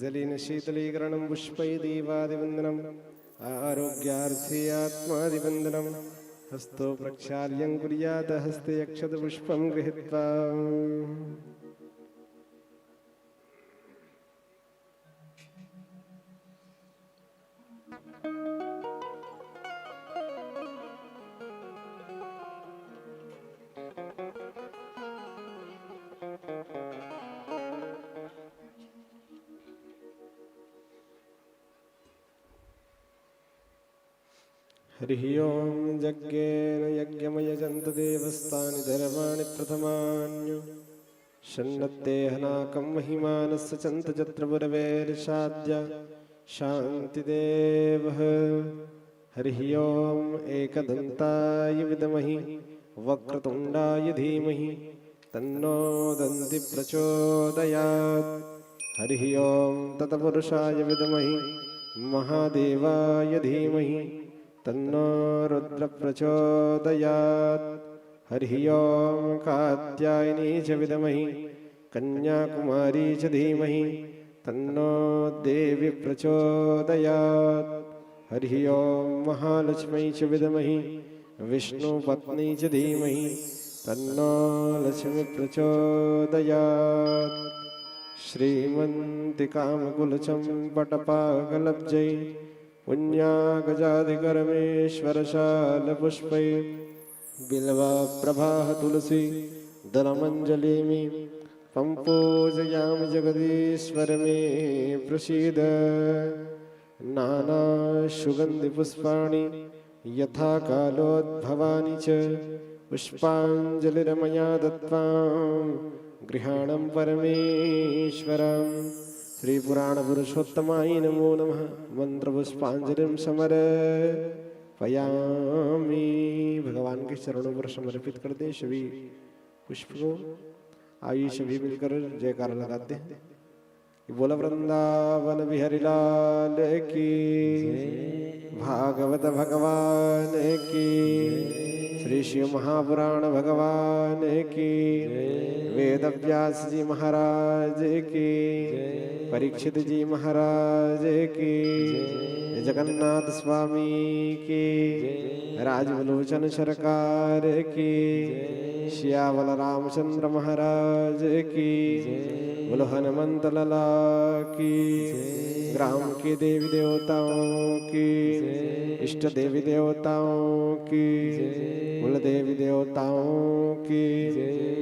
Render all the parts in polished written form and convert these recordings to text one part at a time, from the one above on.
जलेन शीतलीकरणं पुष्पै दीपादिवन्दनम् आरोग्यार्थे आत्मादिवन्दनम् हस्तो प्रक्षाल्यं कुर्यात् हस्ते अक्षतपुष्पं गृहीत्वा हरिः ओं यज्ञेन यज्ञमयजन्त देवस्तानि धर्माणि प्रथमान्य षण्णत्ते हनाकं महिमानस्य चन्त चत्रपुरवेर्षाद्य शान्तिदेवः हरिः ओं एकदन्ताय विद्महि वक्रतुण्डाय धीमहि तन्नो दन्ति प्रचोदयात् हरिः ओं तत्पुरुषाय विद्महि महादेवाय धीमहि तन्नो रुद्र प्रचोदयात् हरिः ओं कात्यायनी च विद्महि कन्याकुमारी च धीमहि तन्नो देवी प्रचोदयात् हरिः ओं महालक्ष्मी च विद्महि विष्णुपत्नी च धीमहि तन्नो लक्ष्मी प्रचोदयात् श्रीमन्तिकामकुलचम्पटपाकलब्जै पुण्यागजाधिकरमेश्वरशालपुष्पै बिल्वप्रभाः तुलसी दलमञ्जलिमि पंपूजयामि जगदीश्वर मे प्रसीद नानासुगन्धिपुष्पाणि यथा कालोद्भवानि च पुष्पाञ्जलिर्मया दत्त्वा गृहाणं परमेश्वरम् श्री पुराण पुरुषोत्तमाय नमो नमः। मंत्र पुष्पांजलिं समर्पयामि। भगवान के चरणों पर समर्पित कर दे सभी पुष्प को। आइए सभी मिलकर जयकारा लगाते हैं। बोल वृंदावन बिहारी लाल की, भागवत भगवान की, श्री शिव महापुराण भगवान की, वेद व्यास जी महाराज की, परीक्षित जी महाराज की, जगन्नाथ स्वामी की, राजबलोचन सरकार की, श्यामल रामचंद्र महाराज की, बोलो हनुमंत लला की, ग्राम के देवी देवताओं की, इष्ट देवी देवताओं की, कुल देवी देवताओं की,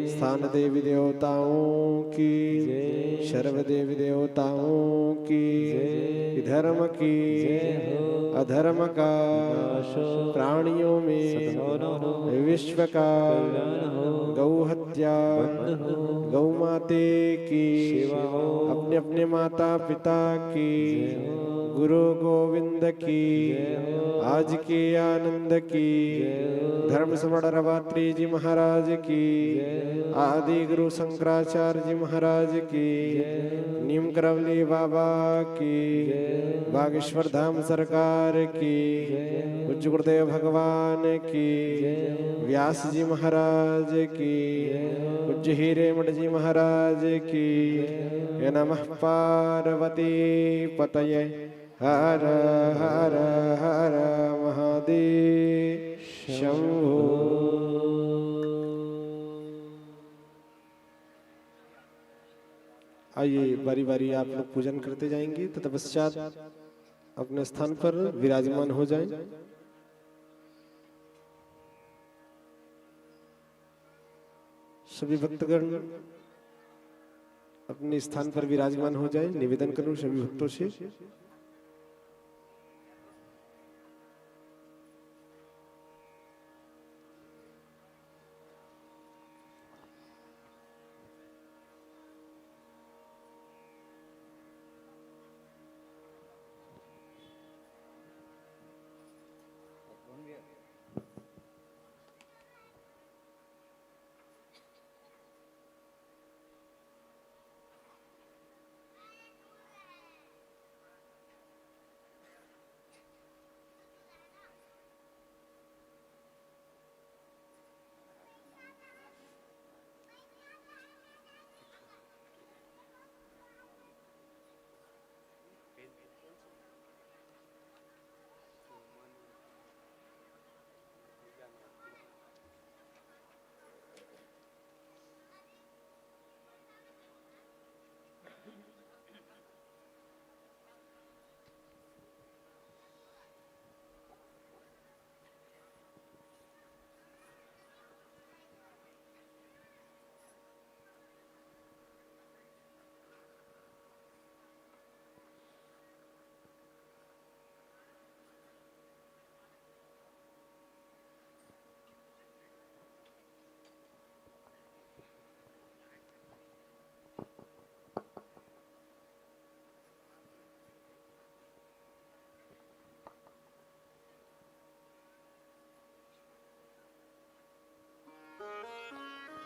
स्थान देवी देवताओं की, सर्व देवी देवताओं की, धर्म की अधर्म का प्राणियों में विश्व का गौ हत्या गौ माते की अपने अपने माता पिता की गुरु गोविंद की आज के आनंद की धर्म समण रवात्री जी महाराज की आदि गुरु शंकराचार्य जी महाराज की नीम करवली बाबा की बागेश्वर धाम सरकार की पूज्य गुरुदेव भगवान की व्यास जी महाराज की पूज्य हीरेमठ जी महाराज की नमः पार्वती पतये हर हर हर महादेव शंभो। आइए बारी बारी आप लोग पूजन करते जाएंगे तो तत्पश्चात अपने स्थान पर विराजमान हो जाएं। सभी भक्तगण अपने स्थान पर विराजमान हो जाएं। निवेदन करूं सभी भक्तों से।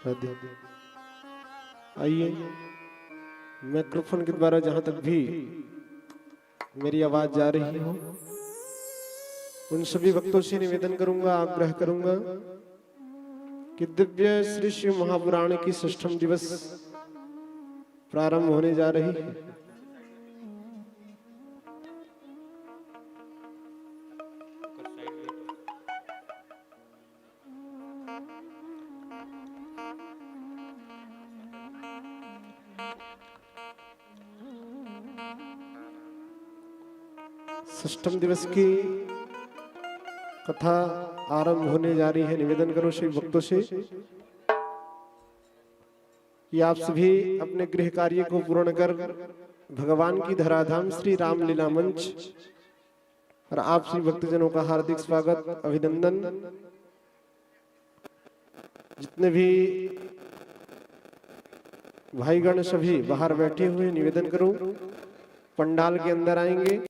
राधे। आइए माइक्रोफोन के द्वारा जहां तक भी मेरी आवाज जा रही हो, उन सभी भक्तों से निवेदन करूंगा, आग्रह करूंगा कि दिव्य श्री शिव महापुराण की षष्ठम दिवस प्रारंभ होने जा रही है। षष्ठम दिवस की कथा आरंभ होने जा रही है। निवेदन करो शिव भक्तों से कि आप सभी अपने गृह कार्य को पूर्ण कर भगवान की धराधाम श्री रामलीला मंच और आप सभी भक्तजनों का हार्दिक स्वागत, अभिनंदन। जितने भी भाईगण सभी बाहर बैठे हुए, निवेदन करो पंडाल के अंदर आएंगे।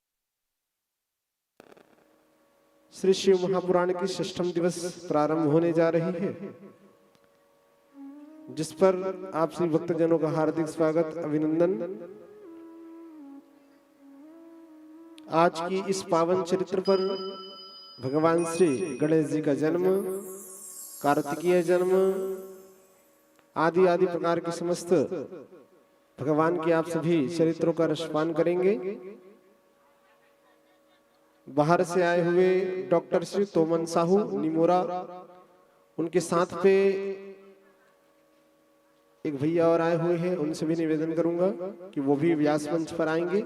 श्री शिव महापुराण की षष्ठम दिवस प्रारंभ होने जा रही है, जिस पर आप सभी भक्तजनों का हार्दिक स्वागत, अभिनंदन। आज की इस पावन चरित्र पर भगवान श्री गणेश जी का जन्म, कार्तिकीय जन्म आदि आदि प्रकार के समस्त भगवान के आप सभी चरित्रों का रसपान करेंगे। बाहर से आए हुए डॉक्टर श्री तोमन साहू निमोरा, उनके साथ पे एक भैया और आए हुए हैं, उनसे भी निवेदन करूंगा कि वो भी व्यास मंच पर आएंगे।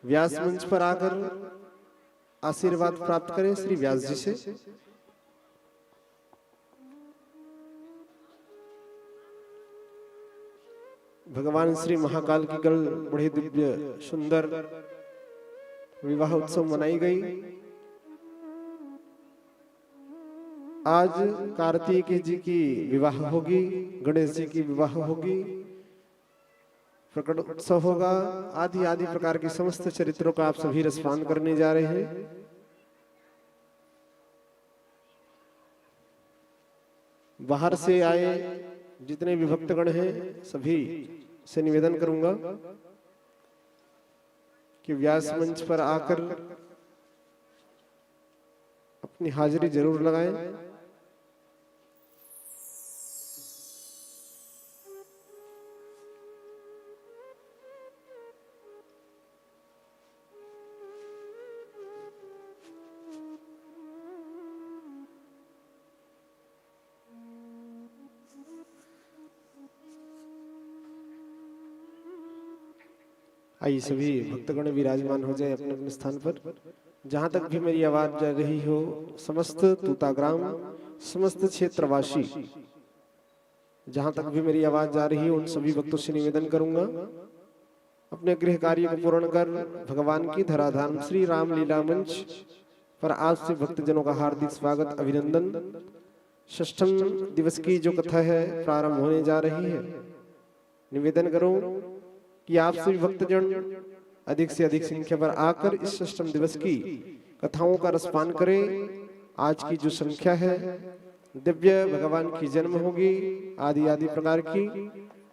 व्यास मंच पर आकर आशीर्वाद प्राप्त करें श्री व्यास जी से। भगवान श्री महाकाल की कल बड़ी दिव्य सुंदर विवाह उत्सव मनाई गई। आज कार्तिक जी की विवाह होगी, गणेश जी की विवाह होगी, प्रकट उत्सव होगा, आदि आदि प्रकार के समस्त चरित्रों का आप सभी रसपान करने जा रहे हैं। बाहर से आए जितने भी भक्तगण हैं, सभी से निवेदन करूंगा कि व्यास मंच पर आकर अपनी हाजिरी जरूर लगाएं। आइए सभी भक्तगण विराजमान हो जाए अपने अपने स्थान पर। जहां तक भी मेरी आवाज जा रही हो, समस्त तूताग्राम, समस्त क्षेत्रवासी, जहां तक भी मेरी आवाज जा रही है, उन सभी भक्तों से निवेदन करूंगा अपने गृह कार्य को पूर्ण कर भगवान की धराधाम श्री रामलीला मंच पर आप से भक्तजनों का हार्दिक स्वागत, अभिनंदन। षष्ठम दिवस की जो कथा है प्रारंभ होने जा रही है। निवेदन करूं कि आप सभी भक्तजन अधिक से अधिक संख्या पर आकर इस षष्ठम दिवस की कथाओं का रसपान करें। आज की जो संख्या है, दिव्य भगवान की जन्म होगी, आदि आदि प्रकार की।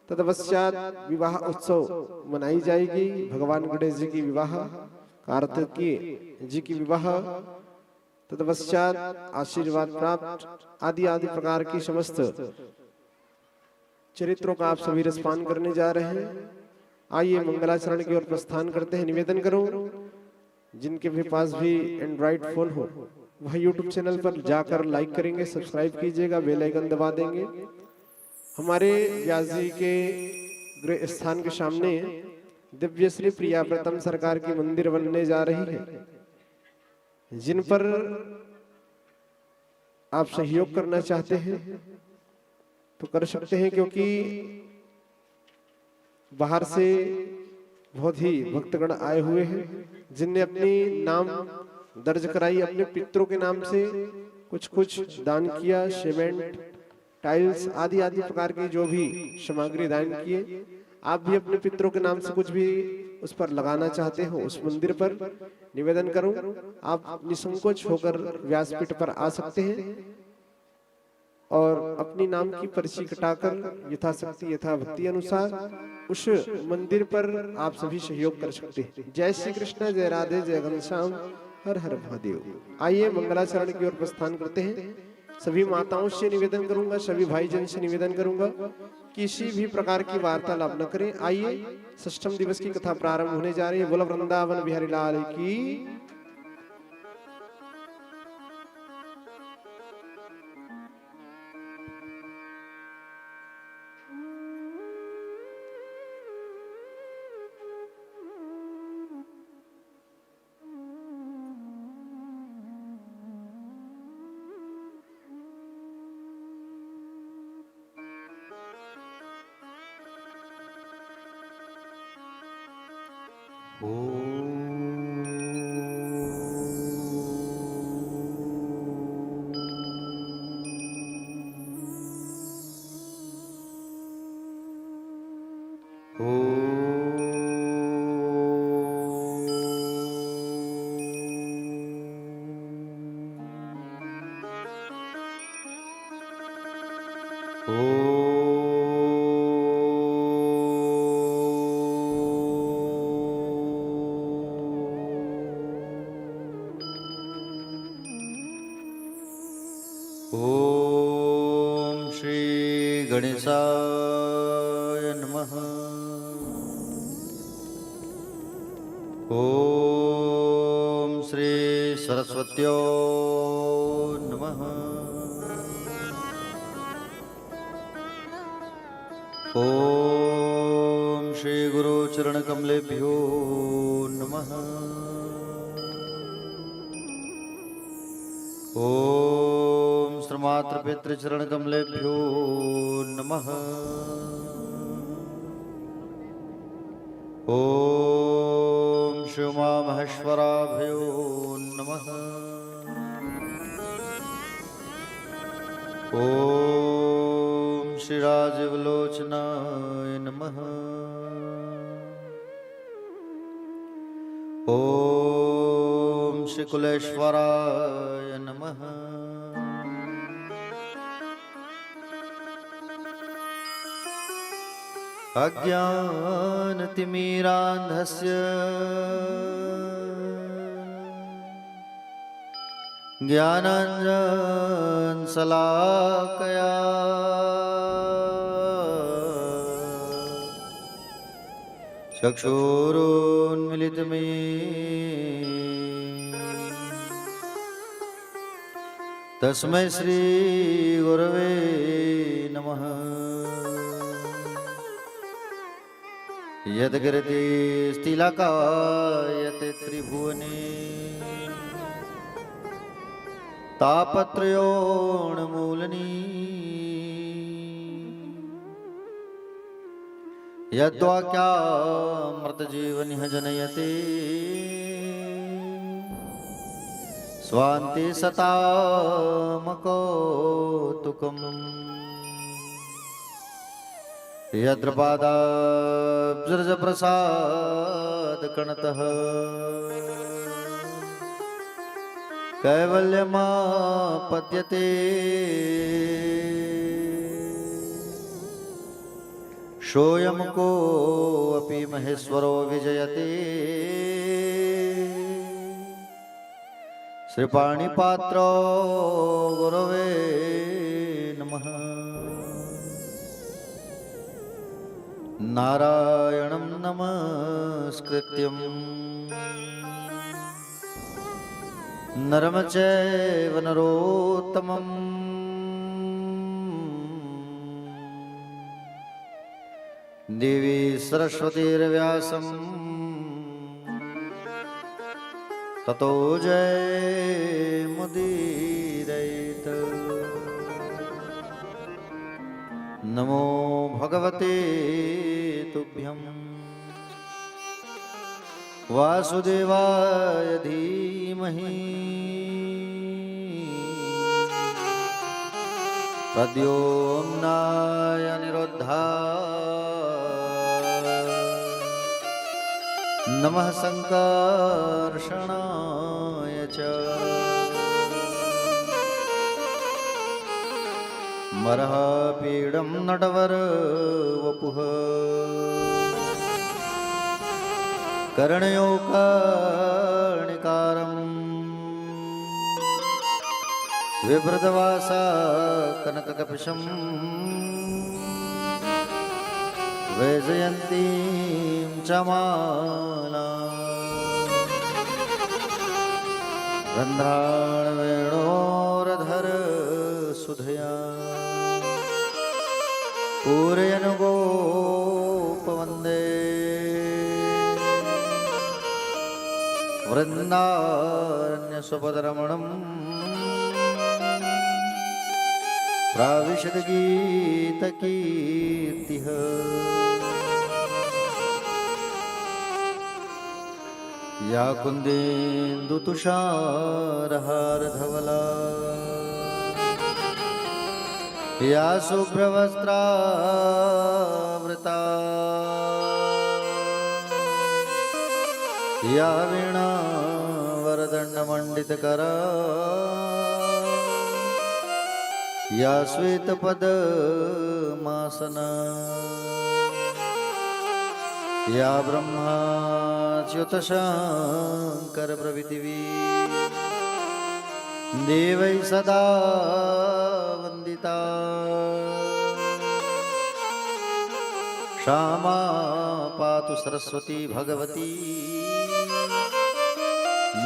तत्पश्चात विवाह उत्सव मनाई जाएगी। भगवान गणेश जी की विवाह, कार्तिकीय जी की विवाह, तत्पश्चात आशीर्वाद प्राप्त, आदि आदि प्रकार की समस्त चरित्रों का आप सभी रसपान करने जा रहे हैं। आइए मंगलाचरण की ओर प्रस्थान करते हैं। निवेदन करूं जिनके भी पास भी एंड्रॉइड फोन हो, वह यूट्यूब चैनल पर जाकर लाइक करेंगे, सब्सक्राइब कीजिएगा, बेल आइकन दबा देंगे। हमारे व्यास जी के गृह स्थान के सामने दिव्य श्री प्रियाव्रतम सरकार की मंदिर बनने जा रही है, जिन पर आप सहयोग करना चाहते हैं तो कर सकते हैं, क्योंकि बाहर से बहुत ही भक्तगण आए हुए हैं जिनने अपनी नाम दर्ज कराई, अपने पितरों के नाम से कुछ कुछ दान किया। सीमेंट, टाइल्स आदि आदि प्रकार की जो भी सामग्री दान किए। आप भी अपने पितरों के नाम से कुछ भी उस पर लगाना चाहते हो, उस मंदिर पर, निवेदन करूं आप निसंकोच होकर व्यासपीठ पर आ सकते हैं और अपनी नाम की पर्ची कटाकर यथाशक्ति यथा भक्ति अनुसार उस मंदिर पर आप सभी सहयोग कर सकते हैं। जय श्री कृष्ण, जय राधे, जय घनश्याम, हर हर महादेव। आइए मंगलाचरण की ओर प्रस्थान करते हैं। सभी माताओं से निवेदन करूंगा, सभी भाईजन से निवेदन करूंगा, किसी भी प्रकार की वार्तालाप न करें। आइए षष्ठम दिवस की कथा प्रारंभ होने जा रही है। बोलो वृंदावन बिहारी लाल की। ओम श्री गणेशाय नमः। ओम श्री सरस्वत्यो नमः। ओम श्री गुरु चरण कमलेभ्यो नमः। ओम श्रीमात्र पितृ चरण कमलेभ्यो नमः। ओम श्री उमा महेश्वराभ्यो नमः। ओम श्री राजीवलोचनाय नमः। ओम श्री कुलेश्वराय नमः। अज्ञानतिमिरान्धस्य ज्ञानाञ्जनशलाकया चक्षुरुन्मीलितं तस्मै श्री गुरवे नमः। यद्गिरति स्थिलाकायते त्रिभुवने तापत्रयोन्मूलनी यद्वाक्यामृतजीवनिः जनयते स्वान्ति सतामकौतुकम्। यत्र पादाब्जप्रसादकणतः कैवल्यमापद्यते सोऽयं कोऽपि महेश्वरो विजयते श्रीपाणिपात्रो गुरवे नमः। नारायणं नमस्कृत्यं नरं चैव नरोत्तमं देवी सरस्वतीर्व्यासं ततो जयमुदीरयेत्। नमो भगवते तुभ्यं वासुदेवाय धीमहि प्रद्योम्नाय निरुद्धाय नमः संकर्षणाय च मरहापीडं नटवर वपुः कर्णयो कर्णिकारम् विभृतवासा कनककपिशं वैजयन्तीं च माला रन्ध्राणवेणोरधर सुधया पूरयन् गोपवन्दे वृन्दारण्यस्वपदरमणम् प्राविशद गीतकीर्तिः या कुन्देन्दुतुषारहारधवला या शुभ्रवस्त्रावृता या वीणा वरदण्डमण्डितकरा या श्वेतपद्मासना या ब्रह्माच्युतशङ्करप्रभृतिवी देवै सदा वन्दिता क्षमा पातु सरस्वती भगवती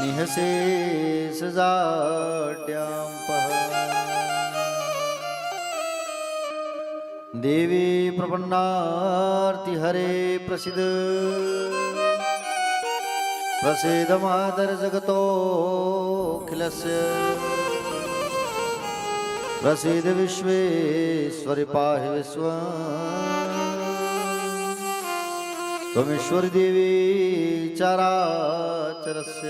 निःशेषजाड्यां देवी प्रपन्नार्ति हरे प्रसीद प्रसीद मातर जगतोऽखिलस्य प्रसीद विश्वेश्वरि पाहि विश्वं त्वमीश्वरी देवी चराचरस्य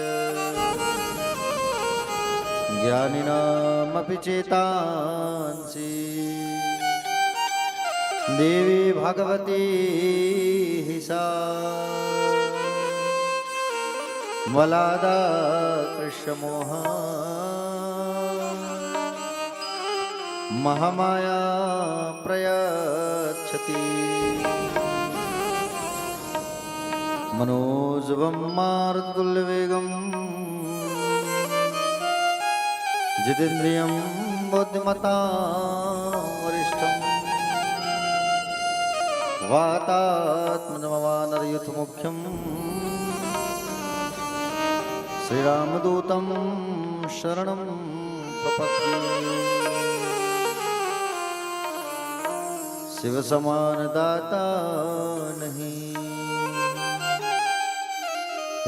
ज्ञानिनामपि चेतांसि देवी भगवती सा मलादा कृष्णमोह महामाया प्रयच्छति मनोजवं मारुततुल्यवेगं जितेन्द्रियं बुद्धिमतां वरिष्ठम् वातात्मनमवानरयुथमुख्यं श्रीरामदूतं शरणं प्रपद्ये शिव समान दाता नहीं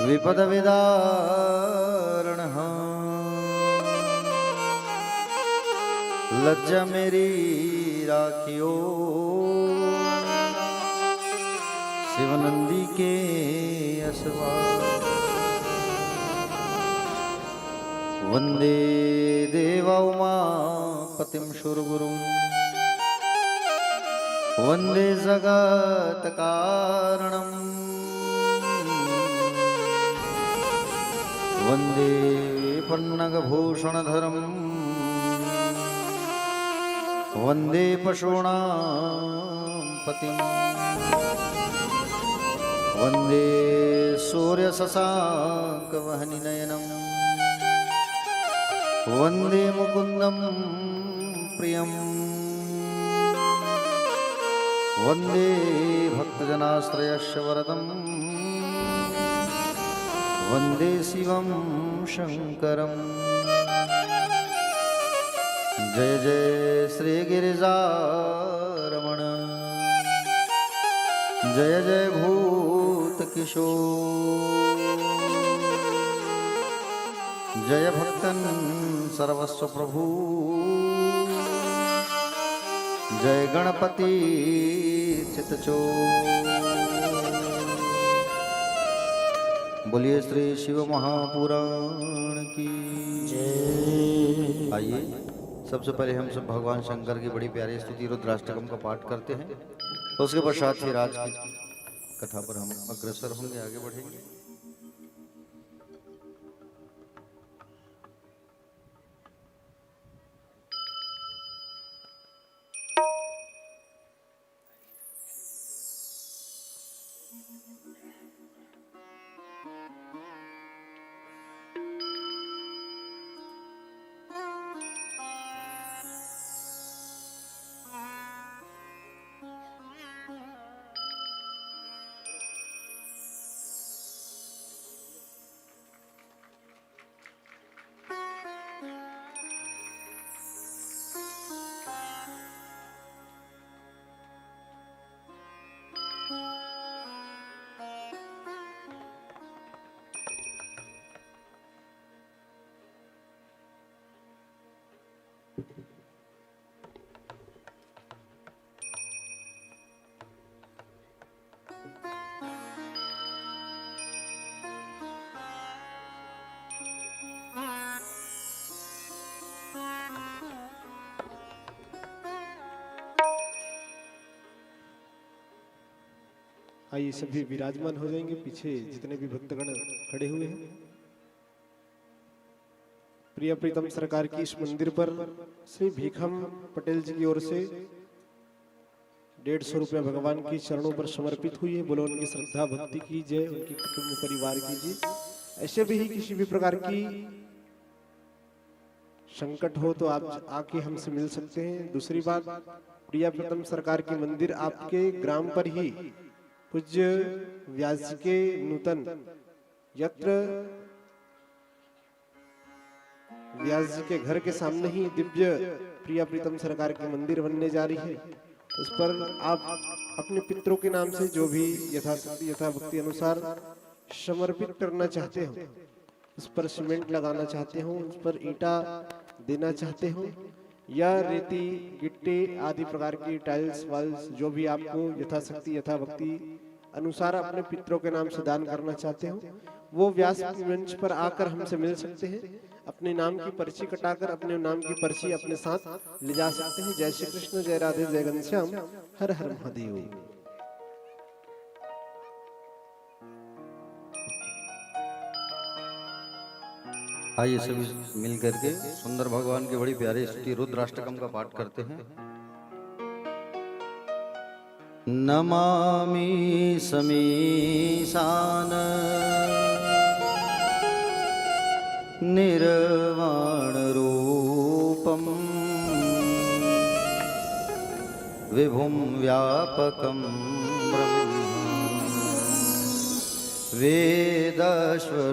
विपद विदारण लज्जा मेरी राखियो शिवनंदी के असवा वंदे देवा उमापतिं शुरगुरुं वंदे जगत कारणं वंदे पन्नगभूषणधरं वंदे पशूणां पतिं वंदे सूर्यशशाङ्कवहनिनयनं वंदे मुकुन्दं प्रियं वंदे भक्तजनाश्रयस्य वरदं वंदे शिवं शंकरं जय जय श्री गिरिजारमण जय जय भूत किशोर जय भक्तन सर्वस्व प्रभु जय गणपति चितचोर बोलिए श्री शिव महापुराण की जय। आइए सबसे पहले हम सब भगवान शंकर की बड़ी प्यारी स्तुति रुद्राष्टकम का पाठ करते हैं। उसके पश्चात ही राज की कथा पर हम अग्रसर होंगे, आगे बढ़ेंगे। आइए सभी विराजमान हो जाएंगे, पीछे जितने भी भक्तगण खड़े हुए हैं। प्रिय प्रीतम सरकार की इस मंदिर पर श्री भीखम पटेल जी की ओर से 150 रुपया भगवान की चरणों पर समर्पित हुई है। बोलो उनकी श्रद्धा भक्ति की जय, उनकी कुटुंब परिवार की जय। ऐसे भी ही किसी भी प्रकार की संकट हो तो आप आके हमसे मिल सकते हैं। दूसरी बात, प्रिय प्रीतम सरकार की मंदिर आपके ग्राम पर ही पूज्य व्यास जी के नूतन यत्र व्यास जी के घर के सामने ही दिव्य प्रिय प्रीतम सरकार की मंदिर बनने जा रही है। उस पर आप अपने पितरों के नाम से जो भी यथाशक्ति यथा भक्ति अनुसार समर्पित करना चाहते हो, उस पर सीमेंट लगाना चाहते हो, उस पर ईंटा देना चाहते हो, या रेती गिट्टी आदि प्रकार की टाइल्स वाल्स जो भी आपको यथाशक्ति यथा भक्ति अनुसार अपने पितरों के नाम से दान करना चाहते हो, वो व्यास मंच पर आकर हमसे मिल सकते हैं। अपने नाम की पर्ची कटाकर अपने नाम की पर्ची अपने साथ ले जा सकते हैं। जय श्री कृष्ण, जय राधे, जय घनश्याम, हर हर महादेव। आइए सभी मिल करके सुंदर भगवान की बड़ी प्यारी स्तुति रुद्राष्टकम का पाठ करते हैं। नमामि समीशान निर्वाण रूपम विभुम व्यापकम ब्रह्म वेदस्वरूप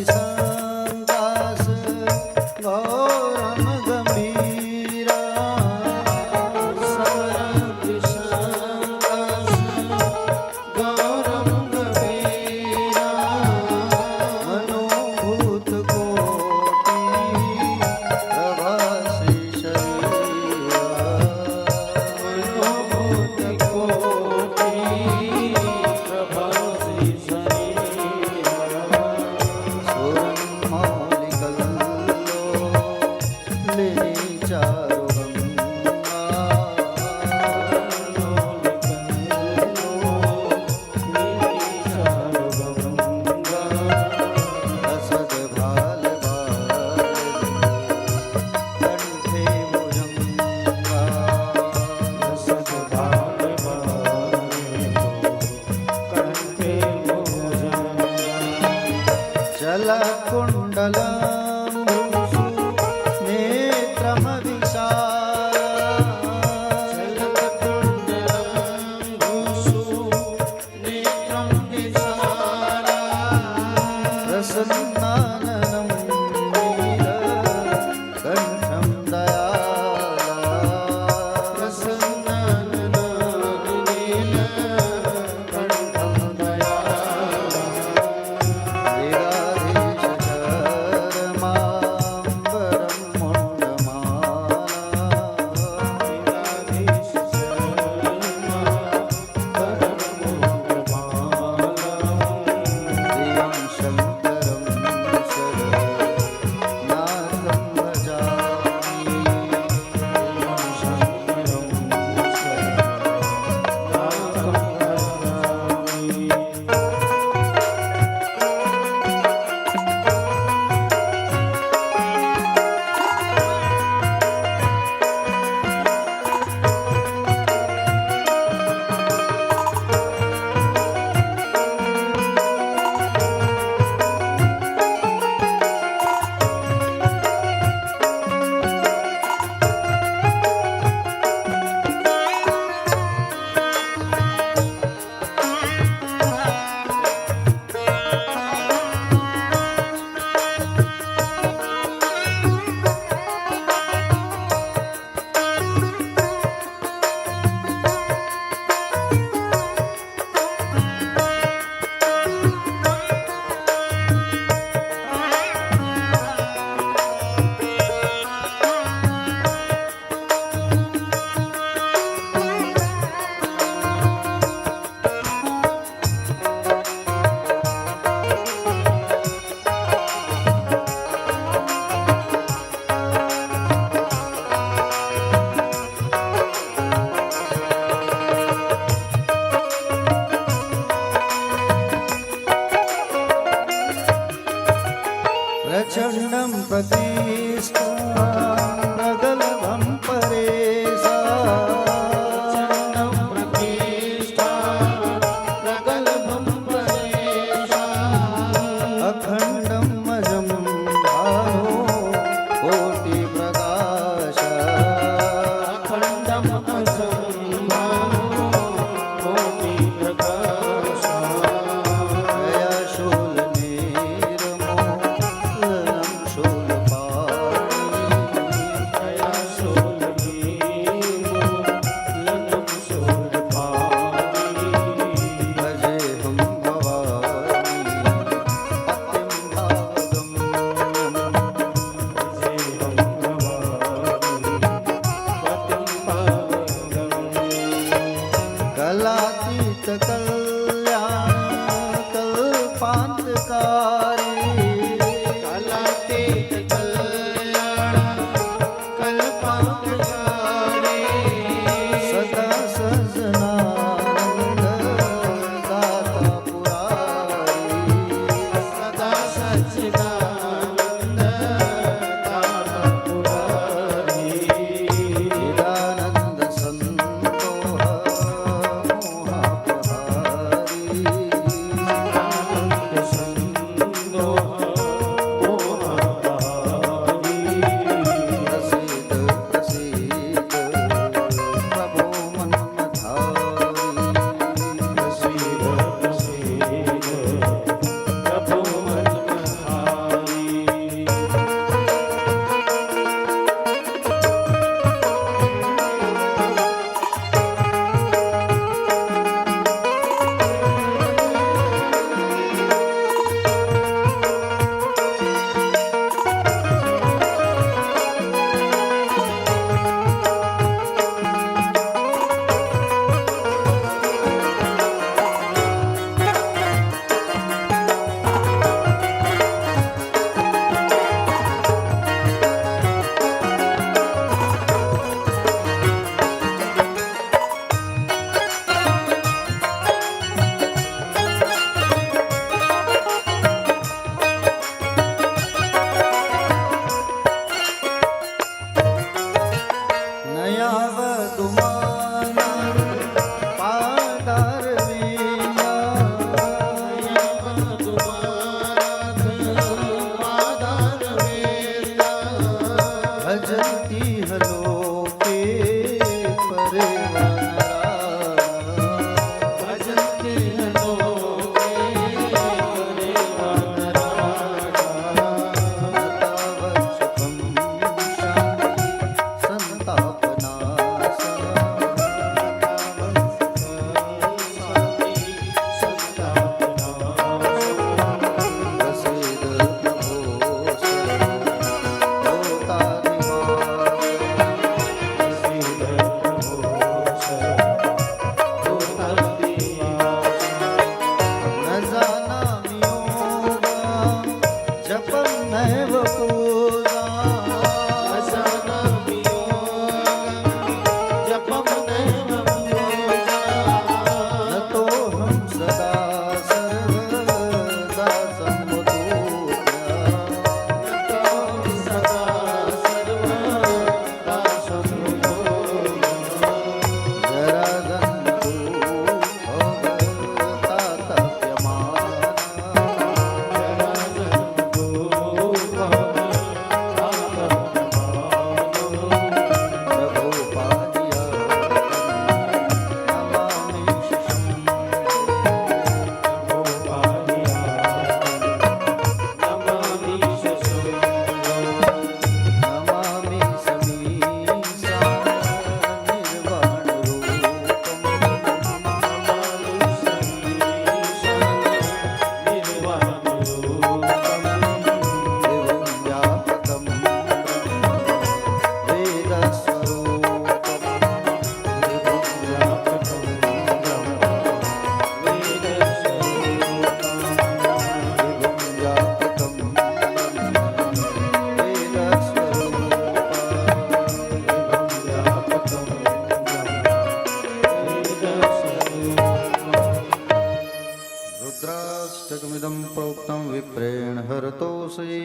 शङ्कास गौरम गम्भीरा मनोभूत कोटि प्रभासी प्रचण्डं प्रतिष्ठां प्रगल्भं परेशा अखण्डं अजं भानो कोटि प्रकाश नैव पूजा वचनम योगम जपम नैव पूजा न तो हम सदा सर्वदा सम्मुखोऽप्य सदा सर्वदा सम्मुखो जरा जन्मतो भवतातप्यमाना नमामि समीसा दिवं व्यापकं वेदस्वरूपं दिवं व्यापकं रुद्राष्टकमिदं प्रोक्तं विप्रेण हरतोऽसि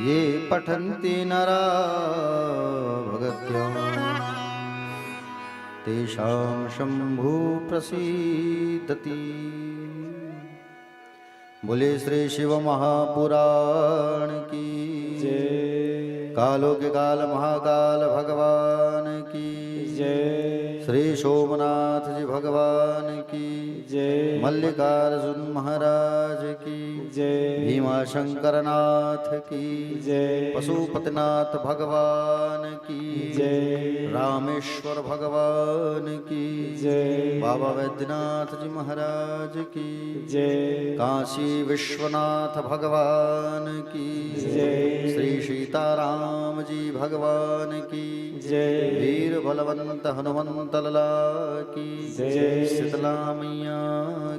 ये पठन्ति नरा भगत्या तेषां शम्भु प्रसीदति बोले श्री शिव महापुराण की जय कालों के काल महाकाल भगवान की जय श्री सोमनाथ जी भगवान की जय मल्लिकार्जुन महाराज की जय भीमाशंकर नाथ की जय पशुपतिनाथ भगवान की जय रामेश्वर भगवान की जय बाबा वैद्यनाथ जी महाराज की जय काशी विश्वनाथ भगवान की जय श्री सीताराम जी भगवान की जय वीर बलवंत हनुमंत लला की जय शीतला मैया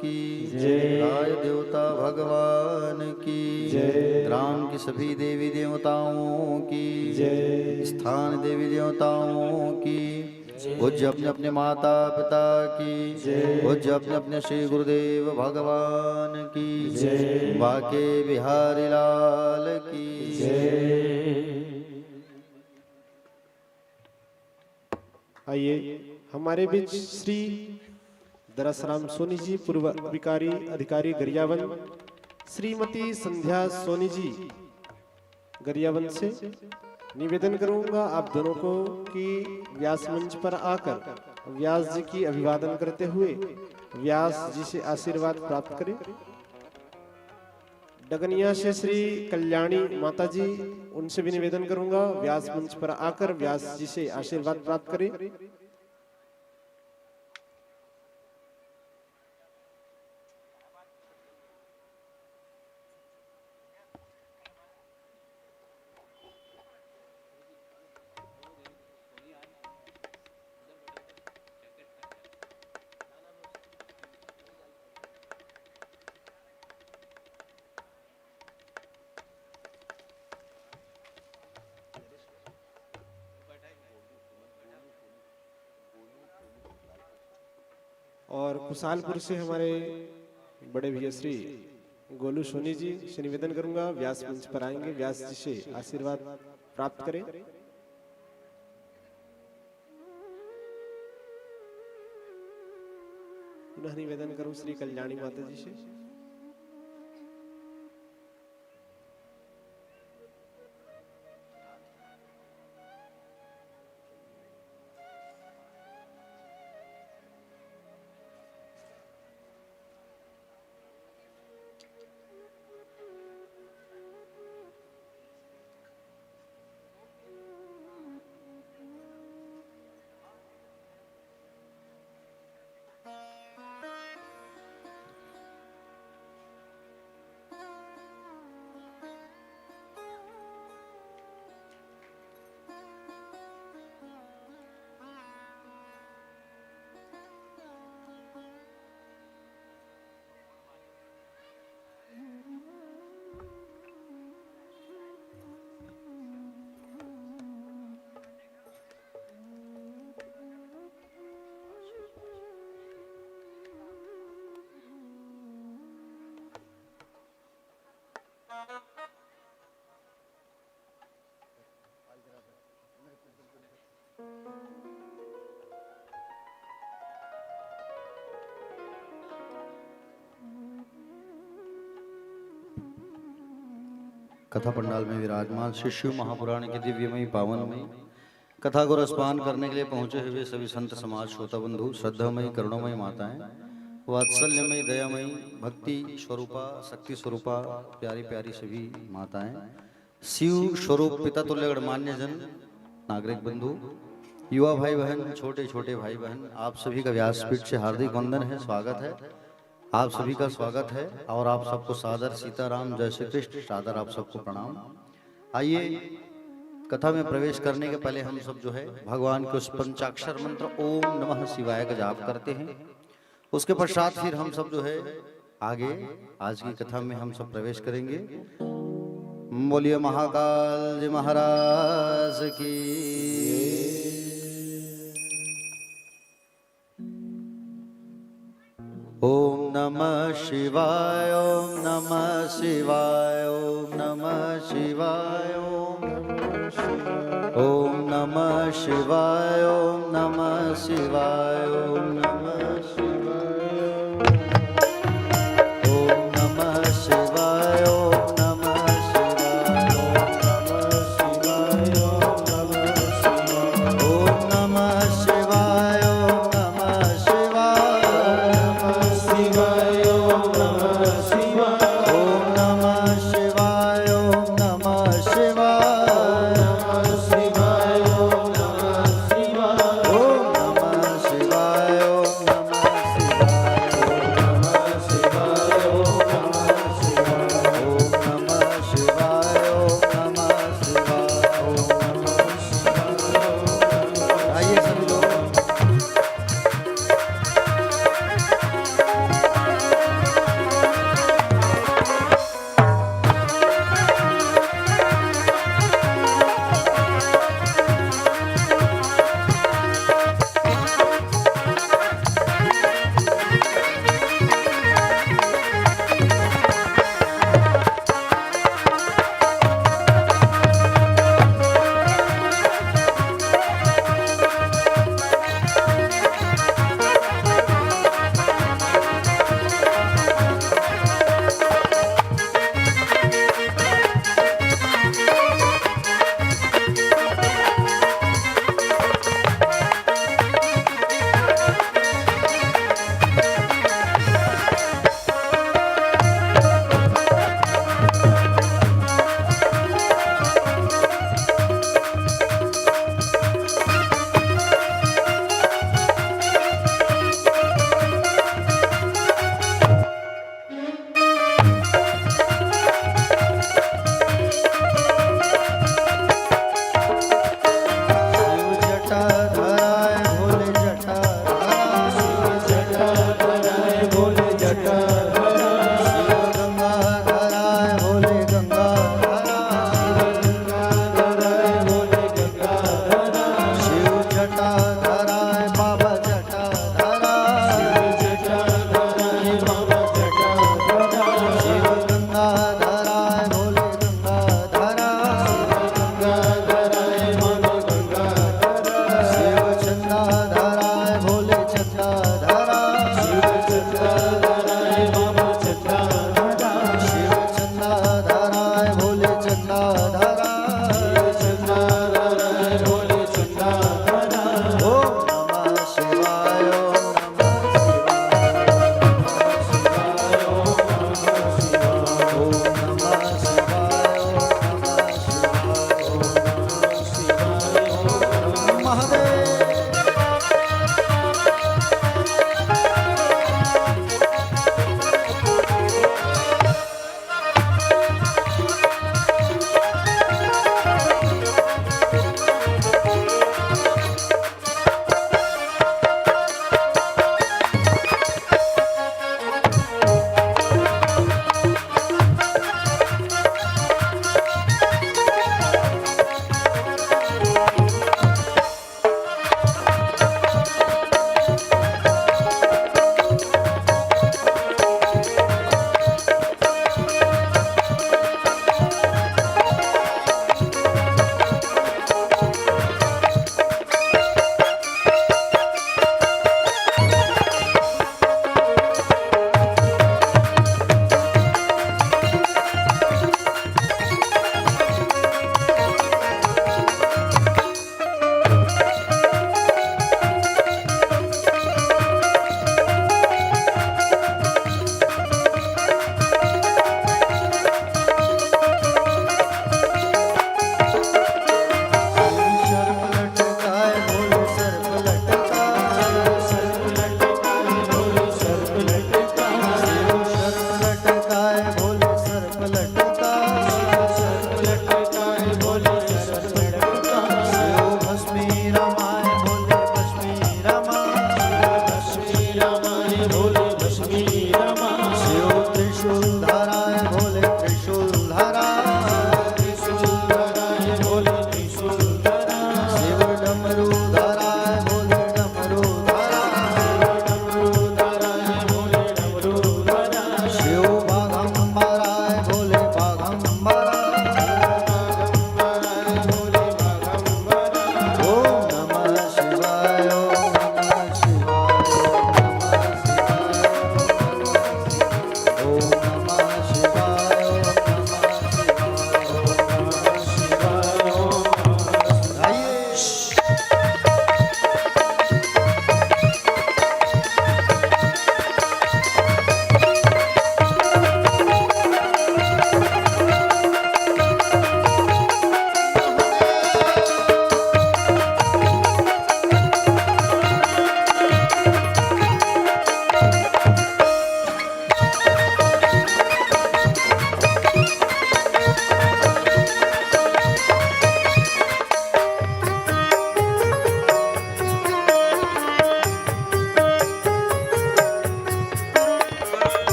की जय राय देवता भगवान की जय ग्राम की सभी देवी देवताओं की जय स्थान देवी देवताओं की पूज्य अपने अपने माता पिता की पूज्य अपने अपने श्री गुरुदेव भगवान की जय बाके बिहारी लाल की आइए हमारे बीच श्री दरसराम सोनी जी पूर्व विकारी अधिकारी गरियावन, श्रीमती संध्या सोनी जी गरियावन से निवेदन करूंगा आप दोनों को कि व्यास मंच पर आकर व्यास जी की अभिवादन करते हुए व्यास जी से आशीर्वाद प्राप्त करें। डगनिया से श्री कल्याणी माता जी, उनसे भी निवेदन करूंगा व्यास मंच पर आकर व्यास जी से आशीर्वाद प्राप्त करें। और कुशालपुर से हमारे बड़े भैया श्री गोलू सोनी जी से निवेदन करूंगा व्यास मंच पर आएंगे, व्यास जी से आशीर्वाद प्राप्त करें। पुनः निवेदन करूं श्री कल्याणी माता जी से। कथा पंडाल में विराजमान श्री शिव महापुराण के दिव्यमयी पावनमयी कथा को रसपान करने के लिए पहुंचे हुए सभी संत समाज श्रोता बंधु, श्रद्धामयी करुणामयी माताएं, वात्सल्यमयी दयामयी भक्ति स्वरूपा शक्ति स्वरूपा प्यारी प्यारी सभी माताएं, शिव स्वरूप पिता तुल्य गणमान्य जन, नागरिक बंधु, युवा भाई बहन, छोटे छोटे भाई बहन, आप सभी का व्यासपीठ से हार्दिक वंदन है, स्वागत है। आप सभी का स्वागत है और आप सबको सादर सीताराम जय श्री कृष्ण, सादर आप सबको प्रणाम। आइए कथा में प्रवेश करने के पहले हम सब जो है भगवान के उस पंचाक्षर मंत्र ओम नमः शिवाय का जाप करते हैं। उसके पश्चात फिर हम सब जो है आगे आज की कथा में हम सब प्रवेश करेंगे। बोलिए महाकाल जी महाराज की। ओम नमः शिवाय, ओम नमः शिवाय, ओम नमः शिवाय, ओम नमः शिवाय, ओम नमः शिवाय, ओम नमः शिवाय, ओम नमः शिवाय, ओम नमः शिवाय, ओम नमः शिवाय, ओम नमः शिवाय, ओम नमः शिवाय, ओम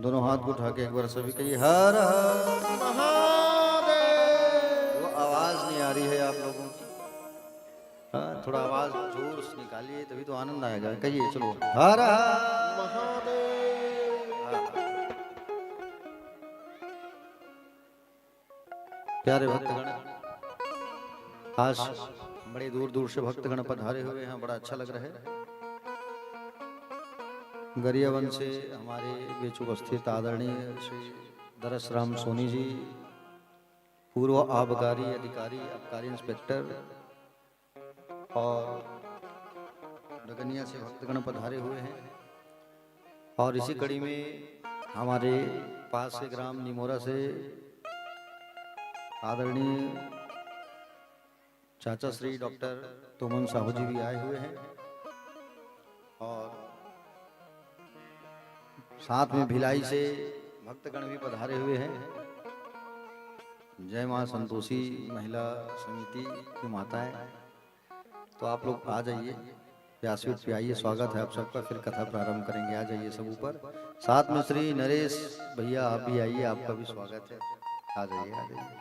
दोनों हाथ को उठा के एक बार सभी कहिए हर हर महादेव। वो आवाज नहीं आ रही है आप लोगों की। हाँ, थोड़ा आवाज जोर से निकालिए तभी तो आनंद आएगा। कहिए चलो हर हर महादेव। प्यारे भक्तगण, आज बड़े दूर दूर से भक्तगण पधारे हुए हैं, बड़ा अच्छा लग रहा है। गरियावन से हमारे बीच उपस्थित आदरणीय श्री दरस राम सोनी जी, पूर्व आबकारी अधिकारी, आबकारी इंस्पेक्टर, और डगनिया से भक्तगण पधारे हुए हैं। और इसी कड़ी में हमारे पास के ग्राम निमोरा से आदरणीय चाचा श्री डॉक्टर तोमन साहू जी भी आए हुए हैं, और साथ में भिलाई से भक्तगण भी पधारे हुए हैं। जय मां संतोषी महिला समिति की माताएं, तो आप लोग आ जाइए, व्यासपीठ पे आइए, स्वागत है आप सबका। फिर कथा प्रारंभ करेंगे, आ जाइए सब ऊपर। साथ में श्री नरेश भैया आप भी आइए, आपका भी स्वागत है, आ जाइए आ जाइए।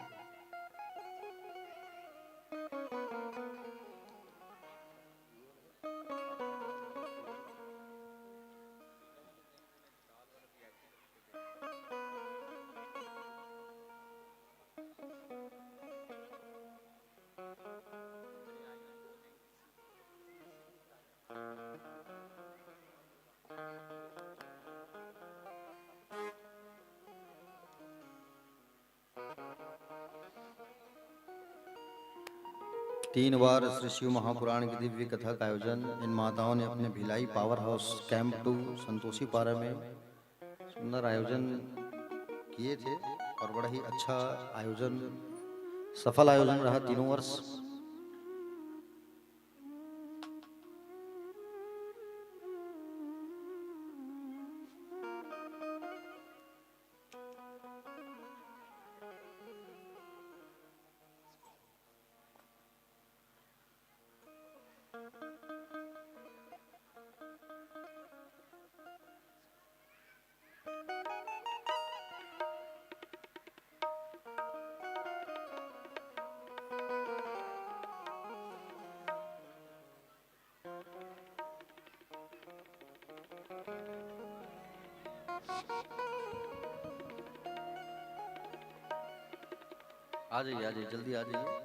तीन बार श्री शिव महापुराण की दिव्य कथा का आयोजन इन माताओं ने अपने Bhilai power house camp 2 Santoshi पारा में सुंदर आयोजन किए थे, और बड़ा ही अच्छा आयोजन, सफल आयोजन रहा तीनों वर्ष। आ जाइए जल्दी आ जाइए।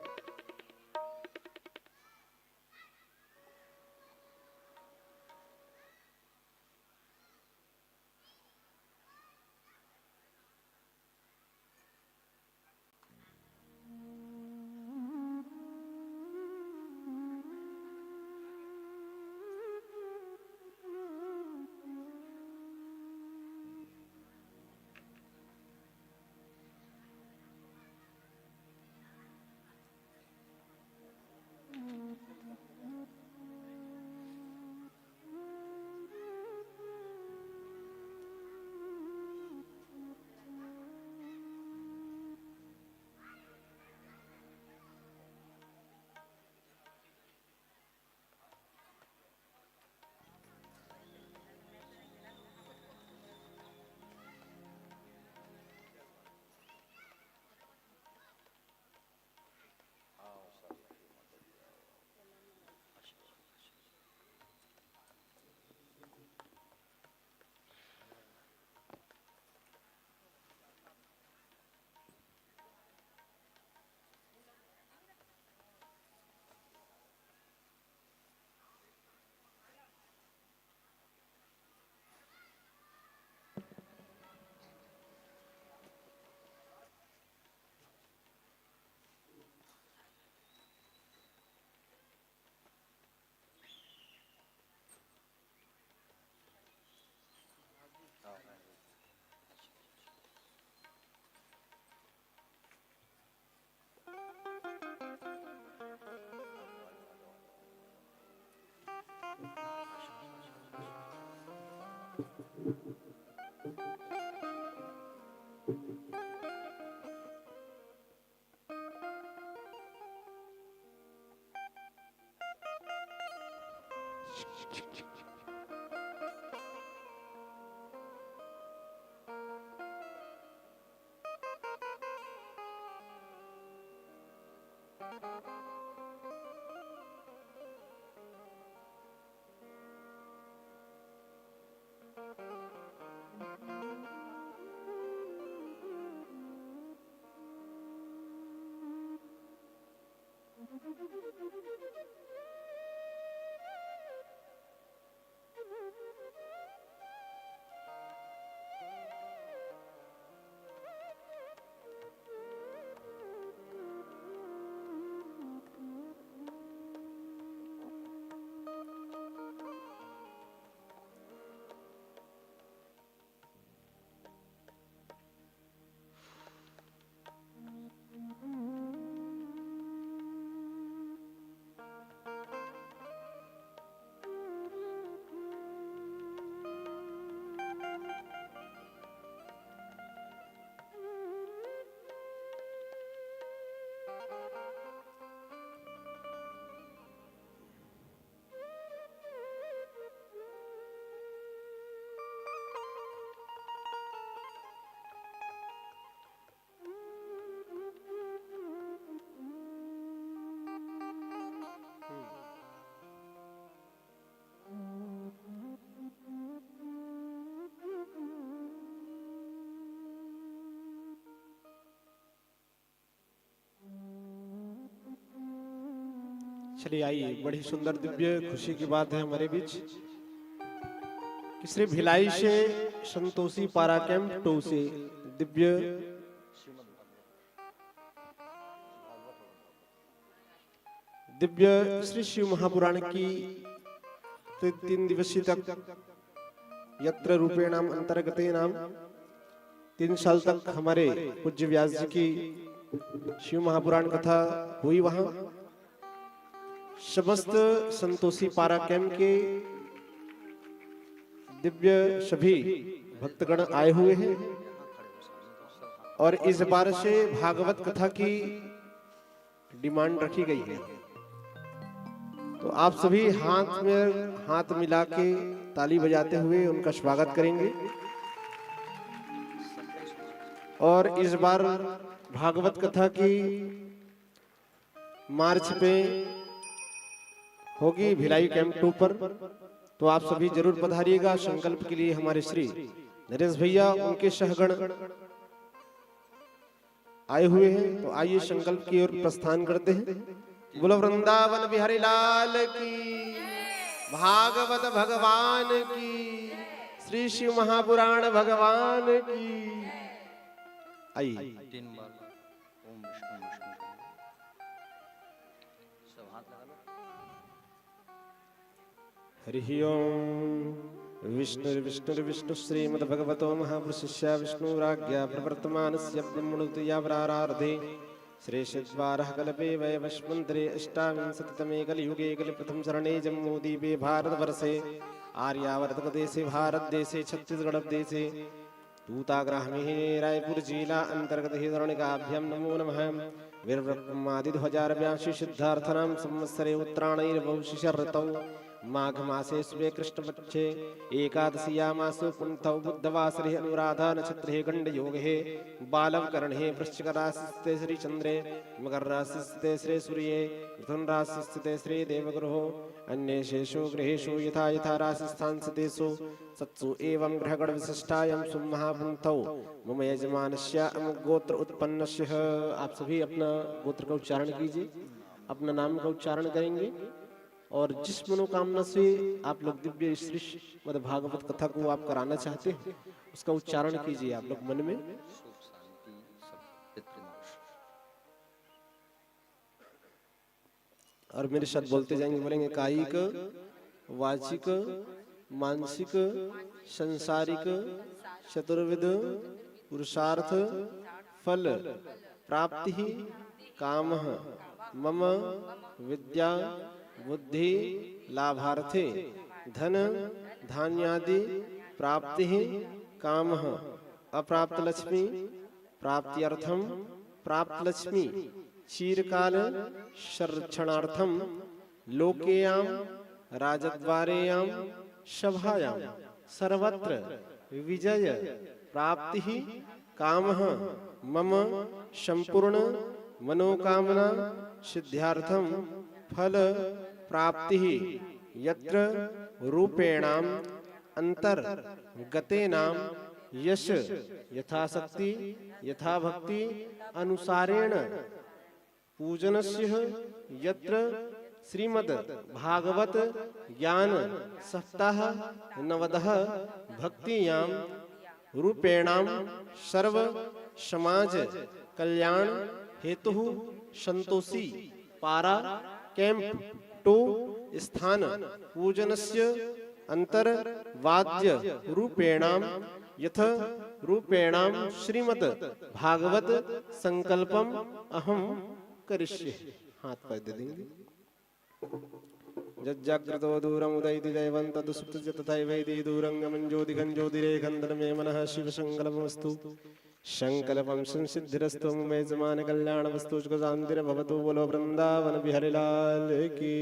चलिए आइए, बड़ी सुंदर दिव्य खुशी की बात है हमारे बीच कि श्री भिलाई से संतोषी पारा कैंप 2 से दिव्य श्री शिव महापुराण की 3 दिवसीय तक यत्र रूपेणाम अंतर्गते नाम 3 साल तक हमारे पूज्य व्यास जी की शिव महापुराण कथा हुई। वहां समस्त संतोषी पारा कैंप के दिव्य सभी भक्तगण आए हुए हैं और इस बार से भागवत कथा की डिमांड रखी गई है। तो आप सभी हाथ में हाथ मिला के ताली बजाते हुए उनका स्वागत करेंगे। और इस बार भागवत कथा की मार्च पे होगी भिलाई कैंप 2 पर, तो आप सभी जरूर पधारिएगा। संकल्प के लिए हमारे श्री नरेश भैया, उनके सहगण आए हुए हैं, तो आइए संकल्प की ओर प्रस्थान करते हैं। बोलो वृंदावन बिहारी लाल की, भागवत भगवान की, श्री शिव महापुराण भगवान की। आइए 3 बार ओम विष्णु विष्णु सब हाथ लगा लो। हरि ओम। विष्णु श्रीमद्भगवतो महापुरुषस्य विष्णुराज्ञा प्रवर्तमानस्य ब्रह्मणोतया प्रारार्धे श्रेष्ठद्वारः कल्पे वैवस्वन्तरे अष्टाविंशतितमे कलियुगे कलिप्रथम चरणे जम्मूद्वीपे भारतवर्षे आर्यावर्तकदेशे भारतदेशे छत्तीसगढ़देशे दूताग्रामे रायपुर जिला अंतर्गत हिरण्यकाभ्यां नमो नमः। वीरब्रह्मादि 2082 सिद्धार्थनाम संवत्सरे उत्तरायणैर्वौशिष ऋतौ माघ मासे शुभे कृष्णपक्षे एकादशीयामासु पुण्यौ बुद्धवासरे अनुराधा नक्षत्रे गण्डयोगे बालव कर्णे वृश्चिक राशिस्थे श्री चंद्रे मकर राशिस्थे श्री सूर्ये मिथुन राशिस्थे श्री देवगुरुः अन्येषु गृहेषु यथा यथा राशिस्थान स्थितेषु सत्सु एवं ग्रहगण विशिष्टायां सुमहापुण्यौ मम यजमानस्य गोत्र उत्पन्नस्य। आप सभी अपना गोत्र का उच्चारण कीजिए, अपना नाम का उच्चारण करेंगे और जिस मनोकामना से आप लोग दिव्य श्री मद भागवत कथा को आप कराना चाहते हैं उसका उच्चारण कीजिए आप लोग मन में। सुख शांति सब पितृमोक्ष। और मेरे साथ बोलते जाएंगे, बोलेंगे कायिक वाचिक मानसिक संसारिक चतुर्विध पुरुषार्थ फल प्राप्ति काम मम विद्या बुद्धि लाभार्थे धन धान्यादि प्राप्ति काम अप्राप्त लक्ष्मी प्राप्त्यर्थम प्राप्त लक्ष्मी चीरकाल संरक्षणार्थम लोकेयां राजद्वारेयां सभायां सर्वत्र विजय प्राप्ति काम मम संपूर्ण मनोकामना सिद्ध्यार्थम फल प्राप्ति यत्र रूपेणाम अंतर गतेनाम यश यथाशक्ति यथा भक्ति अनुसारेण पूजनस्य यत्र श्रीमद् भागवत ज्ञान सप्ताह नवदः भक्तियां रूपेणाम सर्व समाज कल्याण हेतु संतोषी पारा कैंप टू स्थान पूजनस्य अंतर वाद्य रूपेणाम यथ रूपेणाम श्रीमद् भागवत संकल्पम अहम करिष्ये। हाथ पैर दे देंगे। जज्जाग्रतो दूरम उदयति दैवं तदुसुप्तस्य तथैवैति दूरंगमं ज्योतिघं ज्योतिरेखं मे मनः शिव संकल्पमस्तु संकल्पं संसिद्धिरस्तु मम यजमान कल्याणमस्तु सुखशान्तिर्भवतु। बोलो वृंदावन बिहारी लाल की।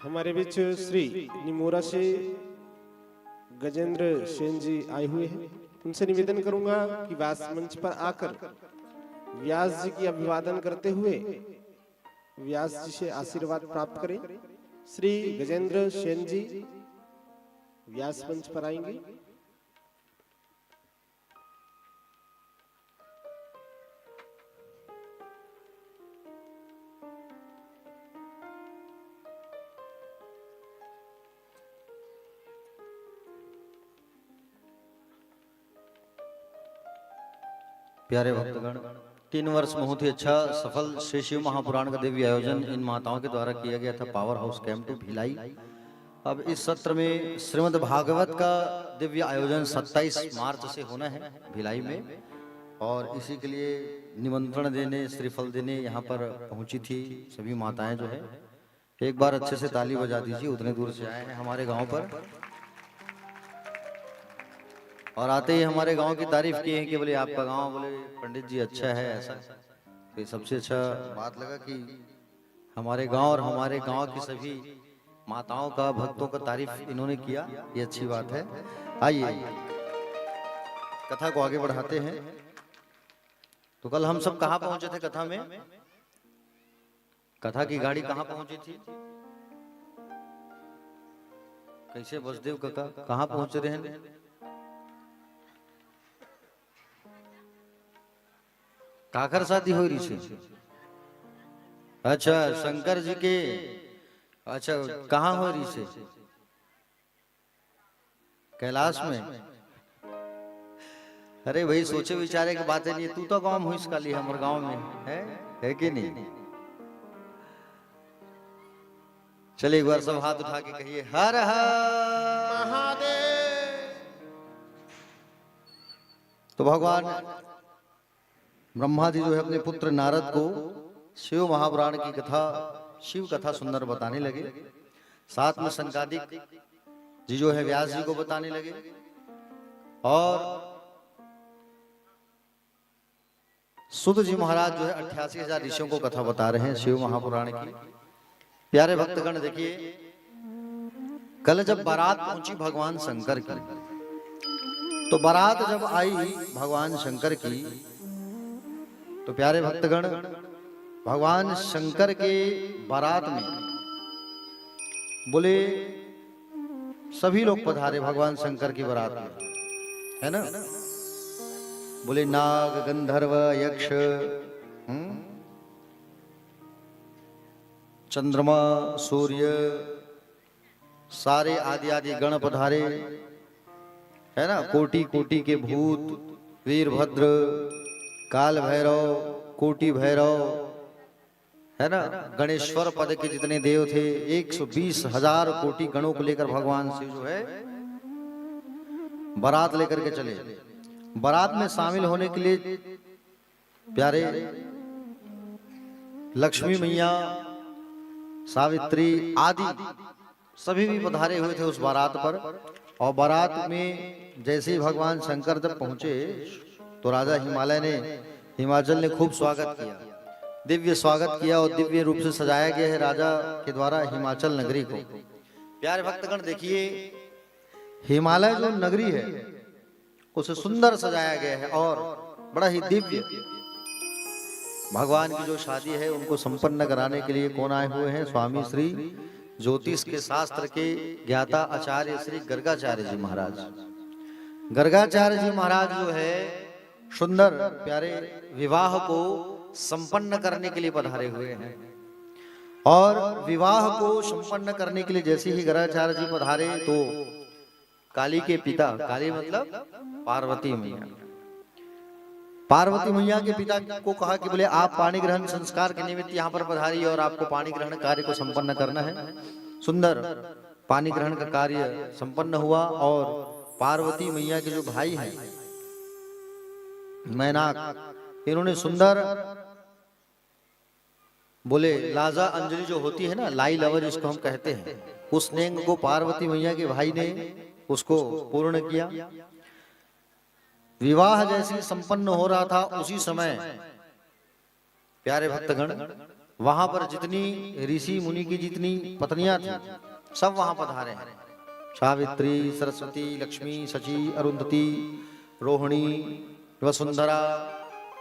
हमारे बीच श्री निमोरा से गजेंद्र सेन जी आए हुए हैं। उनसे निवेदन करूंगा कि व्यास मंच पर आकर व्यास जी की अभिवादन करते हुए व्यास जी से आशीर्वाद प्राप्त करें। श्री गजेंद्र सेन जी व्यास मंच पर आएंगे। प्यारे भक्तगण, 3 वर्ष बहुत ही अच्छा सफल श्री शिव महापुराण का दिव्य आयोजन इन माताओं के द्वारा किया गया था पावर हाउस कैंप 2 भिलाई। अब इस सत्र में श्रीमद् भागवत का दिव्य आयोजन 27 मार्च से होना है भिलाई में, और इसी के लिए निमंत्रण देने श्रीफल देने यहाँ पर पहुंची थी सभी माताएं जो है। एक बार अच्छे से ताली बजा दीजिए, उतने दूर से आए हैं हमारे गांव पर, और आते ही हमारे गांव की तारीफ की है कि बोले आपका गांव बोले पंडित जी अच्छा है ऐसा। तो सबसे अच्छा बात लगा कि हमारे गांव और हमारे गांव की सभी माताओं का भक्तों का तारीफ इन्होंने किया, ये अच्छी बात है। आइए कथा को आगे बढ़ाते हैं। तो कल हम सब कहाँ पहुंचे थे कथा में? कथा की गाड़ी कहाँ पहुंची थी? कैसे बसदेव काका कहाँ पहुंच रहे हैं? काकर शादी हो रही थी? अच्छा शंकर जी के, अच्छा कहाँ हो रही से? कैलाश में। अरे भाई सोचे विचारे की बातें नहीं, तू तो गांव हुई इसका लिए हमारे गांव में है कि नहीं? चलिए एक बार सब हाथ उठा के कहिए हर हर महादेव। तो भगवान ब्रह्मा जी जो है अपने पुत्र नारद को शिव महापुराण की कथा, शिव कथा सुंदर बताने लगे। साथ में संकादिक जी जो है व्यास जी को बताने लगे, और सुध जी महाराज जो है 88,000 ऋषियों को कथा बता रहे हैं शिव महापुराण की। प्यारे भक्तगण देखिए, कल जब बारात पहुंची भगवान शंकर की, तो बारात जब आई भगवान शंकर की, तो प्यारे भक्तगण भगवान शंकर के बारात में बोले सभी लोग पधारे भगवान शंकर की बारात में, है ना? बोले नाग गंधर्व यक्ष चंद्रमा सूर्य सारे आदि आदि गण पधारे, है ना? कोटि कोटि के भूत, वीरभद्र, काल भैरव, कोटि भैरव, है ना? गणेश्वर पद के जितने देव थे 120,000 कोटि गणों को लेकर भगवान शिव जो है बारात लेकर के चले। बारात में शामिल होने के लिए प्यारे लक्ष्मी मैया, सावित्री आदि सभी भी पधारे हुए थे उस बारात पर। और बारात में जैसे ही भगवान शंकर जब पहुंचे तो राजा हिमाचल ने खूब स्वागत किया, दिव्य स्वागत किया, और दिव्य रूप से सजाया गया है राजा के द्वारा हिमाचल नगरी को। प्यारे भक्तगण देखिए, हिमालय जो नगरी है उसे सुंदर सजाया गया है और बड़ा ही दिव्य। भगवान की जो शादी है उनको संपन्न कराने के लिए कौन आए हुए हैं? स्वामी श्री ज्योतिष के शास्त्र के ज्ञाता आचार्य श्री गर्गाचार्य जी महाराज। गर्गाचार्य जी महाराज जो है सुंदर प्यारे विवाह को संपन्न करने के लिए पधारे हुए हैं। और विवाह को संपन्न करने के लिए जैसे ही गर्गाचार्य जी पधारे तो काली के पिता, काली मतलब पार्वती मैया, पार्वती मैया के पिता को कहा कि बोले आप पानी ग्रहण संस्कार के निमित्त यहाँ पर पधारिए और आपको पानी ग्रहण कार्य को संपन्न करना है। सुंदर पानी ग्रहण का कार्य संपन्न हुआ, और पार्वती मैया के जो भाई हैं मैनाक, इन्होंने सुंदर बोले लाजा अंजलि जो होती है ना, लाई लवर जिसको हम कहते हैं, उस नेंग को पार्वती मैया के भाई ने उसको पूर्ण किया। विवाह जैसी संपन्न हो रहा था उसी समय प्यारे भक्तगण वहां पर जितनी ऋषि मुनि की जितनी पत्नियां थी सब वहां पधारे हैं। सावित्री, सरस्वती, लक्ष्मी, शची, अरुंधति, रोहिणी, वसुंधरा,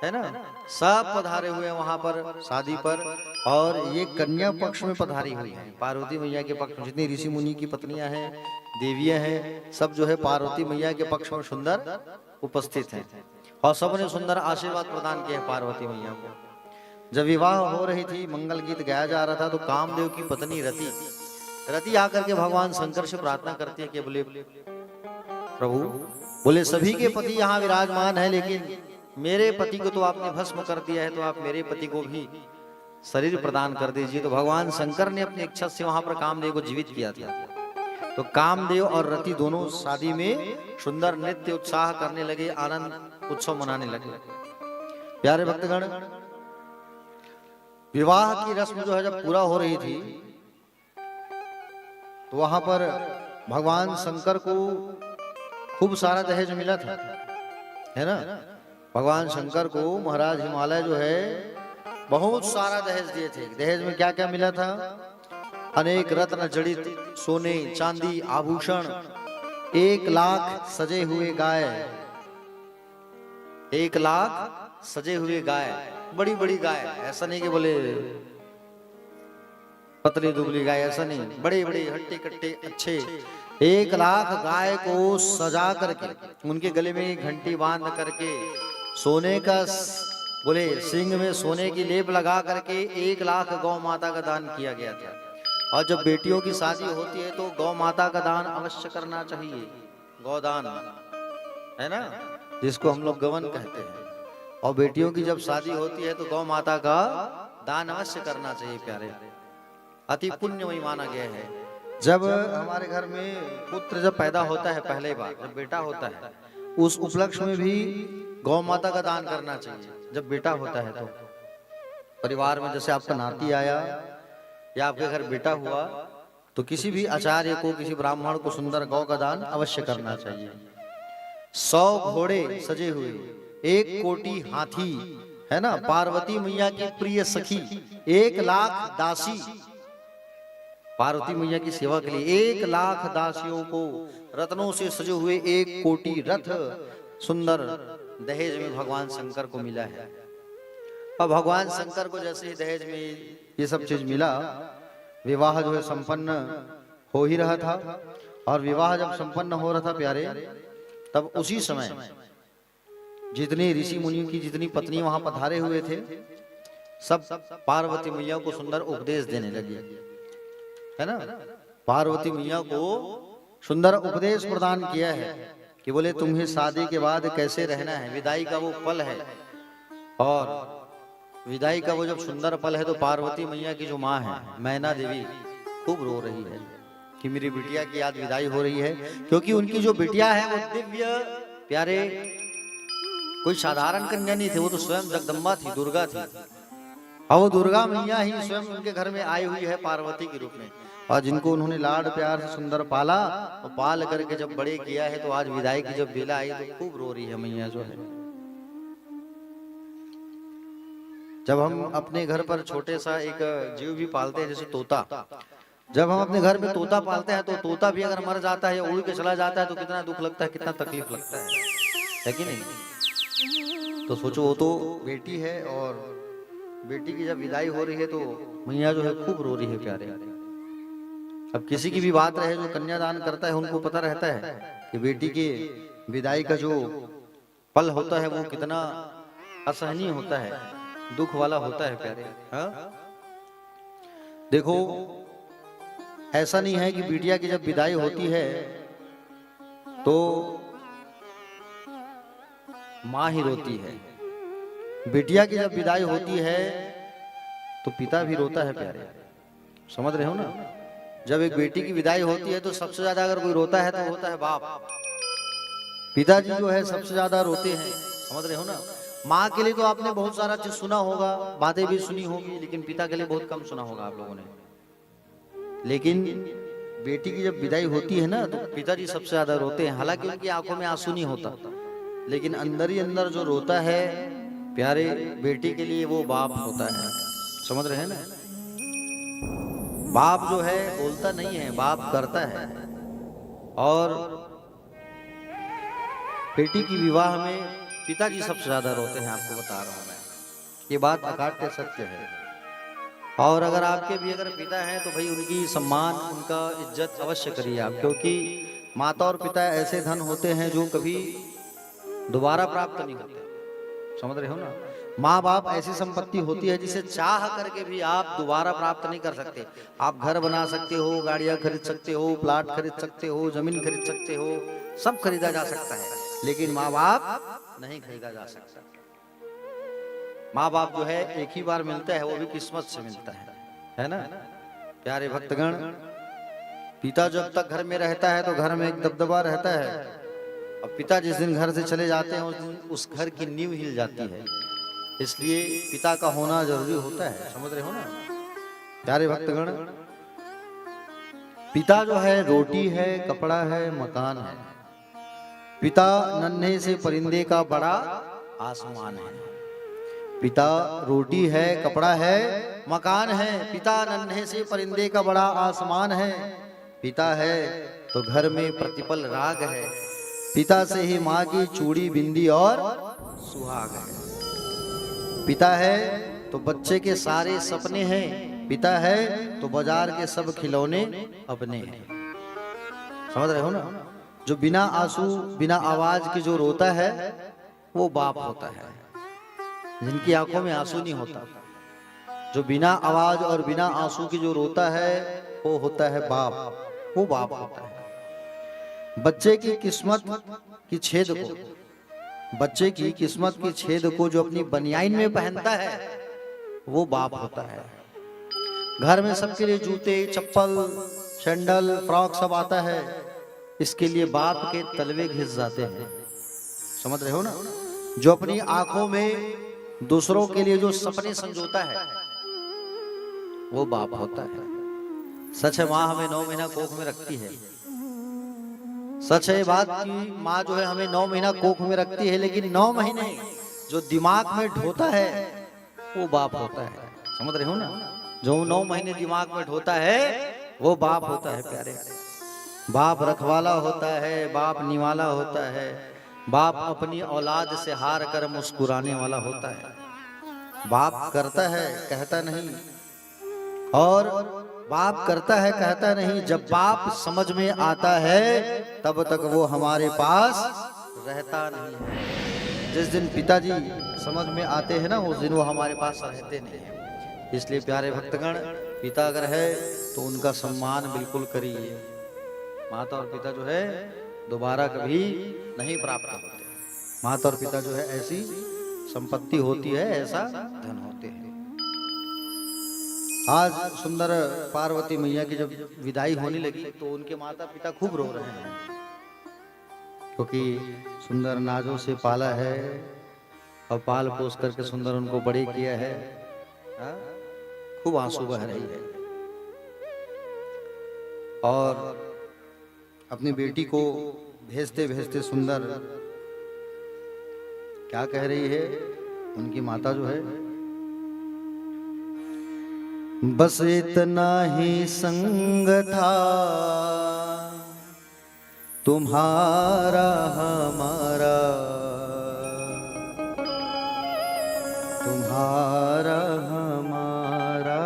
है ना, सब पधारे हुए हैं वहां पर शादी पर। और ये कन्या पक्ष में पधारी हुई है, पार्वती मैया के पक्ष में जितनी ऋषि मुनि की पत्नियां हैं, देवियां हैं, सब जो है पार्वती मैया के पक्ष में सुंदर उपस्थित हैं। और सबने सुंदर आशीर्वाद प्रदान किया है पार्वती मैया को। जब विवाह हो रही थी, मंगल गीत गाया जा रहा था, तो कामदेव की पत्नी रति आकर के भगवान शंकर से प्रार्थना करती है कि बोले प्रभु, बोले सभी के पति यहाँ विराजमान है, लेकिन मेरे पति को तो आपने भस्म कर दिया है, तो आप मेरे पति को भी शरीर प्रदान कर दीजिए। तो भगवान शंकर ने अपनी इच्छा से वहां पर कामदेव को जीवित किया था। तो कामदेव और रति दोनों शादी में सुंदर नृत्य उत्साह करने लगे, आनंद उत्सव मनाने लगे। प्यारे भक्तगण, विवाह की रस्म जो है जब पूरा हो रही थी, तो वहां पर भगवान शंकर को खूब सारा दहेज मिला था, है ना। भगवान शंकर को महाराज हिमालय जो है बहुत सारा दहेज दिए थे। दहेज में क्या क्या मिला था? अनेक रत्न जड़ित सोने चांदी आभूषण, 1 लाख सजे हुए गाय, 1 लाख सजे हुए गाय, बड़ी बड़ी गाय, ऐसा नहीं कि बोले पतली दुबली गाय, ऐसा नहीं, बड़े बड़े हट्टे कट्टे अच्छे 1 लाख गाय को सजा करके, उनके गले में घंटी बांध करके, सोने का बोले सिंग में सोने की लेप लगा करके 1 लाख गौ माता का दान किया गया था। और जब बेटियों की शादी होती है तो गौ माता का दान अवश्य करना चाहिए, गौदान, है ना, जिसको हम लोग गवन कहते हैं। और बेटियों की जब शादी होती है तो गौ माता का दान अवश्य करना चाहिए। प्यारे, अति पुण्यमयी माना गया है। जब हमारे घर में पुत्र जब पैदा होता है, पहले बार जब बेटा होता है, उस उपलक्ष्य में भी गौ माता का दान करना चाहिए। जब बेटा होता है तो परिवार में जैसे आपका नाती आया या आपके घर बेटा हुआ, तो किसी भी आचार्य को, किसी ब्राह्मण को सुंदर गौ का दान अवश्य करना चाहिए। 100 घोड़े सजे हुए, 1 कोटि हाथी, है ना, पार्वती मैया की प्रिय सखी, 1 लाख दासी, पार्वती मैया की सेवा के लिए 1 लाख दासियों को रत्नों से सजे हुए 1 कोटि रथ सुंदर दहेज में भगवान शंकर को मिला है। और भगवान शंकर को जैसे ही दहेज में ये सब चीज मिला, विवाह जो है संपन्न हो ही रहा था। और विवाह जब संपन्न हो रहा था प्यारे, तब उसी समय जितने ऋषि मुनियों की जितनी पत्नी वहां पधारे हुए थे, सब पार्वती मैया को सुंदर उपदेश देने लगी, है ना। पार्वती मैया को सुंदर उपदेश प्रदान किया है कि बोले तुम्हें शादी के बाद कैसे रहना है। विदाई का वो पल है, और विदाई का वो जब सुंदर पल है तो पार्वती मैया की जो माँ है मैना देवी खूब रो रही है कि मेरी बिटिया की आज विदाई हो रही है। क्योंकि उनकी जो बिटिया है वो दिव्य प्यारे, कोई साधारण कन्या नहीं थी, वो तो स्वयं जगदम्बा थी, दुर्गा थी। और वो दुर्गा मैया ही स्वयं उनके घर में आई हुई है पार्वती के रूप में, और जिनको उन्होंने लाड प्यार से सुंदर पाला और पाल करके जब बड़े किया है, तो आज विदाई की जब बेला आई तो खूब रो रही है मैया जो है। जब हम अपने घर पर छोटे सा एक जीव भी पालते हैं, जैसे तोता, जब हम अपने घर में तोता पालते हैं तो तोता भी अगर मर जाता है या उड़ के चला जाता है तो कितना दुख लगता है, कितना तकलीफ लगता है कि नहीं। तो सोचो, वो तो बेटी है और बेटी की जब विदाई हो रही है तो मैया जो है खूब रो रही है प्यारे। अब किसी की भी बात रहे जो कन्यादान करता है, उनको पता रहता है कि बेटी के विदाई का जो पल होता है वो कितना असहनीय होता है, दुख वाला होता है प्यारे। हाँ, देखो ऐसा नहीं है कि बिटिया की जब विदाई होती है तो माँ ही रोती है, बिटिया की जब विदाई होती है तो पिता भी रोता है प्यारे। समझ रहे हो ना। जब एक बेटी की विदाई होती है तो सबसे ज्यादा अगर कोई रोता है तो होता है बाप, पिताजी जो है सबसे ज्यादा रोते हैं। समझ रहे हो ना। माँ के लिए तो आपने बहुत सारा चीज सुना होगा, बातें भी सुनी होगी, लेकिन पिता के लिए बहुत कम सुना होगा आप लोगों ने। लेकिन बेटी की जब विदाई होती है ना तो पिताजी सबसे ज्यादा रोते हैं। हालांकि उनकी आंखों में आंसू नहीं होता, लेकिन अंदर ही अंदर जो रोता है प्यारे बेटी के लिए वो बाप होता है। समझ रहे हैं ना। बाप जो है बोलता नहीं है, बाप करता है। और बेटी की विवाह में पिताजी सबसे ज्यादा रोते हैं, आपको बता रहा हूं मैं, ये बात अकाट्य सत्य है। और अगर आपके भी अगर पिता हैं तो भाई उनकी सम्मान, उनका इज्जत अवश्य करिए आप, क्योंकि माता और पिता ऐसे धन होते हैं जो कभी दोबारा प्राप्त नहीं होते। समझ रहे हो ना। माँ बाप ऐसी संपत्ति होती है जिसे चाह करके भी आप दोबारा प्राप्त नहीं कर सकते। आप घर बना सकते हो, गाड़ियां खरीद सकते हो, प्लाट खरीद सकते हो, जमीन खरीद सकते हो, सब खरीदा जा सकता है, लेकिन माँ बाप नहीं खरीदा जा सकता। माँ बाप जो है एक ही बार मिलता है, वो भी किस्मत से मिलता है ना। प्यारे भक्तगण, पिता जब तक घर में रहता है तो घर में एक दबदबा रहता है, और पिता जिस दिन घर से चले जाते हैं उस दिन उस घर की नींव हिल जाती है। इसलिए पिता का होना जरूरी होता है, समझ रहे हो ना प्यारे भक्तगण। पिता जो है रोटी है, कपड़ा है, मकान है। पिता नन्हे से परिंदे का बड़ा आसमान है। पिता रोटी है, कपड़ा है, मकान है। पिता नन्हे से परिंदे का बड़ा आसमान है। पिता है तो घर में प्रतिपल राग है। पिता से ही माँ की चूड़ी बिंदी और सुहाग है। पिता है तो बच्चे के सारे सपने हैं। पिता है तो बाजार के सब खिलौने अपने हैं। समझ रहे हो ना। जो बिना आंसू बिना आवाज के जो रोता है वो बाप होता है, जिनकी आंखों में आंसू नहीं होता। जो बिना आवाज और बिना आंसू के जो रोता है वो होता है बाप, वो बाप होता है। बच्चे की किस्मत की छेद को, बच्चे की किस्मत की छेद को जो अपनी बनियाइन में पहनता है वो बाप होता है। घर में सबके लिए जूते, चप्पल, सैंडल, फ्रॉक सब आता है, इसके लिए बाप के तलवे घिस जाते हैं। समझ रहे हो ना। जो अपनी आंखों में दूसरों के लिए जो सपने संजोता है वो बाप होता है। सच है, माँ हमें 9 महीना कोख में रखती है। सच है बात की, माँ जो है हमें 9 महीना कोख में रखती है, लेकिन 9 महीने जो दिमाग में ढोता है वो बाप होता है। समझ रहे हो ना। जो 9 महीने दिमाग में ढोता है वो बाप होता है। प्यारे, बाप रखवाला होता है, बाप निवाला होता है, बाप अपनी औलाद से हार कर मुस्कुराने वाला होता है। बाप करता है कहता नहीं, और बाप करता है कहता नहीं। जब बाप समझ में आता है तब तक वो हमारे पास रहता नहीं है। जिस दिन पिताजी समझ में आते हैं ना उस दिन वो हमारे पास रहते नहीं है। इसलिए प्यारे भक्तगण, पिता अगर है तो उनका सम्मान बिल्कुल करिए। माता और पिता जो है दोबारा कभी नहीं प्राप्त होते। माता और पिता जो है ऐसी संपत्ति होती है, ऐसा धन होते हैं। आज सुंदर पार्वती मैया की जब विदाई होने लगी तो उनके माता पिता खूब रो रहे हैं, क्योंकि सुंदर नाजों से पाला है और पाल पोस करके सुंदर उनको बड़े किया है। खूब आंसू बह रही है और अपनी बेटी को भेजते भेजते सुंदर क्या कह रही है उनकी माता जो है, बस इतना ही संग था तुम्हारा हमारा, तुम्हारा हमारा।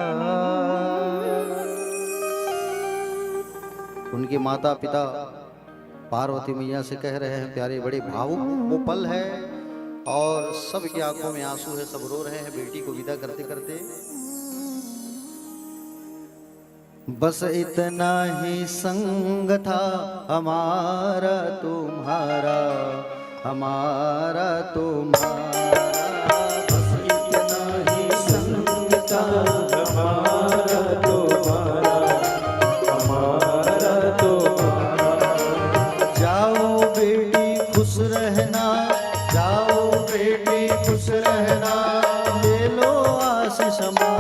उनके माता पिता पार्वती मैया से कह रहे हैं, प्यारे बड़े भावुक वो पल है और सबकी आंखों में आंसू है, सब रो रहे हैं बेटी को विदा करते करते। बस इतना ही संग था हमारा तुम्हारा, हमारा तुम्हारा। बस इतना ही संग था हमारा तुम्हारा, हमारा तुम्हारा। जाओ बेटी खुश रहना, जाओ बेटी खुश रहना, ले लो आशीष हमारा।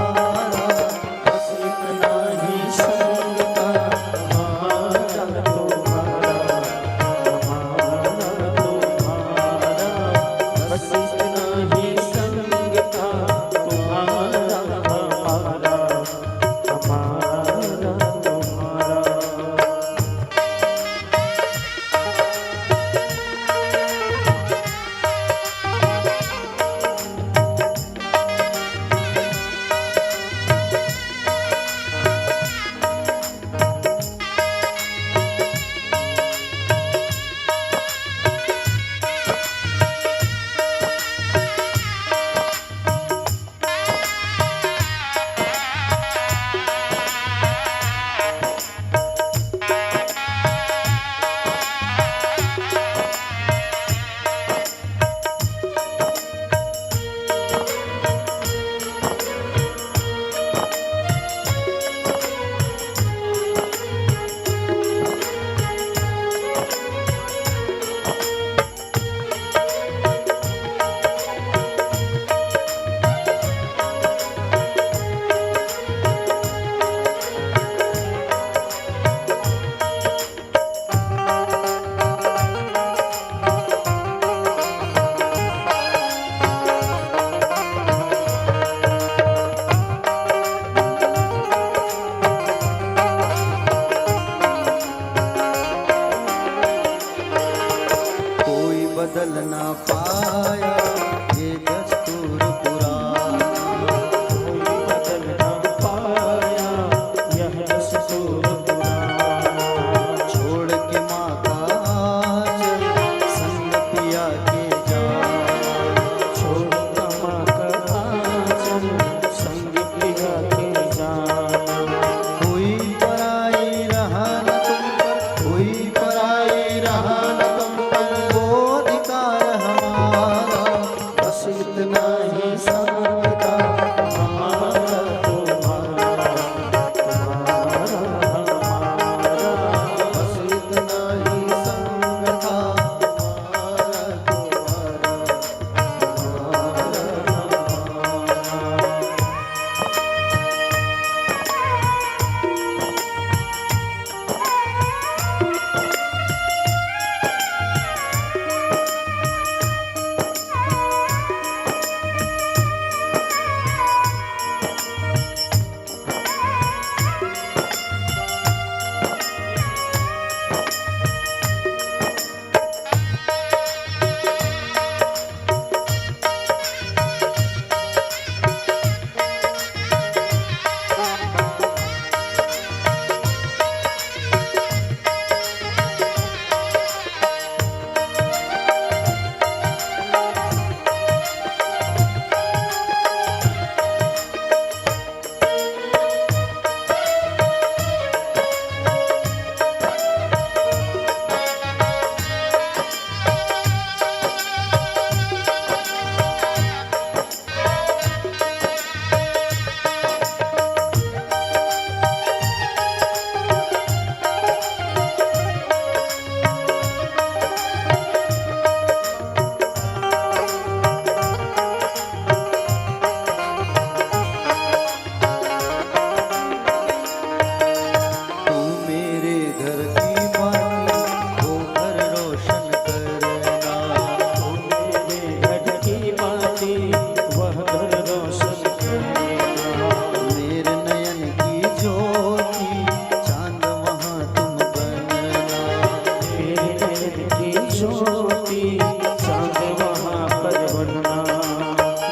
बदल ना पाया ये दस्तूर पुराना। कोई बदल ना पाया यह दस्तूर पुराना। छोड़ के माँ का आंचल संग पिया के जा। छोड़ कमा कर आंचल संग पिया के जाना। कोई पराई रहा न तुम पर, कोई पराई रहा न तुम पर, वो अधिकार हमारा बस इतना ही समझता हमारा तुम्हारा, तुम्हारा हमारा बस इतना ही समझता हमारा तुम्हारा, तुम्हारा। तू मेरे घर की बाती वो घर रोशन करना। तू मेरे घर की बाती वह घर रोशन करना। मेरे नयन की ज्योति चांद वहाँ तुम बनना। मेरे नयन की ज्योति चांद वहाँ पर बनना।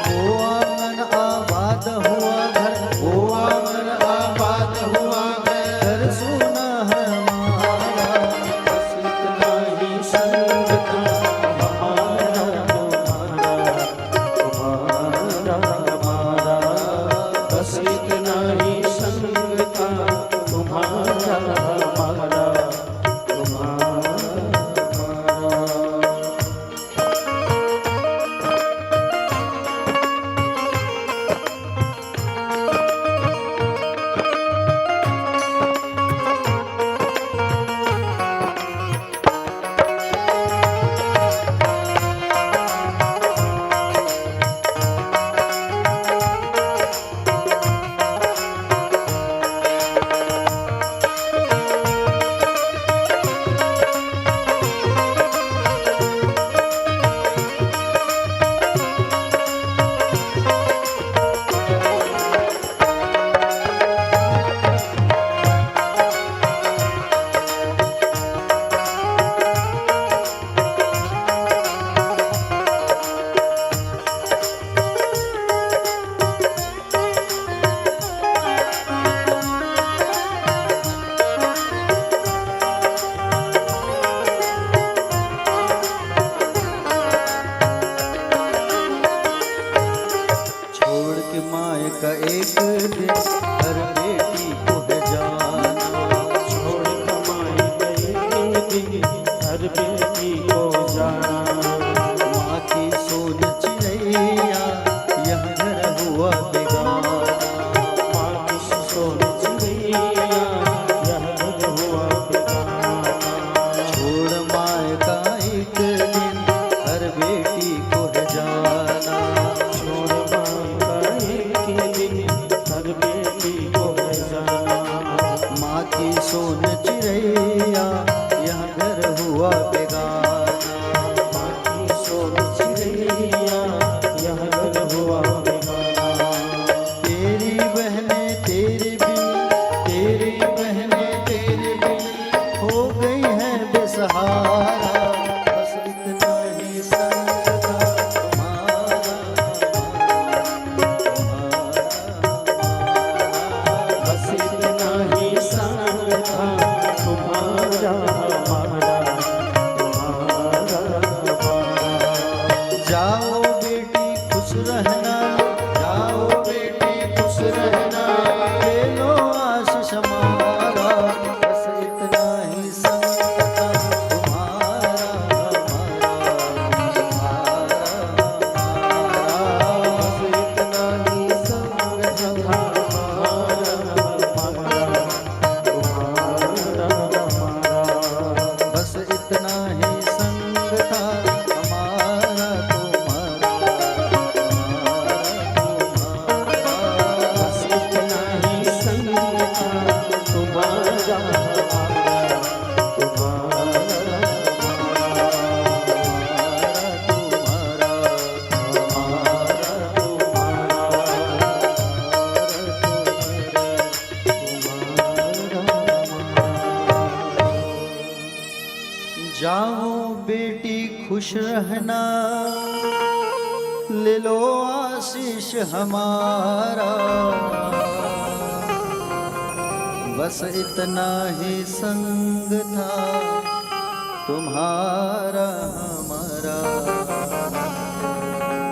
वो आंगन आबाद हुआ घर, वो आंगन आबाद हुआ घर सुना है हमारा बस इतना ही संग था हमारा तुम्हारा, तुम्हारा हमारा बस इतना ही संग था तुम्हारा हमारा, तुम्हारा हमारा। छोड़ के माए का एक दिन हर बेटी को है जाना। छोड़ कमाई गए दिन हर बेटी को जाना। माँ की सोन चिड़ैया यह घर हुआ बेगाना। माँ की सोन चिड़ैया यह घर हुआ बेगाना। छोड़ माए का एक दिन हर बेटी को है जाना। छोड़ माँ का एक दिन हर बेटी को है जाना। माँ की सोन चिड़ैया यह घर हुआ बेगाना। माँ की सोन चिड़ैया यह घर हुआ बेगाना। तेरी बहनें तेरे बिन, तेरी बहनें तेरे बिन हो गई हैं बेसहारा बस इतना ही जाओ बेटी खुश रहना, ले लो आशीष हमारा, बस इतना ही संग था तुम्हारा हमारा,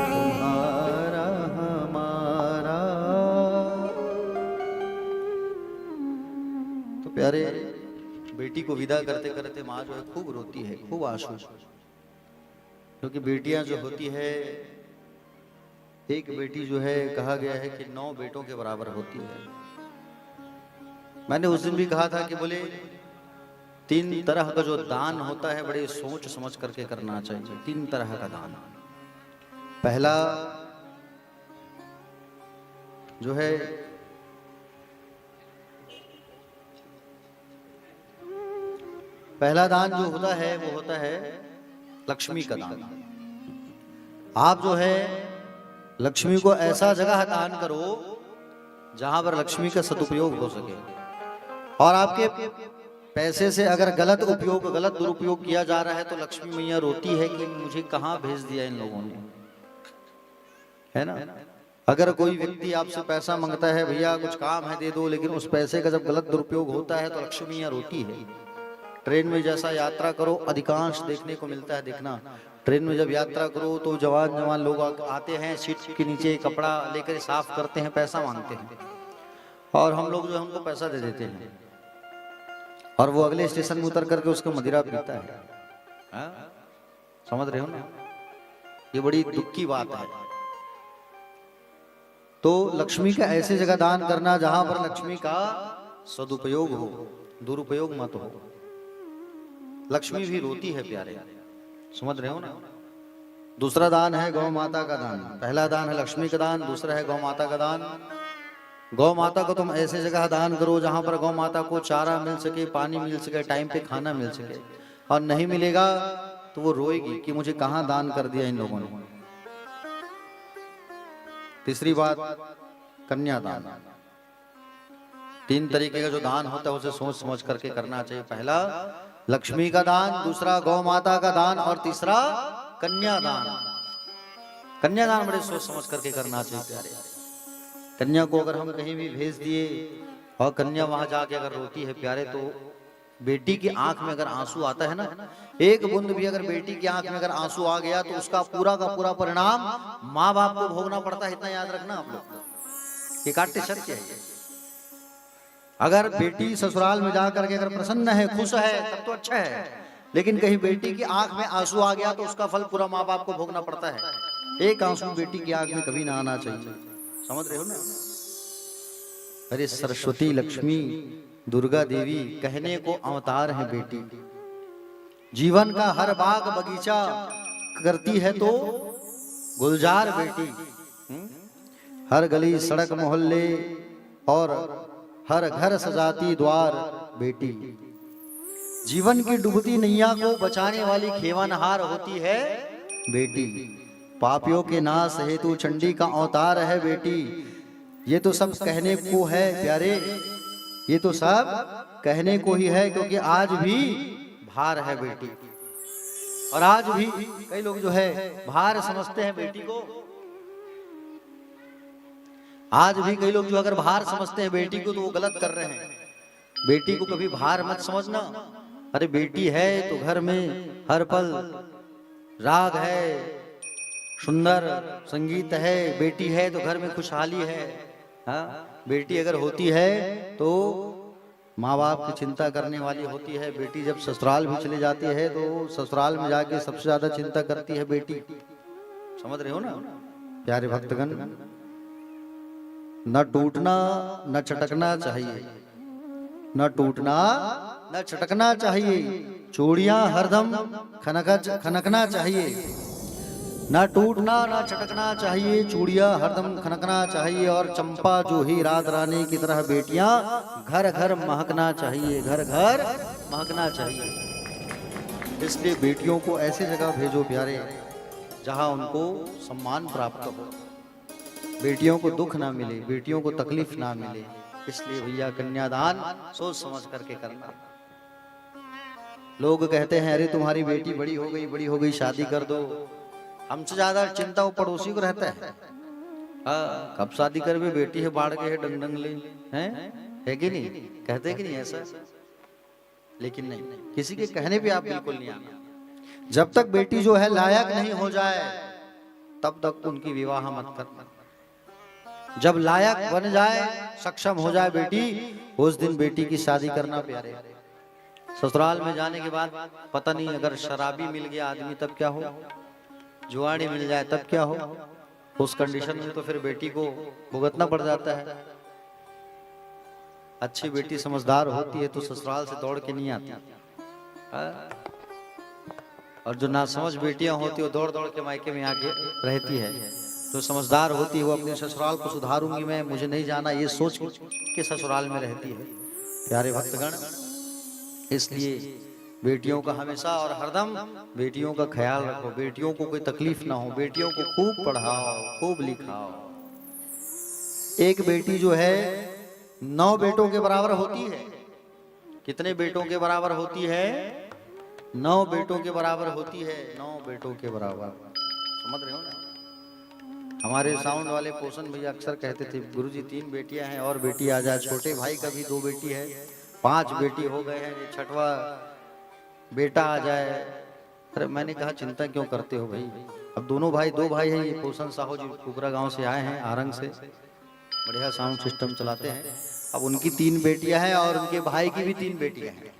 तुम्हारा हमारा। तो प्यारे, बेटी को विदा करते करते माँ जो है खूब रोती है, खूब आंसू, क्योंकि बेटियां जो होती है, एक बेटी जो है कहा गया है कि 9 बेटों के बराबर होती है। मैंने उस दिन भी कहा था कि बोले 3 तरह का जो दान होता है बड़े सोच समझ करके करना चाहिए। 3 तरह का दान। पहला जो है पहला दान जो होता है वो होता है लक्ष्मी का दान। आप जो है लक्ष्मी को ऐसा जगह दान करो जहां पर लक्ष्मी का सदुपयोग हो सके, और आपके पैसे से अगर गलत उपयोग, गलत दुरुपयोग किया जा रहा है तो लक्ष्मी मैया रोती है कि मुझे कहां भेज दिया इन लोगों ने, है ना। अगर कोई व्यक्ति आपसे पैसा मांगता है, भैया कुछ काम है दे दो, लेकिन उस पैसे का जब गलत दुरुपयोग होता है तो लक्ष्मी मैया रोती है। ट्रेन में जैसा यात्रा करो, अधिकांश देखने को मिलता है, देखना ट्रेन में जब यात्रा करो तो जवान जवान लोग आते हैं, सीट के नीचे कपड़ा लेकर साफ करते हैं, पैसा मांगते हैं, और हम लोग जो है उनको पैसा दे देते हैं, और वो अगले स्टेशन में उतर करके उसको मदिरा पीता है। समझ रहे हो ना, ये बड़ी दुख की बात है। तो लक्ष्मी का ऐसे जगह दान करना जहां पर लक्ष्मी का सदुपयोग हो, दुरुपयोग मत हो। लक्ष्मी भी रोती है प्यारे, समझ रहे हो ना। दूसरा दान है गौ माता का दान। पहला दान है लक्ष्मी का दान, दूसरा है गौ माता का दान। गौ माता को तुम ऐसे जगह दान करो जहां पर गौ माता को चारा मिल सके, पानी मिल सके, टाइम पे खाना मिल सके, और नहीं मिलेगा तो वो रोएगी कि मुझे कहां दान कर दिया इन लोगों ने। तीसरी बात कन्यादान। 3 तरीके का जो दान होता है उसे सोच समझ करके करना चाहिए। पहला लक्ष्मी का दान, दूसरा गौ माता का दान, और तीसरा कन्यादान। कन्यादान बड़े सोच समझ करके करना चाहिए प्यारे। कन्या को अगर हम कहीं भी भेज दिए और कन्या वहां जाके अगर रोती है प्यारे, तो बेटी की आंख में अगर आंसू आता है ना, एक बूंद भी अगर बेटी की आंख में अगर आंसू आ गया तो उसका पूरा का पूरा परिणाम माँ बाप को भोगना पड़ता है। इतना याद रखना आप लोग, ये काट्य सत्य है। अगर बेटी ससुराल में जाकर के अगर प्रसन्न है, खुश है, तब तो अच्छा है, लेकिन कहीं बेटी की आंख में आंसू आ गया तो उसका फल पूरा माँ बाप को भोगना पड़ता है। एक आंसू बेटी की आंख में कभी ना आना चाहिए। समझ रहे हो ना। अरे सरस्वती, लक्ष्मी, दुर्गा देवी कहने को अवतार है बेटी। जीवन का हर बाग बगीचा करती है तो गुलजार बेटी। हर गली सड़क मोहल्ले और हर घर सजाती द्वार बेटी। जीवन की डूबती नैया को बचाने वाली खेवनहार होती है बेटी। पापियों के नाश हेतु चंडी का अवतार है बेटी। ये तो सब कहने को है प्यारे, ये तो सब कहने को ही है, क्योंकि आज भी भार है बेटी। और आज भी कई लोग जो है भार समझते हैं बेटी को। आज भी कई लोग जो अगर भार समझते हैं बेटी को तो वो गलत कर रहे हैं। बेटी को कभी भार मत समझना। अरे बेटी है तो घर में हर पल राग है, सुंदर संगीत है। बेटी है तो घर में खुशहाली है। हाँ, बेटी अगर होती है तो माँ बाप की चिंता करने वाली होती है। बेटी जब ससुराल भी चली जाती है तो ससुराल में जाके सबसे ज्यादा चिंता करती है बेटी। समझ रहे हो ना प्यारे भक्तगण। न टूटना न चटकना चाहिए, न टूटना न चटकना चाहिए। चूड़ियां हरदम खनकना चाहिए। न टूटना न चटकना चाहिए, चूड़ियां हरदम खनकना चाहिए। और चंपा जो ही रात रानी की तरह बेटियां घर घर महकना चाहिए, घर घर महकना चाहिए। इसलिए बेटियों को ऐसे जगह भेजो प्यारे जहां उनको सम्मान प्राप्त हो, बेटियों को दुख ना मिले, बेटियों को तकलीफ ना मिले। इसलिए भैया कन्यादान सोच समझ करके करना। लोग कहते हैं अरे तुम्हारी बेटी बड़ी हो गई, शादी कर दो। हमसे ज्यादा चिंता वो पड़ोसी को रहता है। हाँ, कब शादी कर भी, बेटी है बाढ़ के है डंग ले, है कि नहीं? कहते कि नहीं ऐसा? लेकिन नहीं, किसी के कहने पे आप बिल्कुल नहीं आना। जब तक बेटी जो है लायक नहीं हो जाए तब तक उनकी विवाह मत करना। जब लायक बन जाए, सक्षम हो जाए बेटी, उस दिन बेटी की शादी करना प्यारे। ससुराल में जाने के बाद पता नहीं, अगर शराबी मिल गया आदमी तब क्या हो, जुआड़ी मिल जाए तब क्या हो। उस कंडीशन में तो फिर बेटी को भुगतना पड़ जाता है। अच्छी बेटी समझदार होती है तो ससुराल से दौड़ के नहीं आती, और जो नासमझ बेटियां होती है वो दौड़ दौड़ के मायके में आके रहती है। जो समझदार होती है वो अपने ससुराल को सुधारूंगी मैं, मुझे नहीं जाना, ये सोच के ससुराल में रहती है। प्यारे भक्तगण, इसलिए बेटियों का हमेशा और हरदम बेटियों का ख्याल रखो। बेटियों को कोई तकलीफ ना हो, बेटियों को खूब पढ़ाओ, खूब लिखाओ। एक बेटी जो है 9 बेटों के बराबर होती है। कितने बेटों के बराबर होती है? 9 बेटों के बराबर होती है। 9 बेटों के बराबर, समझ रहे हो ना? हमारे साउंड वाले पोषण भैया अक्सर कहते थे, गुरुजी 3 बेटियां हैं और बेटी आ जाए। छोटे भाई का भी 2 बेटी है, 5 बेटी हो गए हैं, ये 6वां बेटा आ जाए। अरे मैंने कहा चिंता क्यों करते हो भाई, अब दोनों भाई 2 भाई हैं। ये पोषण साहू जी कुकरा गांव से आए हैं, आरंग से, बढ़िया साउंड सिस्टम चलाते हैं। अब उनकी 3 बेटियां हैं और उनके भाई की भी 3 बेटियां हैं।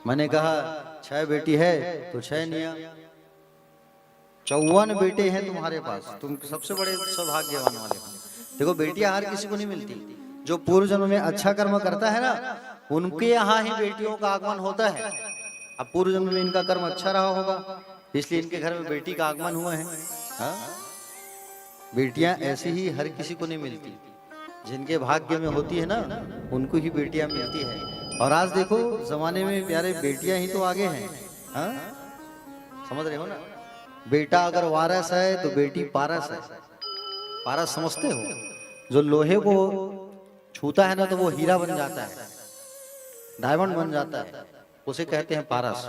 मैंने कहा 6 बेटी है तो 6 निया 54 बेटे हैं तुम्हारे पास, तुम सबसे बड़े सौभाग्यवान वाले हो। देखो बेटियां हर किसी को नहीं मिलती। जो पूर्व जन्म में अच्छा कर्म करता है ना, उनके यहाँ ही बेटियों का आगमन होता है। अब पूर्व जन्म में इनका कर्म अच्छा रहा होगा, इसलिए इनके घर में बेटी का आगमन हुआ है। हाँ? बेटियां ऐसी ही हर किसी को नहीं मिलती, जिनके भाग्य में होती है ना उनको ही बेटियां मिलती है। और आज देखो जमाने में प्यारे बेटियां ही तो आगे हैं। हाँ? समझ रहे हो ना? बेटा अगर वारस है तो बेटी पारस है। पारस समझते हो? जो लोहे को छूता है ना तो वो हीरा बन जाता है, डायमंड बन जाता है, उसे कहते हैं पारस।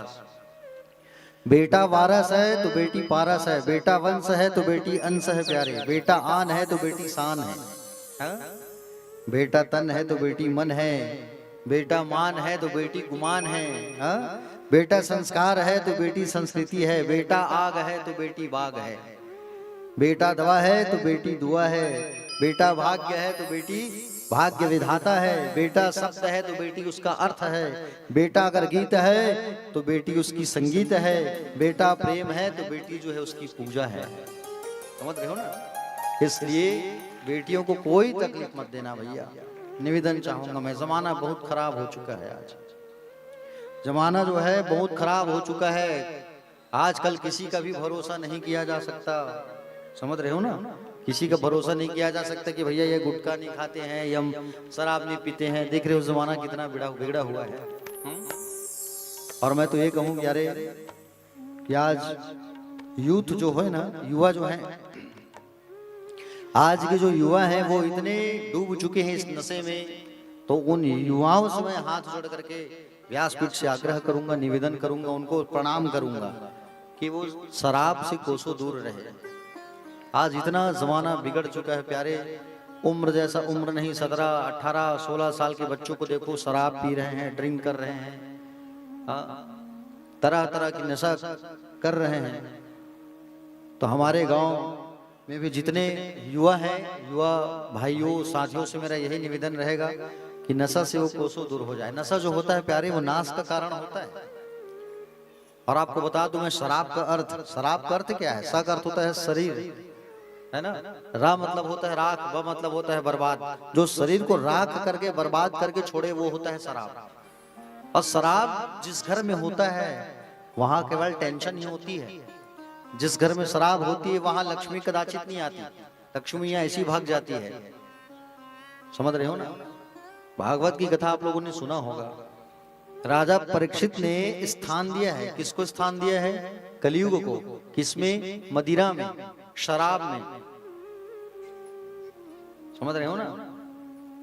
बेटा वारस है तो बेटी पारस है, बेटा वंश है तो बेटी अंश है प्यारे, बेटा आन है तो बेटी शान है। हाँ? बेटा तन है तो बेटी मन है, बेटा मान है तो बेटी गुमान है। हाँ? बेटा संस्कार है तो बेटी संस्कृति है, बेटा आग है तो बेटी बाग है, बेटा दवा है तो बेटी दुआ है, बेटा भाग्य है तो बेटी भाग्य विधाता है, बेटा शब्द है तो बेटी उसका अर्थ है, बेटा अगर गीत है तो बेटी उसकी संगीत है, बेटा प्रेम है तो बेटी जो है उसकी पूजा है। समझ रहे हो ना? इसलिए बेटियों को कोई तकलीफ मत देना भैया, निवेदन चाहूंगा मैं। जमाना बहुत खराब हो चुका है, आज जमाना जो है बहुत खराब हो चुका है। आजकल किसी का भी भरोसा नहीं किया जा सकता। समझ रहे हो ना? किसी का भरोसा नहीं किया जा सकता कि भैया ये गुटखा नहीं खाते हैं, या शराब नहीं पीते हैं। देख रहे हो जमाना कितना बिगड़ा हुआ है। और मैं तो ये कहूँ कि यारे कि आज यूथ जो है ना, युवा जो है, आज के जो युवा हैं वो इतने डूब चुके हैं इस नशे में, तो उन युवाओं से मैं हाथ जोड़ करके व्यासपीठ से आग्रह करूंगा, निवेदन करूंगा, उनको प्रणाम करूंगा कि वो शराब से कोसों दूर रहे। आज इतना जमाना बिगड़ चुका है प्यारे, उम्र जैसा उम्र नहीं, 17, 18, 16 साल के बच्चों को देखो शराब पी रहे हैं, ड्रिंक कर रहे हैं, तरह तरह की नशा कर रहे हैं। तो हमारे गांव में भी जितने युवा हैं, युवा भाइयों साथियों से मेरा यही निवेदन रहेगा कि नशा से वो कोसों दूर हो जाए। नशा जो होता है प्यारे वो नाश का कारण होता है। और आपको बता दूं मैं, शराब का अर्थ क्या है? स का अर्थ होता है शरीर, है ना? रा मतलब होता है राख, ब मतलब होता है बर्बाद। जो शरीर को राख करके बर्बाद करके छोड़े वो होता है शराब। और शराब जिस घर में होता है वहां केवल टेंशन ही होती है। जिस घर में शराब होती है वहां लक्ष्मी कदाचित नहीं आती, लक्ष्मी ऐसी भाग जाती है। समझ रहे हो ना? भागवत की कथा आप लोगों ने सुना होगा। राजा परीक्षित ने स्थान दिया है, किसको स्थान दिया है? कलयुग को। किसमें? मदिरा में, शराब में। समझ रहे हो ना?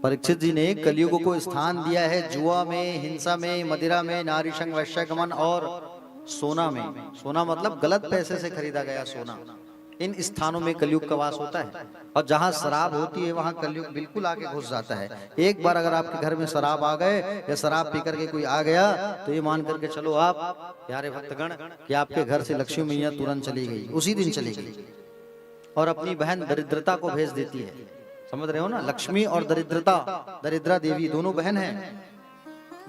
परीक्षित जी ने कलयुग को स्थान दिया है जुआ में, हिंसा में, मदिरा में, नारी संग, वैश्यगमन और सोना में। सोना मतलब गलत पैसे से खरीदा गया सोना। इन स्थानों में कलयुग का वास होता है। और जहां शराब होती है वहां कलयुग बिल्कुल आके घुस जाता है। एक बार अगर आपके घर में शराब आ गए या शराब पी करके कोई आ गया तो ये मान करके चलो आप प्यारे भक्तगण कि आपके घर से लक्ष्मी मैया तुरंत चली गई, उसी दिन चली गई। और अपनी बहन दरिद्रता को भेज देती है। समझ रहे हो ना, लक्ष्मी और दरिद्रता, दरिद्रा देवी दोनों बहन हैं।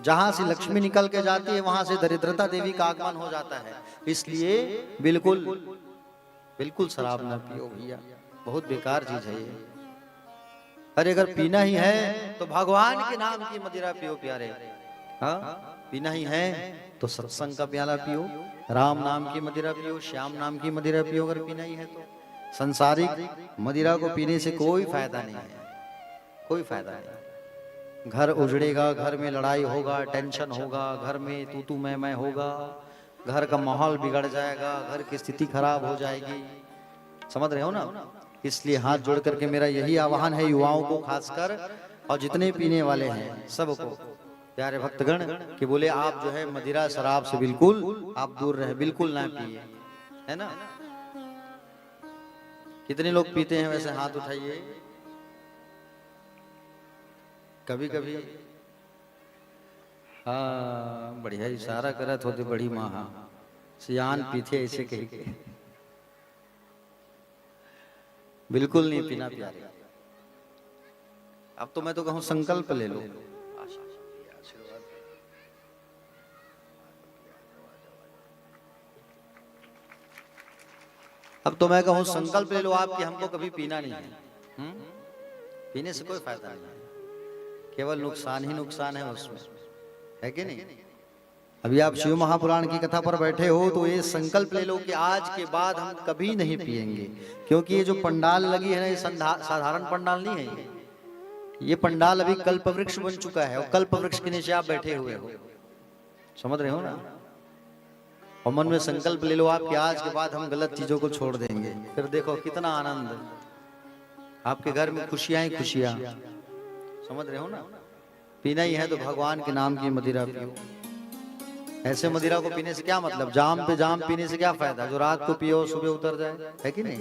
जहां से लक्ष्मी निकल के जाती है वहां से दरिद्रता देवी का आगमन हो जाता है। इसलिए बिल्कुल बिल्कुल शराब ना पियो भैया, बहुत बेकार चीज है ये। अरे अगर पीना ही है तो भगवान के नाम की मदिरा पियो प्यारे। हाँ, पीना ही है तो सत्संग का प्याला पियो, राम नाम की मदिरा पियो, श्याम नाम की मदिरा पियो। अगर पीना ही है तो संसारिक मदिरा को पीने से कोई फायदा नहीं है, कोई फायदा नहीं। घर उजड़ेगा, घर में लड़ाई होगा, टेंशन होगा, घर में तू तू मैं होगा, घर का माहौल बिगड़ जाएगा, घर की स्थिति खराब हो जाएगी। समझ रहे हो ना। इसलिए हाथ जोड़ करके मेरा यही आह्वान है युवाओं को खासकर, और जितने पीने वाले हैं सबको, प्यारे भक्तगण, कि बोले आप जो है मदिरा शराब से बिल्कुल आप दूर रहे, बिल्कुल ना पिए, है ना। कितने लोग पीते हैं वैसे हाथ उठाइए। कभी कभी हाँ, बढ़िया इशारा करत होते बड़ी माँ, हाँ सियान पीते ऐसे कही के। बिल्कुल नहीं पीना प्यारे। अब तो मैं तो कहूं संकल्प ले लो। अब तो मैं कहूं संकल्प ले लो आप कि हमको कभी पीना नहीं है। पीने से कोई फायदा नहीं है, केवल नुकसान ही नुकसान है उसमें, है कि नहीं। अभी आप शिव महापुराण की कथा पर बैठे हो तो ये संकल्प ले लो कि आज के बाद हम कभी नहीं पिएंगे। क्योंकि ये जो पंडाल लगी है ना, ये साधारण पंडाल नहीं है। ये पंडाल अभी कल्प वृक्ष बन चुका है और कल्प वृक्ष के नीचे आप बैठे हुए हो। समझ रहे हो ना। और मन में संकल्प ले लो आप कि आज के बाद हम गलत चीजों को छोड़ देंगे। फिर देखो कितना आनंद, आपके घर में खुशियां ही खुशियां। समझ रहे हो ना। पीना ही है तो भगवान के नाम की मदिरा पियो। ऐसे मदिरा को पीने से क्या मतलब, जाम पे जाम पीने से क्या फायदा, जो रात को पियो सुबह उतर जाए, है कि नहीं।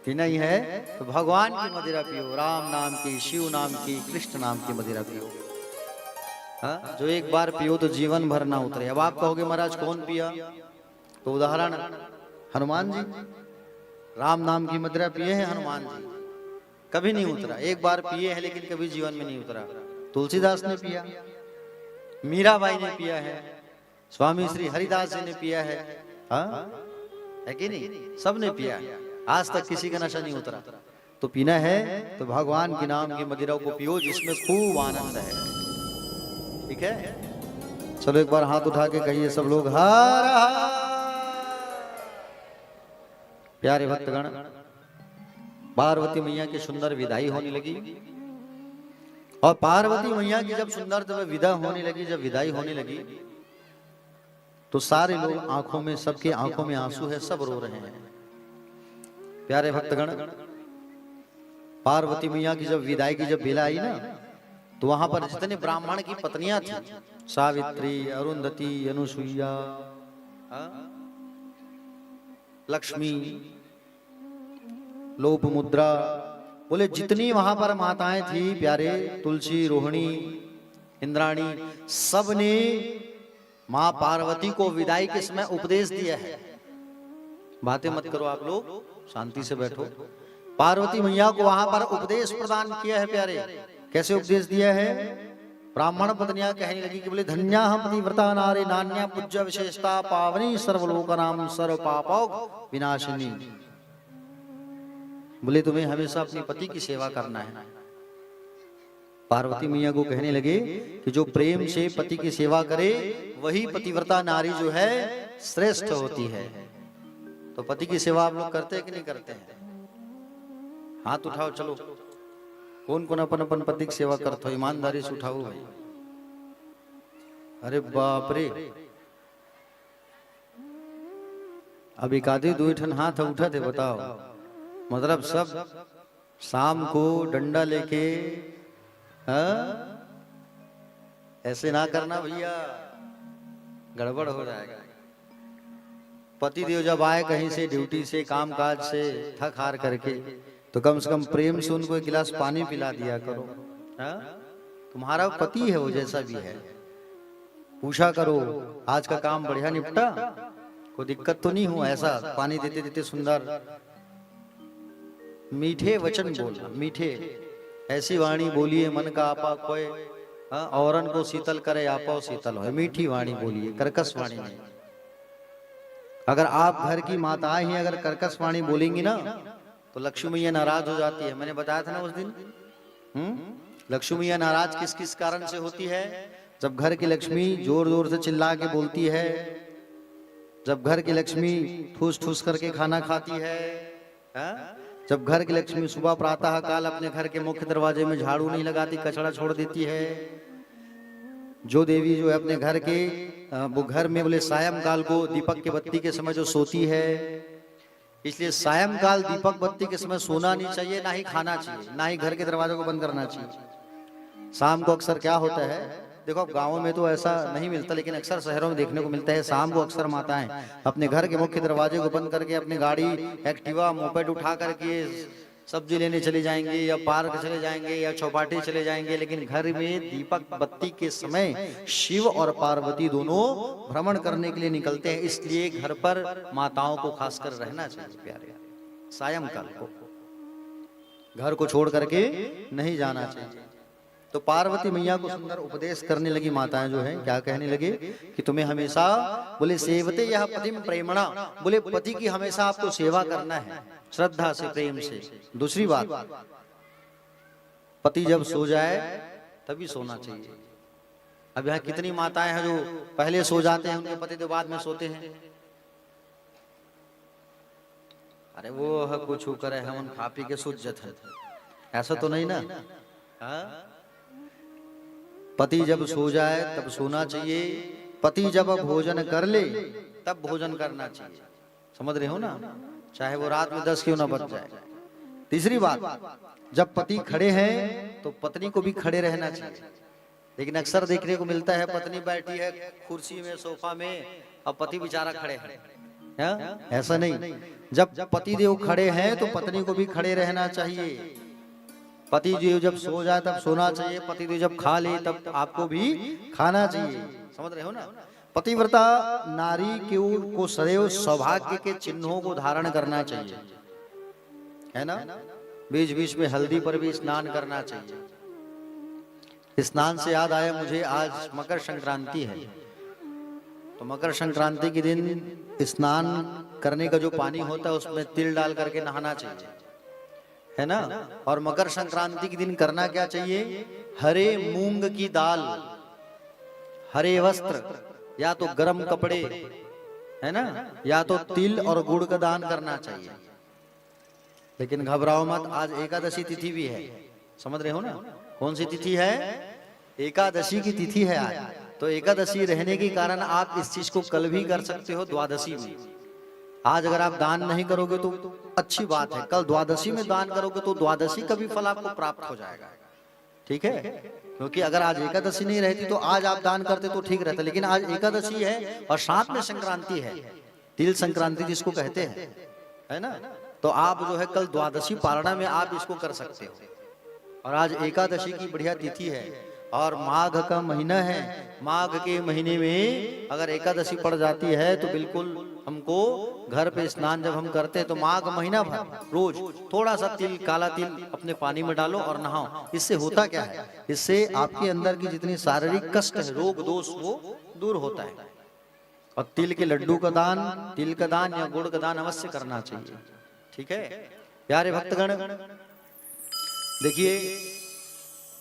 पीना ही है तो भगवान की मदिरा पियो, राम नाम की, शिव नाम की, कृष्ण नाम की मदिरा पियो। हाँ, जो एक बार पियो तो जीवन भर ना उतरे। अब आप कहोगे महाराज कौन पिया, तो उदाहरण हनुमान जी, राम नाम की मदिरा पिए हैं हनुमान जी, कभी नहीं उतरा। एक बार पिए हैं लेकिन कभी जीवन में नहीं उतरा। तुलसीदास ने पिया, मीराबाई ने पिया है, स्वामी श्री हरिदास जी ने पिया है, हाँ है कि नहीं, सब ने पिया। आज तक किसी का नशा नहीं उतरा। तो पीना है तो भगवान के नाम की मदिरा को पियो जिसमें खूब आनंद है। ठीक है, चलो एक बार हाथ उठा के कहिए सब लोग हर हर। प्यारे भक्तगण, पार्वती मैया की सुंदर विदाई होने लगी। और पार्वती मैया की जब सुंदर जब विदा होने लगी, जब विदाई होने लगी, तो सारे लोग आंखों में, सबके आंखों में आंसू है, सब रो रहे हैं। प्यारे भक्तगण, पार्वती मैया की जब विदाई की जब बेला आई ना, तो वहां पर जितने ब्राह्मण की पत्नियां थी, सावित्री, अरुंधति, अनुसुईया, लक्ष्मी, लोपमुद्रा, बोले जितनी वहां पर माताएं थी प्यारे, तुलसी, रोहिणी, इंद्राणी, सब ने मां पार्वती को विदाई के समय उपदेश दिया है। बातें मत करो आप लोग, शांति से बैठो। पार्वती मैया को वहां पर उपदेश प्रदान किया है प्यारे। कैसे उपदेश दिया है। ब्राह्मण पत्नियां कहने लगी कि बोले धन्या हम पतिव्रता नारी नान्या पूज्य विशेषता पावनी सर्वलोकनाम सर्व पापौ विनाशिनी। बोले तुम्हें हमेशा अपने पति की सेवा करना है। पार्वती मैया को कहने लगे कि जो प्रेम से पति की सेवा करे वही पतिव्रता नारी जो है श्रेष्ठ होती है। तो पति की सेवा आप लोग करते हैं कि नहीं करते हैं। हाथ उठाओ, चलो कौन कौन अपन अपन पति की सेवा करते हो, ईमानदारी से उठाओ भाई। अरे बाप रे, अब एक आधे दो ठन हाथ उठा थे, बताओ। मतलब सब शाम को डंडा लेके हाँ? ऐसे ना करना भैया, गड़बड़ हो जाएगा। पति देव जब आए कहीं से ड्यूटी से काम काज से थक हार करके, तो कम से कम प्रेम से उनको एक गिलास पानी पिला दिया करो। हाँ? तुम्हारा पति है वो, जैसा भी है, पूछा करो आज का काम बढ़िया निपटा, कोई दिक्कत तो नहीं हुआ। ऐसा पानी देते देते सुंदर मीठे वचन बोलना, मीठे ऐसी वाणी बोलिए मन का आपा कोय, औरन को शीतल करे आपा शीतल हो। मीठी वाणी बोलिए, कर्कश वाणी नहीं। अगर आप घर की माताएं ही अगर कर्कश वाणी बोलेंगी ना, तो लक्ष्मी मैया नाराज हो जाती है। मैंने बताया था ना उस दिन। लक्ष्मी मैया नाराज किस किस कारण से होती है? जब घर की लक्ष्मी जोर जोर से चिल्ला के बोलती है, जब घर की लक्ष्मी ठूस ठूस करके खाना खाती है, जब घर की लक्ष्मी सुबह प्रातः काल अपने घर के मुख्य दरवाजे में झाड़ू नहीं लगाती, कचरा छोड़ देती है। जो देवी जो है अपने घर के वो घर में बोले सायंकाल को दीपक के बत्ती के समय जो सोती है, इसलिए सायंकाल दीपक बत्ती के समय सोना नहीं चाहिए, ना ही खाना चाहिए, ना ही घर के दरवाजे को बंद करना चाहिए। शाम को अक्सर क्या होता है, देखो अब गाँवों में तो ऐसा नहीं मिलता, लेकिन अक्सर शहरों में देखने को मिलता है। शाम को अक्सर माताएं अपने घर के मुख्य दरवाजे को बंद करके अपनी गाड़ी एक्टिवा मोपेड उठा करके सब्जी लेने चले जाएंगे, या पार्क चले जाएंगे, या चौपाटी चले जाएंगे, लेकिन घर में दीपक बत्ती के समय शिव और पार्वती दोनों भ्रमण करने के लिए निकलते हैं। इसलिए घर पर माताओं को खासकर रहना चाहिए प्यारे, सायंकाल को घर को छोड़ करके नहीं जाना चाहिए। तो पार्वती मैया को सुंदर उपदेश करने लगी माताएं जो हैं, क्या कहने लगे कि तुम्हें हमेशा बोले सेवते यह पतिम प्रेमणा, बोले पति की हमेशा आपको सेवा करना है श्रद्धा से, प्रेम से। दूसरी बात, पति जब सो जाए तभी सोना चाहिए। अब यहाँ कितनी माताएं हैं जो पहले सो जाते हैं, उनके पति तो बाद में सोते हैं। अरे वो है कुछ करे हम खा पी के सूझ जाते हैं, ऐसा तो नहीं ना। पति जब सो जाए तब सोना चाहिए, पति जब भोजन कर ले तब भोजन करना चाहिए। समझ रहे हो ना, चाहे वो रात में 10 क्यों ना बज जाए। तीसरी बात, जब पति खड़े हैं तो पत्नी को भी खड़े रहना चाहिए। लेकिन अक्सर देखने को मिलता है पत्नी बैठी है कुर्सी में, सोफा में, और पति बेचारा खड़े हैं। ऐसा नहीं, जब पति देव खड़े हैं तो पत्नी को भी खड़े रहना चाहिए। पति देव जब सो जाए तब सोना चाहिए, पति देव जब खा ले तब आपको भी खाना चाहिए। समझ रहे हो ना। पतिव्रता नारी को सदैव सौभाग्य के चिन्हों को धारण करना चाहिए, है ना। बीच बीच में हल्दी पर भी स्नान करना चाहिए। स्नान से याद आया मुझे, आज मकर संक्रांति है, तो मकर संक्रांति के दिन स्नान करने का जो पानी होता है उसमें तिल डाल करके नहाना चाहिए, है ना। और मकर संक्रांति के दिन करना क्या चाहिए, हरे मूंग की दाल, हरे वस्त्र, या तो गर्म कपड़े, है ना, या तो तिल और गुड़ का दान करना चाहिए। लेकिन घबराओ मत, आज एकादशी तिथि भी है। समझ रहे हो ना, कौन सी तिथि है, एकादशी की तिथि है आज। तो एकादशी रहने के कारण आप इस चीज को कल भी कर सकते हो, द्वादशी में। आज अगर आप दान नहीं करोगे तो अच्छी बात है, कल द्वादशी में दान करोगे तो द्वादशी का भी फल आपको प्राप्त हो जाएगा। ठीक है, क्योंकि अगर आज एकादशी नहीं रहती तो आज आप दान करते तो ठीक रहता, लेकिन आज एकादशी है और साथ में संक्रांति है, तिल संक्रांति जिसको कहते हैं, है ना। तो आप जो है कल द्वादशी पारणा में आप इसको कर सकते हो। और आज एकादशी की बढ़िया तिथि है और माघ का महीना है। माघ के महीने में अगर एकादशी पड़ जाती है तो बिल्कुल हमको घर पे स्नान जब हम करते हैं तो माघ महीना भर रोज थोड़ा सा तिल, काला तिल अपने पानी में डालो और नहाओ। इससे होता क्या है, इससे आपके अंदर की जितनी शारीरिक कष्ट है, रोग दोष, वो दूर होता है। और तिल के लड्डू का दान, तिल का दान या गुड़ का दान अवश्य करना चाहिए। ठीक है प्यारे भक्तगण, देखिए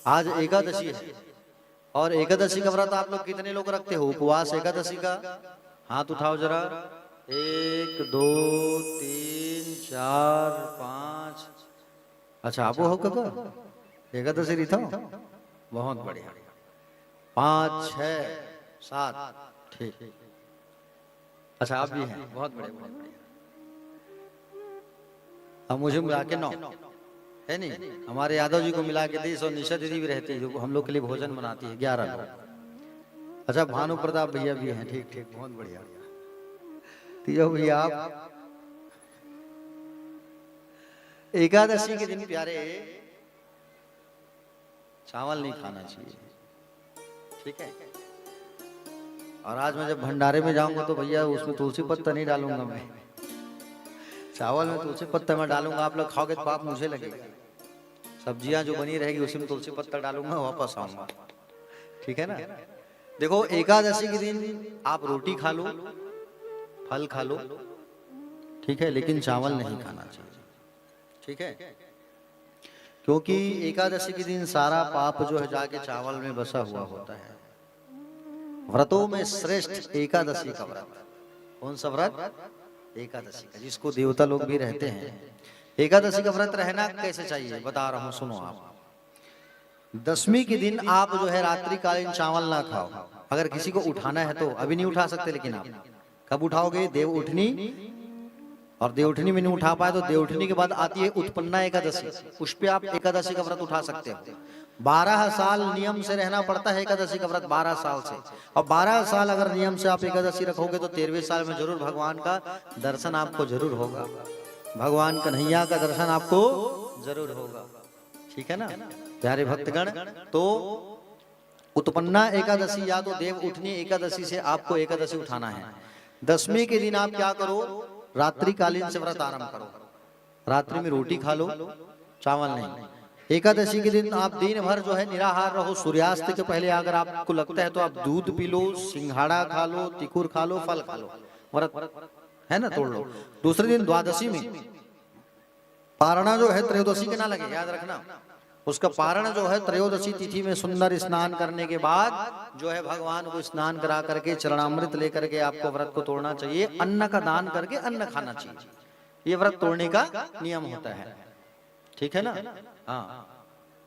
आज एकादशी है और एकादशी का व्रत आप लोग कितने लोग रखते हो, उपवास एकादशी का? हाथ उठाओ जरा। 1 2 3 4 5। अच्छा आप हो कब एकादशी रीता, बहुत बढ़िया। 5 6 7, ठीक। अच्छा आप भी हैं, बहुत बढ़िया बहुत बढ़िया। अब मुझे मिला के 9। है नहीं। हमारे यादव जी को मिला के 10 और निशा दीदी भी रहती है जो हम लोग के लिए भोजन बनाती है, 11 लोग। अच्छा भानु प्रताप भैया भी हैं, ठीक ठीक, बहुत बढ़िया। तो भैया आप एकादशी के दिन प्यारे चावल नहीं खाना चाहिए, ठीक है। और आज मैं जब भंडारे में जाऊंगा तो भैया उसमें तुलसी पत्ता नहीं डालूंगा मैं, चावल में तुलसी पत्ता मैं डालूंगा, आप लोग खाओगे तो पाप मुझे लगेगा। सब्जियां जो बनी रहेगी उसी में तुलसी पत्ता डालूंगा, वापस आऊंगा, ठीक है ना। देखो एकादशी के दिन आप रोटी खा लो, फल खा लो, ठीक है, लेकिन चावल नहीं खाना चाहिए, ठीक है। क्योंकि एकादशी के दिन सारा पाप जो है जाके चावल में बसा हुआ होता है। व्रतों में श्रेष्ठ एकादशी का व्रत, कौन सा व्रत? एकादशी का, जिसको देवता लोग भी रहते हैं। एकादशी का व्रत रहना कैसे चाहिए बता रहा हूं, सुनो आप। दशमी के दिन आप जो है रात्रिकालीन चावल ना खाओ। अगर किसी को उठाना है तो अभी नहीं उठा सकते, लेकिन आप कब उठाओगे? देव उठनी, और देवउठनी में नहीं उठा पाए तो देवउठनी के बाद आती है उत्पन्ना एकादशी, उस पे आप एकादशी का व्रत उठा सकते हो। 12 साल नियम से रहना पड़ता है एकादशी का व्रत, 12 साल से। और 12 साल अगर नियम से आप एकादशी रखोगे तो 13वें साल में जरूर भगवान का दर्शन आपको जरूर होगा, भगवान कन्हैया का दर्शन आपको जरूर होगा, ठीक है ना प्यारे भक्तगण। तो उत्पन्ना एकादशी या तो देव उठनी एकादशी से आपको एकादशी उठाना है। दशमी के दिन आप क्या करो? रात्रिकालीन से व्रत आरंभ करो, रात्रि में रोटी खा लो, चावल नहीं। एकादशी के दिन आप दिन भर जो है निराहार रहो, सूर्यास्त के पहले अगर आपको लगता है तो आप दूध पी लो, सिंघाड़ा खा लो, तिकुर खा लो, फल खा लो, व्रत है ना तोड़ लो। दूसरे दिन द्वादशी में पारणा जो है त्रयोदशी के ना लगे, याद रखना, उसका पारण जो है त्रयोदशी तिथि में सुंदर स्नान करने के बाद जो है भगवान को स्नान करा करके चरणामृत लेकर के आपको व्रत को तोड़ना चाहिए। अन्न का दान करके अन्न खाना चाहिए, ये व्रत तोड़ने का नियम होता है, ठीक है ना। हाँ,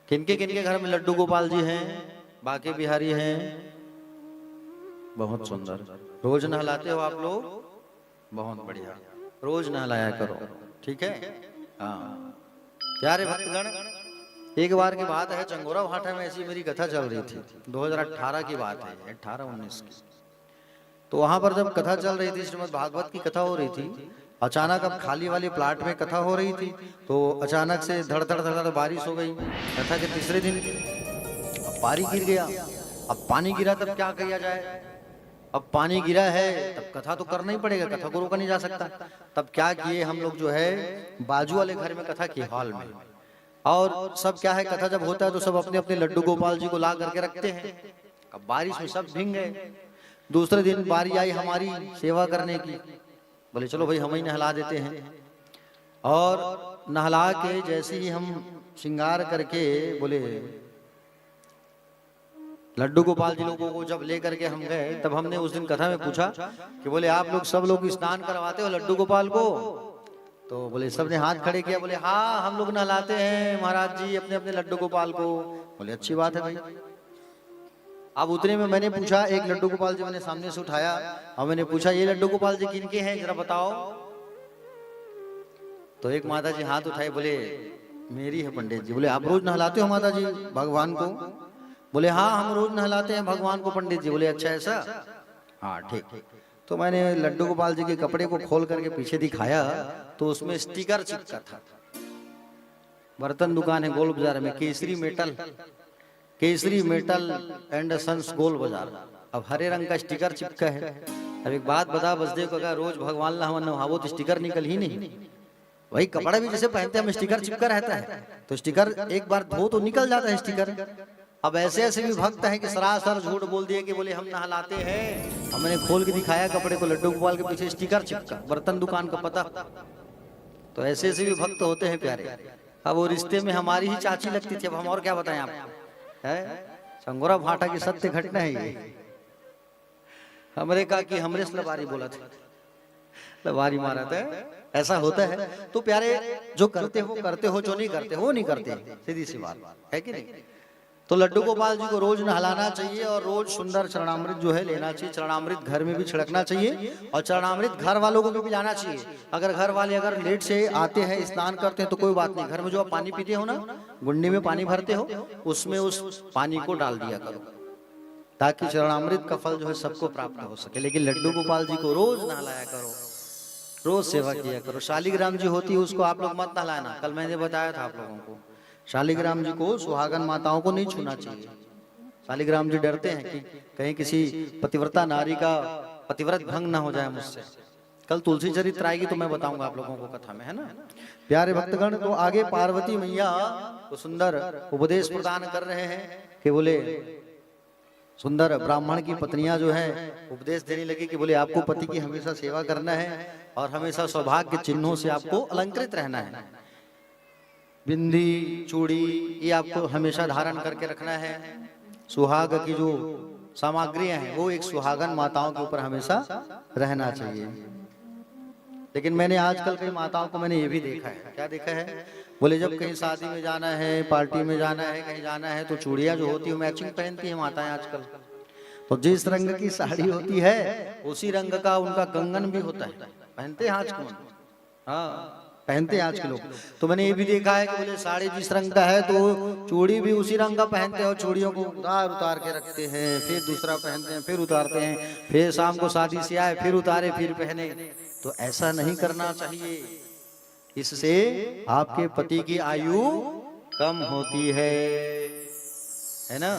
किनके किनके घर में लड्डू गोपाल जी हैं, बाके बिहारी हैं, बहुत सुंदर, रोज नहलाते हो आप लोग, बहुत बढ़िया, रोज नहलाया करो, ठीक है। हाँ प्यारे भक्तगण, एक बार की बात है, चंगोरा भाटा में ऐसी मेरी कथा चल रही थी, 2018 की बात है, 18-19 की। तो वहां पर जब कथा चल रही थी, श्रीमद् भागवत की कथा हो रही थी, अचानक अब खाली वाली प्लाट में कथा हो रही थी, तो अचानक से धड़ धड़ धड़ धड़ बारिश हो गई। कथा के तीसरे दिन अब पानी गिर गया। अब पानी गिरा तब क्या किया जाए? अब पानी गिरा है तब कथा तो करना ही पड़ेगा, कथा को रोका नहीं जा सकता। तब क्या किए हम लोग जो है बाजू वाले घर में कथा की, हॉल में, और सब क्या है कथा जब होता है तो सब अपने अपने लड्डू गोपाल जी को ला करके रखते हैं। अब बारिश में सब भीग गए। दूसरे दिन बारी आई हमारी सेवा करने की, बोले चलो भाई हम ही नहला देते हैं। और नहला के जैसे ही हम श्रृंगार करके बोले लड्डू गोपाल जी लोगों को जब ले करके हम गए, तब हमने उस दिन कथा में पूछा कि बोले आप लोग सब लोग स्नान करवाते हो लड्डू गोपाल को? तो बोले सबने हाथ खड़े किया, बोले हाँ हम लोग नहलाते हैं महाराज जी अपने अपने लड्डू गोपाल को। बोले अच्छी बात है भाई। अब उतने में मैंने पूछा, एक लड्डू गोपाल जी मैंने सामने से उठाया और मैंने पूछा ये लड्डू गोपाल जी किनके हैं जरा बताओ। तो एक माता जी हाथ उठाए, बोले मेरी है पंडित जी। बोले आप रोज नहलाते हो माता जी भगवान को? बोले हाँ हम रोज नहलाते हैं भगवान को पंडित जी। बोले अच्छा ऐसा, हाँ ठीक। तो मैंने लड्डू गोपाल जी के कपड़े को खोल करके पीछे दिखाया तो उसमें स्टिकर चिपका था। बर्तन दुकान है गोल बाजार में, केसरी मेटल एंड सन्स गोल बाजार। अब हरे रंग का स्टिकर चिपका है। अब एक बात बता बसदेव को, अगर रोज भगवान ला हम नहावो तो स्टिकर निकल ही नहीं। वही कपड़ा भी जैसे पहनते हैं हम स्टिकर चिपका रहता है, तो स्टिकर एक बार धो तो निकल जाता है स्टिकर। अब ऐसे ऐसे भी भक्त हैं कि सरासर झूठ बोल दिए कि बोले हम नहलाते हैं। और मैंने खोल के दिखाया कपड़े को, लड्डू गोपाल के पीछे स्टिकर चिपका, बर्तन दुकान का पता। तो ऐसे ऐसे भी भक्त होते हैं प्यारे। अब वो रिश्ते में हमारी ही चाची लगती थी, अब हम और क्या बताएं आपको, है संगोरा भाटा की सत्य घटना है ये। हमरे कहा कि हमरे से लबारी बोला था, लबारी मारा था, ऐसा होता है। तो प्यारे जो करते हो, जो नहीं करते हो नहीं करते, सीधी सी बात है कि नहीं। तो लड्डू गोपाल जी को रोज नहलाना चाहिए और रोज सुंदर चरणामृत जो है लेना चाहिए। चरणामृत घर में भी छिड़कना चाहिए और चरणामृत घर वालों को भी पिलाना चाहिए। अगर घर वाले अगर लेट से आते हैं स्नान करते हैं तो कोई बात नहीं, घर में जो आप पानी पीते हो ना, गुंडी में पानी भरते हो, उसमें उस पानी को डाल दिया करो ताकि चरणामृत का फल जो है सबको प्राप्त हो सके। लेकिन लड्डू गोपाल जी को रोज नहलाया करो, रोज सेवा किया करो। शालिग्राम जी होती है उसको आप लोग मत नहलाना, कल मैंने बताया था आप लोगों को। शालिग्राम जी को सुहागन माताओं को नहीं छूना चाहिए। शालिग्राम जी डरते हैं कि कहीं किसी पतिव्रता नारी का पतिव्रत भंग ना हो जाए मुझसे। कल तुलसी चरित्र आएगी तो मैं बताऊंगा आप लोगों को कथा में, है ना प्यारे भक्तगण। तो आगे पार्वती मैया को सुंदर उपदेश प्रदान कर रहे हैं कि बोले सुंदर ब्राह्मण की पत्नियां जो है उपदेश देने लगी कि बोले आपको पति की हमेशा सेवा करना है और हमेशा सौभाग्य चिन्हों से आपको अलंकृत रहना है। बिंदी चूड़ी ये आपको हमेशा धारण करके रखना है। सुहाग की जो सामग्रियां हैं वो एक सुहागन माताओं के ऊपर हमेशा रहना चाहिए। लेकिन मैंने आजकल कई माताओं को मैंने ये भी देखा है, क्या देखा है, बोले जब कहीं शादी में जाना है, पार्टी में जाना है, कहीं जाना है तो चूड़ियां जो होती है मैचिंग पहनती है माताएं आजकल। तो जिस रंग की साड़ी होती है उसी रंग का उनका कंगन भी होता है, पहनते हैं आज के, हाँ पहनते हैं आज के लोग। तो मैंने ये भी देखा है कि बोले साड़ी जिस रंग का है तो चूड़ी भी उसी रंग का पहनते हैं और चूड़ियों को उतार उतार के रखते हैं, फिर दूसरा पहनते हैं, फिर उतारते हैं, फिर शाम को शादी से आए फिर उतारे फिर पहने। तो ऐसा नहीं करना चाहिए, इससे आपके पति की आयु कम होती है ना।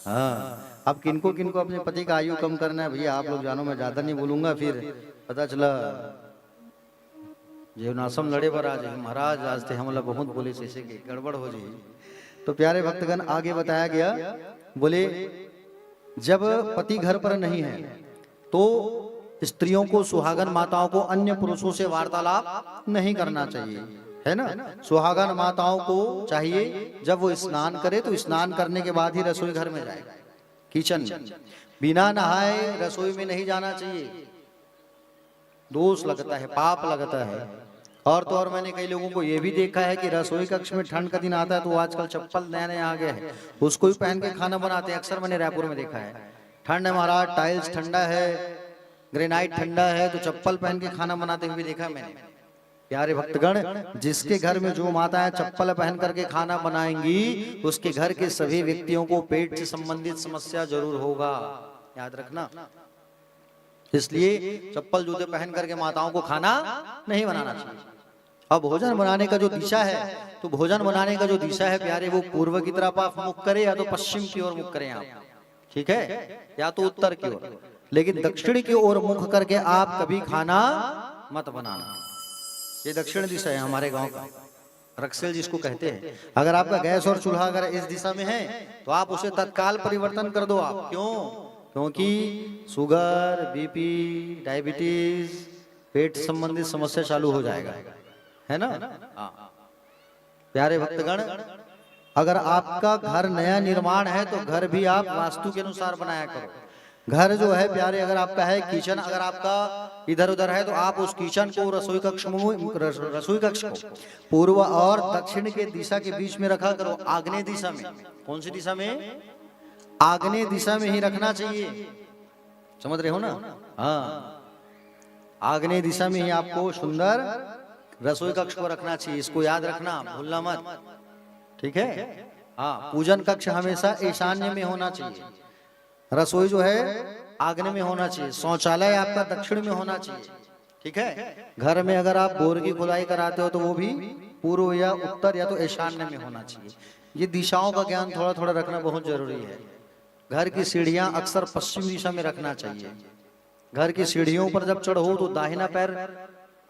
हाँ, अब किनको किनको अपने पति का आयु कम करना है भैया आप लोग जानो, मैं ज्यादा नहीं बोलूंगा, फिर पता चला जो नासम लड़े पर आज महाराज आज थे हमला बहुत बोले से गड़बड़ हो जाए। तो प्यारे भक्तगण आगे बताया गया, बोले जब पति घर पर नहीं है तो स्त्रियों को सुहागन माताओं को अन्य पुरुषों से वार्तालाप नहीं करना चाहिए, है ना। सुहागन माताओं को चाहिए जब वो स्नान करे तो स्नान करने के बाद ही रसोई घर में जाए, किचन में। बिना नहाए रसोई में नहीं जाना चाहिए, दोष लगता है, पाप लगता है। और तो और मैंने कई लोगों को ये भी देखा है कि रसोई कक्ष में ठंड का दिन आता है तो आजकल चप्पल नया नया आ गया है, उसको ही पहन के खाना बनाते हैं। अक्सर मैंने रायपुर में देखा है, ठंड है महाराज, टाइल्स ठंडा है, ग्रेनाइट ठंडा है, तो चप्पल पहन के खाना बनाते हुए देखा मैंने। प्यारे भक्तगण, जिसके घर में जो माताएं चप्पल पहन करके खाना बनाएंगी उसके घर के सभी व्यक्तियों को पेट से संबंधित समस्या जरूर होगा, याद रखना। इसलिए चप्पल जूते पहन करके माताओं को खाना नहीं बनाना चाहिए। अब भोजन बनाने का जो दिशा है, तो भोजन बनाने का जो दिशा है प्यारे, वो पूर्व की तरफ आप मुख करें या तो पश्चिम की ओर मुख करें आप, ठीक है, या तो उत्तर की ओर, लेकिन दक्षिण की ओर मुख करके आप कभी खाना मत बनाना। ये दक्षिण दिशा है हमारे गांव का, रक्सेल जिसको कहते हैं। अगर आपका गैस और चूल्हा अगर इस दिशा में है तो आप उसे तत्काल परिवर्तन कर दो आप। क्यों? क्योंकि शुगर, बीपी, डायबिटीज, पेट संबंधित समस्या चालू हो जाएगा, है ना। प्यारे भक्तगण, अगर आपका घर नया निर्माण है तो घर भी आप वास्तु के अनुसार बनाया करो। घर जो है प्यारे, अगर आपका है किचन, अगर आपका इधर उधर है तो आप उस किचन को रसोई कक्ष को पूर्व और दक्षिण के दिशा के बीच में रखा करो, आग्नेय दिशा में। कौन सी दिशा में? आग्नेय दिशा में ही रखना चाहिए, समझ रहे हो ना। हाँ, आग्नेय दिशा में ही आपको सुंदर रसोई कक्ष को रखना चाहिए, इसको याद रखना, भूलना मत, ठीक है। हाँ, पूजन कक्ष हमेशा ईशान्य में होना चाहिए, रसोई जो है आग्नेय में होना चाहिए, शौचालय आपका दक्षिण में होना चाहिए, ठीक है। घर में अगर आप बोर की खुदाई कराते हो तो वो भी पूर्व या उत्तर या तो ईशान्य में होना चाहिए। ये दिशाओं का ज्ञान थोड़ा थोड़ा रखना बहुत जरूरी है। घर की सीढ़ियां अक्सर पश्चिम दिशा में रखना चाहिए। घर की सीढ़ियों पर जब चढ़ो तो दाहिना पैर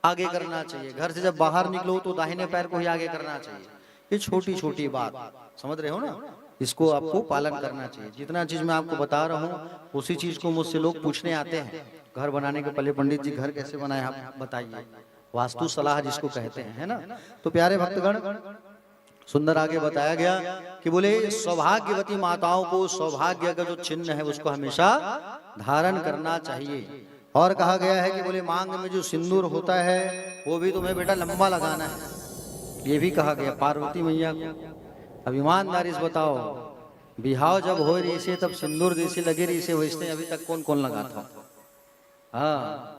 आगे करना चाहिए, घर से जब बाहर निकलो तो दाहिने पैर को ही आगे करना चाहिए। ये छोटी छोटी बात समझ रहे हो ना, इसको आपको पालन करना चाहिए। जितना चीज मैं आपको बता रहा हूँ उसी चीज को मुझसे लोग पूछने आते हैं। घर बनाने के पहले पंडित जी घर कैसे बनाए आप बताइए, वास्तु सलाह जिसको कहते हैं, है ना। तो प्यारे भक्तगण, सुंदर आगे बताया गया कि बोले सौभाग्यवती माताओं को सौभाग्य का जो चिन्ह है उसको हमेशा धारण करना चाहिए। और कहा गया है कि बोले मांग में जो सिंदूर होता है वो भी तुम्हें बेटा लंबा लगाना है, ये भी कहा गया पार्वती मैया को। अब ईमानदारी से बताओ, बिहाव जब हो रही से तब सिंदूर जैसे लगे रही से वैसे अभी तक कौन कौन लगाता। हाँ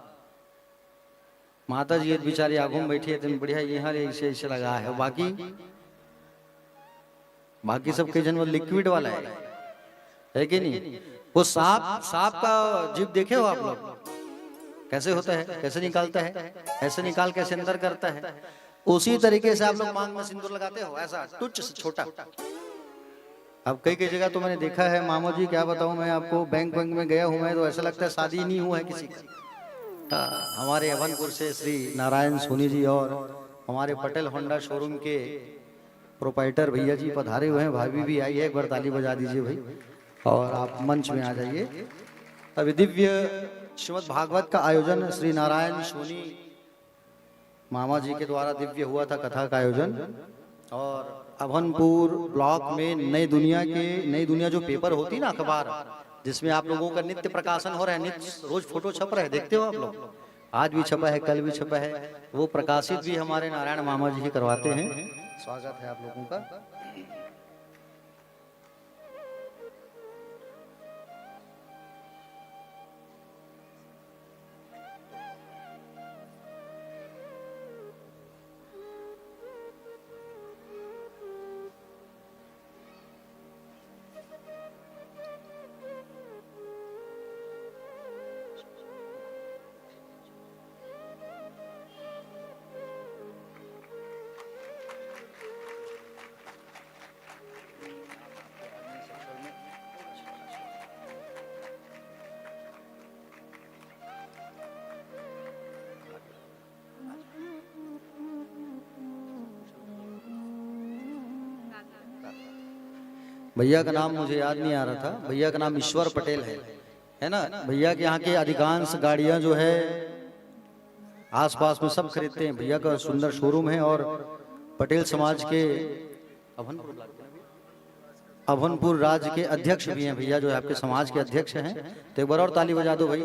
माता जी एक बिचारी आगू में बैठी है तो बढ़िया यहाँ ऐसे ऐसे लगा है। बाकी सब कई जन वो लिक्विड वाला है कि नहीं। वो सांप का जीभ देखे हो आप लोग कैसे होता है, कैसे निकालता है, ऐसे निकाल कैसे अंदर करता है। उसी तरीके से आप लोग मांग में सिंदूर लगाते हो, ऐसा तुच्छ से छोटा। अब कई कई जगह तो मैंने देखा है मामो जी, क्या बताऊं मैं आपको, बैंक में गया हूं मैं तो ऐसा लगता है शादी नहीं हुआ है किसी का। हमारे अभनपुर से श्री नारायण सोनी जी और हमारे पटेल होंडा शोरूम के प्रोपाइटर भैया जी पधारे हुए हैं। भाभी भी आई है, एक बार ताली बजा दीजिए भाई और आप मंच में आ जाइए। अभी दिव्य श्रीमद् भागवत का आयोजन श्री नारायण सोनी मामा जी के द्वारा दिव्य हुआ था कथा का आयोजन। और अभनपुर ब्लॉक में नई दुनिया जो पेपर होती ना अखबार, जिसमें आप लोगों का नित्य प्रकाशन हो रहा है, नित्य रोज फोटो छप रहा है, देखते हो आप लोग। आज भी छपा है, कल भी छपा है, वो प्रकाशित भी हमारे नारायण मामा जी ही करवाते हैं। स्वागत है आप लोगों का। भैया का नाम मुझे याद नहीं आ रहा था, भैया का नाम ईश्वर पटेल है ना। भैया के यहाँ के अधिकांश गाड़ियां जो है आसपास में सब खरीदते हैं। भैया का सुंदर शोरूम है और पटेल समाज के अभनपुर राज्य के अध्यक्ष भी हैं भैया, जो है आपके समाज के अध्यक्ष हैं। तो एक बार और ताली बजा दो भाई।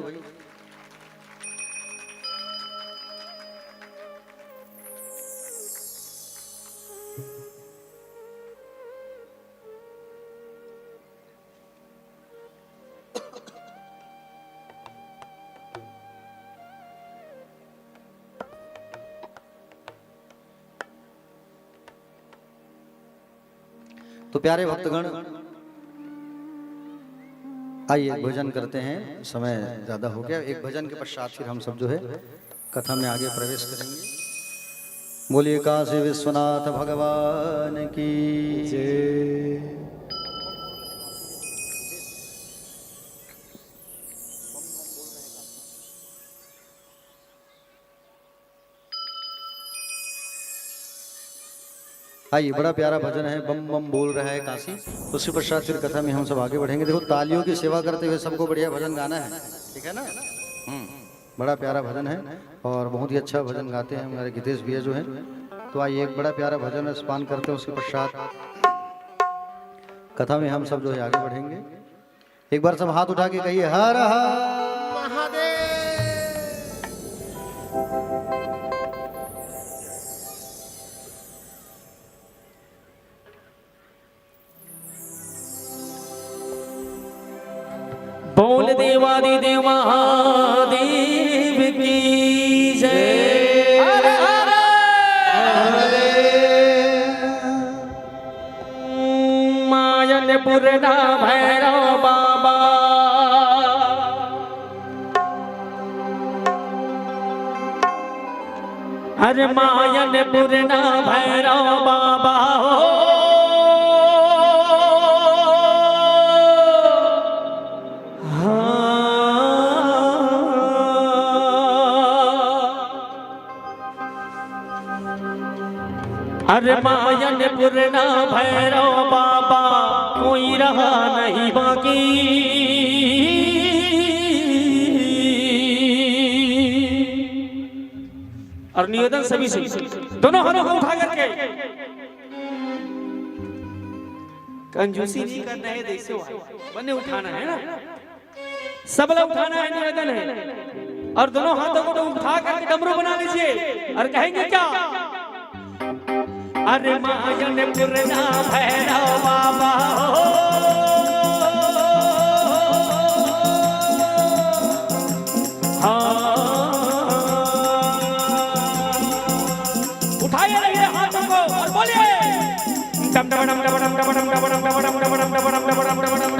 तो प्यारे भक्तगण आइए भजन करते हैं, समय ज्यादा हो गया। एक भजन के पश्चात फिर हम सब जो है कथा में आगे प्रवेश करेंगे। बोलिए काशी विश्वनाथ भगवान की जय। आइए, बड़ा प्यारा भजन है, बम बम बोल रहा है काशी। उसके पश्चात फिर कथा में हम सब आगे बढ़ेंगे। देखो तालियों की सेवा करते हुए सबको बढ़िया भजन गाना है, ठीक है ना। बड़ा प्यारा भजन है और बहुत ही अच्छा भजन गाते हैं हमारे गितेश भैया जो हैं। तो आइए एक बड़ा प्यारा भजन स्पान करते हैं, उसके पश्चात कथा में हम सब जो है आगे बढ़ेंगे। एक बार सब हाथ उठा के कहिए हर हर महादेव। बोल देवादिदेव महादेव की जय। हर हर मायनपुर ना भैरव बाबा, हर मायनपुर ना भैरव बाबा हो। अरे मायनपुर ना भैरव बाबा, कोई रहा नहीं बाकी। और निवेदन सभी से, दोनों हाथों को उठा करके, कंजूसी नहीं करना है, देखो बने उठाना है ना, सब लोग उठाना है, निवेदन है। और दोनों हाथों को उठा करके डमरू बना लीजिए और कहेंगे क्या, अरे मायनपुर ना भैरव बाबा हो उठाइए रहिए हाथों को और बोलिए डम डम डम डम डम डम डम डम डम डम डम डम डम डम डम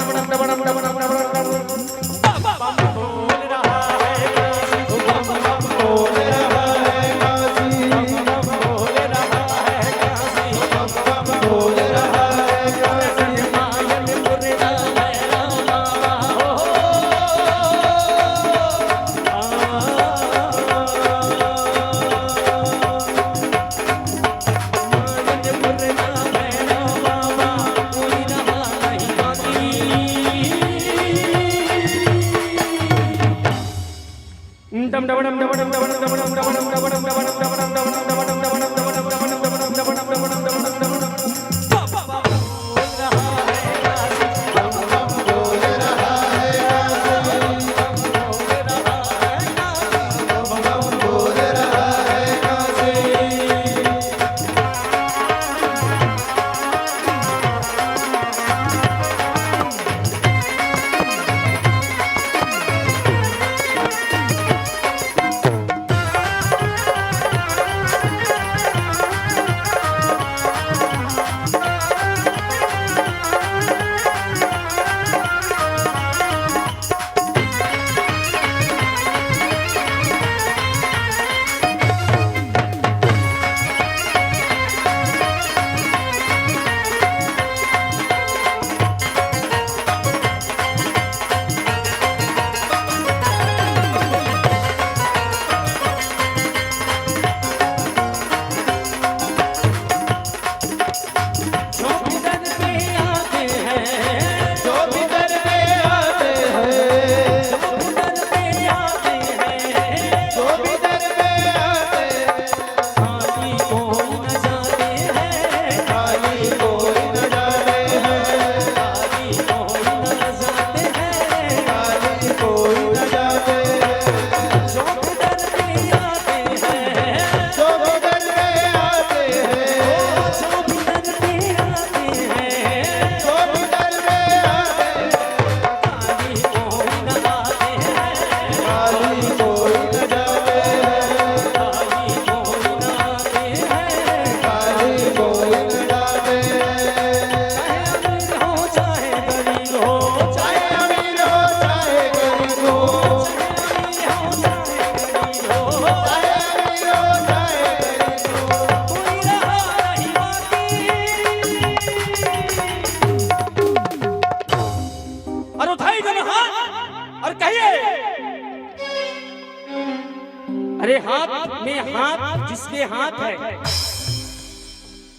अरे हाथ में हाथ जिसके हाथ है,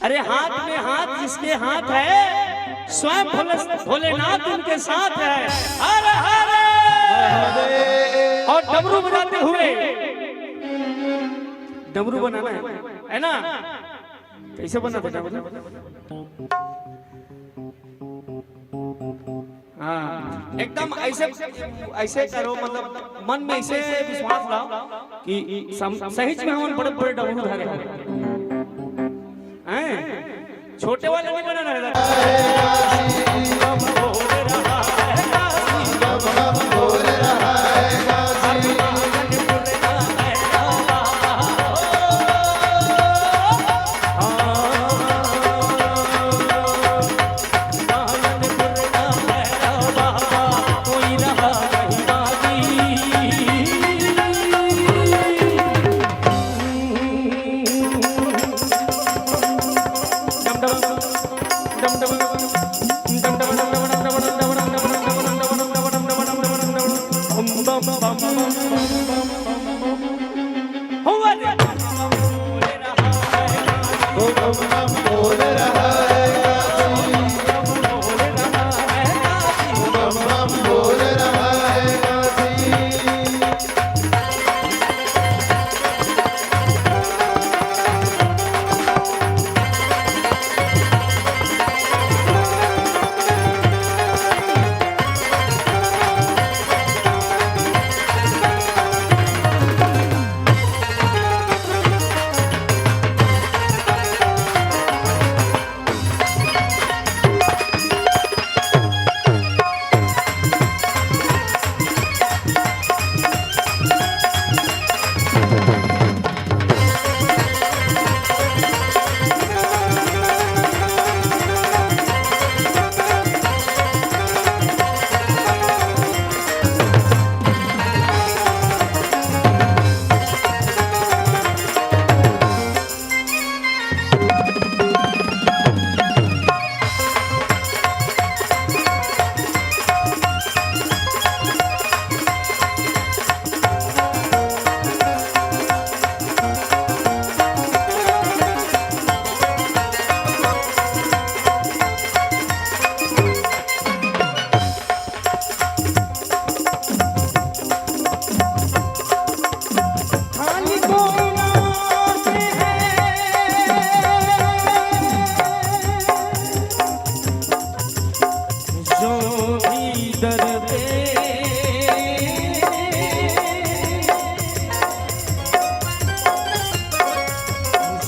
अरे हाथ में हाथ जिसके हाथ है, स्वयं भोलेनाथ उनके साथ है। हर हर और डमरू बजाते हुए, डमरू बनाना है ना? कैसे बनाते डमरू? हाँ, एकदम ऐसे ऐसे करो, मतलब मन में ऐसे विश्वास लाओ कि सही में हम बड़े बड़े डमरू धारे हैं, छोटे वाले नहीं बनाना डम डम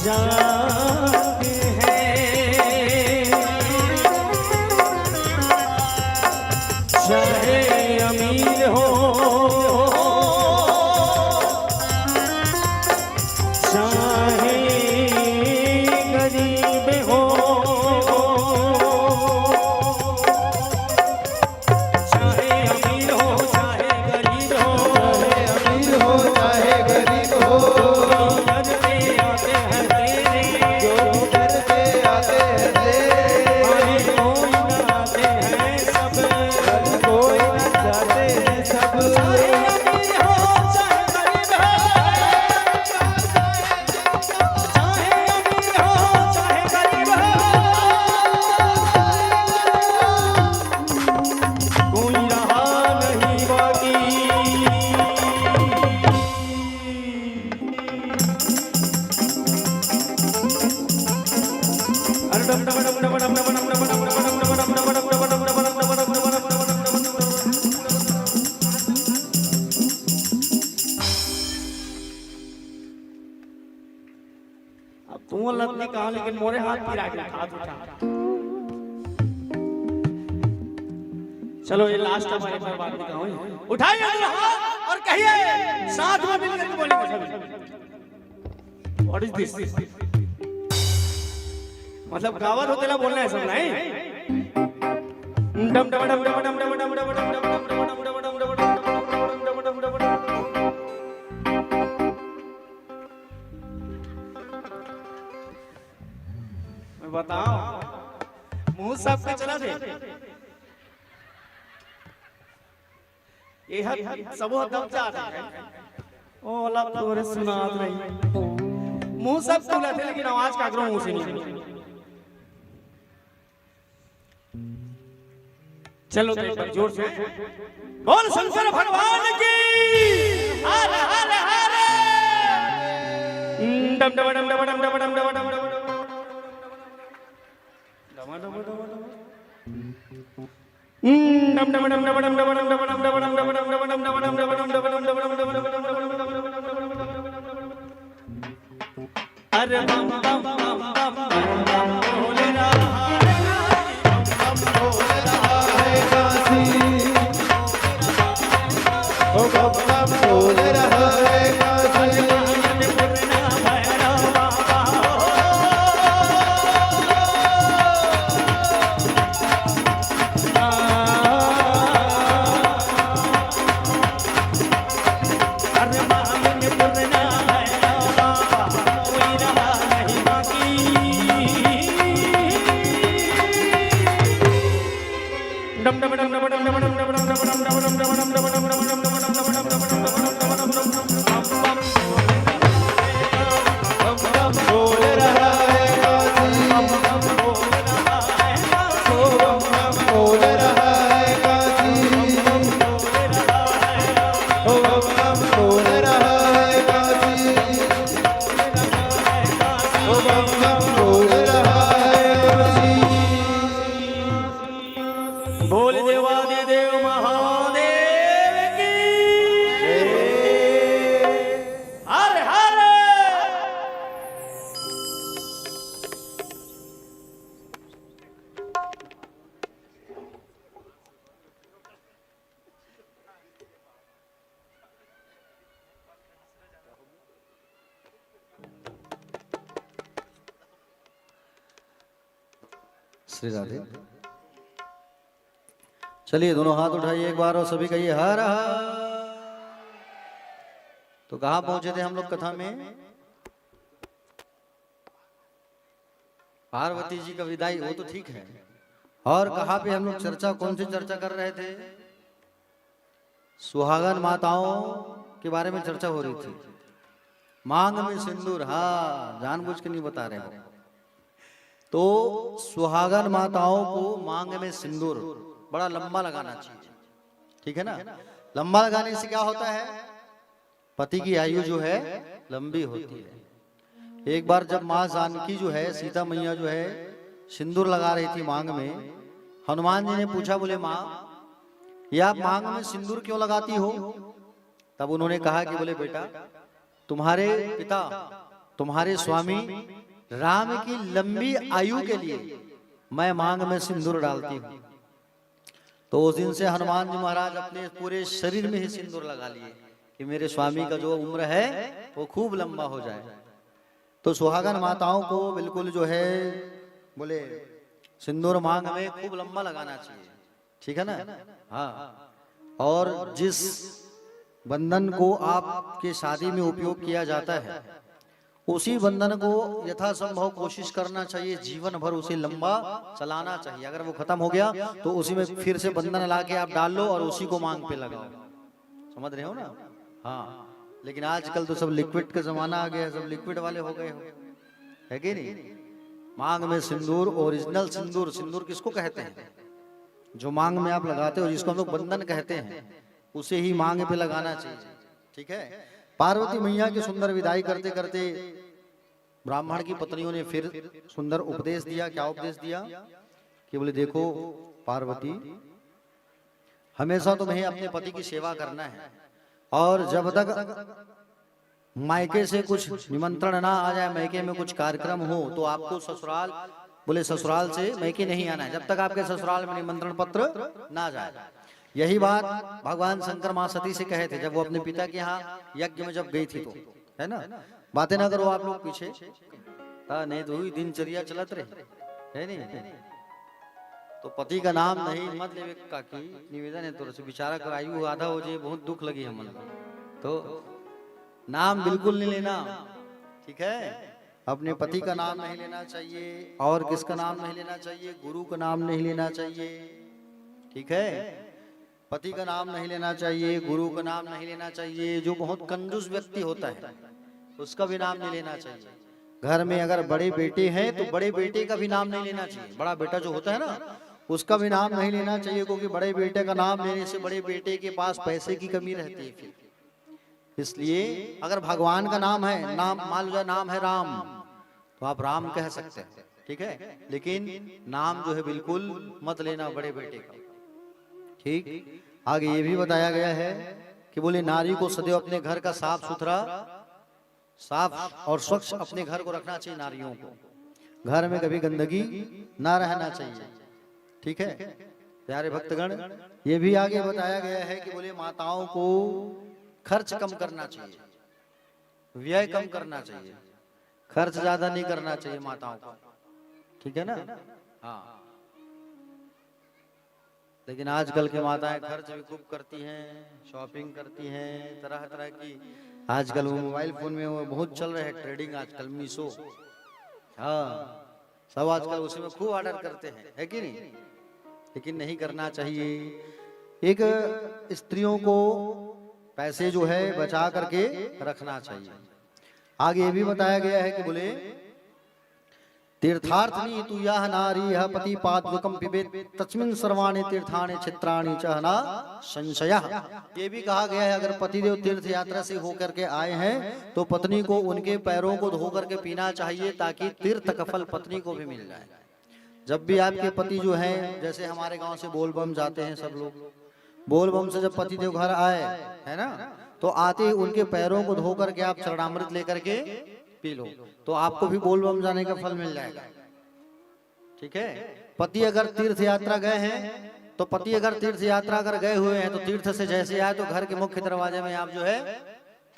जाते हैं, चाहे अमीर हो चाहे गरीब हो, चाहे अमीर हो चाहे गरीब हो, अमीर हो चाहे गरीब हो, करते आते हैं तेरे, जो करते आते हैं तेरे, हरे कोई न आते हैं सब, कोई न जाते हैं सब। चाहे अमीर हो चाहे गरीब हो, चाहे अमीर हो चाहे गरीब हो, कोई रहा नहीं बाकी। अरे डम डम डम डम डम डम डम डम डम डम डम डम डम डम अब तू लत नहीं कहा, लेकिन मोरे हाथ पिरा के हाथ उठा। चलो ये लास्ट हमारे पर बात नहीं कहूँ, उठाइए अपना हाथ और कहिए साथ में मिलकर के बोलेंगे सभी। What is this? मतलब गावत होते ला बोलना है सब नहीं। डम डम डम डम डम डम डम डम डम डम डम डम डम डम डम डम डम। मैं बताऊं मुंह सब पे चला दे, ये हद सब दब जाता है। ओ अल्लाह तोरे सुनात नहीं, मुंह सब खुला थे लेकिन आवाज का मुंह से नहीं। चलो तो एक बार जोर से बोल शंकर भगवान की हर हर हर। डम डम डम डम डम डम डम डम डम डम अरे बम बम बम बम बम भोले बोल रहा है काशी, डम डम डम डम डम डम डम डम डम डम डम डम डम डम बोल रहा है काशी, बोल रहा है काशी, ओ बम बोल रहा है काशी, ओ बम बोल रहा है काशी। बोल देवादि देव महादेव की हर हर। श्री राधे। चलिए दोनों हाथ उठाइए एक बार और सभी कहिए हर हर। तो कहाँ पहुंचे थे हम लोग कथा में? पार्वती जी का विदाई, वो तो ठीक है। और कहाँ पे हम लोग चर्चा, कौन सी चर्चा कर रहे थे? सुहागन माताओं के बारे में चर्चा हो रही थी। मांग में सिंदूर, हाँ जानबूझ के नहीं बता रहे हो। तो सुहागन माताओं को मांग में सिंदूर बड़ा लंबा लगाना चाहिए, ठीक है ना? लंबा लगाने से क्या होता है? पति की आयु जो है लंबी होती है। एक बार जब माँ जानकी जो है, सीता मैया जो है सिंदूर लगा रही थी मांग में, हनुमान जी ने पूछा, बोले माँ ये आप मांग में सिंदूर क्यों लगाती हो? तब उन्होंने कहा कि बोले बेटा तुम्हारे पिता तुम्हारे स्वामी राम की लंबी आयु के लिए मैं मांग में सिंदूर डालती हूँ। तो उस दिन से हनुमान जी महाराज अपने पूरे शरीर में ही सिंदूर लगा लिए कि मेरे स्वामी का जो उम्र है वो खूब लंबा हो जाए। तो सुहागन माताओं को बिल्कुल जो है बोले सिंदूर मांग में खूब लंबा लगाना चाहिए, ठीक है ना। हाँ, और जिस बंधन को आपके शादी में उपयोग किया जाता है उसी बंधन को यथासंभव कोशिश करना चाहिए, जीवन भर उसे लंबा चलाना चाहिए। अगर वो खत्म हो गया तो उसी में फिर से बंधन ला के आप डाल लो और उसी को मांग पे लगाओ, समझ रहे हो ना। हाँ, लेकिन आजकल तो सब लिक्विड का जमाना आ गया, सब लिक्विड वाले हो गए हो, है कि नहीं। मांग में सिंदूर, ओरिजिनल सिंदूर, सिंदूर किसको कहते हैं, जो मांग में आप लगाते हो, जिसको हम लोग बंधन कहते हैं, उसे ही मांग पे लगाना चाहिए, ठीक है। पार्वती मैया की सुंदर विदाई करते करते ब्राह्मण की पत्नियों ने फिर सुंदर उपदेश दिया। क्या उपदेश दिया कि बोले देखो पार्वती, हमेशा तुम्हें अपने पति की सेवा करना है, और जब तक मायके से कुछ निमंत्रण ना आ जाए, मायके में कुछ कार्यक्रम हो, तो आपको ससुराल, बोले ससुराल से मायके नहीं आना है जब तक आपके ससुराल में निमंत्रण पत्र ना जाए। यही बात भगवान शंकर मां सती से कहे थे जब वो अपने पिता के यहाँ यज्ञ में जब गई थी, तो है ना। बातें ना करो आप लोग पीछे, नहीं तो हुई दिनचर्या चलत रहे, है नहीं। तो पति का नाम नहीं मत लेवे काकी, निवेदन है तोर से, बेचारा का आयु आधा हो जाए, बहुत दुख लगी हमन। तो नाम बिल्कुल नहीं लेना, ठीक है। अपने पति का नाम नहीं लेना चाहिए, और किसका नाम नहीं लेना चाहिए, गुरु का नाम नहीं लेना चाहिए, ठीक है। पति का नाम नहीं लेना चाहिए, गुरु का नाम नहीं लेना चाहिए। जो बहुत कंजूस व्यक्ति होता है उसका भी नाम नहीं लेना चाहिए। घर में अगर बड़े बेटे हैं तो बड़े बेटे का भी नाम नहीं लेना चाहिए, बड़ा बेटा जो होता है ना उसका भी नाम नहीं लेना चाहिए, क्योंकि बड़े बेटे का नाम लेने से बड़े बेटे के पास पैसे की कमी रहती है फिर। इसलिए अगर भगवान का नाम है, नाम मान लो नाम है राम, तो आप राम कह सकते हैं, ठीक है। लेकिन नाम जो है बिल्कुल मत लेना बड़े बेटे का, ठीक। आगे ये भी बताया गया है कि बोले नारी को सदैव अपने घर का साफ सुथरा, साफ और स्वच्छ अपने घर को रखना चाहिए। नारियों को घर में कभी गंदगी ना रहना चाहिए, ठीक है प्यारे भक्तगण। ये भी आगे बताया गया है कि बोले माताओं को खर्च कम करना चाहिए, व्यय कम करना चाहिए, खर्च ज्यादा नहीं करना चाहिए माताओं को, ठीक है ना। हाँ, लेकिन आजकल की माताएं खर्च भी खूब करती हैं, शॉपिंग करती हैं तरह तरह की। आजकल वो मोबाइल फोन में वो बहुत चल रहे हैं ट्रेडिंग, आजकल मीशो, हाँ सब आजकल उसी में खूब ऑर्डर करते हैं, है कि नहीं। लेकिन नहीं करना चाहिए। एक स्त्रियों को पैसे जो है बचा करके रखना चाहिए। आगे ये भी बताया गया है कि बोले तीर्थार्थनी तु यह नारी यह पति पादुकम पिबेत तस्मिन् सर्वाणि तीर्थानि चित्राणि च न संशयः। ये भी कहा गया है अगर पतिदेव तीर्थ यात्रा से होकर के आए हैं तो पत्नी को उनके पैरों को धो करके पीना चाहिए, ताकि तीर्थ का फल पत्नी को भी मिल जाए। जब भी आपके पति जो हैं, जैसे हमारे गांव से बोलबम जाते हैं सब लोग, बोलबम से जब पतिदेव घर आए है ना, तो आते ही उनके पैरों को धो करके आप चरणामृत लेकर के पी लो, तो आपको भी बोलबम जाने का फल मिल जाएगा, ठीक है। पति अगर तीर्थ यात्रा गए हैं तो पति अगर तीर्थ यात्रा अगर गए हुए हैं तो तीर्थ से जैसे आए तो घर के मुख्य दरवाजे में आप जो है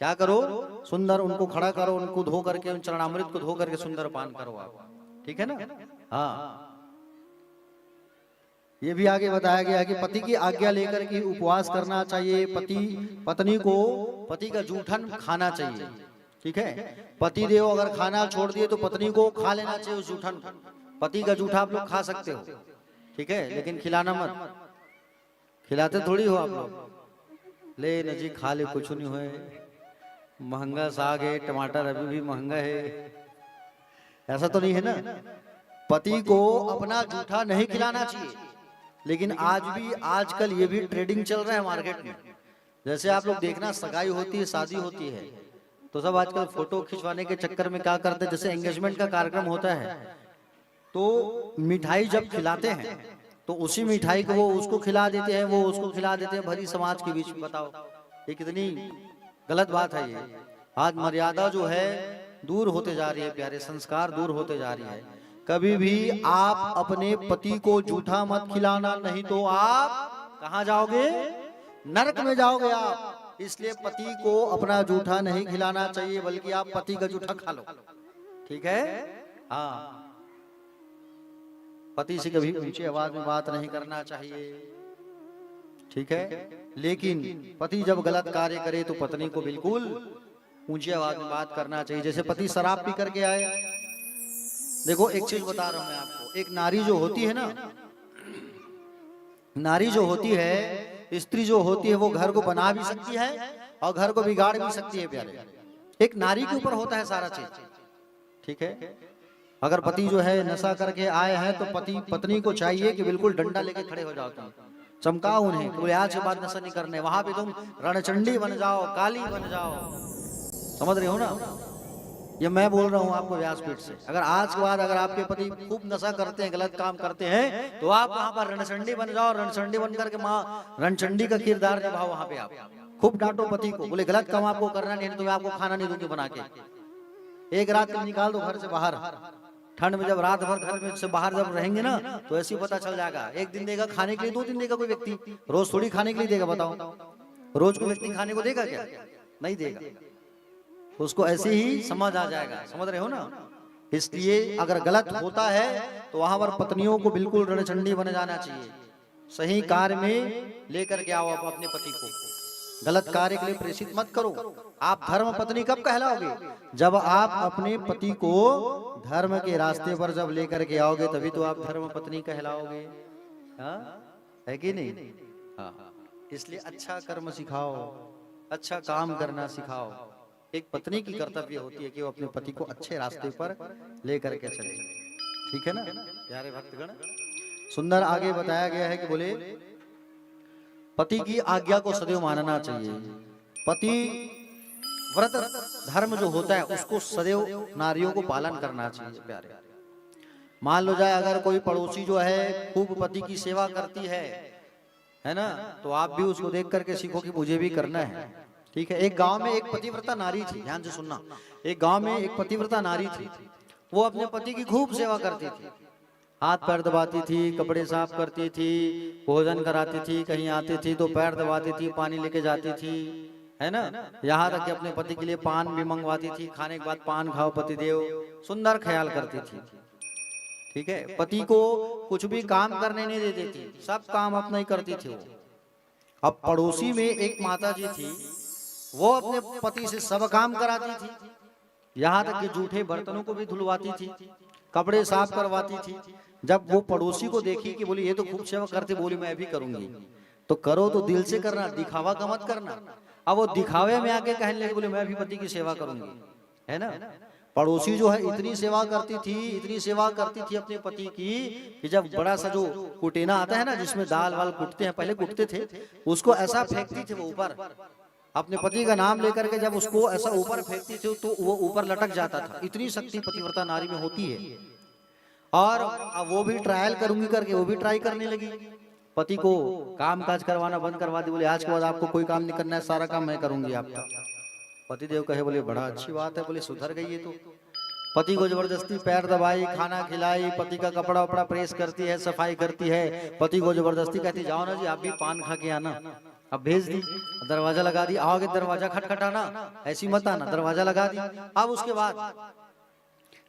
क्या करो, सुंदर उनको खड़ा करो, उनको धो करके, उन चरणामृत को धो करके सुंदर पान करो आप, ठीक है ना। हाँ, ये भी आगे बताया गया है कि पति की आज्ञा लेकर के उपवास करना चाहिए। पत्नी को पति का जूठन खाना चाहिए, ठीक है। पति देव अगर खाना छोड़ दिए तो पत्नी को खा लेना चाहिए उस जूठन। पति का जूठा आप लोग खा सकते हो, ठीक है, लेकिन खिलाना मत। खिलाते थोड़ी हो आप लोग, ले न जी खा ले, कुछ नहीं हुए, महंगा साग है, टमाटर अभी भी महंगा है, ऐसा तो नहीं है ना। पति को अपना जूठा नहीं खिलाना चाहिए। लेकिन आज भी आजकल ये भी ट्रेडिंग चल रहा है मार्केट में। जैसे आप लोग देखना, सगाई होती है, शादी होती है, तो सब आजकल फोटो खिंचवाने के चक्कर में क्या करते हैं, जैसे एंगेजमेंट का कार्यक्रम होता है तो मिठाई जब खिलाते हैं तो उसी मिठाई को वो उसको खिला देते हैं, वो उसको खिला देते हैं, भरी समाज के बीच में। बताओ ये कितनी गलत बात है। ये आज मर्यादा जो है दूर होते जा रही है प्यारे, संस्कार दूर होते जा रही है। कभी भी आप अपने पति को जूठा मत खिलाना, नहीं तो आप कहां जाओगे? नरक में जाओगे आप। इसलिए पति को अपना जूठा नहीं खिलाना चाहिए, बल्कि आप पति का जूठा खा लो, ठीक है? हाँ, पति से कभी ऊंची आवाज में बात नहीं करना चाहिए, ठीक है? लेकिन पति जब गलत कार्य करे तो पत्नी को बिल्कुल ऊंची आवाज में बात करना चाहिए। जैसे पति शराब पी करके आए, देखो एक चीज बता रहा हूं मैं आपको, एक नारी जो होती है ना, नारी जो होती है, स्त्री जो होती है, वो घर को बना भी सकती है और घर को बिगाड़ भी सकती है प्यारे। एक नारी के ऊपर होता है सारा चीज, ठीक है? अगर पति जो है नशा करके आए हैं तो पति पत्नी को चाहिए कि बिल्कुल डंडा लेके खड़े हो जाओ, तुम चमकाओ उन्हें, बोले आज के बाद नशा नहीं करने। वहां पे तुम रणचंडी बन जाओ, काली बन जाओ, समझ रहे हो ना? ये मैं बोल रहा हूँ आपको व्यासपीठ से। अगर आज के बाद अगर आपके पति खूब नशा करते हैं, गलत काम करते हैं, तो आप वहां पर रणचंडी बन जाओ, रणचंडी बन करके माँ रणचंडी का किरदार निभाओ। वहां पे आप खूब डांटो पति को, बोले गलत काम आपको करना नहीं है तो मैं आपको खाना नहीं दूंगी बना के। एक रात निकाल दो घर से बाहर, ठंड में जब रात भर घर में से बाहर जब रहेंगे ना तो ऐसे ही पता चल जाएगा। एक दिन देगा खाने के लिए, 2 दिन देगा कोई व्यक्ति, रोज थोड़ी खाने के लिए देगा, बताओ? रोज कोई व्यक्ति खाने को देगा क्या? नहीं देगा। उसको ऐसे ही समझ आ जाएगा, समझ रहे हो ना? इसलिए अगर गलत होता है तो वहां पर पत्नियों को बिल्कुल रणचंडी बन जाना चाहिए। सही कार्य में लेकर के आओ आप अपने पति को, गलत कार्य के लिए प्रेषित मत करो। आप धर्म पत्नी कब कहलाओगे? जब आप अपने पति को धर्म के रास्ते पर जब लेकर के आओगे, तभी तो आप धर्म पत्नी कहलाओगे, हाँ? है कि नहीं? हाँ। इसलिए अच्छा कर्म सिखाओ, अच्छा काम करना सिखाओ। एक पत्नी की कर्तव्य होती है कि वो अपने पति को अच्छे रास्ते पर लेकर के चले, ठीक है ना प्यारे भक्तगण? सुंदर आगे बताया गया है कि बोले पति की आज्ञा को सदैव मानना चाहिए। पति व्रत धर्म जो होता है उसको सदैव नारियों को पालन करना चाहिए प्यारे। मान लो जाए अगर कोई पड़ोसी जो है खूब पति की सेवा करती है ना, तो आप भी उसको देख करके सीखो कि मुझे भी करना है, ठीक है? एक गांव में एक पतिव्रता नारी थी, ध्यान से सुनना। एक गांव में एक पतिव्रता नारी थी, वो अपने पति की खूब सेवा करती थी, हाथ पैर दबाती थी, कपड़े साफ करती थी, भोजन कराती थी, कहीं आती थी तो पैर दबाती थी, पानी लेके जाती थी, है ना? यहाँ तक कि अपने पति के लिए पान भी मंगवाती थी, खाने के बाद पान खाओ पतिदेव, सुंदर ख्याल करती थी, ठीक है? पति को कुछ भी काम करने नहीं देती थी, सब काम अपना ही करती थी वो। अब पड़ोसी में एक माता जी थी, वो अपने पति से सब काम कराती थी, यहाँ तक कि जूठे बर्तनों को भी धुलवाती थी, कपड़े साफ करवाती थी। जब वो पड़ोसी को देखी कि बोली ये तो खूब सेवा करते, बोली मैं भी करूंगी। तो करो तो दिल से करना, दिखावा का मत करना। अब वो दिखावे में आके कहने लगे बोले मैं भी पति की सेवा करूंगी, है ना? पड़ोसी जो है इतनी सेवा करती थी, इतनी सेवा करती थी अपने पति की कि जब बड़ा सा जो कुटेना आता है ना, जिसमें दाल वाल कुटते हैं, पहले कुटते थे, उसको ऐसा फेंकती थी वो ऊपर, अपने पति का नाम लेकर के जब उसको ऐसा ऊपर फेंकती थी तो वो ऊपर लटक जाता था। इतनी शक्ति पतिव्रता नारी में होती है। और अब वो भी ट्रायल करूंगी करके वो भी ट्राई करने लगी, पति को काम काज करवाना बंद करवा दी। बोले आज के बाद आपको कोई काम नहीं करना है, सारा काम मैं करूंगी आपका। पतिदेव कहे बोले बड़ा अच्छी बात है, बोले सुधर गई है तो। पति को जबरदस्ती पैर दबाई, खाना खिलाई, पति का कपड़ा वपड़ा प्रेस करती है, सफाई करती है। पति को जबरदस्ती कहती जाओ ना जी आप भी पान खा के आना। अब भेज दी, दरवाजा लगा दी, आओगे दरवाजा खटखटाना, ऐसी मत आना, दरवाजा लगा दी। अब उसके बाद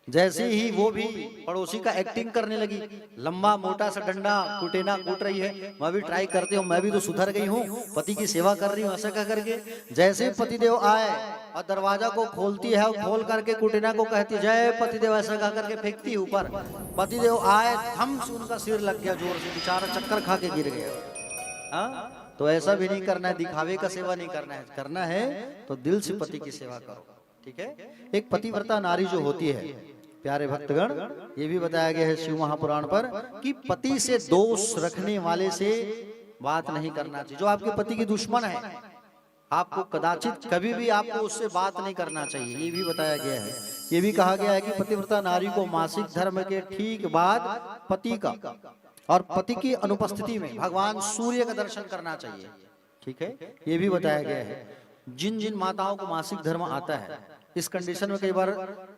जैसे ही वो भी पड़ोसी का एक्टिंग करने लगी, लंबा मोटा सा डंडा कुटेना कूट रही है, मैं भी ट्राई करती हूँ, मैं भी तो सुधर गई हूँ, पति की सेवा कर रही हूँ, ऐसा कह करके जैसे पतिदेव आए और दरवाजा को खोलती है और खोल करके कुटेना को कहती जय पतिदेव, ऐसा कह करके फेंकती है ऊपर। पतिदेव आए, धम से उनका सिर लग गया जोर से, बेचारा चक्कर खा के गिर गया। हाँ, तो ऐसा भी नहीं करना है, दिखावे का सेवा नहीं करना है, करना है तो दिल से पति की सेवा करो, ठीक है? एक पतिव्रता नारी जो होती है प्यारे भक्तगण, ये भी बताया गया है शिव महापुराण पर कि पति से दोष रखने वाले से बात नहीं करना चाहिए। जो आपके पति की दुश्मन है, आपको कदाचित कभी भी आपको उससे बात नहीं करना चाहिए, ये भी बताया गया है। ये भी कहा गया है कि पतिव्रता नारी को मासिक धर्म के ठीक बाद पति का और पति की अनुपस्थिति में भगवान सूर्य का दर्शन करना चाहिए, ठीक है? ये भी बताया गया है। जिन जिन माताओं को मासिक धर्म आता है इस कंडीशन में कई बार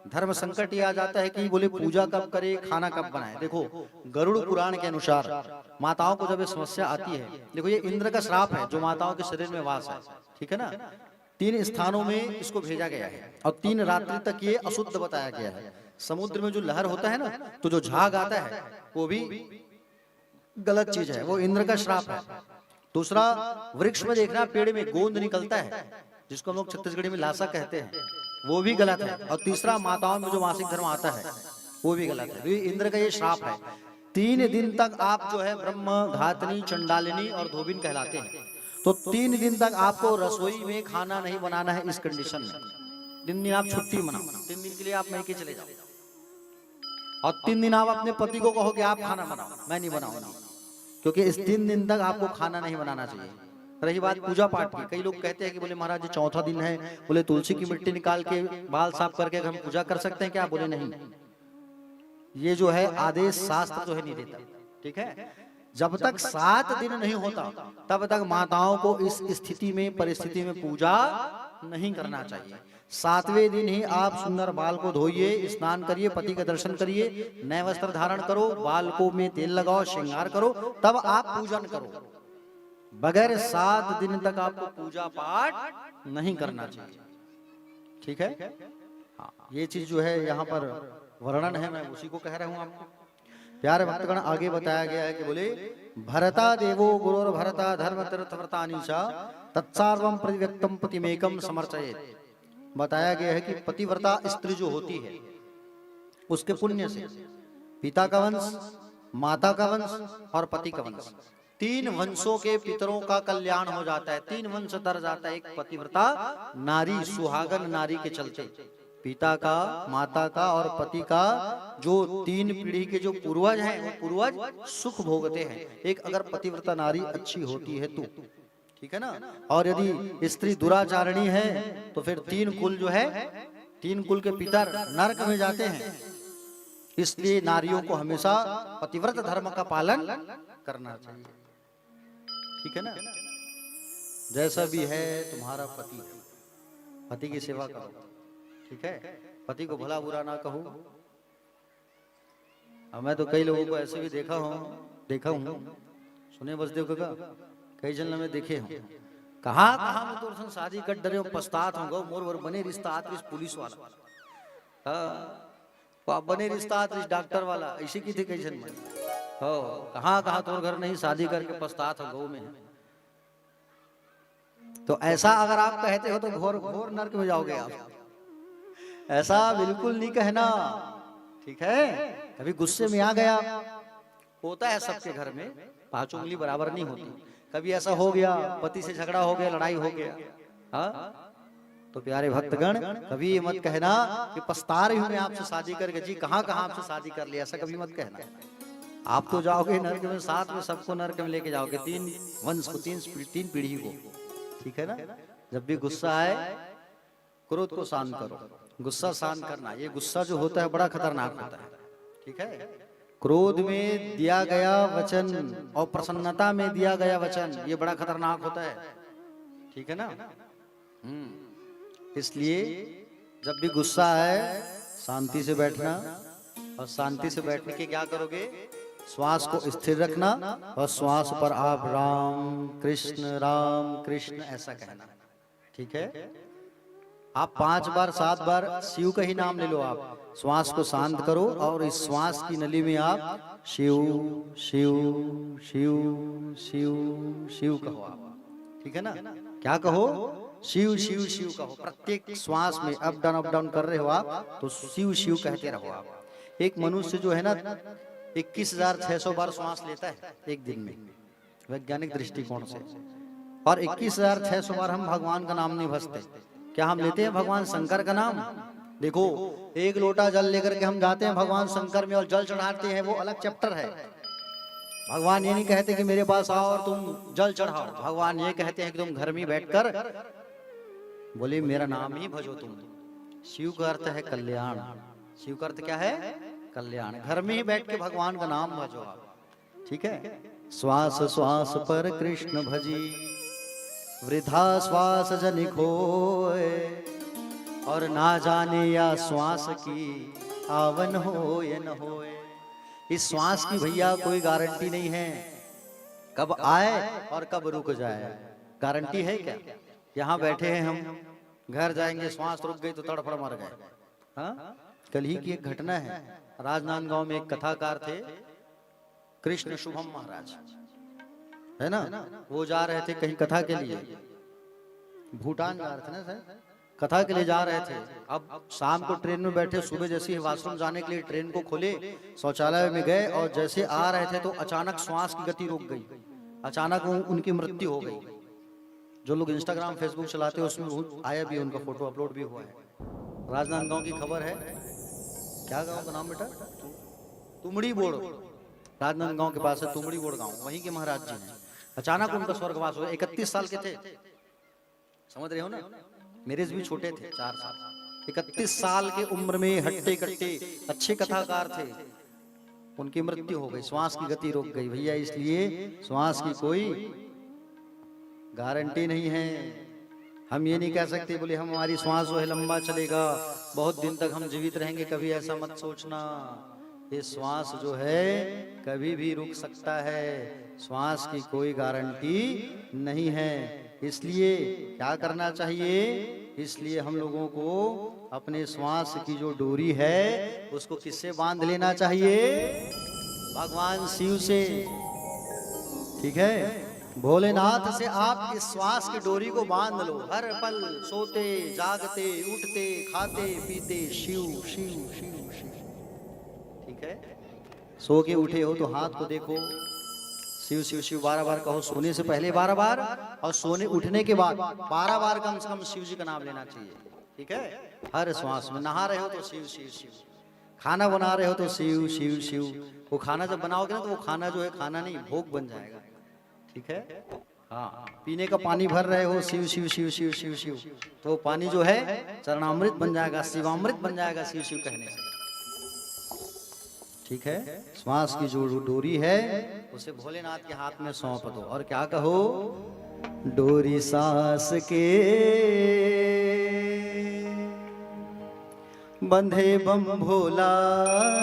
धर्म संकट ये आ जाता है कि बोले पूजा कब करे, खाना कब बनाए। देखो गरुड़ पुराण के अनुसार माताओं को जब ये समस्या आती है, देखो ये इंद्र का श्राप है जो माताओं के शरीर में वास है, ठीक है ना। 3 स्थानों में इसको भेजा गया है और 3 रात्रि तक ये अशुद्ध बताया गया है। समुद्र में जो लहर होता है ना, तो जो झाग आता है वो भी गलत चीज है, वो इंद्र का श्राप है। दूसरा, वृक्ष में देखना पेड़ में गोंद निकलता है जिसको हम लोग छत्तीसगढ़ी में लासा कहते हैं, वो भी गलत है। और तीसरा, माताओं में जो मासिक धर्म आता है वो भी गलत है। ये इंद्र का ये श्राप है। 3 दिन तक आप जो है ब्रह्म, घातनी, चंडालिनी और धोबिन कहलाते हैं। तो 3 दिन तक आपको रसोई में खाना नहीं बनाना है। इस कंडीशन में 3 दिन आप छुट्टी मनाओ, 3 दिन के लिए आप मैके चले जाओ और 3 दिन आप अपने पति को कहो कि आप खाना बनाओ, मैं नहीं बनाऊंगा, क्योंकि इस 3 दिन तक आपको खाना नहीं बनाना चाहिए। रही बात पूजा पाठ की, कई लोग कहते हैं कि बोले महाराज जी चौथा दिन है, बोले तुलसी की मिट्टी निकाल के बाल साफ करके हम पूजा कर सकते हैं क्या? बोले नहीं, ये जो है आदेश शास्त्र जो है नहीं देता, ठीक है। जब तक 7 दिन नहीं होता तब तक माताओं को इस स्थिति में, परिस्थिति में पूजा नहीं करना चाहिए। 7वें दिन ही आप सुंदर बाल को धोइए, स्नान करिए, पति का दर्शन करिए, नए वस्त्र धारण करो, बाल को में तेल लगाओ, श्रृंगार करो, तब आप पूजन करो। बगैर 7 दिन तक आपको पूजा पाठ नहीं करना चाहिए, ठीक है। हाँ, ये चीज जो है यहाँ पर वर्णन है, मैं उसी को कह रहा हूँ आपको। प्यारे भक्तगण, आगे बताया गया है कि बोले भरता देवो गुरोर भरता धर्म तीर्थ व्रतानीचा तत्सार्वम प्रतिव्यक्तम पतिमेकम समर्चयेत्। बताया गया है कि पतिव्रता स्त्री जो होती है उसके पुण्य से पिता का वंश, माता का वंश और पति का वंश, 3 वंशों के पितरों का कल्याण हो जाता है। 3 वंश तर जाता है एक पतिव्रता नारी, सुहागन नारी के चलते। पिता का, माता का और पति का जो 3 पीढ़ी के जो पूर्वज हैं वो पूर्वज सुख भोगते हैं, एक अगर पतिव्रता नारी अच्छी होती है तो, ठीक है ना। और यदि स्त्री दुराचारणी है तो फिर 3 कुल जो है, 3 कुल के पितर नरक में जाते हैं। इसलिए नारियों को हमेशा पतिव्रत धर्म का पालन करना चाहिए, ठीक है ना। जैसा भी है तुम्हारा पति है, पति की सेवा करो, ठीक है। पति को भला बुरा ना कहो। अब मैं तो कई लोगों को ऐसे भी देखा हूँ, सुने बसदेव का कई जन में देखे हूँ, कहाँ मैं तो शादी कर डरे पछतात होगा, मोर वर बने रिश्ता आत पुलिस वाला, हाँ बने रिश्ता आत डॉक्टर वाला, ऐसी की थी कई जन में। हो कहाँ तो घर नहीं, शादी करके पछतात हो गौ में। तो ऐसा अगर आप कहते हो तो घोर घोर नरक में जाओगे आप। ऐसा बिल्कुल नहीं कहना, ठीक है। कभी गुस्से में आ गया, होता है सबके घर में, 5 उंगली बराबर नहीं होती। कभी ऐसा हो गया, पति से झगड़ा हो गया, लड़ाई हो गया, हाँ तो प्यारे भक्तगण कभी ये मत कहना कि पछता रही हूं मैं आपसे शादी करके। जी कहाँ आपसे शादी कर लिया, ऐसा कभी मत कहना। आप तो जाओगे नरक में, साथ में सबको नरक में लेके जाओगे, 3 वंश को, 3 पीढ़ी को, ठीक है ना। जब भी गुस्सा आए, क्रोध को शांत करो, गुस्सा शांत करना। ये गुस्सा जो होता है बड़ा खतरनाक होता है, ठीक है। क्रोध में दिया गया वचन और प्रसन्नता में दिया गया वचन, ये बड़ा खतरनाक होता है, ठीक है ना। इसलिए जब भी गुस्सा आए शांति से बैठना, और शांति से बैठने के क्या करोगे, श्वास को स्थिर रखना और श्वास पर आप राम कृष्ण ऐसा कहना, ठीक है। आप 5 बार 7 बार शिव का ही नाम ले लो। आप श्वास को शांत करो और इस श्वास की नली में आप शिव शिव शिव शिव शिव कहो आप, ठीक है ना। क्या कहो, शिव शिव शिव कहो। प्रत्येक श्वास में अप डाउन कर रहे हो आप तो शिव शिव कहते रहो आप। एक मनुष्य जो है ना 21,600 बार श्वास लेता है एक दिन में, वैज्ञानिक दृष्टिकोण से, और 21,600 बार हम भगवान का नाम नहीं भजते। क्या हम लेते हैं भगवान शंकर का नाम? देखो 1 लोटा जल लेकर के हम जाते हैं भगवान शंकर में और जल चढ़ाते हैं, वो अलग चैप्टर है। भगवान ये नहीं कहते कि मेरे पास आओ और तुम जल चढ़ाओ। भगवान ये कहते हैं कि तुम घर में बैठकर बोले मेरा नाम ही भजो तुम। शिव का अर्थ है कल्याण। शिव का अर्थ क्या है? कल्याण। घर में ही बैठ के भगवान का नाम भजो आप, ठीक है। श्वास श्वास पर कृष्ण भजी, वृद्धा श्वास जनि खोए, और ना जाने या श्वास की आवन हो या न होए। इस श्वास की भैया कोई गारंटी नहीं है, कब आए और कब रुक जाए, गारंटी है क्या? यहाँ बैठे हैं हम, घर जाएंगे श्वास रुक गई तो तड़फड़ मर गए। हाँ, कल ही की एक घटना है, राजनांदगांव में एक कथाकार थे कृष्ण शुभम महाराज, है ना, वो जा रहे थे कहीं कथा के लिए, भूटान जा रहे थे ना सर, कथा के लिए जा रहे थे। अब शाम को ट्रेन में बैठे, सुबह जैसे ही वॉशरूम जाने के लिए ट्रेन को खोले, शौचालय में गए और जैसे आ रहे थे तो अचानक श्वास की गति रुक गई, अचानक उनकी मृत्यु हो गई। जो लोग इंस्टाग्राम फेसबुक चलाते हैं उसमें आया भी, उनका फोटो अपलोड भी हुआ है। राजनांदगांव की खबर है। क्या गांव का नाम बेटा? तुमड़ी बोड़, राजनांदगांव के पास है तुमड़ी बोड़ गांव, वहीं के महाराज जी हैं। अचानक उनका स्वर्गवास हो गया। 31 साल के थे, समझ रहे हो ना, मेरे से भी छोटे थे 4 साल। 31 साल के उम्र में हट्टे कट्टे अच्छे कथाकार थे, उनकी मृत्यु हो गई, श्वास की गति रुक गई भैया। इसलिए श्वास की कोई गारंटी नहीं है। हम ये नहीं कह सकते बोले हम हमारी श्वास जो है लंबा चलेगा, बहुत दिन तक हम जीवित रहेंगे, कभी ऐसा मत सोचना। ये श्वास जो है कभी भी रुक सकता है, श्वास की कोई गारंटी नहीं है। इसलिए क्या करना चाहिए? इसलिए हम लोगों को अपने श्वास की जो डोरी है उसको किससे बांध लेना चाहिए? भगवान शिव से, ठीक है। भोलेनाथ से आप इस श्वास की डोरी को बांध लो। हर पल सोते जागते उठते खाते पीते शिव शिव शिव शिव, ठीक है। सो के उठे हो तो हाथ को देखो, शिव शिव शिव 12 बार कहो। सोने से पहले 12 बार और सोने उठने के बाद 12 बार कम से कम शिव जी का नाम लेना चाहिए, ठीक है। हर श्वास में नहा रहे हो तो शिव शिव शिव, खाना बना रहे हो तो शिव शिव शिव। वो खाना जब बनाओगे ना तो वो खाना जो है खाना नहीं भोग बन जाएगा, ठीक है। हाँ, पीने का पानी भर रहे हो शिव शिव शिव शिव शिव शिव, तो पानी जो है चरणामृत बन जाएगा, शिवामृत बन जाएगा शिव शिव कहने से, ठीक है। श्वास की जो डोरी है उसे भोलेनाथ के हाथ में सौंप दो और क्या कहो? डोरी सांस के बंधे बम भोला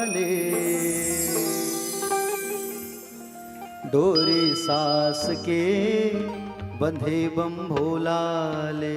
ले, डोरी सांस के बंधे बम भोला ले।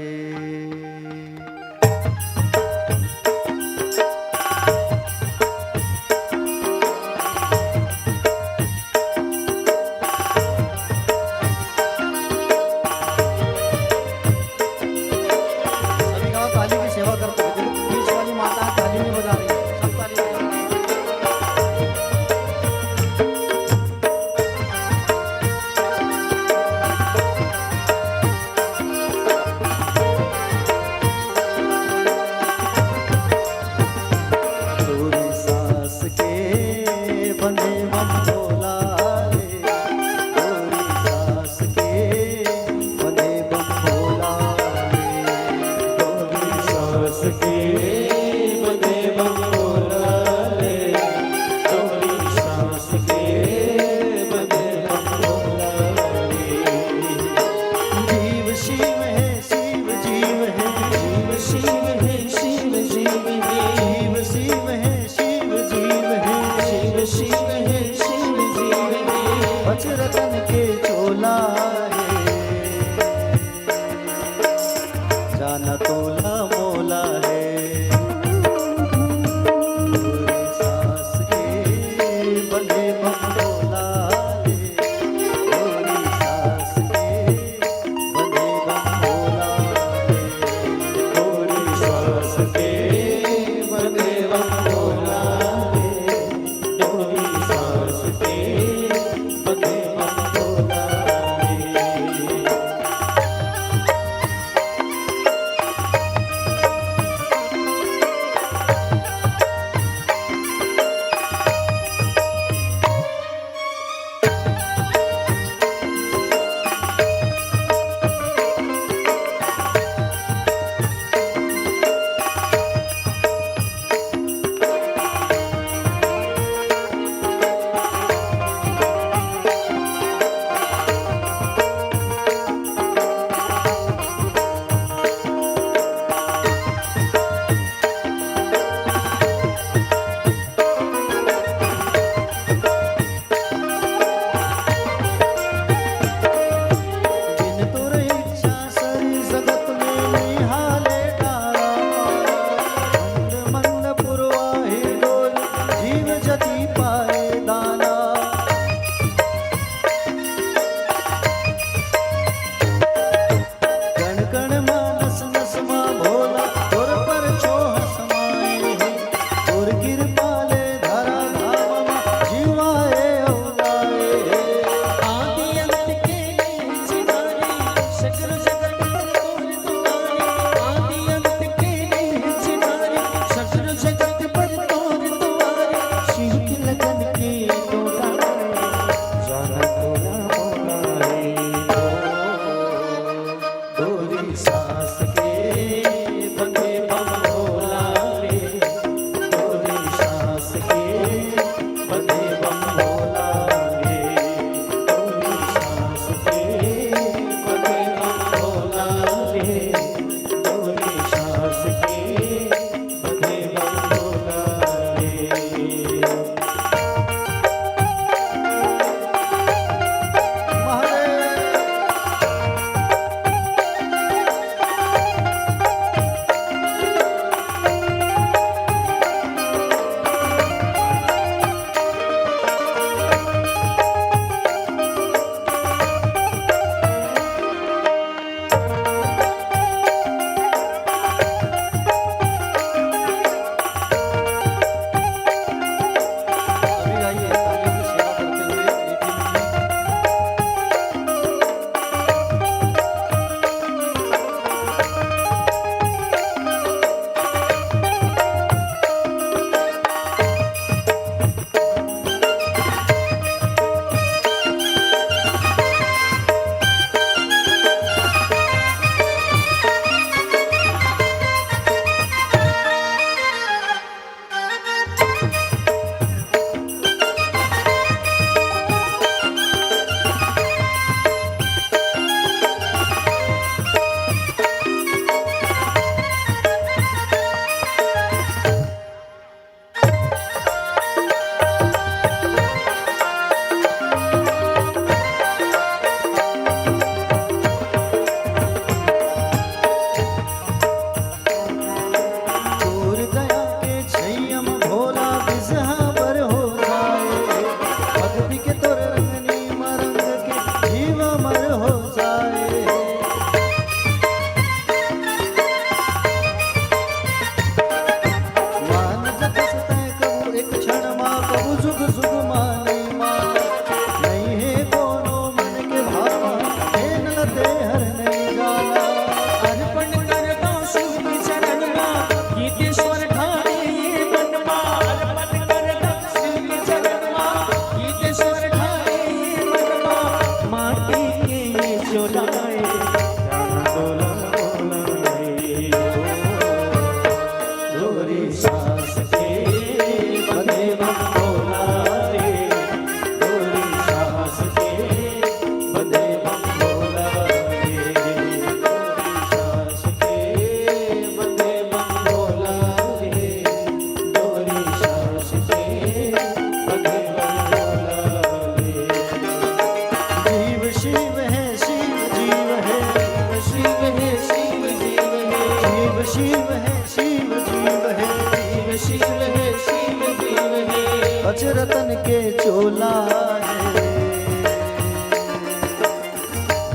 पचरतन के चोला है,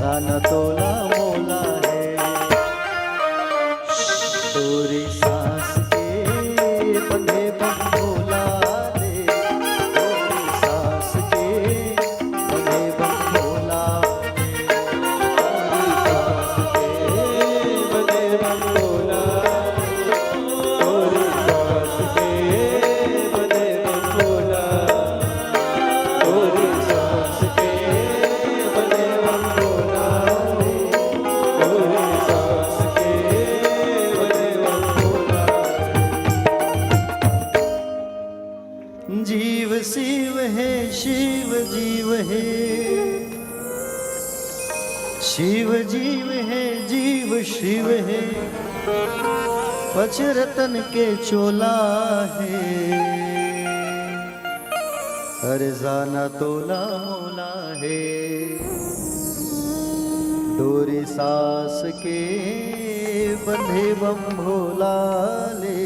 दाना तोला मोला है, तोरी सांस के बंधे बंधोला दे, तोरी सांस के बंधे बंधोला दे, तोरी सांस के बंधे बंधोला, तोरी सांस के बंधे बंधोला, तोरी सांस के बंधे बंधोला, तोरी सांस के बंधे बंधोला। जीव शिव है, शिव जीव है, शिव जीव है, जीव शिव है, पचरतन के चोला है, अरे जाना तोला मोला है, डोरी सास के बंधे बम भोला ले,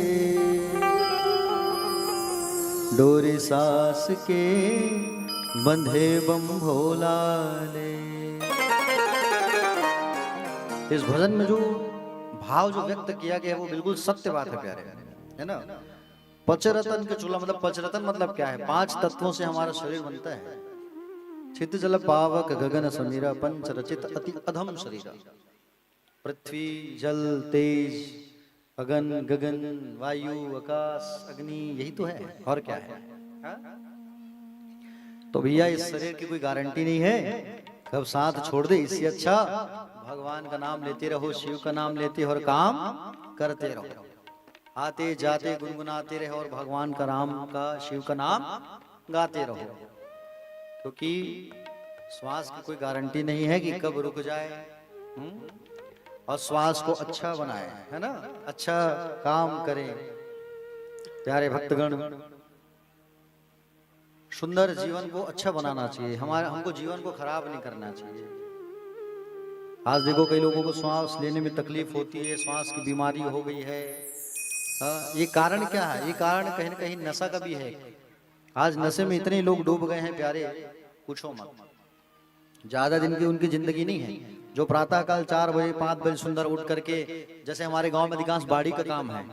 डोरी सास के बंधे बम भोला ले। इस भजन में जो भाव जो व्यक्त किया गया है वो बिल्कुल सत्य बात है प्यारे, है ना। पचरतन के चूल्हा मतलब पचरतन मतलब क्या है? 5 तत्वों से हमारा शरीर बनता है। छित जल पावक गगन समीरा पंच रचित अति अधम शरीरा। पृथ्वी जल तेज अगन गगन वायु आकाश अग्नि, यही तो है और क्या है? तो भैया इस शरीर की कोई गारंटी नहीं है कब साथ छोड़ दे। इससे अच्छा भगवान का नाम लेते रहो, शिव का नाम लेते और काम करते रहो, आते जाते गुनगुनाते रहो और भगवान का नाम का शिव का नाम गाते रहो, क्योंकि श्वास की कोई गारंटी नहीं है कि कब रुक जाए। और श्वास को अच्छा बनाए, है ना, अच्छा काम करें। प्यारे भक्तगण, सुंदर जीवन को अच्छा बनाना चाहिए, हमको जीवन को खराब नहीं करना चाहिए। आज देखो कई लोगों को श्वास लेने में तकलीफ होती है, श्वास की बीमारी हो गई है। ये कारण क्या है? ये कारण कहीं न कहीं नशा का भी है। आज नशे में इतने लोग डूब गए हैं प्यारे, पूछो मत। ज्यादा दिन की उनकी जिंदगी नहीं है। जो प्रातः काल 4 बजे 5 बजे सुंदर उठ करके, जैसे हमारे गांव में अधिकांश बाड़ी का काम है,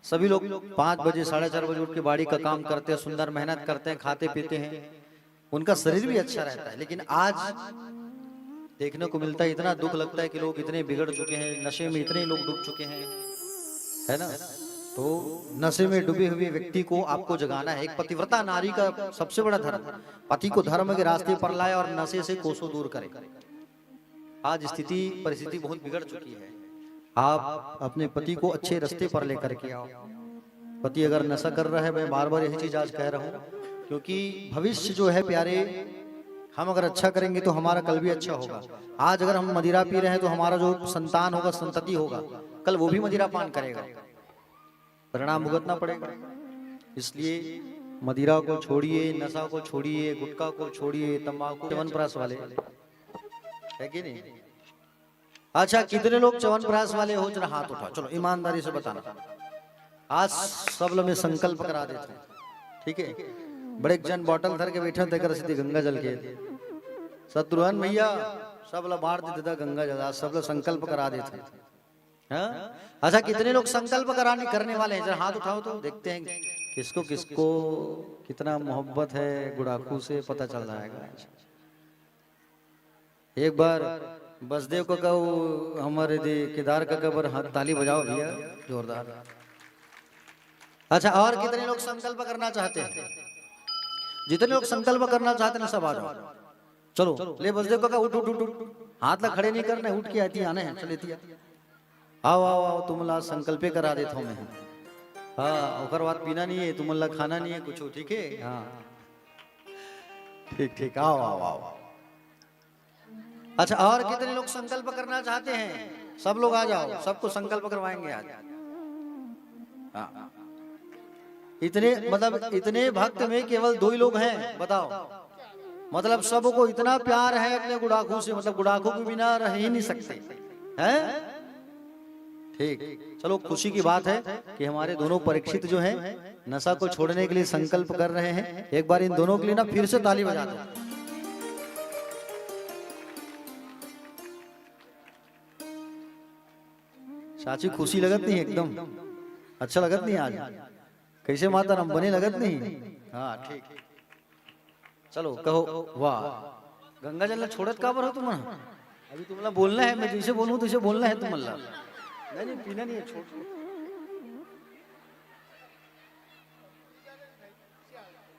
सभी लोग 5 बजे 4:30 बजे उठ के बाड़ी का काम करते हैं, सुंदर मेहनत करते हैं, खाते पीते हैं, उनका शरीर भी अच्छा रहता है। लेकिन आज देखने को मिलता है, इतना दुख लगता है कि लोग इतने बिगड़ चुके हैं, नशे में इतने लोग डूब चुके हैं, है ना। तो नशे में डूबे हुए व्यक्ति को आपको जगाना है। एक पतिव्रता नारी का सबसे बड़ा धर्म, पति को धर्म के रास्ते पर लाए और नशे से कोसों दूर करे। आज स्थिति परिस्थिति बहुत बिगड़ चुकी है। आप अपने पति को अच्छे रास्ते पर लेकर के आओ। पति अगर नशा कर रहा है, मैं बार बार यही चीज आज कह रहा हूँ, क्योंकि भविष्य जो है प्यारे, हम अगर अच्छा करेंगे तो हमारा कल भी अच्छा होगा। आज अगर हम मदिरा पी रहे हैं तो हमारा जो संतान होगा, संतति होगा, कल वो भी मदिरा पान करेगा, परिणाम भुगतना पड़ेगा। इसलिए मदिरा को छोड़िए, नशा को छोड़िए, गुटखा को छोड़िए, तंबाकू, च्यवनप्राश वाले है कि नहीं? अच्छा, कितने लोग च्यवनप्राश वाले हो? जरा हाथ उठाओ, चलो ईमानदारी से बताना। आज सब लोग में संकल्प करा देते हैं, ठीक है। बड़े जन बोतल धर के बैठे थे, सीधे गंगा जल के शत्रुघ्न भैया सब लोग बांट देते थे गंगा जल। आज सब लोग संकल्प करा देते हैं। अच्छा, कितने लोग संकल्प करने वाले हैं? जरा हाथ उठाओ तो देखते हैं किसको किसको कितना मोहब्बत है गुड़ाखू से, पता चल जाएगा। एक बार बसदेव को कहो, हमारे केदार का कबर, हाथ ताली बजाओ भैया जोरदार। अच्छा, और कितने लोग संकल्प करना चाहते हैं? जितने लोग संकल्प करना चाहते हैं सब आ जाओ। चलो ले बसदेव का उठ उठ उठ, हाथ ला खड़े नहीं करने, उठ के आती आने हैं, चले आओ आओ आओ, तुम ला संकल्पे करा देता हूँ मैं। हाँ, ओकर बात पीना नहीं है, तुम ला खाना नहीं है कुछ, ठीक है? हाँ ठीक ठीक, आओ आओ आओ। अच्छा, और कितने लोग संकल्प करना चाहते हैं? सब लोग आ जाओ, सबको संकल्प करवाएंगे आज। हाँ, इतने मतलब इतने भक्त में केवल 2 ही लोग हैं, बताओ। मतलब सबको इतना प्यार है अपने गुड़ाखू से, मतलब गुड़ाखू के बिना रह ही नहीं सकते हैं, ठीक, चलो खुशी की बात है कि हमारे दोनों परीक्षित जो हैं नशा को छोड़ने के लिए संकल्प कर रहे हैं। एक बार इन दोनों के लिए ना फिर से ताली बजा दो। चाची खुशी लगत नहीं एकदम, अच्छा लगत नहीं आज, कैसे माता राम बने लगत नहीं। हाँ ठीक, चलो कहो वाह। गंगा जल छोड़त का हो तुम, अभी तुम्हारा बोलना है, मैं जैसे बोलूं तैसे बोलना है तुम्हारा। नहीं पीना नहीं है, छोड़।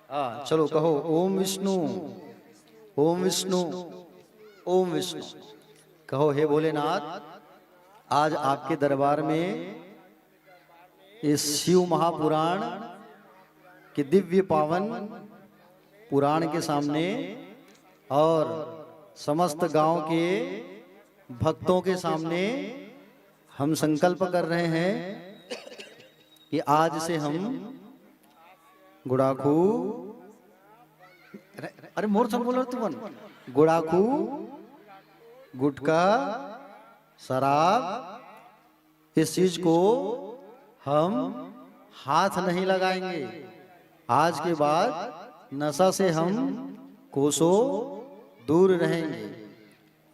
हाँ चलो कहो ओम विष्णु ओम विष्णु ओम विष्णु। कहो हे भोलेनाथ, आज आपके दरबार में इस शिव महापुराण के दिव्य पावन पुराण के सामने और समस्त गांव के भक्तों के सामने हम संकल्प कर रहे हैं कि आज से हम गुड़ाखू, अरे मोर सब बोलो तुम, गुड़ाखू, गुटखा, शराब, इस चीज को हम हाथ नहीं लगाएंगे। आज के बाद नशा से हम कोसों दूर रहेंगे।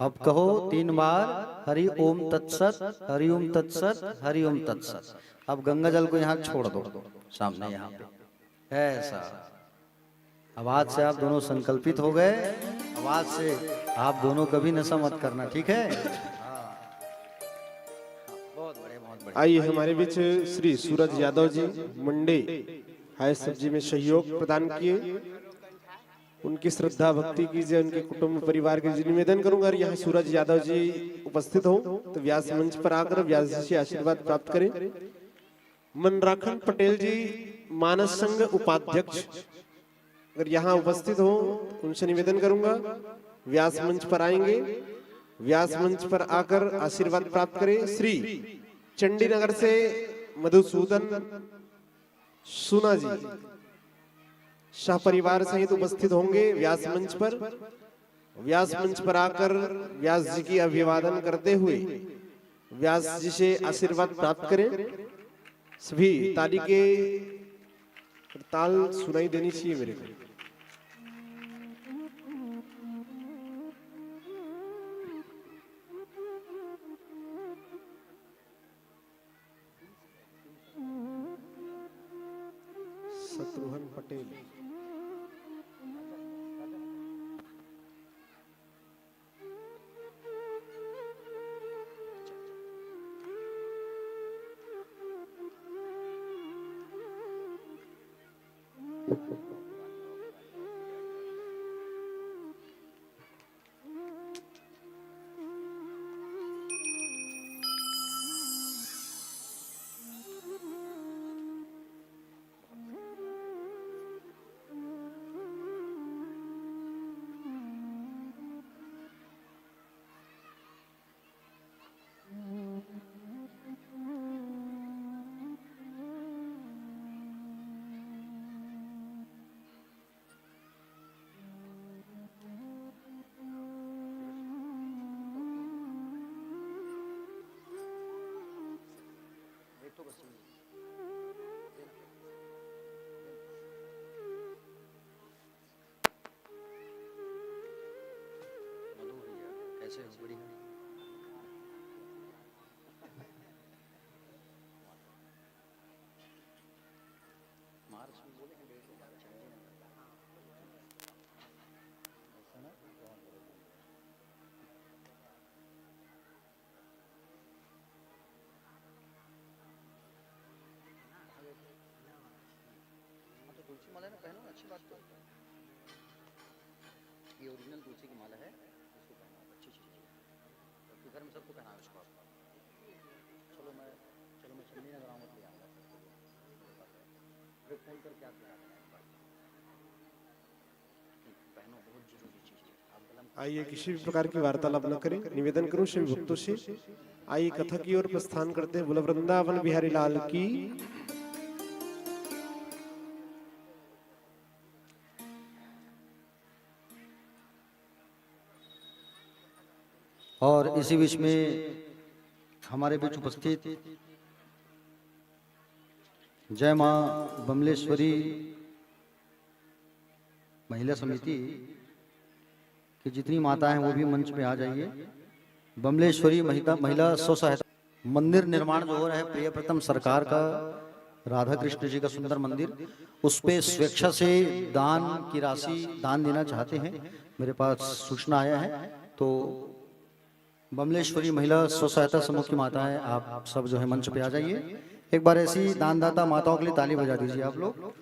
अब कहो 3 बार हरि ओम तत्सत, हरि ओम तत्सत, हरि ओम तत्सत। अब गंगा जल को यहाँ छोड़ दो सामने, यहाँ पे ऐसा। अब आज से आप दोनों संकल्पित हो गए। अब आज से आप दोनों कभी नशा मत करना, ठीक है। बहुत बड़े, बहुत बड़े। आइए हमारे बीच श्री सूरज यादव जी मंडे हाय सब्जी में सहयोग प्रदान किए, उनकी श्रद्धा भक्ति कीजिए, उनके कुटुंब परिवार के निवेदन करूंगा। और यहाँ सूरज यादव जी उपस्थित हो तो व्यास मंच पर आकर व्यास जी से आशीर्वाद प्राप्त करें। मनराखन पटेल जी मानस संघ उपाध्यक्ष अगर यहाँ उपस्थित हो उनसे निवेदन करूंगा व्यास मंच पर आएंगे, व्यास मंच पर आकर आशीर्वाद प्राप्त करें। श्री चंडीनगर से मधुसूदन सुना जी शाह परिवार सहित उपस्थित होंगे व्यास मंच पर। व्यास मंच पर आकर व्यास जी की अभिवादन करते हुए व्यास जी से आशीर्वाद प्राप्त करें। सभी ताली के ताल सुनाई देनी चाहिए मेरे को। शत्रुघ्न पटेल, कैसे हो? बढ़िया। मार्च में बोले कि डेट होगा तो तुलसी माला ना पहनो, अच्छी बात। तो ये ओरिजिनल तुलसी की माला है, इसको पहनो, अच्छी चीज है। तो घर में सबको पहना है उसको। चलो मैं चंडीनगर आऊँगा ले आऊँगा, फिर फोन करके आप पहनो, बहुत जरूरी चीज है। आइए किसी भी प्रकार की वार्तालाप न करें, निवेदन करूं सभी भक्तों से। आइए कथा की ओर प्रस्थान करते हैं। बोलो वृंदावन बिहारी लाल की। और इसी बीच में हमारे बीच उपस्थित जय मां बमलेश्वरी महिला समिति की जितनी माता हैं वो भी मंच पे आ जाइए। बमलेश्वरी महिला स्व सहायता मंदिर निर्माण जो हो रहा है प्रियप्रतम सरकार का, राधा कृष्ण जी का सुंदर मंदिर, उस पे स्वेच्छा से दान की राशि दान देना चाहते हैं। मेरे पास सूचना आया है, तो बमलेश्वरी महिला स्व सहायता समूह की माताएं आप सब जो है मंच पे आ जाइए। एक बार ऐसी दानदाता माताओं के लिए ताली बजा दीजिए आप लोग।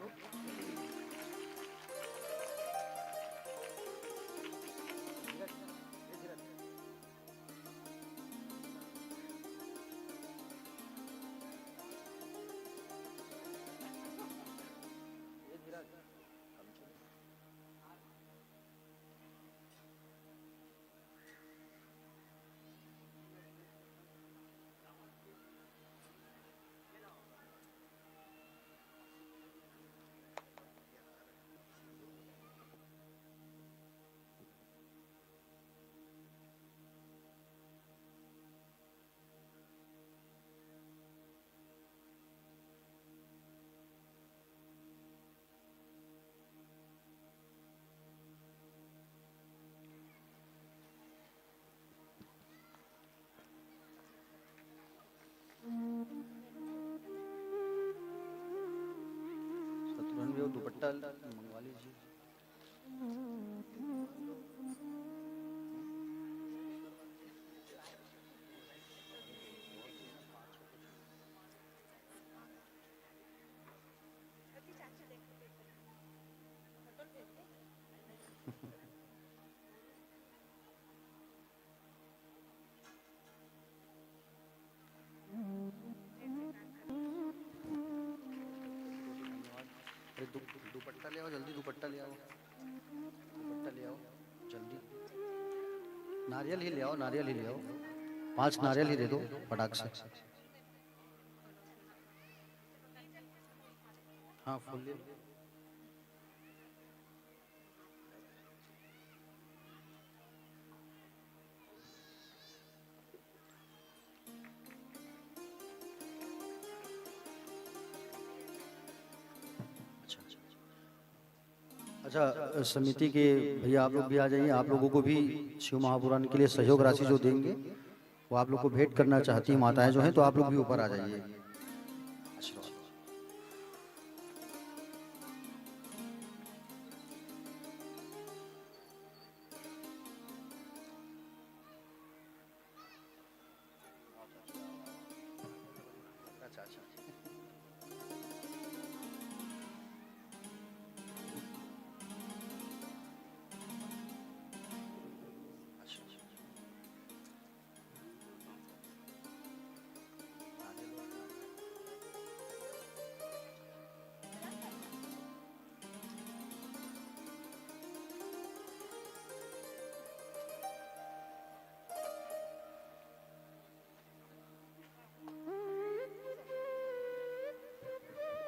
दुपट्टा मंगवा लीजिए। दुपट्टा ले आओ जल्दी, दुपट्टा ले आओ, दुपट्टा ले आओ जल्दी। नारियल ही ले आओ, नारियल ही ले आओ, 5 नारियल ही दे दो फटाक से। हाँ फूल ले। अच्छा, समिति के भैया आप लोग भी आ जाइए। आप लोगों को भी शिव महापुराण के लिए सहयोग राशि जो देंगे वो आप लोग को भेंट करना चाहती हैं माताएं जो हैं, तो आप लोग भी ऊपर आ जाइए।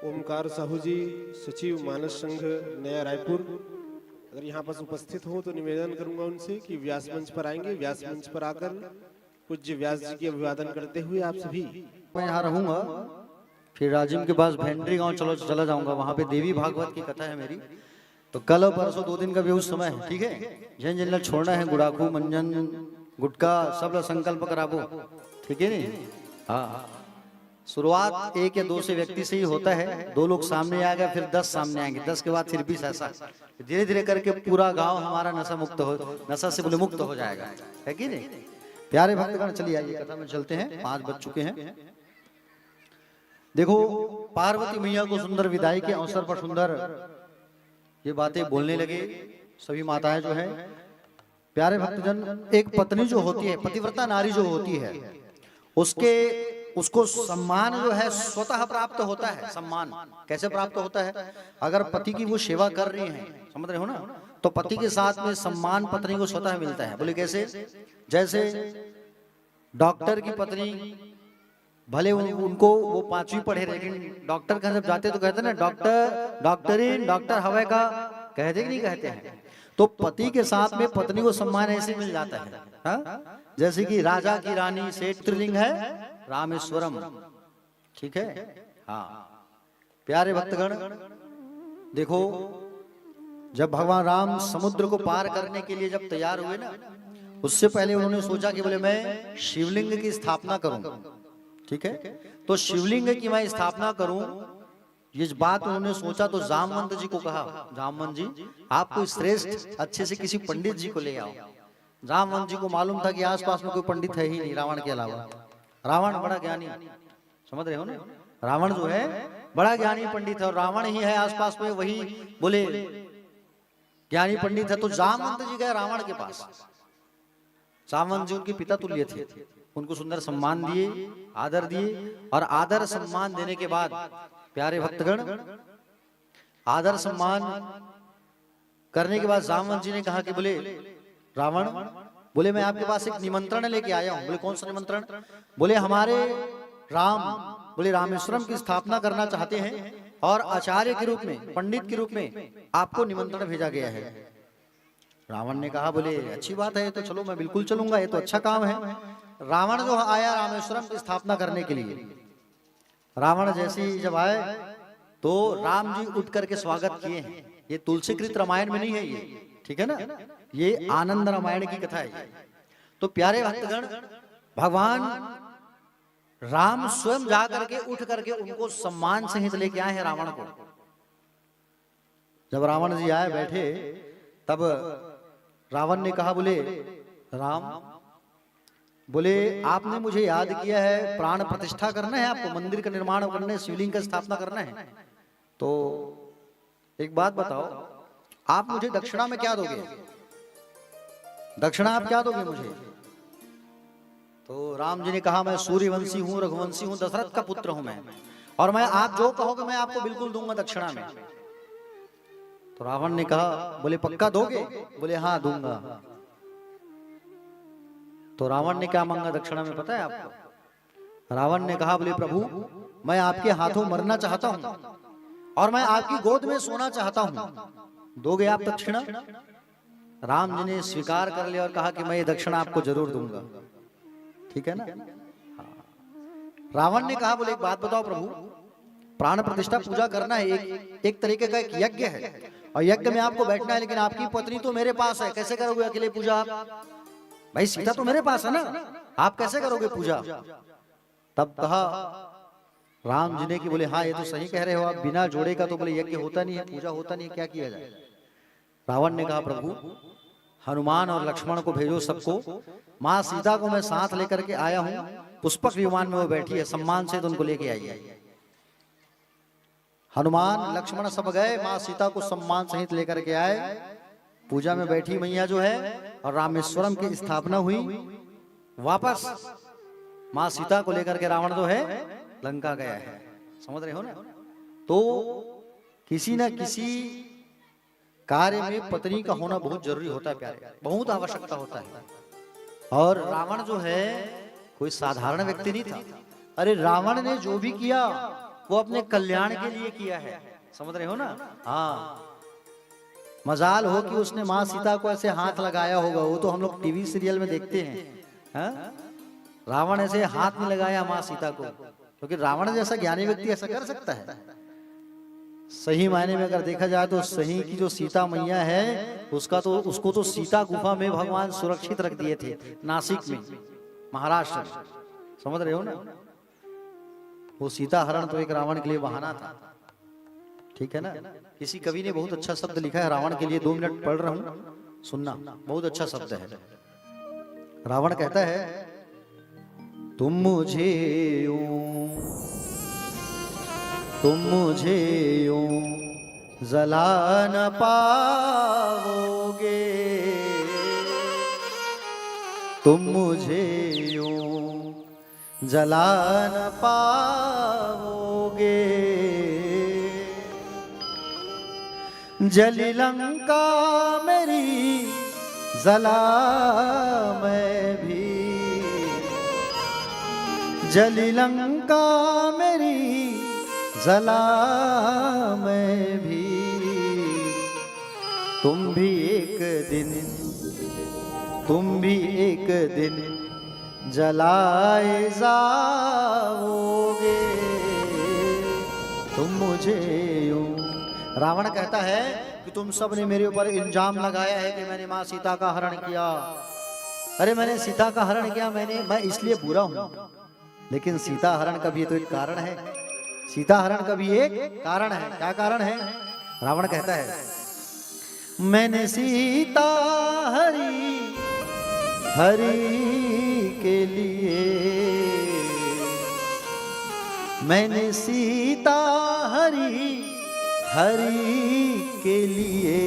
ओमकार साहू जी, सचिव मानस संघ नया रायपुर, अगर यहाँ पर उपस्थित हो तो निवेदन करूंगा उनसे कि व्यास मंच पर आएंगे। व्यास मंच पर आकर पूज्य व्यास जी के अभिवादन करते हुए आप सभी। मैं यहाँ रहूंगा, फिर राजिम के पास भेंडरी गांव चला जाऊंगा, वहां पे देवी भागवत की कथा है मेरी, तो कल और परसों 2 दिन का भी उस समय है, ठीक है। जिन जिन छोड़ना है गुड़ाखू मंजन गुटका सब लोग संकल्प कराबो, ठीक है नहीं। हाँ, शुरुआत 1 या 2 से व्यक्ति से ही होता है। 2 लोग सामने आ गए, फिर 10 सामने आएंगे, 10 के बाद फिर 20, ऐसा धीरे धीरे करके पूरा गांव हमारा नशा से बोले मुक्त हो जाएगा, है कि नहीं। प्यारे भक्तगण, चलिए आइए कथा में चलते हैं। 5 बज चुके हैं। देखो, पार्वती मैया को सुंदर विदाई के अवसर पर सुंदर ये बातें बोलने लगे सभी माताएं जो है। प्यारे भक्तजन, एक पत्नी जो होती है, पतिव्रता नारी जो होती है, उसको सम्मान जो है स्वतः प्राप्त होता है। सम्मान कैसे प्राप्त होता है? अगर पति की वो सेवा कर रही हैं, समझ रहे हो ना, तो पति के साथ में सम्मान पत्नी को स्वतः मिलता है। बोले कैसे? जैसे डॉक्टर की पत्नी, भले उनको वो 5वीं पढ़े, लेकिन डॉक्टर का जब जाते तो कहते ना डॉक्टर हवा का, कहते कि नहीं कहते हैं। तो पति के साथ में पत्नी को सम्मान ऐसे मिल जाता है, हाँ? जैसे कि राजा की रानी से स्त्रीलिंग है रामेश्वरम, ठीक है। हाँ प्यारे भक्तगण, देखो जब भगवान राम समुद्र को पार करने के लिए जब तैयार हुए ना, उससे पहले उन्होंने सोचा कि बोले मैं शिवलिंग की स्थापना करूं, ठीक है। तो शिवलिंग की मैं स्थापना करूं, ये बात उन्होंने सोचा तो जामवंत जी को कहा, जामवंत जी आप कोई श्रेष्ठ अच्छे से किसी पंडित जी को ले आओ। जामवंत जी को मालूम था कि आसपास में कोई पंडित है ही नहीं रावण के अलावा। रावण बड़ा ज्ञानी, समझ रहे हो ना, रावण जो है बड़ा ज्ञानी पंडित है और रावण ही है आसपास में, वही बोले ज्ञानी पंडित है। तो जामवंत जी गए रावण के पास। जामवंत जी उनके पिता तुल्य थे, उनको सुंदर सम्मान दिए, आदर दिए, और आदर सम्मान देने के बाद प्यारे भक्तगण, आदर सम्मान करने के बाद जामवंत जी ने कहा कि बोले रावण, बोले मैं आपके पास एक निमंत्रण लेके आया हूं। बोले कौन सा निमंत्रण? बोले हमारे राम बोले रामेश्वरम की स्थापना करना चाहते हैं और आचार्य के रूप में, पंडित के रूप में आपको निमंत्रण भेजा गया है। रावण ने कहा बोले अच्छी बात है, तो चलो मैं बिल्कुल चलूंगा, ये तो अच्छा काम है। रावण जो आया रामेश्वरम की स्थापना करने के लिए, रावण जैसे ही जब आए तो राम जी उठ करके स्वागत किए हैं। ये तुलसीकृत रामायण में नहीं है ये, ठीक है ना, ये आनंद रामायण की कथा है। तो प्यारे भक्तगण, भगवान राम स्वयं जा करके उठ करके उनको सम्मान सहित लेके आए हैं रावण को। जब रावण जी आए बैठे, तब रावण ने कहा बोले राम, बोले आपने मुझे याद किया है, प्राण प्रतिष्ठा करना है आपको, मंदिर का निर्माण करना है, शिवलिंग का स्थापना करना है, तो एक बात बताओ आप मुझे दक्षिणा में क्या दोगे? दक्षिणा आप क्या दोगे मुझे? तो राम जी ने कहा मैं सूर्यवंशी हूं, रघुवंशी हूं, दशरथ का पुत्र हूं मैं, और मैं आप जो कहोगे मैं आपको बिल्कुल दूंगा दक्षिणा में। तो रावण ने कहा बोले पक्का दोगे? बोले हाँ दूंगा। तो रावण ने क्या मांगा दक्षिणा में पता है आपको? रावण ने कहा बोले प्रभु मैं आपके हाथों मरना चाहता हूं और मैं आपकी गोद में सोना चाहता हूं, दोगे आप दक्षिणा? राम जी ने स्वीकार कर लिया और कहा कि मैं ये दक्षिणा आपको जरूर दूंगा, ठीक है ना। हाँ। रावण ने कहा बोले एक बात बताओ प्रभु, प्राण प्रतिष्ठा पूजा करना है, एक तरीके का एक यज्ञ है और यज्ञ में आपको बैठना है, लेकिन आपकी पत्नी तो मेरे पास है, कैसे करोगे अकेले पूजा आप? भाई सीता तो मेरे पास है ना, आप कैसे करोगे पूजा? तब कहा राम जी ने कि बोले हाँ ये तो सही कह रहे हो आप, बिना जोड़े का तो बोले यज्ञ होता नहीं है, पूजा होता नहीं है, क्या किया जाए? रावण ने कहा प्रभु हनुमान और लक्ष्मण को भेजो सबको, माँ सीता को मैं साथ लेकर के आया हूं, पुष्पक विमान में वो बैठी है, सम्मान से तो उनको लेके आइए। हनुमान लक्ष्मण सब गए, माँ सीता को सम्मान सहित लेकर के आए, पूजा में बैठी मैया जो है, और रामेश्वरम की स्थापना हुई। वापस माँ सीता को लेकर के रावण जो है लंका गया है, समझ रहे हो ना। तो किसी न किसी कार्य में पत्नी का होना बहुत जरूरी होता है प्यारे, बहुत आवश्यकता होता है। और रावण जो है कोई साधारण व्यक्ति नहीं था। अरे रावण ने जो भी किया वो अपने कल्याण के लिए किया है, समझ रहे हो ना। हाँ मजाल हो कि उसने माँ सीता को ऐसे हाथ लगाया होगा, वो तो हम लोग टीवी सीरियल में देखते हैं। हाँ? रावण ऐसे हाथ नहीं लगाया माँ सीता को, क्योंकि रावण जैसा ज्ञानी व्यक्ति ऐसा कर सकता है? सही मायने में अगर देखा जाए तो सही की जो सीता मैया है उसको तो सीता गुफा में भगवान सुरक्षित रख दिए थे, नासिक में, महाराष्ट्र में, समझ रहे हो ना। वो सीता हरण तो एक रावण के लिए बहाना था, ठीक है ना। किसी कवि ने बहुत अच्छा शब्द लिखा है रावण के लिए, 2 मिनट पढ़ रहा हूं, सुनना, बहुत अच्छा शब्द है। रावण कहता है तुम मुझे यूं जला न पाओगे, तुम मुझे यूं जला न पाओगे, जली लंका मेरी जला मैं भी, जली लंका मेरी जला मैं भी, तुम भी एक दिन जलाए जाओगे, तुम मुझे यूं। रावण कहता है कि तुम सब ने मेरे ऊपर इल्जाम लगाया है कि मैंने माँ सीता का हरण किया। अरे मैंने सीता का हरण किया, मैं इसलिए बुरा हूं, लेकिन सीता हरण का भी तो एक कारण है। सीता हरण का भी एक कारण है। क्या कारण है? रावण कहता है मैंने सीता हरि के लिए, मैंने सीता हरि के लिए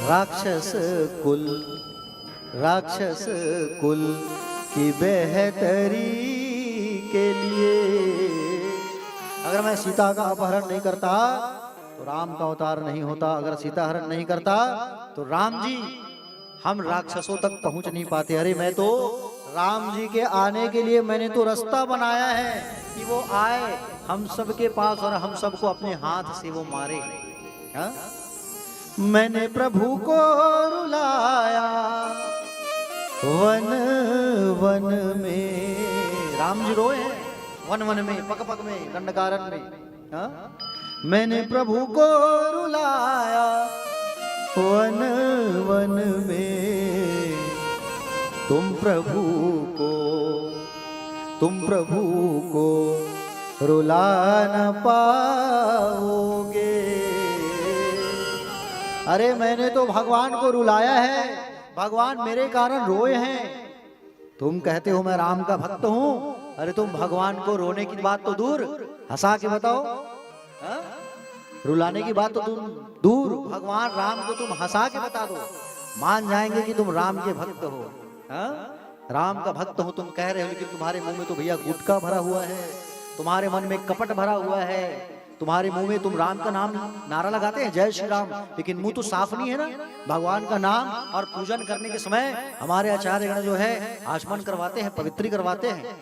राक्षस कुल की बेहतरी के लिए। अगर मैं सीता का अपहरण नहीं करता तो राम का अवतार नहीं होता। अगर सीता हरण नहीं करता तो राम जी हम राक्षसों तक पहुंच नहीं पाते। अरे मैं तो राम जी के आने के लिए मैंने तो रास्ता बनाया है कि वो आए हम सब के पास और हम सबको अपने हाथ से वो मारे। हा? मैंने प्रभु को रुलाया वन वन में, राम जी रोए हैं वन वन में, पग पग में, दंडकारण्य में। हा? मैंने प्रभु को रुलाया वन वन में, तुम प्रभु को रुला न पाओगे। अरे मैंने तो भगवान को रुलाया है, भगवान मेरे कारण रोए हैं। तुम कहते हो मैं राम का भक्त हूं, अरे तुम भगवान को रोने की बात तो दूर, हंसा के बताओ। हा? रुलाने की बात तो तुम दूर, भगवान राम को तुम हंसा के बता दो, मान जाएंगे कि तुम राम के भक्त हो। हा? राम का भक्त हो तुम कह रहे हो, लेकिन तुम्हारे मुंह में तो भैया गुटखा भरा हुआ है, तुम्हारे मन में कपट भरा हुआ है, तुम्हारे मुंह में तुम राम का नाम नारा लगाते हैं जय श्री राम, लेकिन मुंह तो साफ नहीं है ना। भगवान का नाम और पूजन करने के समय हमारे आचार्यगण जो है आचमन करवाते हैं, पवित्री करवाते हैं,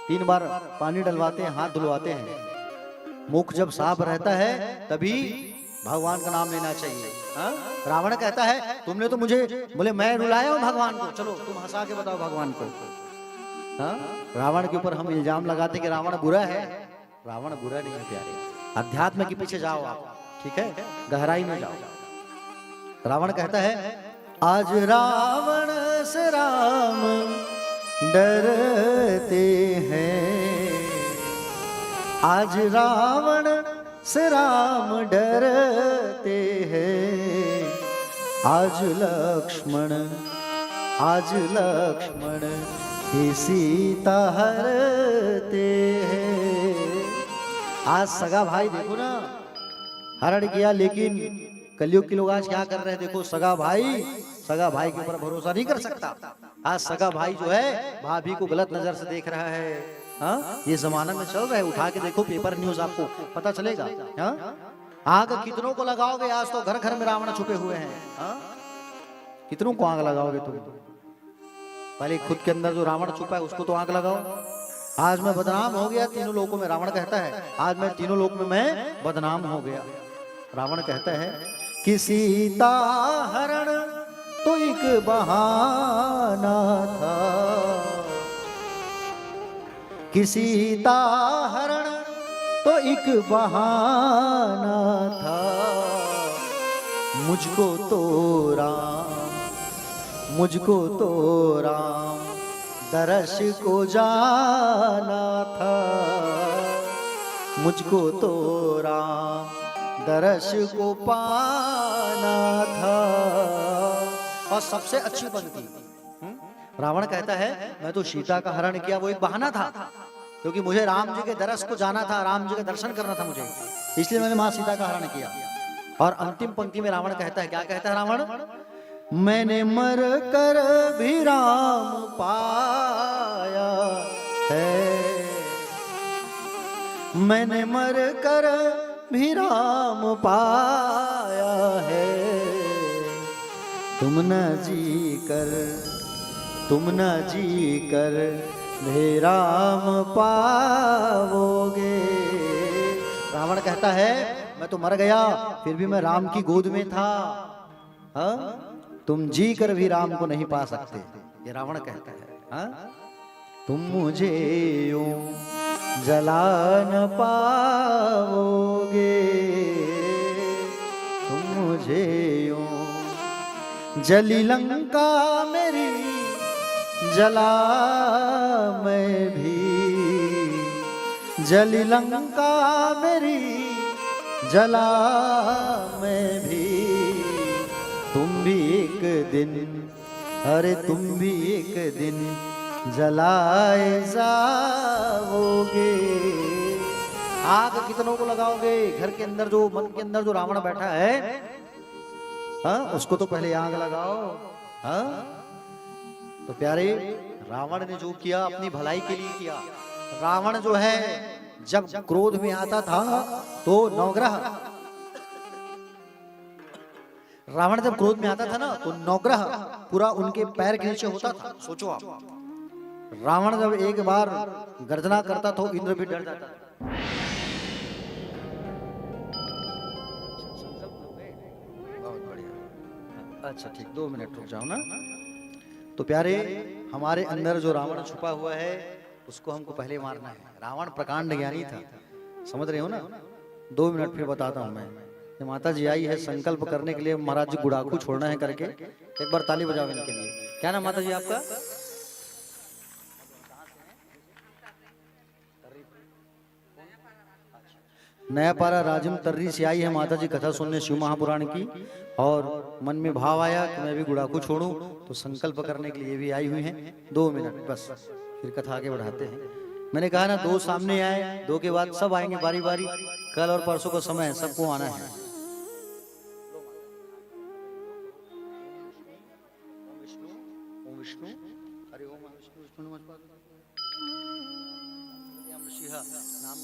3 बार पानी डलवाते हैं, हाथ धुलवाते हैं। मुख जब साफ रहता है तभी भगवान का नाम लेना चाहिए। हा? रावण कहता है तुमने तो मुझे बोले मैं रुलाया हूं भगवान को, चलो तुम हंसा के बताओ भगवान को। हा? रावण के ऊपर हम इल्जाम लगाते कि रावण बुरा है। रावण बुरा नहीं है प्यारे, अध्यात्म के पीछे जाओ आप, ठीक है, गहराई में जाओ। रावण कहता है आज रावण से राम डरते हैं, आज रावण से राम डरते हैं, आज लक्ष्मण ही सीता हरते हैं। आज सगा भाई देखो ना हरण किया, लेकिन कलयुग के लोग आज क्या कर रहे हैं देखो, सगा भाई के ऊपर भरोसा नहीं कर सकता। आज सगा भाई जो है भाभी को गलत नजर से देख रहा है। हाँ? ये जमाना में चल रहा है, उठा के देखो पेपर न्यूज आपको पता चलेगा। हाँ? आग कितनों को लगाओगे, आज तो घर घर में रावण छुपे हुए हैं। हाँ? कितनों को आग लगाओगे तुम? पहले खुद के अंदर जो रावण छुपा है उसको तो आग लगाओ। आज मैं बदनाम हो गया तीनों लोकों में, रावण कहता है आज मैं तीनों लोक में मैं बदनाम हो गया। रावण कहता है कि सीता हरण तो एक बहाना था, कि सीता हरण तो एक बहाना था, मुझको तो राम दरस को जाना था, मुझको तो राम दरस को पाना था। और सबसे अच्छी पंक्ति, रावण कहता है मैं तो सीता का हरण किया वो एक बहाना था, क्योंकि मुझे राम जी के दरस को जाना था, राम जी के दर्शन करना था मुझे, इसलिए मैंने मां सीता का हरण किया। और अंतिम पंक्ति में रावण कहता है, क्या कहता है रावण, मैंने मर कर भी राम पाया है, मैंने मर कर भी राम पाया है, तुम न जी कर भी राम पाओगे। रावण कहता है मैं तो मर गया फिर भी मैं राम की गोद में था। हाँ? तुम जी कर भी राम को नहीं पा सकते, ये रावण कहता है। हाँ? तुम मुझे यूं जला न पाओगे, तुम मुझे यूं जली लंका मेरी जला मैं भी, जली लंका मेरी जला मैं भी, तुम भी एक दिन, अरे तुम भी एक दिन जलाए जाओगे। आग कितनों को लगाओगे? घर के अंदर जो, मन के अंदर जो रावण बैठा है, हाँ, उसको तो पहले आग लगाओ। हाँ? तो प्यारे, रावण ने जो किया अपनी भलाई के लिए किया। रावण जो है जब क्रोध में आता था तो नवग्रह, रावण जब क्रोध में आता था ना तो नवग्रह पूरा उनके पैर के नीचे होता था। सोचो आप, रावण जब एक बार गर्जना करता तो इंद्र भी डर जाता था। बहुत बढ़िया, अच्छा ठीक, 2 मिनट रुक जाओ ना। तो प्यारे, हमारे अंदर जो रावण छुपा हुआ है उसको हमको पहले मारना है। रावण प्रकांड ज्ञानी था, समझ रहे हो ना? 2 मिनट फिर बताता हूं मैं। ये माता जी आई है संकल्प करने के लिए, महाराज जी गुड़ाकू छोड़ना है करके। एक बार ताली बजाओ इनके लिए। क्या नाम माता जी आपका? नया पारा राजम तर्री से आई है माता जी कथा सुनने शिव महापुराण की, और मन में भाव आया कि मैं भी गुड़ाकू छोड़ूं, तो संकल्प करने के लिए भी आई हुई हैं। 2 मिनट बस, फिर कथा आगे बढ़ाते हैं। मैंने कहा ना 2 सामने आए, 2 के बाद सब आएंगे बारी बारी। कल और परसों का समय है, सबको आना है। ओम विष्णु, हरि ओम विष्णु, विष्णु नमः नाम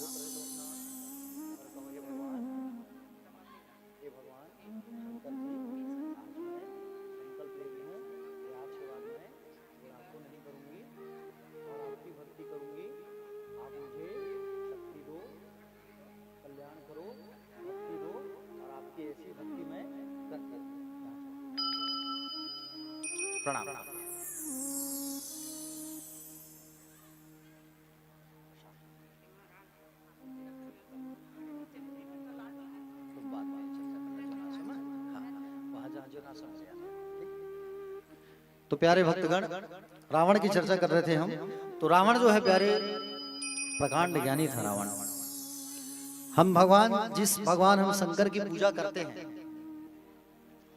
प्रणाम। तो प्यारे भक्तगण, रावण की चर्चा कर रहे थे हम। तो रावण जो है प्यारे प्रकांड ज्ञानी था रावण। हम भगवान, जिस भगवान हम शंकर की पूजा करते हैं,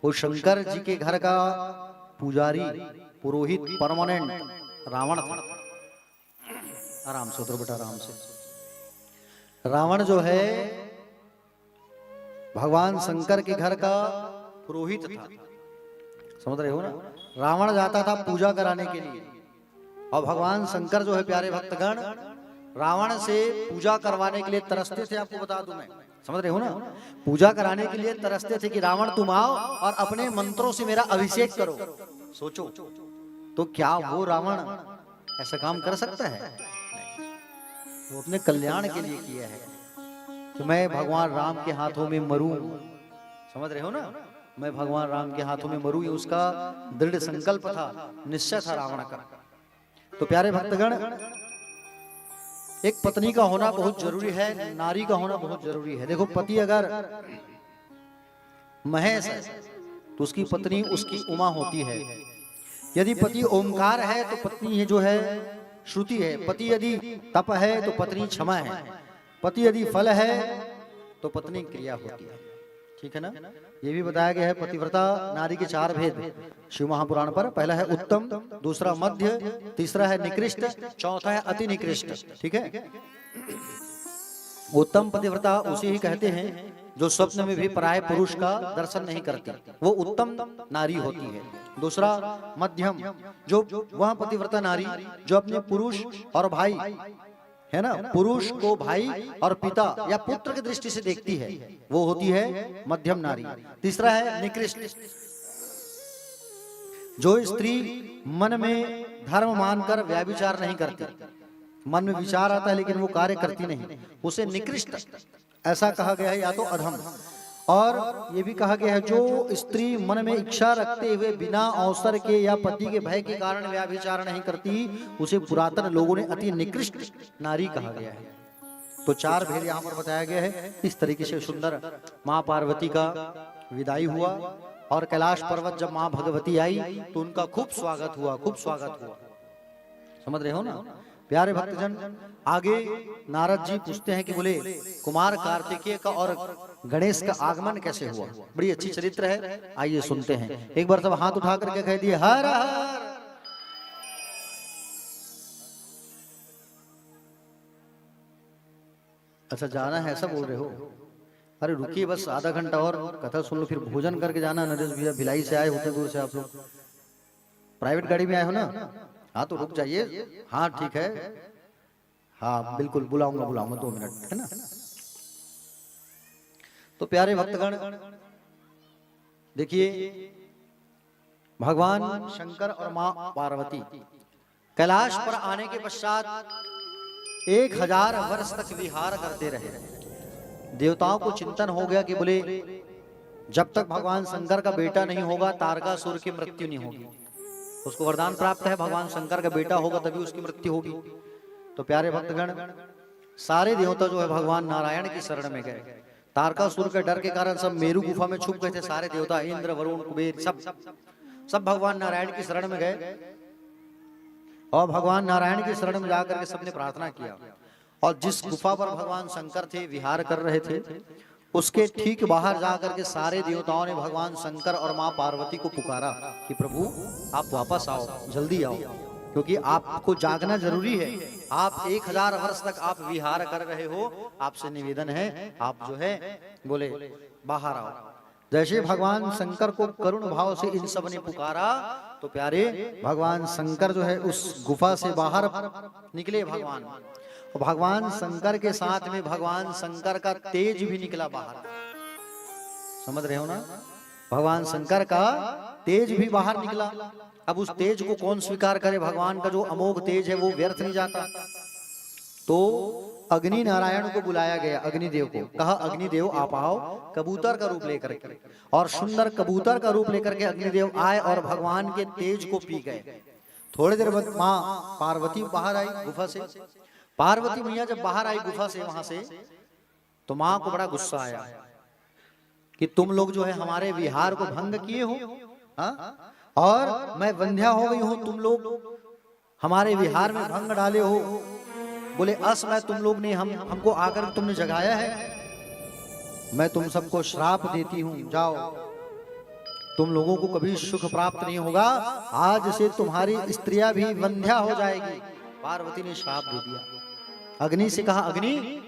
वो शंकर जी के घर का पुजारी, पुरोहित, परमानेंट रावण था। आराम से उधर बेटा, आराम से। रावण जो है भगवान शंकर के घर का पुरोहित था, समझ रहे हो ना? रावण जाता था पूजा कराने के लिए, और भगवान शंकर जो है प्यारे भक्तगण रावण से पूजा करवाने के लिए तरसते थे। आपको बता दूं मैं, समझ रहे हो ना? पूजा कराने के लिए तरसते थे कि रावण तुम आओ और अपने मंत्रों से मेरा अभिषेक करो। सोचो, तो क्या वो रावण ऐसा काम कर सकता है? वो अपने कल्याण के लिए किया है कि मैं भगवान राम के हाथों में मरूं, समझ रहे हो ना? मैं भगवान राम के हाथों में मरूं, ये उसका दृढ़ संकल्प था, निश्चय था रावण का। तो प्यारे भक्तगण, एक पत्नी का होना बहुत जरूरी है, नारी का होना बहुत जरूरी है। देखो, पति अगर महेश है तो उसकी पत्नी उसकी उमा होती है। यदि पति ओमकार है तो पत्नी जो है श्रुति है। पति यदि तप है तो पत्नी क्षमा है। पति यदि फल है तो पत्नी क्रिया होती है। ठीक है ना? ये भी बताया गया है पतिव्रता नारी के 4 भेद शिव महापुराण पर। पहला है उत्तम, दूसरा मध्य, तीसरा है निकृष्ट, चौथा है अति निकृष्ट। ठीक है? उत्तम पतिव्रता उसे ही कहते हैं जो स्वप्न में भी पराये पुरुष का दर्शन नहीं करती, वो उत्तम नारी होती है। दूसरा मध्यम, जो वह पतिव्रता नारी जो अपने पुरुष और भाई है ना, पुरुष को भाई और पिता या पुत्र की दृष्टि से देखती है, वो होती है मध्यम नारी। तीसरा है निकृष्ट, जो स्त्री मन में धर्म मानकर व्यभिचार नहीं करती। मन में विचार आता है लेकिन वो कार्य करती नहीं, उसे निकृष्ट ऐसा कहा गया है, या तो अधम। और ये भी कहा गया है जो स्त्री मन में इच्छा रखते हुए बिना अवसर के या पति के भय के कारण व्याभिचार नहीं करती, उसे पुरातन लोगों ने अति निकृष्ट नारी कहा गया है। तो 4 भेद यहाँ पर बताया गया है। इस तरीके से सुंदर माँ पार्वती का विदाई हुआ और कैलाश पर्वत जब माँ भगवती आई तो उनका खूब स्वागत हुआ, खूब स्वागत हुआ। समझ रहे हो ना प्यारे भक्तजन। आगे नारद जी पूछते हैं कि बोले कुमार कार्तिकेय का और गणेश का आगमन कैसे हुआ। बड़ी अच्छी चरित्र है, आइए सुनते हैं। एक बार सब हाथ उठा करके कह दिए हर हर। अच्छा जाना है ऐसा बोल रहे हो? अरे रुकिए बस आधा घंटा और कथा सुन लो, फिर भोजन करके जाना। नरेश भैया भिलाई से आए होते दूर से, आप लोग प्राइवेट गाड़ी में आए हो ना? हाँ तो रुक जाइए। हाँ ठीक है, हाँ बिल्कुल बुलाऊंगा बुलाऊंगा, 2 मिनट है ना। तो प्यारे भक्तगण देखिए, भगवान शंकर और मां पार्वती कैलाश पर आने के पश्चात 1000 वर्ष तक विहार करते रहे। देवताओं को चिंतन हो गया कि बोले जब तक भगवान शंकर का बेटा नहीं होगा तारकासुर की मृत्यु नहीं होगी। उसको वरदान प्राप्त है भगवान शंकर का बेटा होगा तभी उसकी मृत्यु होगी। तो प्यारे भक्तगण सारे देवता जो है भगवान नारायण की शरण में गए। तारकासुर के डर के कारण सब मेरु गुफा में छुप गए थे। सारे देवता इंद्र वरुण कुबेर सब भगवान नारायण की शरण में गए और भगवान नारायण की शरण में जाकर के सबने प्रार्थना किया। और जिस गुफा पर भगवान शंकर थे विहार कर रहे थे उसके ठीक बाहर जाकर के सारे देवताओं ने भगवान शंकर और मां पार्वती को पुकारा कि प्रभु आप वापस आओ, जल्दी आओ, क्योंकि आपको जागना जरूरी है। आप 1000 वर्ष तक आप विहार कर रहे हो, आपसे निवेदन है आप जो है बोले बाहर आओ। जैसे भगवान शंकर को करुण भाव से इन सब ने पुकारा तो प्यारे भगवान शंकर जो है उस गुफा से बाहर निकले। भगवान शंकर के साथ में भगवान शंकर का तेज भी निकला बाहर। समझ रहे हो ना? भगवान शंकर का तेज भी बाहर निकला। अब उस तेज को कौन स्वीकार करे? भगवान का जो अमोघ तेज है वो व्यर्थ नहीं जाता। तो अग्नि नारायण को बुलाया गया, अग्निदेव को कहा अग्निदेव आप आओ, कबूतर का रूप लेकर के। और सुंदर कबूतर का रूप लेकर के अग्निदेव आए और भगवान के तेज को पी गए। थोड़ी देर बाद माँ पार्वती बाहर आई गुफा से। पार्वती मैया जब बाहर आई गुफा से वहां से तो माँ को बड़ा गुस्सा आया कि तुम लोग जो है हमारे विहार को भंग किए हो, हाँ? और मैं वंध्या हो गई हूं, तुम लोग हमारे विहार में भंग डाले हो। बोले असमय तुम लोग ने हमको आकर तुमने जगाया है, मैं तुम सबको श्राप देती हूं, जाओ, तुम लोगों को कभी सुख प्राप्त नहीं होगा, आज से तुम्हारी स्त्रियां भी वंध्या हो जाएगी। पार्वती ने श्राप दे दिया। अग्नि से कहा अग्नि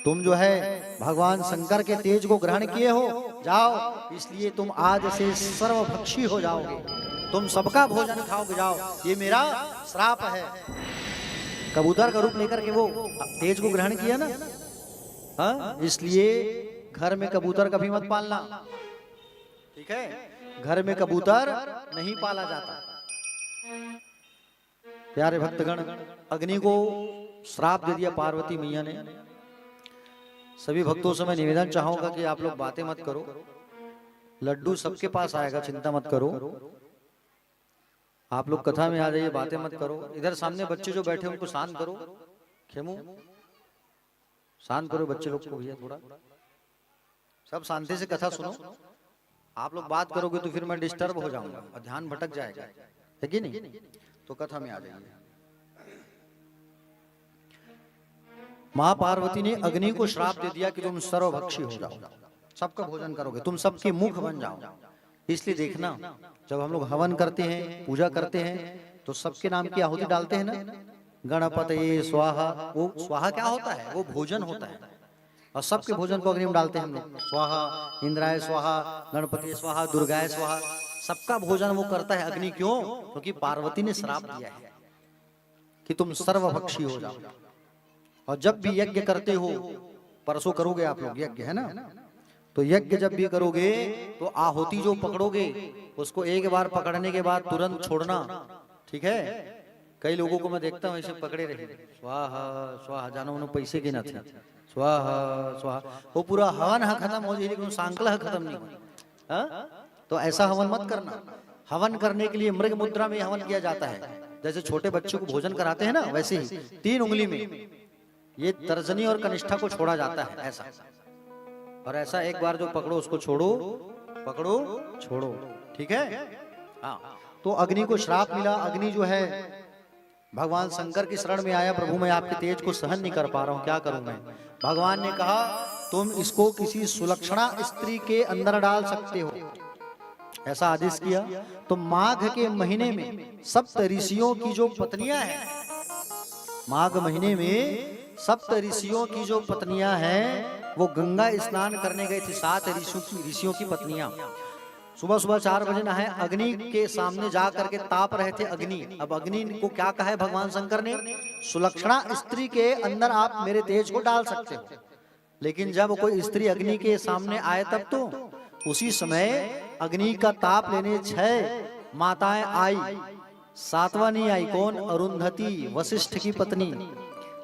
तुम जो है भगवान शंकर के तेज को ग्रहण किए हो, जाओ, इसलिए तुम आज से सर्वभक्षी हो जाओगे, तुम सबका भोजन खाओगे, जाओ, ये मेरा श्राप है। कबूतर का रूप लेकर के वो तेज को ग्रहण किया ना, हाँ? इसलिए घर में कबूतर कभी मत पालना, ठीक है? घर में कबूतर नहीं पाला जाता। प्यारे भक्तगण अग्नि को श्राप दे दिया पार्वती मैया ने। सभी भक्तों से मैं निवेदन चाहूंगा कि आप लोग बातें मत करो, लड्डू सबके पास आएगा, चिंता मत करो। आप लोग कथा में आ जाइए, बातें मत करो। इधर सामने बच्चे जो बैठे उनको शांत करो, खेमू शांत करो बच्चे लोग को भैया, थोड़ा सब शांति से कथा सुनो। आप लोग बात करोगे तो फिर मैं डिस्टर्ब हो जाऊंगा और ध्यान भटक जाएगा, है कि नहीं? तो कथा में आ जाइए। मां पार्वती ने अग्नि को श्राप दे दिया कि तुम सर्वभक्षी हो जाओ, सबका भोजन करोगे, तुम सबके मुख बन जाओ। इसलिए देखना जब हम लोग हवन करते हैं, पूजा करते हैं तो सबके नाम की आहुति डालते हैं ना, गणपतये स्वाहा। वो स्वाहा क्या होता है? वो भोजन होता है। और सबके भोजन को अग्नि में डालते हैं हम लोग। स्वाहा इंद्राय स्वाहा, गणपति स्वाहा, दुर्गाय स्वाहा, सबका भोजन वो करता है अग्नि। क्यों? क्योंकि पार्वती ने श्राप दिया है कि तुम सर्वभक्षी हो जाओ। और जब भी यज्ञ करते हो, परसों करोगे आप लोग यज्ञ, है ना? तो यज्ञ जब भी करोगे तो आहुति जो पकड़ोगे उसको एक बार पकड़ने के बाद तुरंत छोड़ना, ठीक है? कई लोगों को मैं देखता हूँ ऐसे पकड़े रहे, स्वाहा स्वाहा, जानो उन्होंने पैसे के ना थे, स्वाहा स्वाहा। वो पूरा हवन खत्म हो जाए लेकिन सांकल खत्म नहीं हो। हाँ? तो ऐसा हवन मत करना। हवन करने के लिए मृग मुद्रा में हवन किया जाता है। जैसे छोटे बच्चों को भोजन कराते हैं ना, वैसे ही 3 उंगली में ये तर्जनी और कनिष्ठा को छोड़ा जाता है ऐसा। और ऐसा एक बार जो पकड़ो उसको छोड़ो, पकड़ो छोड़ो, ठीक है। हाँ, तो अग्नि को श्राप मिला। अग्नि जो है भगवान शंकर की शरण में आया, प्रभु मैं आपके तेज को सहन नहीं कर पा रहा हूं, क्या करूं मैं। भगवान ने कहा तुम इसको किसी सुलक्षणा स्त्री के अंदर डाल सकते हो, ऐसा आदेश किया। तो माघ के महीने में सप्त ऋषियों की जो पत्नियां हैं, माघ महीने में सप्त ऋषियों की जो पत्नियां हैं वो गंगा स्नान करने गई थी। 7 ऋषियों की पत्नियां सुबह सुबह 4 बजे नहाए, अग्नि के सामने जा करके ताप रहे थे अग्नि। अब अग्नि को क्या कहा है भगवान शंकर ने, सुलक्षणा स्त्री के अंदर आप मेरे तेज को डाल सकते हो। लेकिन जब कोई स्त्री अग्नि के सामने आए तब तो उसी समय अग्नि का ताप लेने 6 माताएं आई, 7वां नहीं आई। कौन? अरुंधति, वशिष्ठ की पत्नी।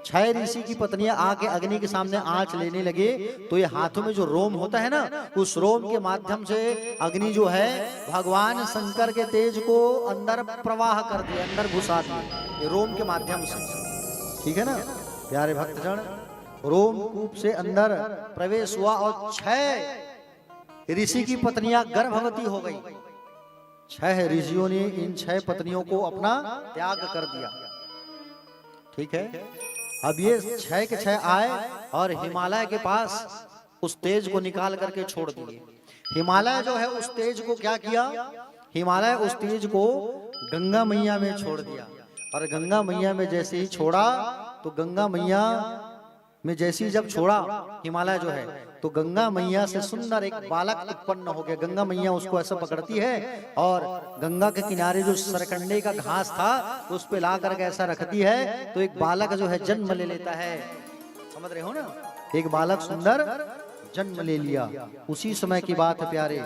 6 ऋषि की पत्नियां आके अग्नि के सामने आंच लेने लगे तो ये हाथों में जो रोम होता है ना, उस रोम के माध्यम से अग्नि जो है भगवान शंकर के तेज को अंदर प्रवाह कर दिया, अंदर घुसा दिया, ये रोम के माध्यम से, ठीक है ना प्यारे भक्तजन। रोम कूप से अंदर प्रवेश हुआ और 6 ऋषि की पत्नियां गर्भवती हो गई। 6 ऋषियों ने इन 6 पत्नियों को अपना त्याग कर दिया, ठीक है। अब ये 6 के 6 आए और हिमालय के पास उस तेज को निकाल करके छोड़ दिए। हिमालय जो है उस तेज को क्या किया, हिमालय उस तेज को गंगा मैया में छोड़ दिया। और गंगा मैया में जैसे ही छोड़ा तो गंगा मैया में जैसे ही जब छोड़ा हिमालय जो है, तो गंगा मैया से सुंदर एक बालक उत्पन्न हो गया। गंगा मैया उसको ऐसा पकड़ती है और गंगा के किनारे जो सरकंडे का घास था उस पे ला करके ऐसा रखती है, तो एक बालक जो है जन्म ले लेता है। समझ रहे हो ना, एक बालक सुंदर जन्म ले लिया। उसी समय की बात है प्यारे।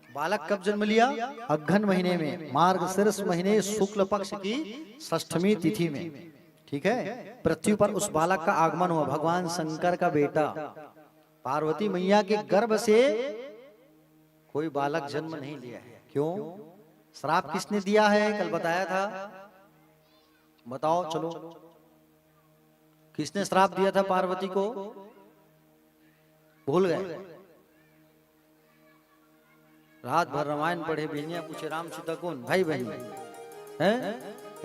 बालक कब जन्म लिया? अघन महीने में, मार्गशीर्ष महीने शुक्ल पक्ष की 6वीं तिथि में, ठीक है। पृथ्वी पर उस बालक का आगमन हुआ। भगवान शंकर का बेटा, पार्वती मैया के गर्भ से कोई बालक जन्म नहीं लिया है। क्यों? श्राप किसने दिया है? कल बताया था, बताओ चलो, किसने श्राप दिया था पार्वती को? भूल गए? रात भर रामायण पढ़े, बहनिया पूछे राम सीता कौन? भाई बहन है,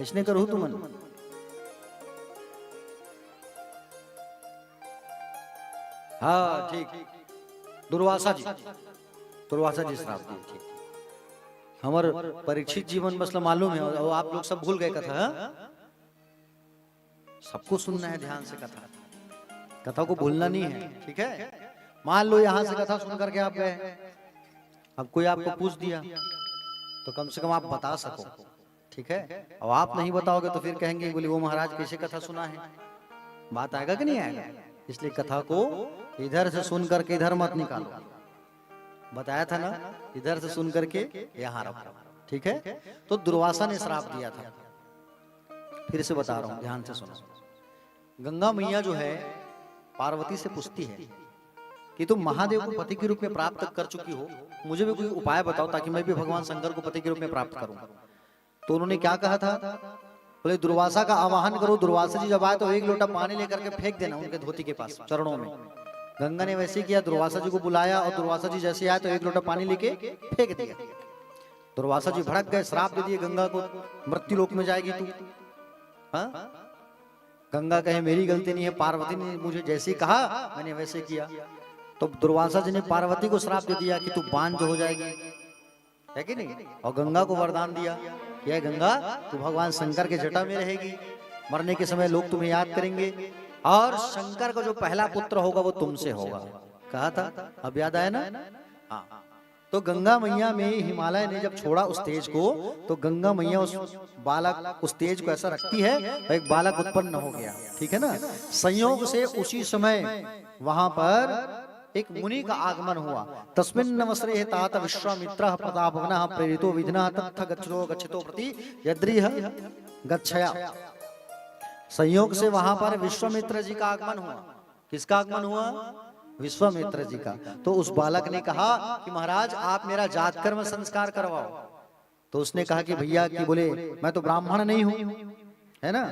इसने करो तुमन। हाँ ठीक, दुर्वासा जी श्राप दिए, ठीक। हमारे परीक्षित जीवन मसला मालूम है और आप लोग सब भूल गए कथा। सबको सुनना है ध्यान से कथा को भूलना नहीं है, ठीक है। मान लो यहां से कथा सुन करके आप गए, अब कोई आपको पूछ दिया तो कम से कम आप बता सको, ठीक है। अब आप नहीं बताओगे तो फिर कहेंगे बोले वो महाराज कैसे कथा सुना है, बात आएगा कि नहीं आएगा। इसलिए कथा को इधर से सुन करके इधर मत निकालो, बताया था ना, इधर से सुन करके यहाँ रखो, ठीक है। तो दुर्वासा ने श्राप दिया था, फिर से बता रहा हूं, ध्यान से सुनो। गंगा मैया जो है पार्वती से पूछती है कि तुम महादेव को पति के रूप में प्राप्त कर चुकी हो, मुझे भी कोई उपाय बताओ ताकि मैं भी भगवान शंकर को पति के रूप में प्राप्त करूं। तो उन्होंने क्या कहा था? बोले दुर्वासा का आवाहन करो, दुर्वासा जी जब आए तो 1 लोटा पानी लेकर के फेंक देना उनके धोती के पास, चरणों में। गंगा ने वैसे किया, दुर्वासा जी को बुलाया और दुर्वासा जी जैसे आए तो 1 लोटा पानी लेके फेंक दिया। दुर्वासा जी भड़क गए, श्राप दे दिए गंगा को, मृत्यु लोक में जाएगी तू। हाँ? गंगा कहे मेरी गलती नहीं है, पार्वती ने मुझे जैसे कहा मैंने वैसे किया। तो दुर्वासा जी ने पार्वती को श्राप दे दिया कि तू बांझ हो जाएगी, है कि नहीं। और गंगा को वरदान दिया कि गंगा तू भगवान शंकर के जटा में रहेगी, मरने के समय लोग तुम्हें याद करेंगे और शंकर का जो पहला पुत्र होगा वो तुमसे होगा। कहा था, अब याद आया ना। हाँ, तो गंगा मैया में हिमालय ने जब छोड़ा उस तेज को, तो गंगा मैया उस बालक, उस तेज को ऐसा रखती है और एक बालक उत्पन्न हो गया, ठीक है ना। संयोग से उसी समय वहां पर एक मुनि का आगमन हुआ। तस्मिन् नमस्रे तात विश्वामित्रः प्रतापवनः प्रेरितो विधिना तत्थ गच्छतो प्रति यद्रिह गच्छया। संयोग से वहां पर विश्वामित्र जी का आगमन हुआ। किसका आगमन हुआ? विश्वामित्र जी का। तो उस बालक ने कहा कि महाराज आप मेरा जात कर्म संस्कार करवाओ। तो उसने कहा कि भैया कि बोले मैं तो ब्राह्मण नहीं हूं, है ना।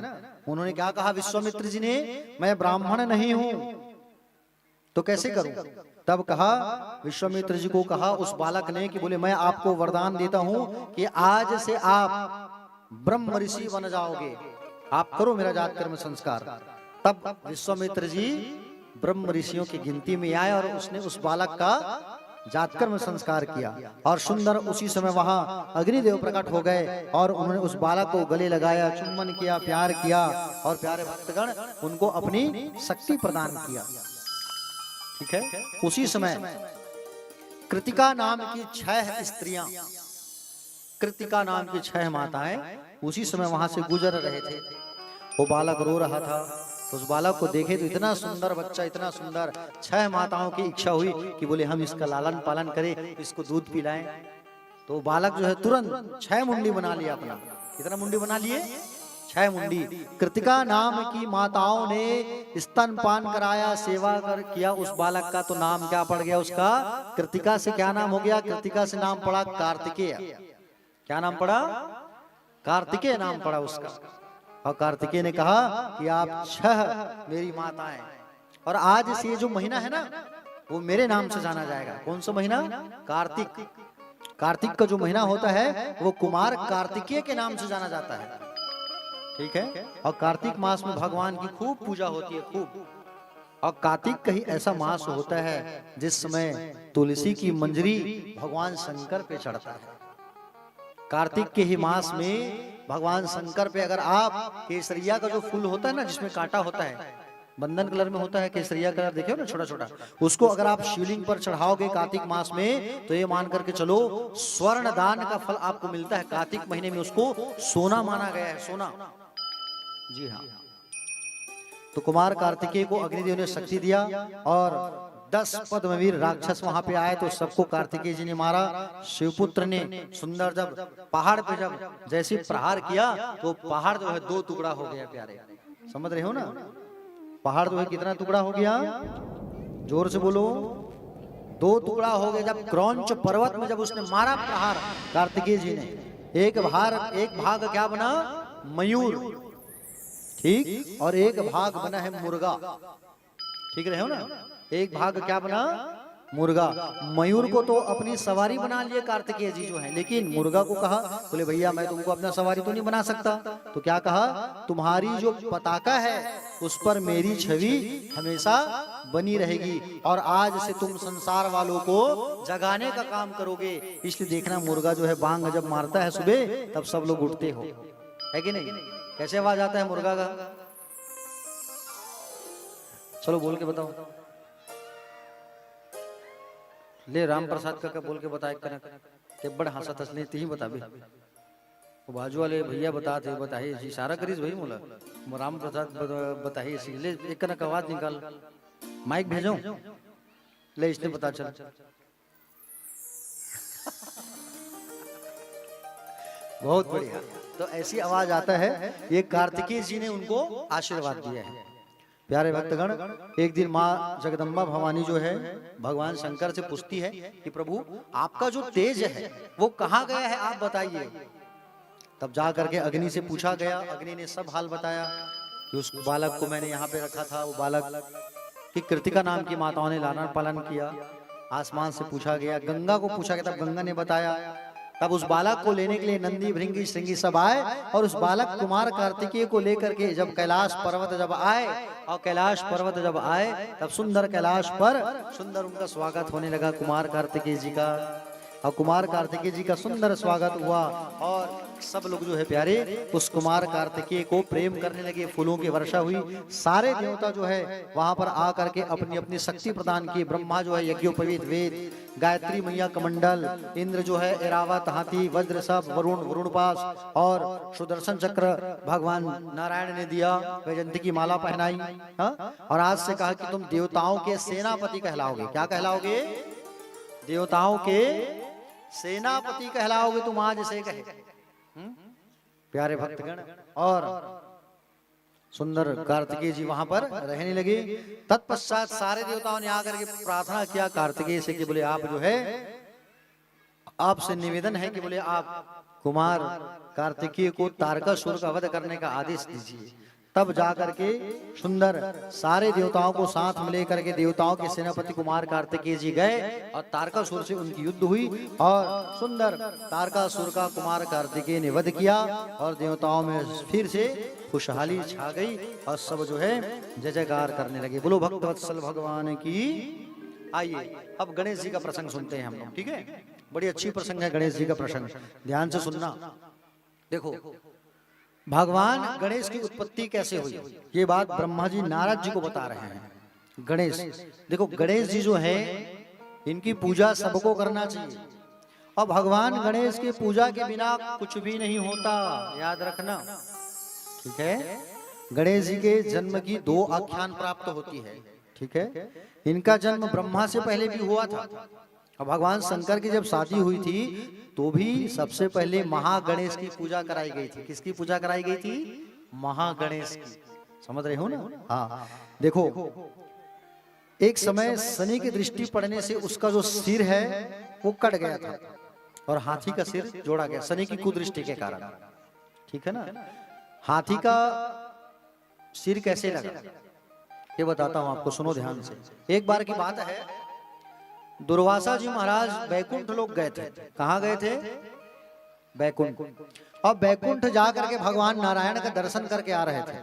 उन्होंने क्या कहा विश्वामित्र जी ने, मैं ब्राह्मण नहीं हूं, तो कैसे करूं? तब कहा विश्वामित्र जी को कहा उस बालक ने कि बोले मैं आपको वरदान देता हूं कि आज से आप ब्रह्म ऋषि बन जाओगे, आप करो मेरा जात कर्म संस्कार। तब विश्वामित्र जी ब्रह्म ऋषियों की गिनती में आए और उसने उस बालक का जातकर्म संस्कार किया। और सुंदर उसी समय वहां अग्निदेव प्रकट हो गए और उन्होंने उस बालक को गले लगाया, चुम्बन किया, प्यार किया और प्यारे भक्तगण उनको अपनी शक्ति प्रदान किया। ठीक है। उसी समय कृतिका नाम की 6 स्त्रियां, कृतिका नाम की 6 माताएं उसी समय वहां से गुजर रहे थे। वो बालक रो रहा था। उस बालक को देखे तो इतना सुंदर बच्चा, इतना सुंदर, 6 माताओं की इच्छा हुई कि बोले हम इसका लालन पालन करें, इसको दूध पिलाएं। तो बालक जो है तुरंत 6 मुंडी बना लिया अपना। कितना मुंडी बना लिए? 6 मुंडी। कृतिका नाम की माताओं ने स्तनपान कराया, सेवा किया उस बालक का। तो नाम क्या पड़ गया उसका? कृतिका से क्या नाम हो गया? कृतिका से नाम पड़ा कार्तिकेय। क्या नाम पड़ा? कार्तिकेय नाम पड़ा उसका। और कार्तिकेय ने कहा कि आप 6 मेरी माताएं, और आज से ये जो महीना है ना वो मेरे नाम से जाना जाएगा। कौन सा महीना? कार्तिक। कार्तिक का जो महीना होता है वो कुमार कार्तिकेय के नाम से जाना जाता है। ठीक है। और कार्तिक मास में भगवान की खूब पूजा होती है, खूब। और कार्तिक कहीं ऐसा मास होता है जिस समय तुलसी की मंजरी भगवान शंकर पे चढ़ता है। कार्तिक के ही मास में भगवान शंकर पे अगर आप केसरिया का जो फूल होता है ना जिसमें कांटा होता है, बंदन कलर में होता है केसरिया कलर, देखियो ना छोटा छोटा, उसको अगर आप शिवलिंग पर चढ़ाओगे कार्तिक मास में तो ये मान करके चलो स्वर्ण दान का फल आपको मिलता है। कार्तिक महीने में उसको सोना माना गया है, सोना। जी हाँ। तो कुमार कार्तिकेय को अग्निदेव ने शक्ति दिया और 10 पद्मवीर राक्षस वहां पे आए तो सबको कार्तिकेय जी ने मारा। शिवपुत्र ने सुंदर जब पहाड़ पे जब जैसे प्रहार किया तो पहाड़ जो है 2 टुकड़ा हो गया। प्यारे समझ रहे हो ना? पहाड़ जो है कितना टुकड़ा हो गया? जोर से बोलो। 2 टुकड़ा हो गया। जब क्रौंच पर्वत में जब उसने मारा प्रहार कार्तिकेय जी ने, एक भाग क्या बना? मयूर। ठीक। और एक भाग बना है मुर्गा। ठीक रहे हो ना? एक भाग क्या बना? मुर्गा। मयूर को तो अपनी सवारी बना लिए कार्तिकेय जी जो है, लेकिन मुर्गा को कहा, बोले भैया मैं तुमको अपना सवारी तो नहीं बना सकता। तो क्या कहा? तुम्हारी जो पताका है उस पर मेरी छवि हमेशा बनी रहेगी और आज से तुम संसार वालों को जगाने का काम करोगे। इसलिए देखना मुर्गा जो है बांग जब मारता है सुबह तब सब लोग उठते हो, है कि नहीं? कैसे आवाज आता है मुर्गा का? चलो बोल के बताओ। ले राम प्रसाद का बोल के बताए के बड़ हंसा तसले ही बता भी। वो बाजू वाले भैया बताइए जी सारा करीज भाई मोला राम प्रसाद बताइए। ले एक कनक आवाज निकाल, माइक भेजो ले, इसने पता चल। बहुत बढ़िया। तो ऐसी आवाज आता है। ये कार्तिकेय जी ने उनको आशीर्वाद दिया है। प्यारे भक्तगण, एक दिन माँ जगदम्बा भवानी जो है भगवान शंकर से पूछती है कि प्रभु आपका जो तेज है वो कहाँ गया है, आप बताइए। तब जा करके अग्नि से पूछा गया। अग्नि ने सब हाल बताया कि उस बालक को मैंने यहाँ पे रखा था। वो बालक की कृतिका नाम की माताओं ने लालन पालन किया। आसमान से पूछा गया, गंगा को पूछा गया, तब गंगा ने बताया। तब उस बालक को लेने के लिए नंदी भृंगी श्रृंगी सब आए और उस बालक कुमार कार्तिकेय को लेकर के जब कैलाश पर्वत जब आए और कैलाश पर्वत जब आए तब सुंदर कैलाश पर सुंदर उनका स्वागत होने लगा कुमार कार्तिकेय जी का। और कुमार कार्तिकेय जी का सुंदर स्वागत हुआ और सब लोग जो है प्यारे उस कुमार कार्तिकेय को प्रेम करने लगे। फूलों की वर्षा हुई। सारे देवता जो है वहां पर आकर के अपनी अपनी शक्ति प्रदान की। ब्रह्मा जो है यज्ञोपवीत वेद, गायत्री मैया कमंडल, इंद्र जो है एरावत हाथी, वज्र सब, वरुण पास और सुदर्शन चक्र भगवान नारायण ने दिया। वैजंती की माला पहनाई। और आज से कहा कि तुम देवताओं के सेनापति कहलाओगे। क्या कहलाओगे? देवताओं के सेनापति कहलाओगे तुम आज से कहे। प्यारे भक्तगण, और सुंदर कार्तिकेय जी वहां पर रहने लगे। तत्पश्चात सारे देवताओं ने आकर के प्रार्थना किया कार्तिकेय से कि बोले आप जो है, आपसे निवेदन है कि बोले आप कुमार कार्तिकेय को तारकासुर का वध करने का आदेश दीजिए। तब जाकर के सुंदर सारे देवताओं को साथ में लेकर के देवताओं के सेनापति कुमार कार्तिकेय जी गए और तारकासुर से उनकी युद्ध हुई और सुंदर तारकासुर का कुमार कार्तिकेय ने वध किया और देवताओं में फिर से खुशहाली छा गई और सब जो है जय जयकार करने लगे। बोलो भक्तवत्सल भगवान की। आइए अब गणेश जी का प्रसंग सुनते हैं हम लोग, ठीक है। बड़ी अच्छी प्रसंग है गणेश जी का प्रसंग, ध्यान से सुनना। देखो भगवान गणेश की उत्पत्ति कैसे हुई, ये बात ब्रह्मा जी नारद जी को बता रहे हैं। गणेश, देखो गणेश जी जो है इनकी पूजा सबको करना चाहिए और भगवान गणेश की पूजा के बिना कुछ भी नहीं होता, याद रखना, ठीक है। गणेश जी के जन्म की 2 आख्यान प्राप्त होती है, ठीक है। इनका जन्म ब्रह्मा से पहले भी हुआ था और भगवान शंकर की जब शादी हुई थी तो भी सबसे पहले महागणेश की पूजा कराई गई थी। किसकी पूजा कराई गई थी? महागणेश की। समझ रहे हो ना? हाँ देखो एक समय शनि की दृष्टि पड़ने से उसका जो सिर है वो कट गया था और हाथी का सिर जोड़ा गया शनि की कुदृष्टि के कारण, ठीक है ना। हाथी का सिर कैसे लगा ये बताता हूं आपको, सुनो ध्यान से। एक बार की बात है, दुर्वासा जी महाराज बैकुंठ लोग गए थे। कहाँ गए थे? बैकुंठ। और बैकुंठ जाकर के भगवान नारायण का दर्शन करके आ रहे थे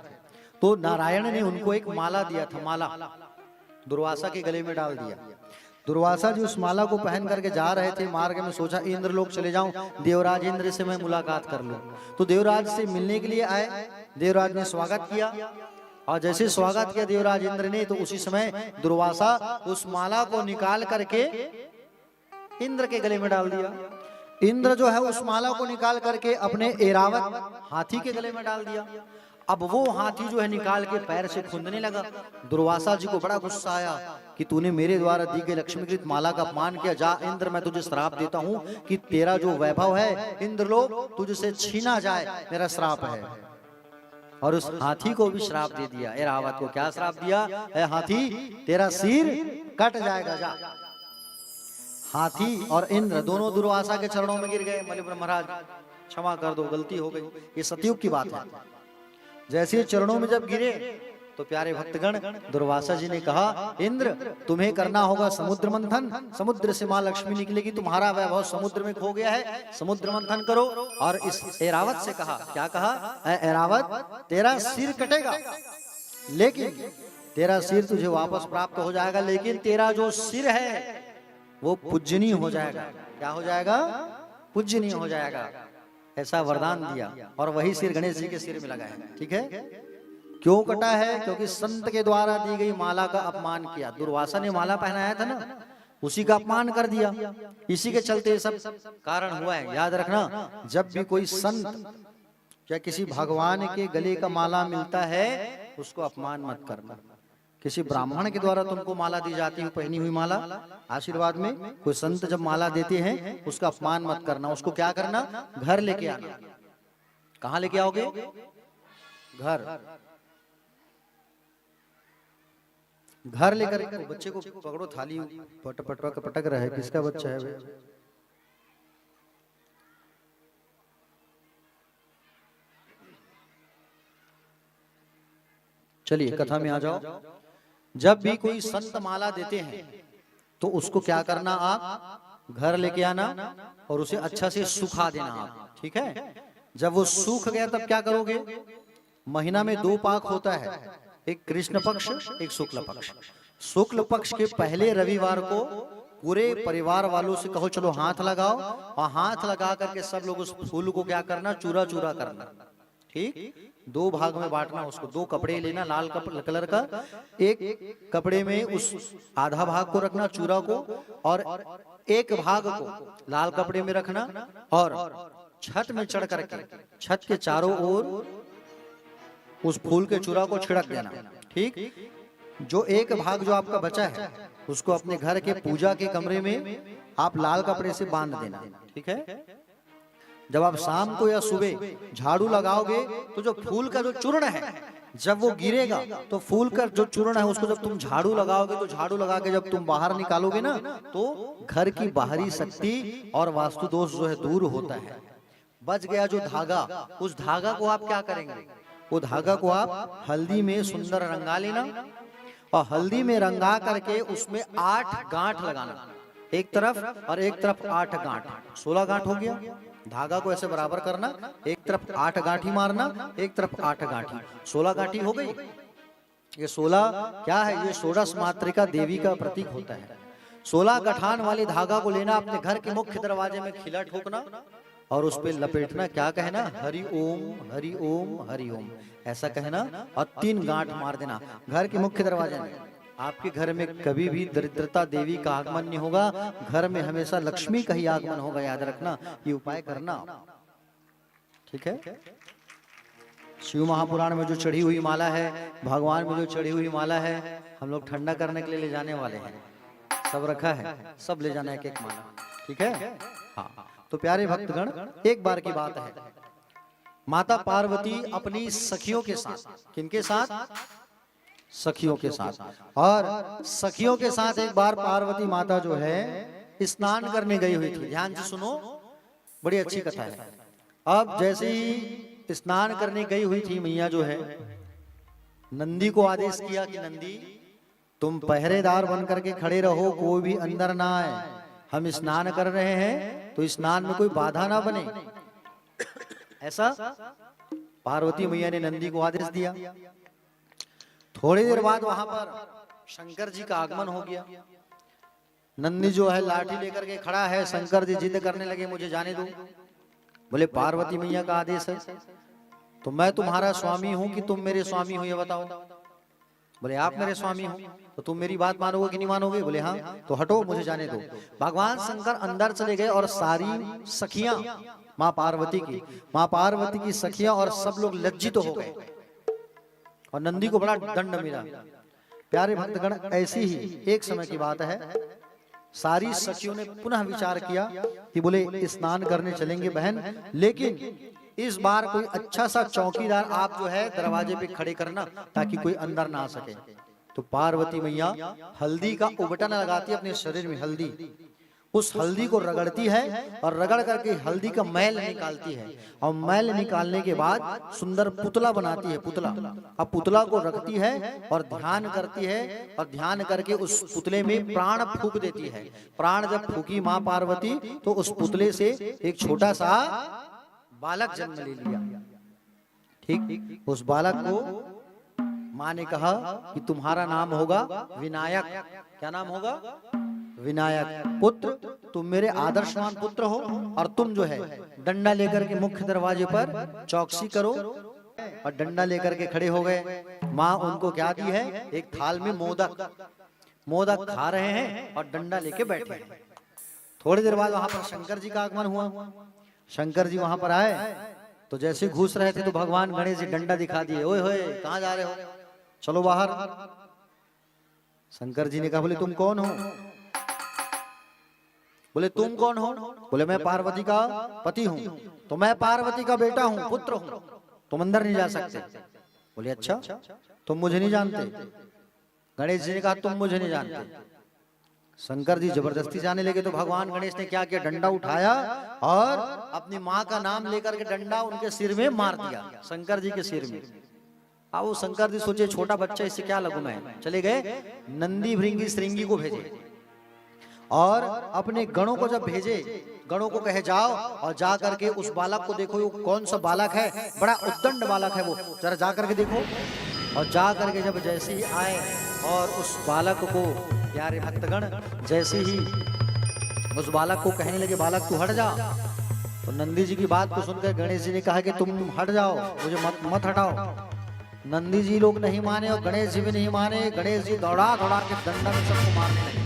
तो नारायण ने उनको एक माला दिया था, माला दुर्वासा के गले में डाल दिया। दुर्वासा जी उस माला को पहन करके जा रहे थे, मार्ग में सोचा इंद्र लोग चले जाऊं, देवराज इंद्र से मैं मुलाकात कर लूं। तो देवराज से मिलने के लिए आए, देवराज ने स्वागत किया और जैसे स्वागत किया देवराज इंद्र ने तो उसी समय दुर्वासा उस माला को निकाल करके इंद्र के गले में डाल दिया। इंद्र जो है उस माला को निकाल करके अपने ऐरावत हाथी के गले में डाल दिया। अब वो हाथी जो है निकाल के पैर से खूंदने लगा। दुर्वासा जी को बड़ा गुस्सा आया कि तूने मेरे द्वारा दी गई लक्ष्मीकृत माला का अपमान किया। जा इंद्र, मैं तुझे श्राप देता हूं कि तेरा जो वैभव है इंद्र लोग तुझसे छीना जाए, मेरा श्राप है। और उस हाथी को भी श्राप दे दिया। ऐरावत को क्या श्राप दिया? है हाथी तेरा सिर कट जाएगा, जा। हाथी और इंद्र दोनों दुर्वासा के चरणों में गिर गए। बोले महाराज क्षमा कर दो, गलती हो गई। ये सतयुग की बात है। जैसे चरणों में जब गिरे तो प्यारे भक्तगण दुर्वासा जी ने कहा, इंद्र तुम्हें करना होगा समुद्र मंथन, समुद्र से मां लक्ष्मी निकलेगी, तुम्हारा वैभव समुद्र में खो गया है, समुद्र मंथन करो। और इस ऐरावत से कहा, क्या कहा? ऐरावत तेरा सिर कटेगा लेकिन तेरा सिर तुझे वापस प्राप्त हो जाएगा, लेकिन तेरा जो सिर है वो पूजनीय हो जाएगा। क्या हो जाएगा? पूजनीय हो जाएगा। ऐसा वरदान दिया और वही सिर गणेश जी के सिर में लगा है, ठीक है। क्यों कटा है? क्योंकि संत के द्वारा दी गई माला का अपमान किया। दुर्वासा ने माला पहनाया था ना, उसी का अपमान कर दिया। इसी के चलते सब कारण हुआ है। याद रखना, जब भी कोई संत या किसी भगवान के गले का माला मिलता है उसको अपमान मत करना। किसी ब्राह्मण के द्वारा तुमको माला दी जाती है, पहनी हुई माला आशीर्वाद में, कोई संत जब माला देते हैं उसका अपमान मत करना। उसको क्या करना? घर लेके आना। कहाँ लेके आओगे? घर। घर लेकर बच्चे को पकड़ो, थाली पटक रहा है, किसका बच्चा है भाई? चलिए कथा में आ जाओ। जब भी कोई संत माला देते हैं तो उसको क्या करना? आप घर लेके आना और उसे अच्छा से सुखा देना आप, ठीक है। जब वो सूख गया तब क्या करोगे? महीना में 2 पाक होता है, एक कृष्ण पक्ष, एक शुक्ल पक्ष। शुक्ल पक्ष के पहले रविवार को पूरे परिवार वालों से कहो चलो हाथ लगाओ, और हाथ लगा करके सब लोग उस फूल को क्या करना? चूरा चूरा करना, ठीक। 2 भाग में बांटना उसको। 2 कपड़े लेना लाल कलर का, एक कपड़े में उस आधा भाग को रखना चूरा को, और एक भाग को लाल कपड़े में रखना और छत में चढ़ करके छत के चारों ओर उस फूल के चूरा को छिड़क देना, ठीक। जो एक भाग जो आपका बचा है उसको अपने घर के पूजा के कमरे में आप लाल कपड़े से बांध देना, ठीक है। जब आप शाम को या सुबह झाड़ू लगाओगे तो जो फूल का जो चूर्ण है जब वो गिरेगा तो फूल का जो चूर्ण है उसको जब तुम झाड़ू लगाओगे तो झाड़ू लगा के जब तुम बाहर निकालोगे ना तो घर की बाहरी शक्ति और वास्तु दोष जो है दूर होता है। बच गया जो धागा, उस धागा को आप क्या करेंगे, वो धागा को आप हल्दी में सुंदर रंगा लेना और हल्दी में रंगा करके उसमें 8 गांठ लगाना, एक तरफ और एक तरफ 8 गांठ, 16 गांठ हो गया। धागा को ऐसे बराबर करना, एक तरफ 8 गांठी मारना, एक तरफ 8 गांठी, 16 गांठी हो गई। ये 16 क्या है, ये षोडश मातृका देवी का प्रतीक होता है। 16 गठान वाले धागा को लेना, अपने घर के मुख्य दरवाजे में खिला ठोकना और उस पे लपेटना, क्या कहना, हरि ओम हरि ओम हरि ओम, ऐसा कहना और 3 गांठ मार देना घर के मुख्य दरवाजे में। आपके घर में कभी भी दरिद्रता देवी का आगमन नहीं होगा, घर में हमेशा लक्ष्मी का ही आगमन होगा, याद रखना, ये उपाय करना, ठीक है। शिव महापुराण में जो चढ़ी हुई माला है, भगवान में जो चढ़ी हुई माला है, हम लोग ठंडा करने के लिए ले जाने वाले हैं, सब रखा है, सब ले जाना है एक माला, ठीक है। हाँ, तो प्यारे भक्तगण, एक बार की बात है, माता पार्वती अपनी सखियों के साथ, किनके साथ, सखियों के साथ, और सखियों के साथ एक बार पार्वती माता जो है स्नान करने गई हुई थी। ध्यान से सुनो, बड़ी अच्छी कथा है। अब जैसे ही स्नान करने गई हुई थी मैया जो है, नंदी को आदेश किया कि नंदी तुम पहरेदार बन करके खड़े रहो, कोई भी अंदर ना आए, हम स्नान कर रहे हैं तो स्नान में कोई बाधा ना बने। ऐसा पार्वती मैया ने नंदी को आदेश दिया। थोड़ी देर बाद वहां पर शंकर जी का आगमन हो गया। नंदी जो है लाठी लेकर के खड़ा है, शंकर जी जिद करने लगे मुझे जाने दो। बोले पार्वती मैया का आदेश है, तो मैं तुम्हारा स्वामी हूं कि तुम मेरे स्वामी हो, ये बताओ। बोले आप मेरे स्वामी हो तो तुम मेरी बात मानोगे कि नहीं मानोगे। बोले हाँ, तो हटो, मुझे जाने दो। भगवान शंकर अंदर चले गए और सारी सखियां, माँ पार्वती की सखियां और सब लोग लज्जित हो गए और नंदी को बड़ा दंड मिला। प्यारे भक्तगण, ऐसी ही एक समय की बात है, सारी सखियों ने पुनः विचार किया कि बोले स्नान करने चलेंगे बहन, लेकिन इस बार कोई अच्छा सा चौकीदार आप जो है दरवाजे पे खड़े करना ताकि कोई अंदर ना आ सके। तो पार्वती मैया हल्दी का उबटन लगाती है अपने शरीर में, हल्दी, उस हल्दी को रगड़ती है और रगड़ करके हल्दी का मैल निकालती है और मैल निकालने के बाद सुंदर पुतला बनाती है, पुतला। अब पुतला को रखती है और ध्यान करती है और ध्यान करके उस पुतले में प्राण फूंक देती है। प्राण जब फूकी माँ पार्वती तो उस पुतले से एक छोटा सा बालक जन्म ले लिया। ठीक, उस बालक को माँ ने कहा कि तुम्हारा नाम होगा विनायक। क्या नाम होगा? विनायक। पुत्र, तुम मेरे आदर्शवान पुत्र हो और तुम जो है डंडा लेकर के मुख्य दरवाजे पर चौकसी करो। और डंडा लेकर के खड़े हो गए। माँ उनको क्या दी है? एक थाल में मोदक खा रहे हैं और डंडा लेके बैठे हैं। थोड़ी देर बाद वहां पर शंकर जी का आगमन हुआ। शंकर जी वहां पर आए तो जैसे घुस रहे थे तो भगवान गणेश जी डंडा दिखा दिए। ओए होए, कहां जा रहे हो? चलो बाहर। शंकर जी ने कहा, बोले तुम कौन हो? बोले तुम कौन हो? बोले मैं पार्वती का पति हूँ। तो मैं पार्वती का बेटा हूँ, पुत्र हूँ, तुम अंदर नहीं जा सकते। बोले अच्छा, तुम मुझे नहीं जानते? गणेश जी ने कहा, तुम मुझे नहीं जानते। शंकर जी जबरदस्ती जाने लगे तो भगवान गणेश ने क्या किया? डंडा उठाया और अपनी माँ का नाम लेकर के डंडा उनके सिर में मार दिया, शंकर जी के सिर में। अब वो शंकर जी सोचे छोटा बच्चा, इससे क्या लगू मैं। चले गए, नंदी भृंगी श्रृंगी को भेजे और अपने गणों को जब भेजे, गणों को कहे जाओ और जा करके उस बालक को देखो, वो कौन सा बालक है, बड़ा उद्दंड बालक है वो, जरा जा करके देखो। और जा करके जब जैसे ही आए और उस बालक को, प्यारे भक्तगण, जैसे ही उस बालक को कहने लगे, बालक तू हट जा। तो नंदी जी की बात को सुनकर गणेश जी ने कहा कि तुम हट जाओ, मुझे मत हटाओ। नंदी जी लोग नहीं माने और गणेश जी भी नहीं माने। गणेश जी दौड़ा दौड़ा के डंडा में सबको मारने लगे।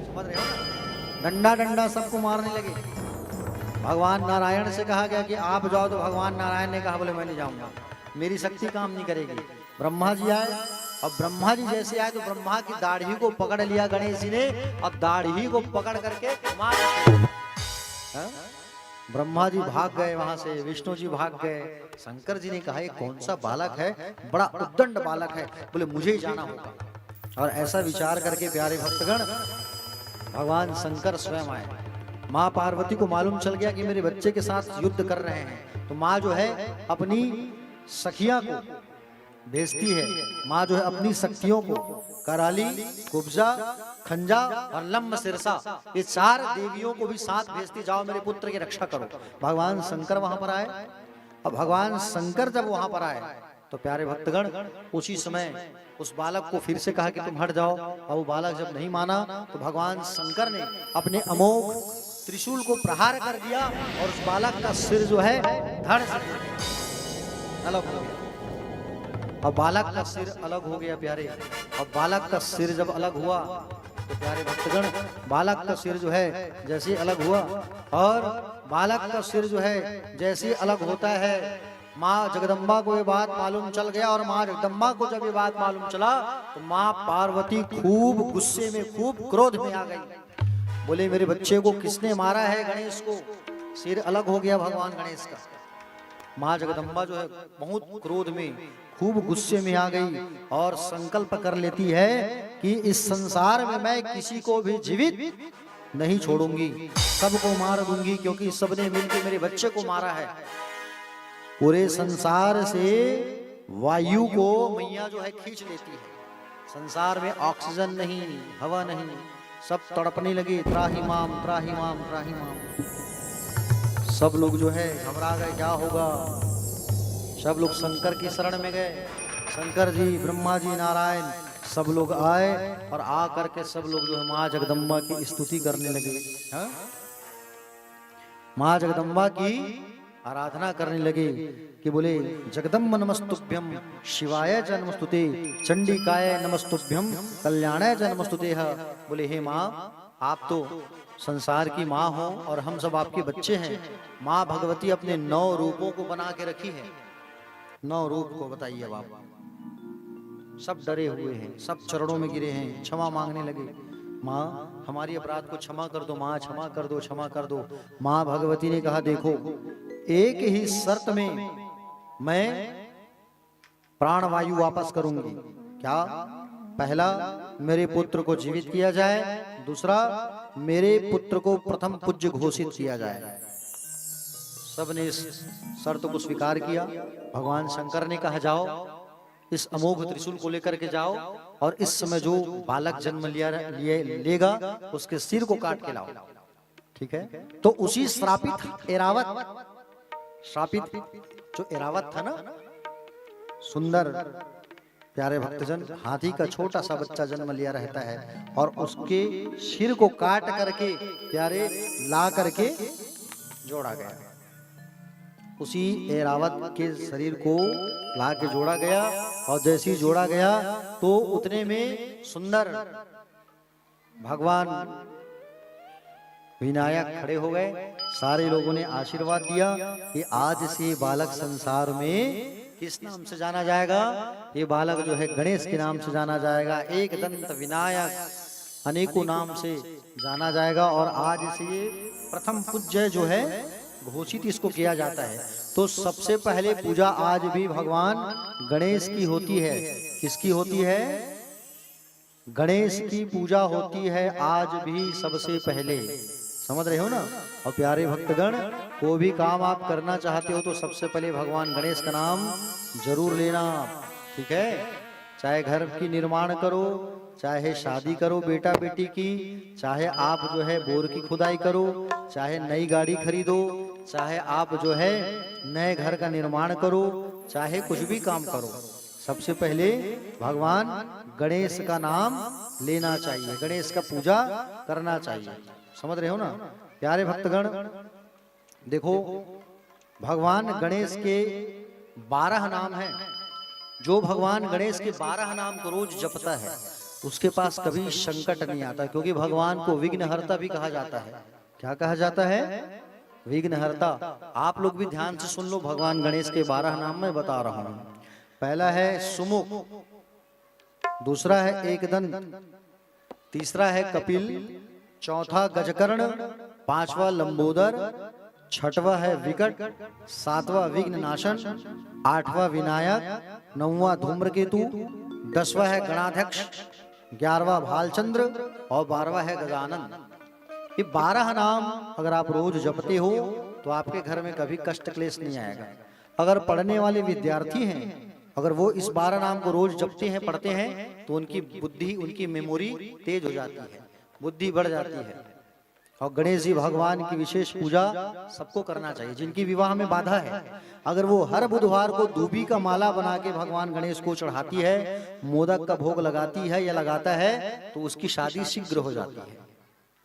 समझ रहे हो? डंडा सबको मारने लगे। भगवान नारायण से कहा गया कि आप जाओ, तो भगवान नारायण ने कहा, बोले मैं नहीं जाऊंगा, मेरी शक्ति काम नहीं करेगी। ब्रह्मा जी आए और ब्रह्मा जी जैसे आए तो ब्रह्मा की दाढ़ी को पकड़ लिया गणेश जी ने और दाढ़ी को पकड़ करके मार। ब्रह्मा जी भाग गए वहां से, विष्णु जी भाग गए। शंकर जी ने कहा ये कौन सा बालक है, बड़ा उद्दंड बालक है, बोले मुझे ही जाना होगा। और ऐसा विचार करके प्यारे भक्तगण भगवान शंकर स्वयं आए। माँ पार्वती को मालूम चल गया कि मेरे बच्चे के साथ युद्ध कर रहे हैं, तो माँ जो है अपनी सखिया को भेजती है। माँ जो है अपनी शक्तियों को, कराली, कुब्जा, खंजा और लंब सिरसा, ये 4 देवियों को भी साथ भेजती, जाओ मेरे पुत्र की रक्षा करो। भगवान शंकर वहां पर आए। अब भगवान शंकर जब वहां पर आए तो प्यारे भक्तगण उसी समय उस बालक को फिर से कहा कि तुम हट जाओ। अब वो बालक जब नहीं माना तो भगवान शंकर ने अपने अमोघ त्रिशूल को प्रहार कर दिया और उस बालक का सिर जो है धड़ से अलग हो गया। अब बालक का सिर अलग हो गया प्यारे। अब बालक का सिर जब अलग हुआ तो प्यारे भक्तगण बालक का सिर जो है जैसे अलग हुआ, और बालक का सिर जो है जैसे अलग होता है, माँ जगदम्बा को ये बात मालूम चल गया। और माँ जगदम्बा को जब ये बात मालूम चला तो माँ पार्वती खूब गुस्से में, खूब क्रोध में आ गई। बोले मेरे बच्चे को किसने मारा है, गणेश को। सिर अलग हो गया भगवान गणेश का। माँ जगदम्बा जो है बहुत क्रोध में, खूब गुस्से में आ गई और संकल्प कर लेती है कि इस संसार में मैं किसी को भी जीवित नहीं छोड़ूंगी, सबको मार दूंगी, क्योंकि सबने मिलकर मेरे बच्चे को मारा है। पूरे संसार से वायु को मैया जो है खींच लेती है। संसार में ऑक्सीजन नहीं, हवा नहीं, सब तड़पने लगे, त्राही माम त्राही माम त्राही माम। सब लोग जो है घबरा गए, क्या होगा। सब लोग शंकर की शरण में गए। शंकर जी, ब्रह्मा जी, नारायण सब लोग आए और आ करके सब लोग जो है माँ जगदम्बा की स्तुति करने लगे। हाँ? माँ जगदम्बा की आराधना करने लगे कि बोले जगदम्ब नमस्तुभ्यम, शिवाय च नमस्तुते, चंडिकाय नमस्तुभ्यम, कल्याणाय च नमस्तुते। बोले हे माँ, आप तो संसार की माँ हो और हम सब आपके बच्चे हैं। माँ भगवती अपने 9 रूपों को बना के रखी है। 9 रूप को बताइए अब आप। सब डरे हुए हैं, सब चरणों में गिरे हैं, क्षमा मांगने लगे। माँ हमारी अपराध को क्षमा कर दो, माँ क्षमा कर दो, क्षमा कर दो। माँ भगवती ने कहा देखो, एक ही शर्त में मैं प्राणवायु वापस करूंगी। क्या? पहला, मेरे पुत्र को जीवित किया जाए। दूसरा, मेरे पुत्र को प्रथम पूज्य घोषित किया जाए। सबने इस शर्त को स्वीकार किया। भगवान शंकर ने कहा जाओ इस अमोघ त्रिशूल को लेकर के जाओ और इस समय जो बालक जन्म लेगा उसके सिर को काट के लाओ। ठीक है। तो उसी श्रापित जो एरावत था ना, सुंदर प्यारे भक्तजन, हाथी का छोटा सा बच्चा जन्म लिया रहता है और उसके सिर को काट करके प्यारे ला करके जोड़ा गया। उसी एरावत के शरीर को ला के जोड़ा गया और जैसे ही जोड़ा गया तो उतने में सुंदर भगवान विनायक खड़े हो गए। सारे लोगों ने आशीर्वाद दिया कि आज से बालक संसार में किस नाम से जाना जाएगा? ये बालक जो है गणेश के नाम से जाना जाएगा। एक दंत विनायक अनेकों नाम से जाना जाएगा और आज से ये प्रथम पूज्य जो है घोषित इसको किया जाता है। तो सबसे पहले पूजा आज भी भगवान गणेश की होती है। किसकी होती है? गणेश की पूजा होती है आज भी सबसे पहले। समझ रहे हो ना? और प्यारे भक्तगण, कोई भी काम आप करना चाहते हो तो सबसे पहले भगवान गणेश का नाम जरूर लेना। ठीक है। चाहे घर की निर्माण करो, चाहे शादी करो बेटा बेटी की, चाहे आप जो है बोर की खुदाई करो, चाहे नई गाड़ी खरीदो, चाहे आप जो है नए घर का निर्माण करो, चाहे कुछ भी काम करो, सबसे पहले भगवान गणेश का नाम लेना चाहिए, गणेश का पूजा करना चाहिए। समझ रहे हो ना? प्यारे भक्तगण, देखो भगवान गणेश के 12 नाम हैं। जो भगवान गणेश के 12 नाम को रोज जपता है उसके पास कभी संकट नहीं आता, क्योंकि भगवान को विघ्नहर्ता भी कहा जाता है। क्या कहा जाता है? विघ्नहर्ता। आप लोग भी ध्यान से सुन लो, भगवान गणेश के 12 नाम मैं बता रहा हूं। पहला है सुमुख, दूसरा है एकदंत, तीसरा है कपिल, चौथा गजकर्ण, पांचवा लंबोदर छठवां है विकट, सातवां विघ्न नाशन, आठवां विनायक, नौवां धूम्रकेतु, 10वां है गणाध्यक्ष, 11वां भालचंद्र और 12वां है गजानन। ये 12 नाम अगर आप रोज जपते हो तो आपके घर में कभी कष्ट क्लेश नहीं आएगा। अगर पढ़ने वाले विद्यार्थी हैं, अगर वो इस 12 नाम को रोज जपते हैं, पढ़ते हैं, तो उनकी बुद्धि, उनकी मेमोरी तेज हो जाती है, बुद्धि बढ़ जाती है। और गणेश जी भगवान की विशेष पूजा सबको करना चाहिए। जिनकी विवाह में बाधा है, अगर वो हर बुधवार को दूबी का माला बना के भगवान गणेश को चढ़ाती है, मोदक का भोग लगाती है या लगाता है, तो उसकी शादी शीघ्र हो जाती है।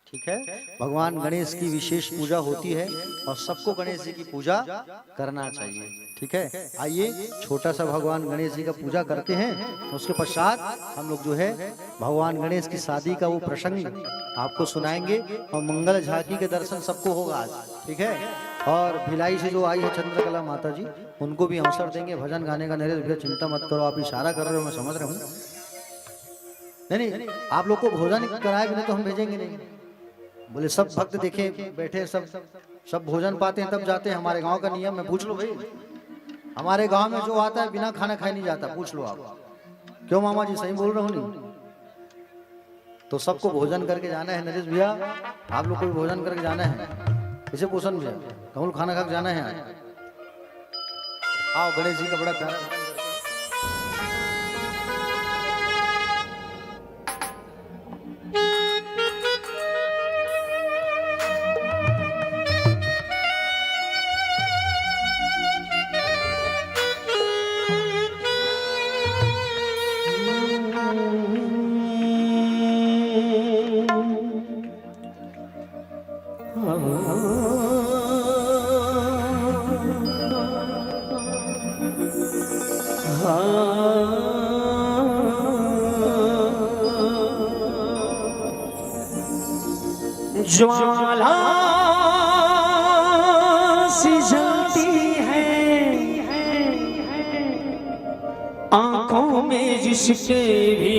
ठीक है, भगवान गणेश की विशेष पूजा होती है और सबको गणेश जी की पूजा करना चाहिए। ठीक है, आइए छोटा सा भगवान गणेश जी का पूजा करते हैं। उसके पश्चात हम लोग जो है भगवान गणेश की शादी का वो प्रसंग आपको सुनाएंगे और मंगल झांकी के दर्शन सबको होगा आज। ठीक है, और भिलाई से जो आई है चंद्रकला माता जी, उनको भी अवसर देंगे भजन गाने का। नरेश भैया चिंता मत करो, आप इशारा कर रहे हो, मैं समझ रहा हूँ। नहीं, आप लोग को भोजन कराए बिना तो हम भेजेंगे नहीं। बोले सब भक्त देखे बैठे, सब भोजन पाते हैं तब जाते हैं। हमारे गांव का नियम है, पूछ लो भाई, हमारे गांव में जो आता है बिना खाना खाए नहीं जाता, पूछ लो आप। क्यों मामा जी, सही बोल रहा हूँ नहीं? तो सबको भोजन करके जाना है। नरेश भैया, आप लोग को भी भोजन करके जाना है। इसे पोषण भैया, कमल खाना खा के जाना है। आओ, गणेश जी का बड़ा प्यारा ज्वाला सी जलती है आंखों में जिसके भी,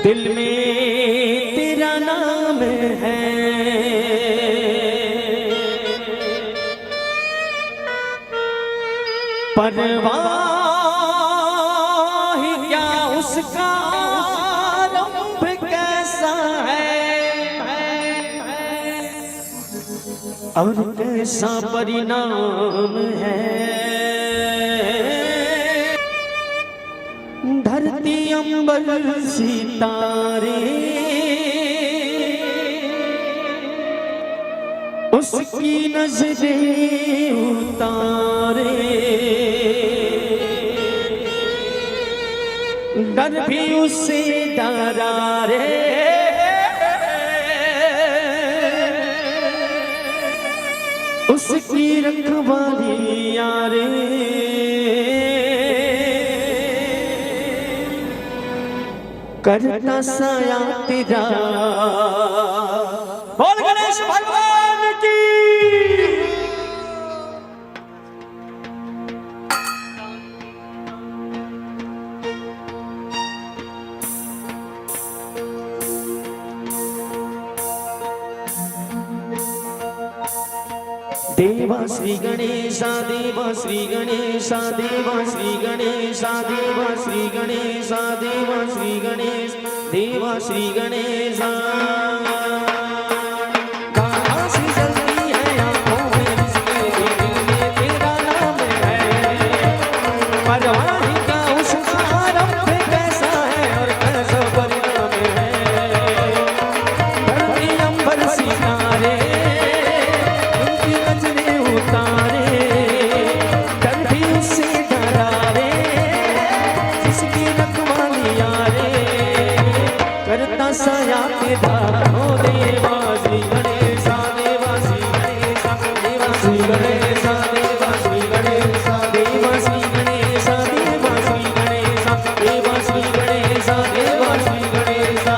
दिल में तेरा नाम है। परवाह क्या उसका आरंभ कैसा है और कैसा परिणाम है। धरती अंबर सितारे उसकी नजरें उतारे, डर भी उससे डरा रे। उसकी रखवाली यारे, करता साया तेरा। बोल गणेश भगवान की। देवा श्री गणेशा, देवा श्री गणेशा, देवा श्री गणेशा, देवा श्री गणेशा, देवा श्री गणेश, देवा श्री गणेशा। साया तेरा हो देवा श्री गणेशा, देवा श्री गणेशा, देवा श्री गणेशा, देवा श्री गणेशा, देवा श्री गणेशा, देवा श्री गणेशा, देवा श्री गणेशा, देवा श्री गणेशा।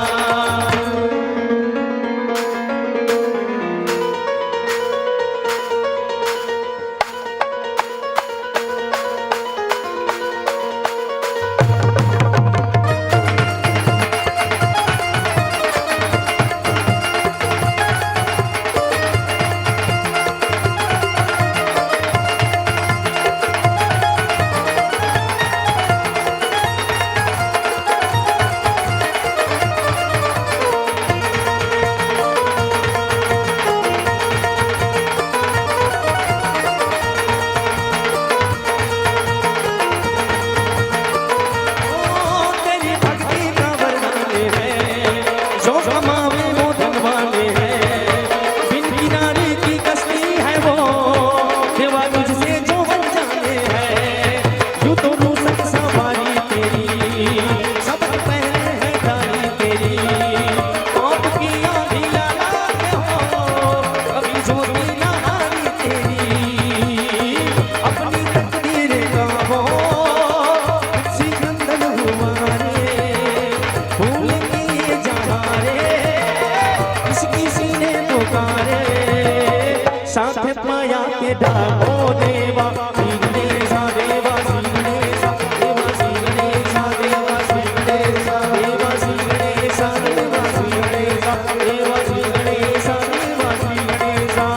साथ माया के डाको देवा श्री गणेशा देवा श्री गणेशा देवा श्री गणेशा देवा श्री गणेशा देवा श्री गणेशा देवा श्री गणेशा देवा श्री गणेशा देवा श्री गणेशा।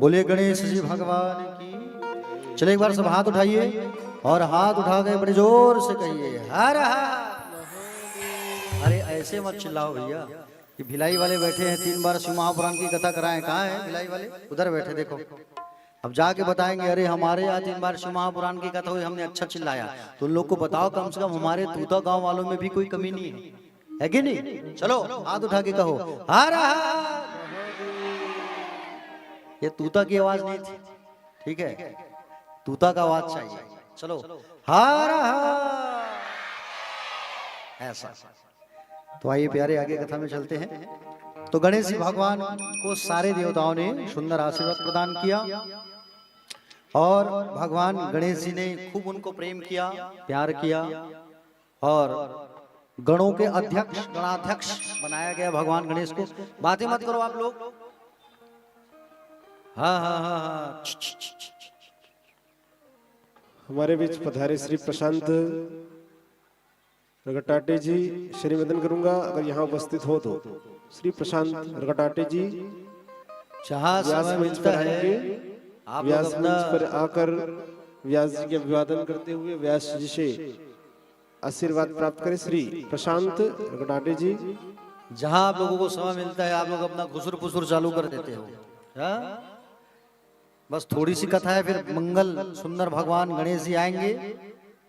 बोले गणेश जी भगवान की। चले एक बार सब हाथ उठाइए और हाथ उठा के बड़े जोर से कहिए हर हर। अरे ऐसे मत चिल्लाओ भैया, ये भिलाई वाले बैठे हैं 3 बार शिव महापुराण की कथा कराएं। कहाँ है भिलाई वाले? उधर बैठे देखो। अब जाके बताएंगे अरे हमारे यहाँ 3 बार शिव महापुराण की कथा हुई, हमने अच्छा चिल्लाया। तो उन लोग को बताओ कम से कम हमारे तूता गांव वालों में भी कोई कमी नहीं है कि नहीं? चलो हाथ उठा के कहो हर हर। ये तूता की आवाज नहीं थी, ठीक है? तूता का आवाज चाहिए। चलो हर हर ऐसा। तो आइए प्यारे आगे कथा में चलते हैं। तो गणेश जी भगवान को सारे देवताओं ने सुंदर आशीर्वाद प्रदान किया और भगवान गणेश जी ने खूब उनको प्रेम किया, प्यार किया और गणों के अध्यक्ष गणाध्यक्ष बनाया गया भगवान गणेश को। बातें मत करो आप लोग। हाँ हाँ हाँ हाँ। हमारे बीच पधारे श्री प्रशांत रगटाटे जी, श्री निवेदन करूंगा अगर यहाँ उपस्थित हो तो श्री प्रशांत रगटाटे जी जहाँ समय मिलता है आप लोग व्यास अपना मंच पर आकर व्यास जी के अभिवादन करते हुए व्यास जी से आशीर्वाद प्राप्त करें। श्री प्रशांत रगटाटे जी, जहाँ आप लोगों को समय मिलता है आप लोग अपना घुसुर फुसुर चालू कर देते हो। हाँ? बस थोड़ी सी कथा है, फिर मंगल सुंदर भगवान गणेश जी आएंगे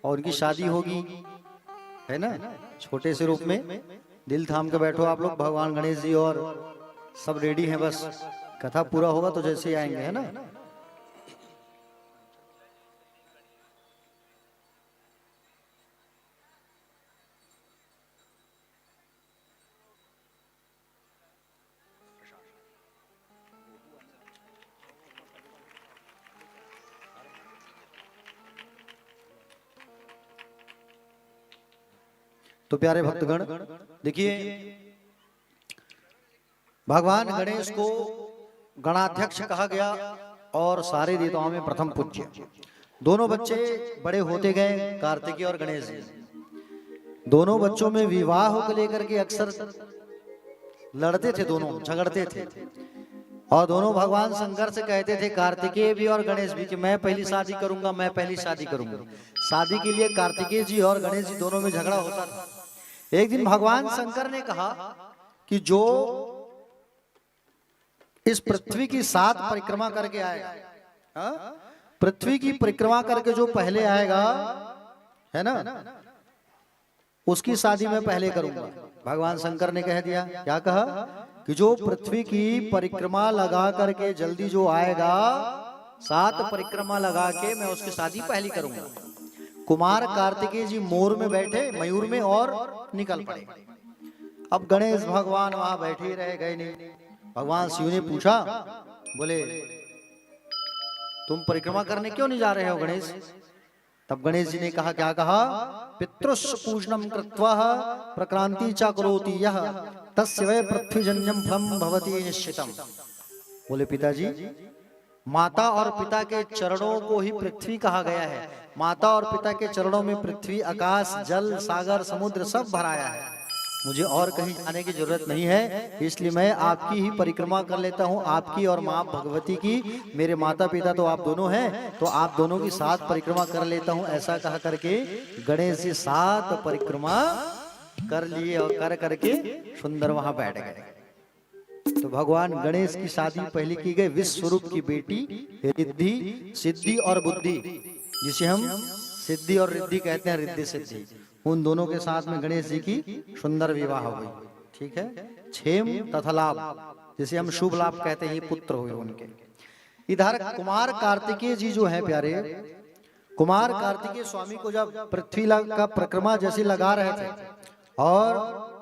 और उनकी शादी होगी, है ना? छोटे से रूप में दिल थाम के बैठो आप लोग। भगवान गणेश जी और सब रेडी हैं, बस कथा पूरा होगा तो जैसे ही आएंगे, है ना? तो प्यारे भक्तगण देखिए, भगवान गणेश को गणाध्यक्ष कहा गया और सारे देवताओं में प्रथम पूज्य। दोनों बच्चे बड़े होते गए, कार्तिकेय और गणेश जी। दोनों बच्चों में विवाह को लेकर के अक्सर लड़ते थे, दोनों झगड़ते थे और दोनों भगवान शंकर से कहते थे, कार्तिकेय भी और गणेश भी, कि मैं पहली शादी करूंगा, मैं पहली शादी करूंगा। शादी के लिए कार्तिकेय जी और गणेश जी दोनों में झगड़ा होता था। एक दिन भगवान शंकर ने कहा कि जो इस पृथ्वी की 7 परिक्रमा करके आएगा, पृथ्वी की परिक्रमा करके जो पहले आएगा, है ना, उसकी शादी मैं पहले करूंगा। भगवान शंकर ने कह दिया, क्या कहा, कि जो पृथ्वी की परिक्रमा लगा करके जल्दी जो आएगा, 7 परिक्रमा लगा के मैं उसकी शादी पहली करूंगा। कुमार कार्तिकेय जी मोर में बैठे, मयूर में, और निकल पड़े। अब गणेश भगवान वहां बैठे ही रह गए नहीं। भगवान शिव ने पूछा, बोले तुम परिक्रमा करने क्यों नहीं जा रहे हो गणेश? तब गणेश जी ने कहा, क्या कहा, पितृश पूजनम कृत्वा प्रक्रांति च करोति यः तस्य वै पृथ्वीजन्यम फलम भवति निश्चितम। बोले पिताजी, माता और पिता के चरणों को ही पृथ्वी कहा गया है। माता और पिता के चरणों में पृथ्वी, आकाश, जल, सागर, समुद्र सब भराया है। मुझे और कहीं जाने की जरूरत नहीं है, इसलिए मैं आपकी ही परिक्रमा कर लेता हूँ, आपकी और माँ भगवती की। मेरे माता पिता तो आप दोनों हैं, तो आप दोनों की 7 परिक्रमा कर लेता हूँ। ऐसा कहा करके गणेश जी 7 परिक्रमा कर लिए और कर करके सुंदर वहां बैठ गए। तो भगवान गणेश की शादी पहले की गई विश्व स्वरूप की बेटी रिद्धि, सिद्धि और बुद्धि, जिसे हम सिद्धि और रिद्धि कहते हैं, रिद्धि सिद्धि, उन दोनों के साथ में गणेश जी की सुंदर विवाह हुई। ठीक है, क्षेम तथा लाभ, जिसे हम शुभ लाभ कहते हैं, पुत्र हुए उनके। इधर कुमार कार्तिकेय जी जो है प्यारे, कुमार कार्तिकेय स्वामी को जब पृथ्वी का परिक्रमा जैसे लगा रहे थे और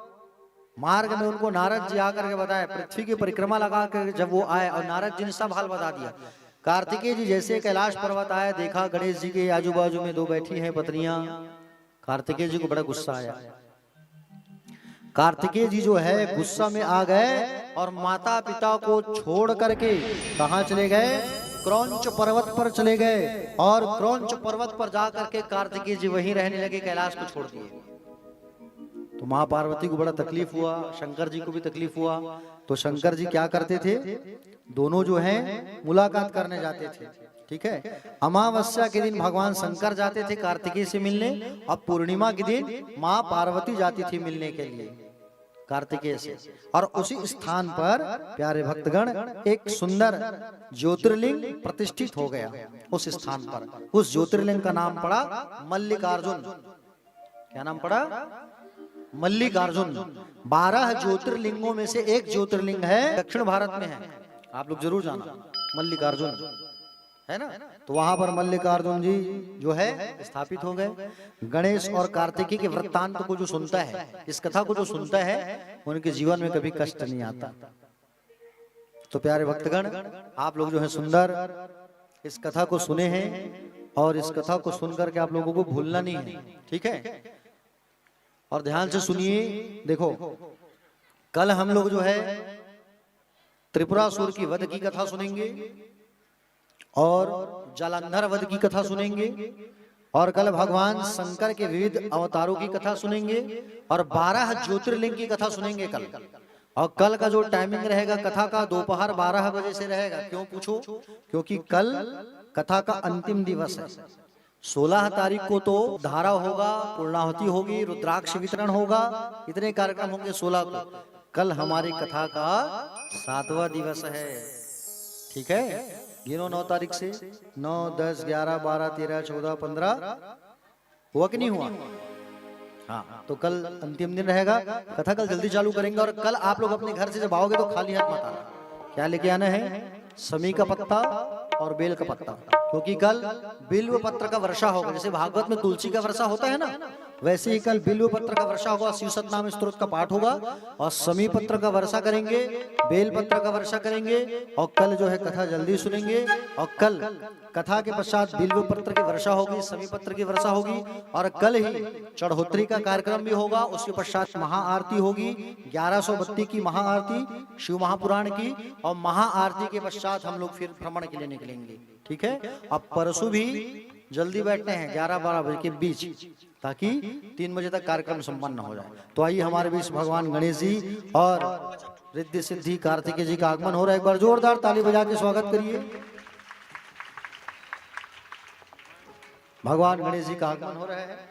मार्ग में उनको नारद जी आकर के बताया, पृथ्वी की परिक्रमा लगा कर जब वो आए और नारद जी ने सब हाल बता दिया। कार्तिकेय जी जैसे कैलाश पर्वत आए, देखा गणेश जी के आजू बाजू में 2 बैठी हैं पत्नियां। कार्तिकेय जी को बड़ा गुस्सा आया। कार्तिकेय जी जो है गुस्सा में आ गए और माता पिता को छोड़ करके कहां चले गए, क्रौंच पर्वत पर चले गए और क्रौंच पर्वत पर जाकर के कार्तिकेय जी वहीं रहने लगे, कैलाश को छोड़ दिए। तो मां पार्वती को बड़ा तकलीफ हुआ, शंकर जी को भी तकलीफ हुआ। तो शंकर जी क्या करते थे, दोनों जो हैं मुलाकात करने जाते थे। ठीक है, अमावस्या के दिन भगवान शंकर जाते थे कार्तिकेय से मिलने, और पूर्णिमा के दिन मां पार्वती जाती थी मिलने के लिए कार्तिकेय से। और उसी स्थान पर प्यारे भक्तगण एक सुंदर ज्योतिर्लिंग प्रतिष्ठित हो गया। उस स्थान पर उस ज्योतिर्लिंग का नाम पड़ा मल्लिकार्जुन। क्या नाम पड़ा, मल्लिकार्जुन। 12 ज्योतिर्लिंगों में से एक ज्योतिर्लिंग है, दक्षिण भारत में है, आप लोग जरूर जाना, मल्लिकार्जुन है ना। तो वहां पर मल्लिकार्जुन जी जो है स्थापित हो गए। गणेश और कार्तिकेय के वृत्तांत को जो सुनता है, इस कथा को जो सुनता है, उनके जीवन में कभी कष्ट नहीं आता। तो प्यारे भक्तगण, आप लोग जो है सुंदर इस कथा को सुने हैं और इस कथा को सुनकर के आप लोगों को भूलना नहीं है। ठीक है, और ध्यान से सुनिए। देखो, कल हम लोग जो है त्रिपुरासुर की वध की कथा सुनेंगे और जालंधर वध की कथा सुनेंगे, और कल भगवान शंकर के विविध अवतारों की कथा सुनेंगे और 12 ज्योतिर्लिंग की कथा सुनेंगे कल। और कल का जो टाइमिंग रहेगा कथा का, दोपहर 12 बजे से रहेगा। क्यों पूछो, क्योंकि कल कथा का अंतिम दिवस है। 16 तारीख को तो धारा होगा, पूर्णाहुति होगी, रुद्राक्ष वितरण होगा, इतने कार्यक्रम होंगे 16 को। कल हमारी कथा का 7वां दिवस है। ठीक है, गिनो 9 तारीख से, 9, 10, 11, 12, 13, 14, 15 हुआ कि नहीं हुआ? हाँ, तो कल अंतिम दिन रहेगा। कथा कल जल्दी चालू करेंगे और कल आप लोग अपने घर से जब आओगे तो खाली हाथ मत आना। क्या लेके आना है? समी का पत्ता और बेल का पत्ता, क्योंकि कल बिल्व पत्र का वर्षा होगा। जैसे भागवत में तुलसी का वर्षा होता है ना, वैसे ही कल बिल्व पत्र का वर्षा होगा, शिव सतनाम स्तोत्र का पाठ होगा और समी पत्र का वर्षा करेंगे, बेल पत्र का वर्षा करेंगे और कल जो है कथा जल्दी सुनेंगे। और कल कथा के पश्चात बिल्व पत्र की वर्षा होगी, समी पत्र की वर्षा होगी और कल ही चढ़ोत्री का कार्यक्रम भी होगा। उसके पश्चात महाआरती होगी, 1132 की महाआरती शिव महापुराण की, और महाआरती के पश्चात हम लोग फिर भ्रमण के लिए निकलेंगे। ठीक है, अब परसों भी जल्दी बैठते हैं 11-12 बजे के बीच, ताकि 3 बजे तक कार्यक्रम संपन्न हो जाए। तो आइए हमारे बीच भगवान गणेश जी और रिद्धि सिद्धि कार्तिकेय जी का आगमन हो रहा है। एक बार जोरदार ताली बजा के स्वागत करिए। भगवान गणेश जी का आगमन हो रहा है।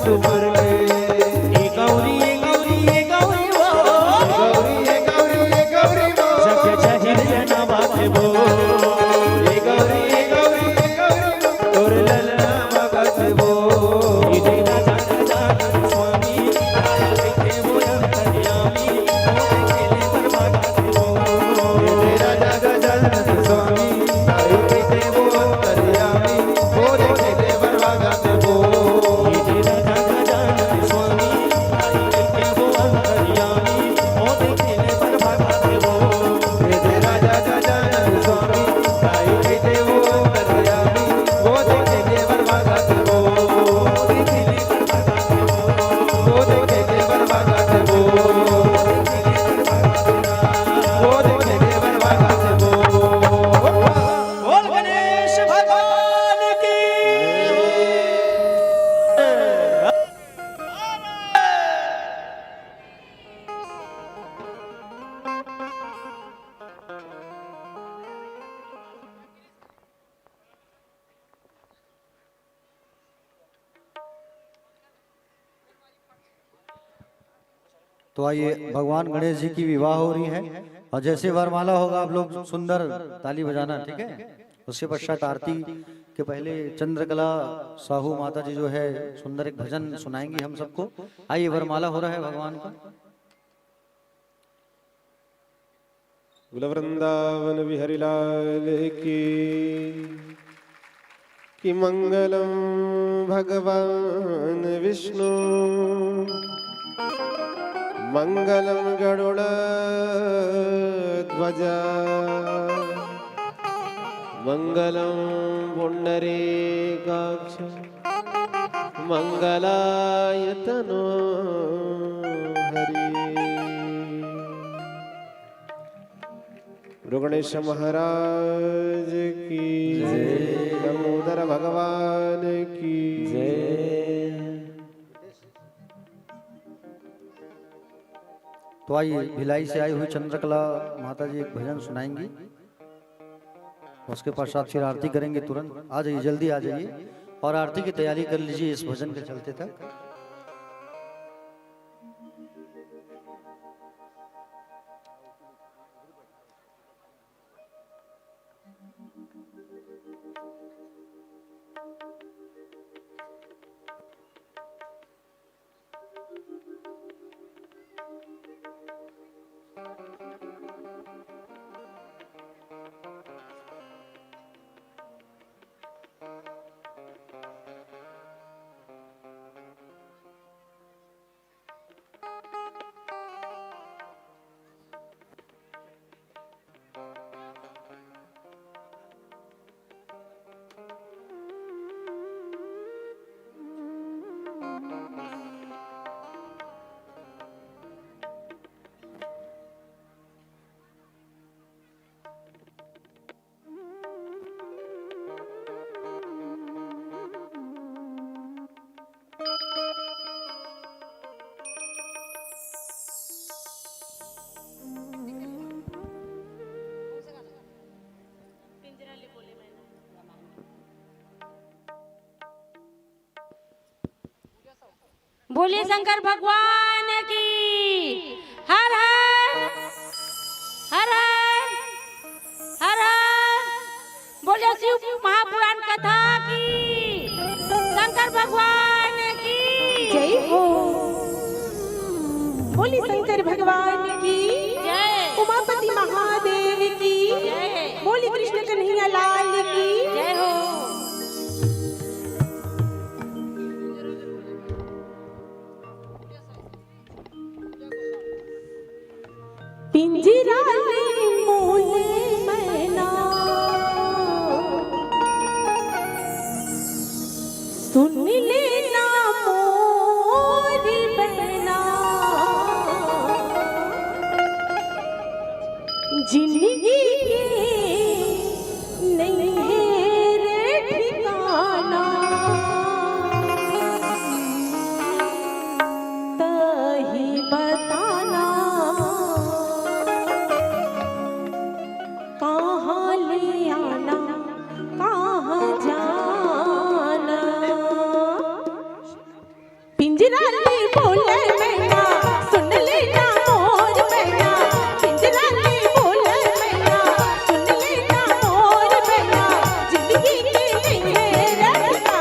सुमर ले। ये गौरी ये गौरी ये गौरी वो गौरी ये गौरी ये गौरी वो जग जहिर जनवा के वो ये गौरी ये गौरी ये गौरी वो तोर ललना भगत वो। ये तेरा जान जान स्वामी देखे वो अंतर्यामी मोरे खेले बर्बाद वो ये तेरा जग जन स्वामी ताई पीते वो अंतर्यामी वो देखे देवर भगत वो। ये तेरा जान जान स्वामी देखे वो अंतर्यामी मोरे खेले बर्बाद वो ये तेरा जग जन स्वामी ताई पीते वो अंतर्यामी वो देखे देवर भगत वो। वो देखे देवर भगत वो। वो देखे देवर भगत वो। बोल गणेश भगवान की तो आइए भगवान गणेश जी की विवाह हो रही है और जैसे वरमाला होगा आप लोग सुंदर ताली बजाना, ठीक है। उसके पश्चात आरती के पहले चंद्रकला साहू माता जी जो है सुंदर एक भजन सुनाएंगी हम सबको। आइए वरमाला हो रहा है भगवान का। बोल वृंदावन बिहारी लाल की मंगलम भगवान विष्णु मंगलम गरुड़ ध्वजा मंगलम पुंडरीकाक्ष मंगलाय तनो हरि। गणेश महाराज की जय। दामोदर भगवान की जय। तो आइए भिलाई से आई हुई चंद्रकला माता जी एक भजन सुनाएंगी, उसके पश्चात फिर आरती करेंगे। तुरंत आ जाइए, जल्दी आ जाइए और आरती की तैयारी कर लीजिए इस भजन के चलते तक। बोलिए शंकर भगवान की हर हर हर हर हर हर। बोलिए शिव महापुराण कथा की शंकर भगवान की जय हो। बोली शंकर भगवान की जय। उमापति महादेव की जय। बोली कृष्ण कन्हैया लाल की जय हो। पिंजरा में मोले मैना सुन लेना मोरी बहना जिंदगी के नहीं है रे ठिकाना तही बताना पिंजरा ले बोले मैना सुन लेना मोर मैना पिंजरा ले बोले मैना सुन लेना मोर मैना जिंदगी के नहीं है रखना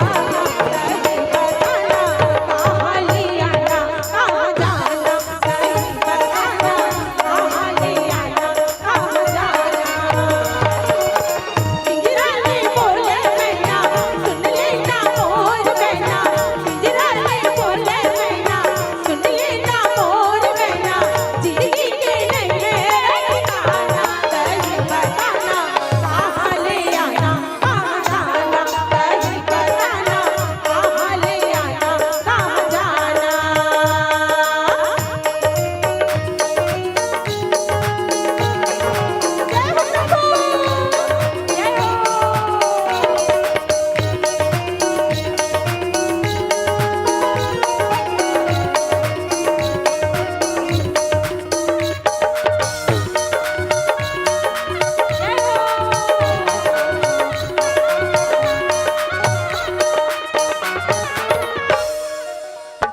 कहीं बताना कहाँ ले आना कहाँ जाना कहीं बताना कहाँ ले आना कहाँ जाना पिंजरा ले बोले मैना सुन लेना मोर मैना पिंजरा ले बोले मैना सुन लेना मोर मैना जिंदगी के नहीं है ठिकाना कहीं बताना कहाँ ले आना कहाँ जाना कहीं बताना कहाँ ले आना कहाँ जाना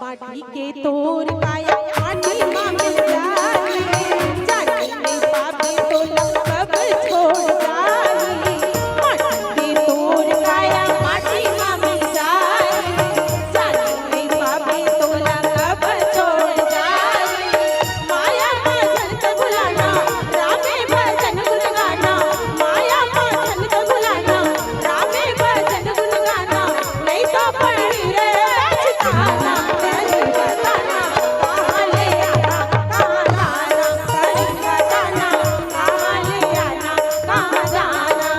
बाटी के तोर काया माटी मां मिल जाए जाने में पापी तो कब छोड़ जाए माटी के तोर काया माटी मां मिल जाए जाने में पापी तो कब छोड़ जाए माया भजन को बुलाना रामे भजन गुन गाना माया भजन को बुलाना रामे भजन गुन गाना नहीं तो पड़ी रे ठिकाना कहीं बताना कहाँ ले आना कहाँ जाना कहीं बताना कहाँ ले आना कहाँ जाना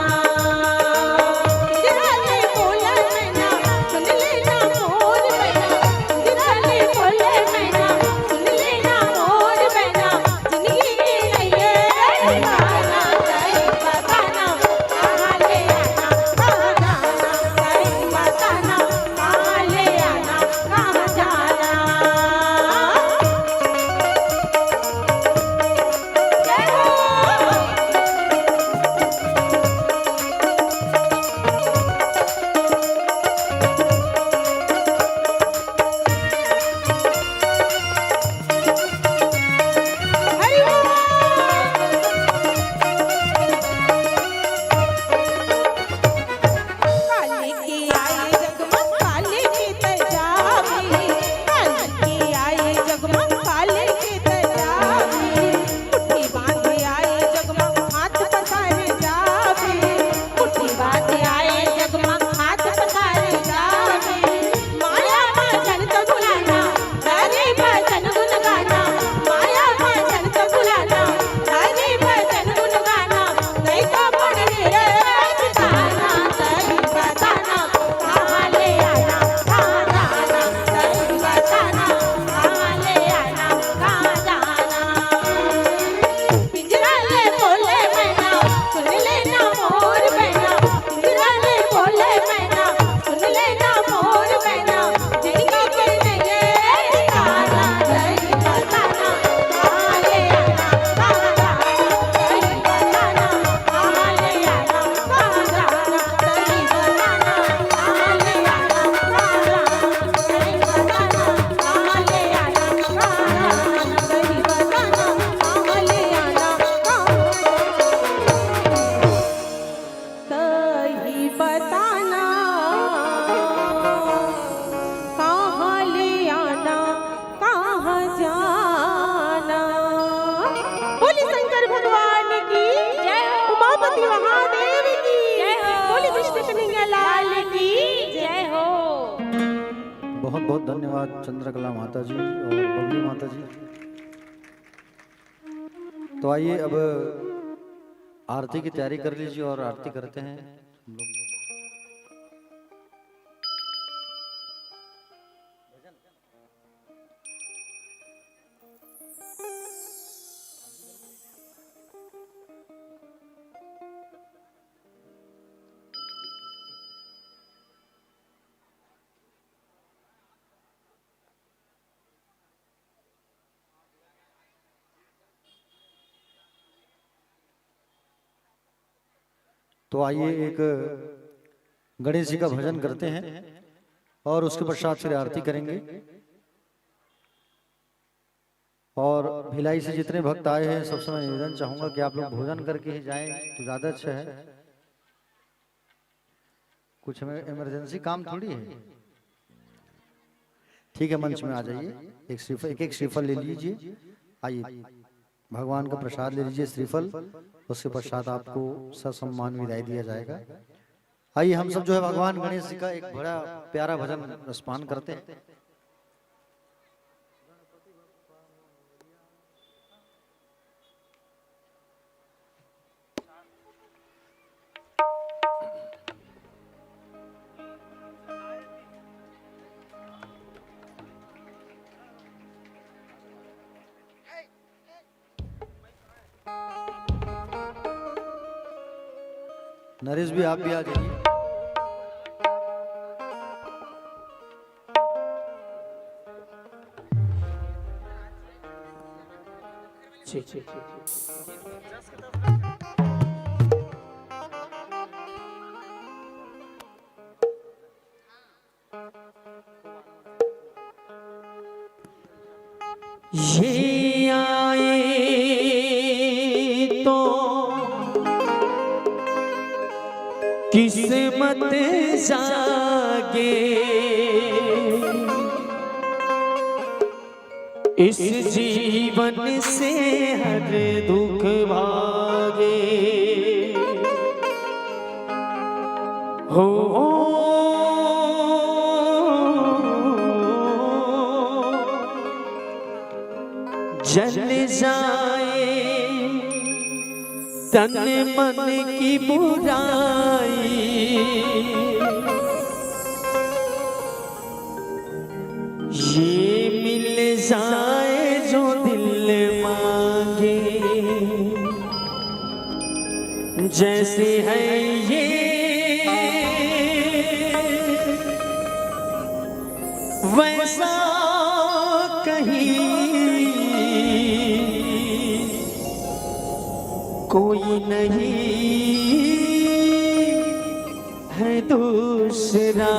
पिंजरा ले बोले मैना सुन लेना मोर मैना पिंजरा ले बोले मैना सुन लेना मोर मैना जिंदगी के नहीं है ठिकाना कहीं बताना कहाँ ले आना कहाँ जाना कहीं बताना कहाँ ले आना कहाँ जाना जय हो हरि काले के आए जगमग काले के तजाबी काले के आए जगमग काले के तजाबी मुट्ठी बांधे आए जगमग हाथ पसारे जाबे मुट्ठी बांधे आए जगमग हाथ पसारे जाबे माया भजन तो बुलाना हरे भजन गुन गाना माया भजन तो बुलाना हरे भजन गुन गाना नहीं तो पड़ रे ठिकाना कहीं बताना कहाँ ले आना कहाँ जाना कहीं बताना कहाँ ले आना कहाँ जाना पिंजरा ले बोले मैना सुन लेना मोर मैना पिंजरा ले बोले मैना सुन लेना मोर मैना जिंदगी के नहीं है ठिकाना कहीं बताना कहाँ ले आना कहाँ जाना कहीं बताना कहाँ ले आना कहाँ जाना कहीं बताना कहाँ ले आना कहाँ जाना कहीं बताना कहाँ ले आना कहाँ जाना कहीं बताना कहाँ ले आना कहीं बताना कहाँ ले आना कहाँ जाना बोली शंकर भगवान की जय हो। उमापति महादेव की जय हो। बोली विष्णु कन्हैया लाल की जय हो। बहुत बहुत धन्यवाद चंद्रकला माता जी और बबली माता जी। तो आइए अब आरती की तैयारी कर लीजिए और आरती करते हैं हम लोग। तो आइए एक गणेश जी का भजन करते हैं और उसके पश्चात फिर आरती करेंगे। और भिलाई से जितने भक्त आए हैं सबसे मैं निवेदन चाहूंगा कि आप लोग भोजन करके ही जाएं तो ज्यादा अच्छा है। कुछ हमें इमरजेंसी काम थोड़ी है। ठीक है, मंच में आ जाइए, एक श्रीफल ले लीजिए। आइए, भगवान का प्रसाद ले लीजिए श्रीफल, उसके पश्चात आपको ससम्मान विदाई दिया जाएगा। आइए हम सब जो है भगवान गणेश जी का एक बड़ा प्यारा भजन रसपान करते हैं। नरेश भी, आप भी आ जाइए। ये आए तो किस्मत जागे, इस जीवन से हर दुख भागे। हो जल जाए तन मन की बुराई, ये मिल जाए जो दिल मांगे। जैसे है ये वैसा कहीं कोई नहीं है दूसरा।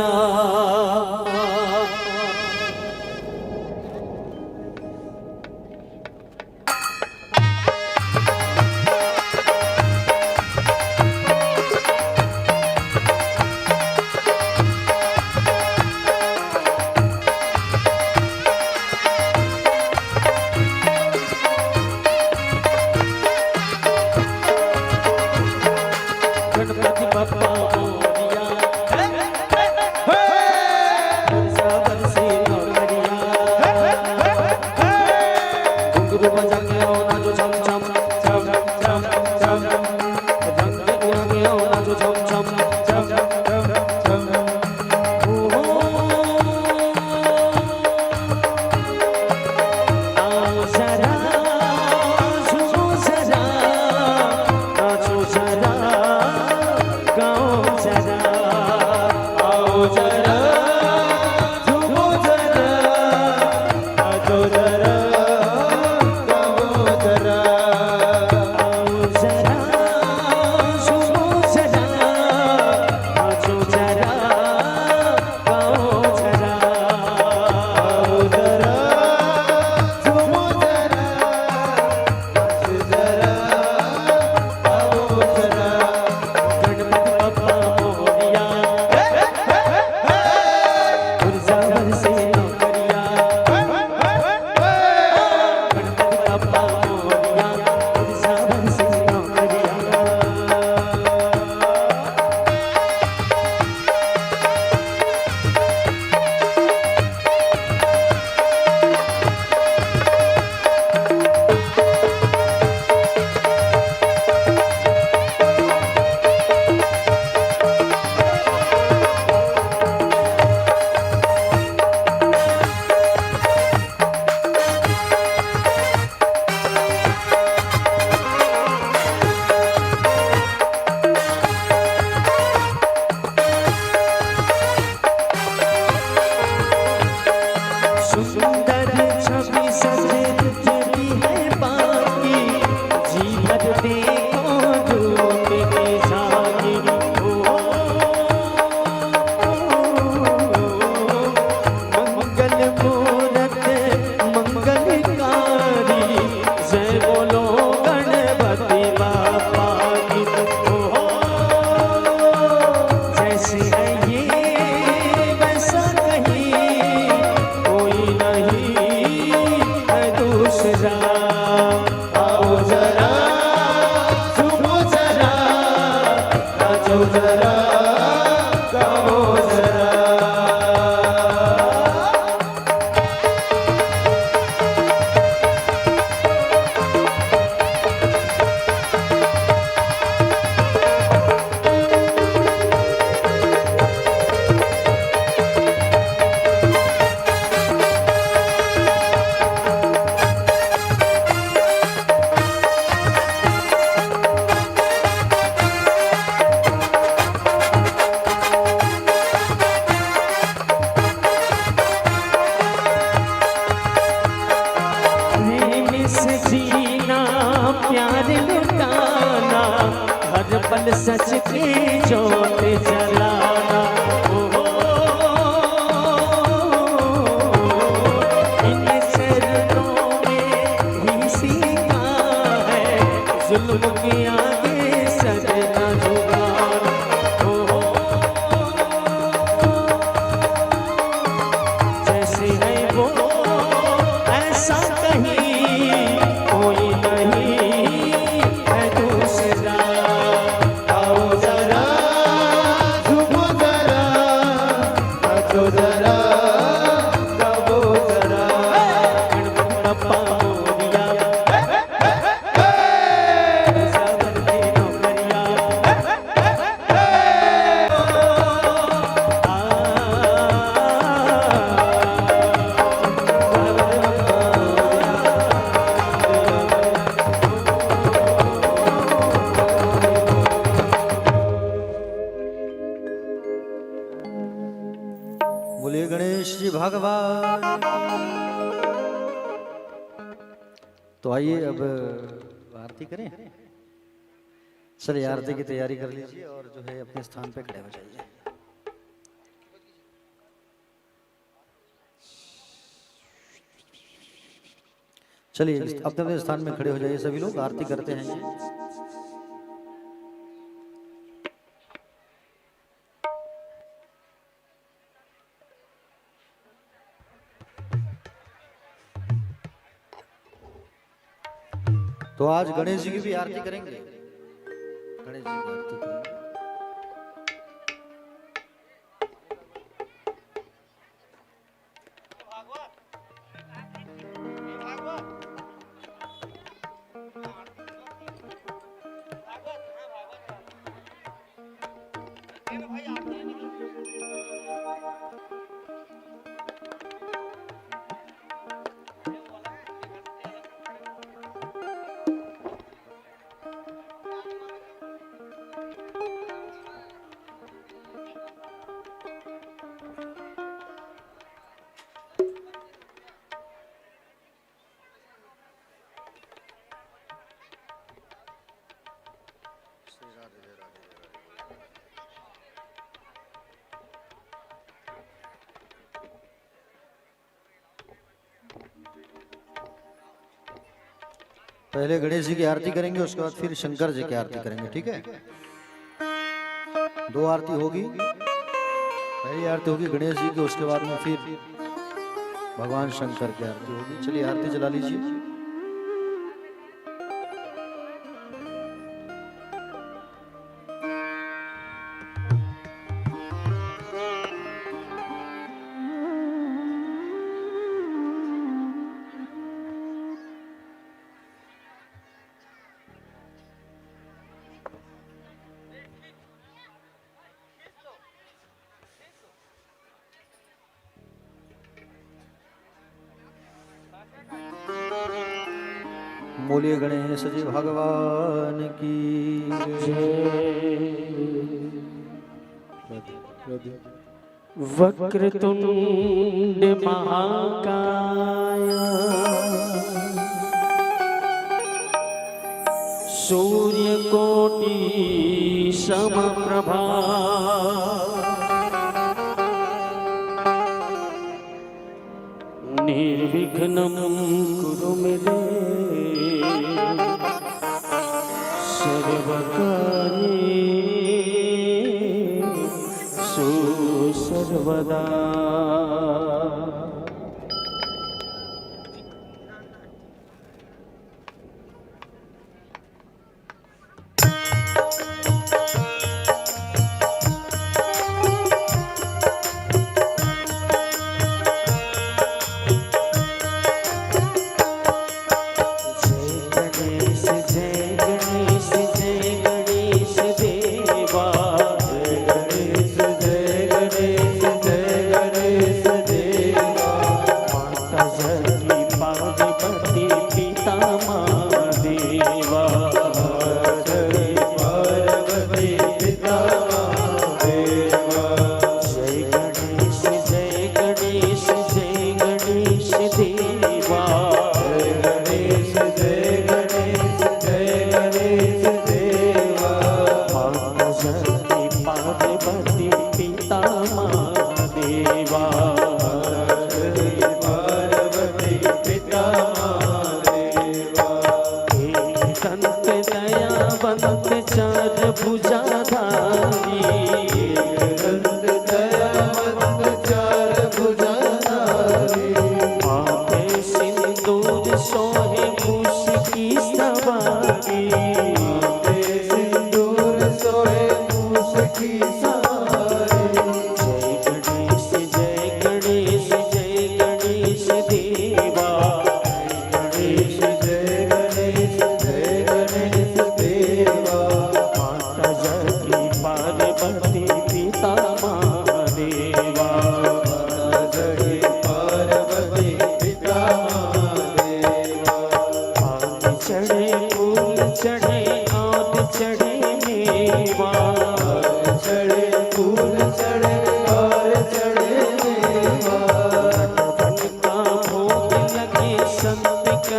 गणपति बप्पा मोरिया, बरसा बरसी नौकरिया, घुंघरू बजा के आओ नाचो छम छम छम छम छम, रंग उड़ा के आओ नाचो छम छम छम छम छम। आओ जरा झूमो जरा, नाचो जरा गाओ जरा, आओ जरा झूमो जरा, नाचो जरा गाओ जरा, आओ जरा झूमो जरा, नाचो जरा गाओ जरा, आओ जरा झूमो जरा, नाचो जरा आओ जरा। गणपति बप्पा मोरिया, बरसा बरसी नौकरिया, गणपति बप्पा मोरिया, बरसा बरसी नौकरिया। सुंदर छवि सजती है बाकी, जी भर देखो रूप की झांकी। मंगल मूरत मंगलकारी, कल सच की जोत जलाना। ओ इन चरणों में ही सीखा है जुल्म के आगे सर न झुकाना। ओ जैसे है वो ऐसा कहीं कोई नहीं है दूसरा। आओ जरा झुको जरा बचो जरा गाओ जरा गणपति बप्पा मोरिया सावन की नौकरिया। बोलिए गणेश जी भगवान। तो आइए अब आरती करें। चलिए आरती की तैयारी कर लीजिए और जो है अपने स्थान पे खड़े हो जाइए। चलिए अपने अपने स्थान में खड़े हो जाइए सभी लोग, आरती करते हैं ये। तो आज गणेश जी की भी आरती करेंगे। गणेश जी की आरती करेंगे। पहले गणेश जी की आरती करेंगे, उसके बाद फिर शंकर जी की आरती करेंगे, ठीक है। दो आरती होगी, पहली आरती होगी गणेश जी की, उसके बाद में फिर भगवान शंकर की आरती होगी। चलिए आरती जला लीजिए। बोलिए गणेश जी भगवान की वक्रतुंड महाकाय सूर्यकोटि समप्रभा निर्विघ्नं कुरु मे देव सर्वकार्येषु सर्वदा।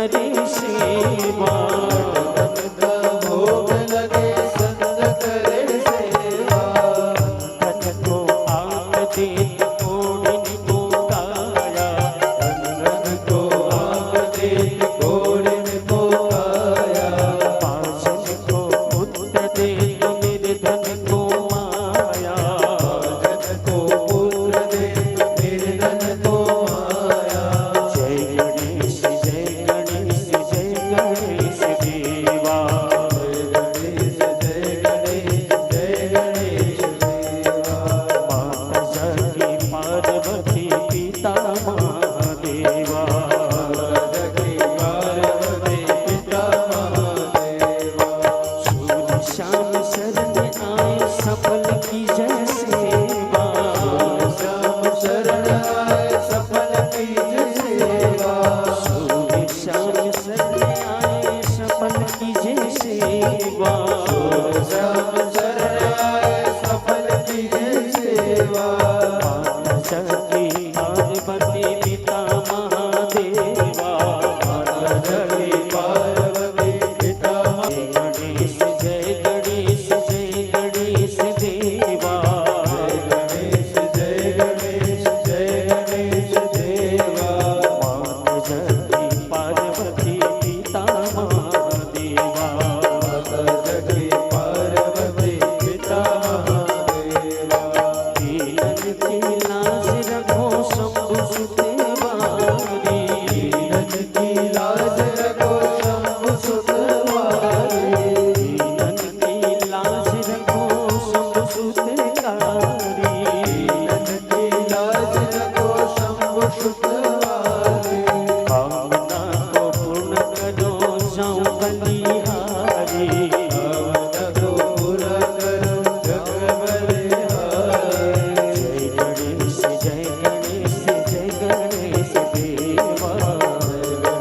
करे सेवा, भोग लगे संग करे सेवा, धन को आग दे घोड़न को काया, धन को आग दे घोड़न को काया, पाशन को पुत्र दे निर्धन को माया, जन को पुत्र दे निर्धन को माया, जय गणेश जय गणेश जय गणेश देवा, गणेश जय गणेश जय गणेश देवा, माता जगती पार्वती पिता महादेवा, जगती पार्वती पिता महादेवा, सूर्य श्याम शरण आए सफल की जय सेवा, श्याम शरण आए सफल कीज सेवा, सूर्य श्याम शरण आए सफल की जय सेवा, श्याम शरण आए सफल कीज सेवा, माता जगती पार्वती पिता महादेवा, जगती पार्वती पिता गणेश जय गणेश जय गणेश देवा, गणेश जय गणेश जय गणेश देवा, माता जगती पार्वती पिता महादेवा, जगती पार्वती पिता महादेवा, दीनन की लाज रखो शंभु सुते वारी, दीनन की लाज रखो शंभु सुतवारी, दीनन की लाज रखो शंभु सुते कारी, दीनन की लाज रखो शंभु सुतवारी, कामना को पूर्ण करो जाऊं बलिहारी, भावना को पूरा करो जग बलिहारी, जय गणेश जय गणेश जय गणेश देवा,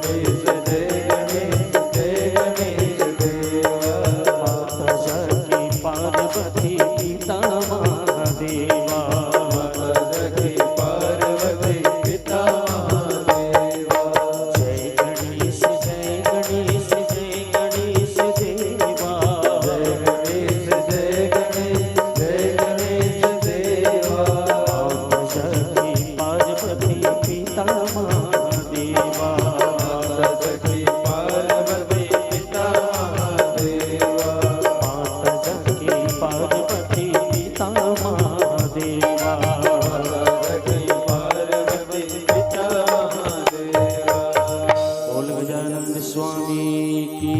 गणेश जय गणेश जय गणेश देवा, माता जगती पार्वती पिता महादेवा, जगती पार्वती पिता महादेवा, जय गणेश जय गणेश जय गणेश देवा, गणेश जय गणेश जय गणेश देवा, माता जगती पार्वती पिता महादेवा, जगती पार्वती पिता महादेवा, माता जगती पार्वती पिता महादेवा, जगती पार्वती पिता महादेवा, बोल गजानन स्वामी की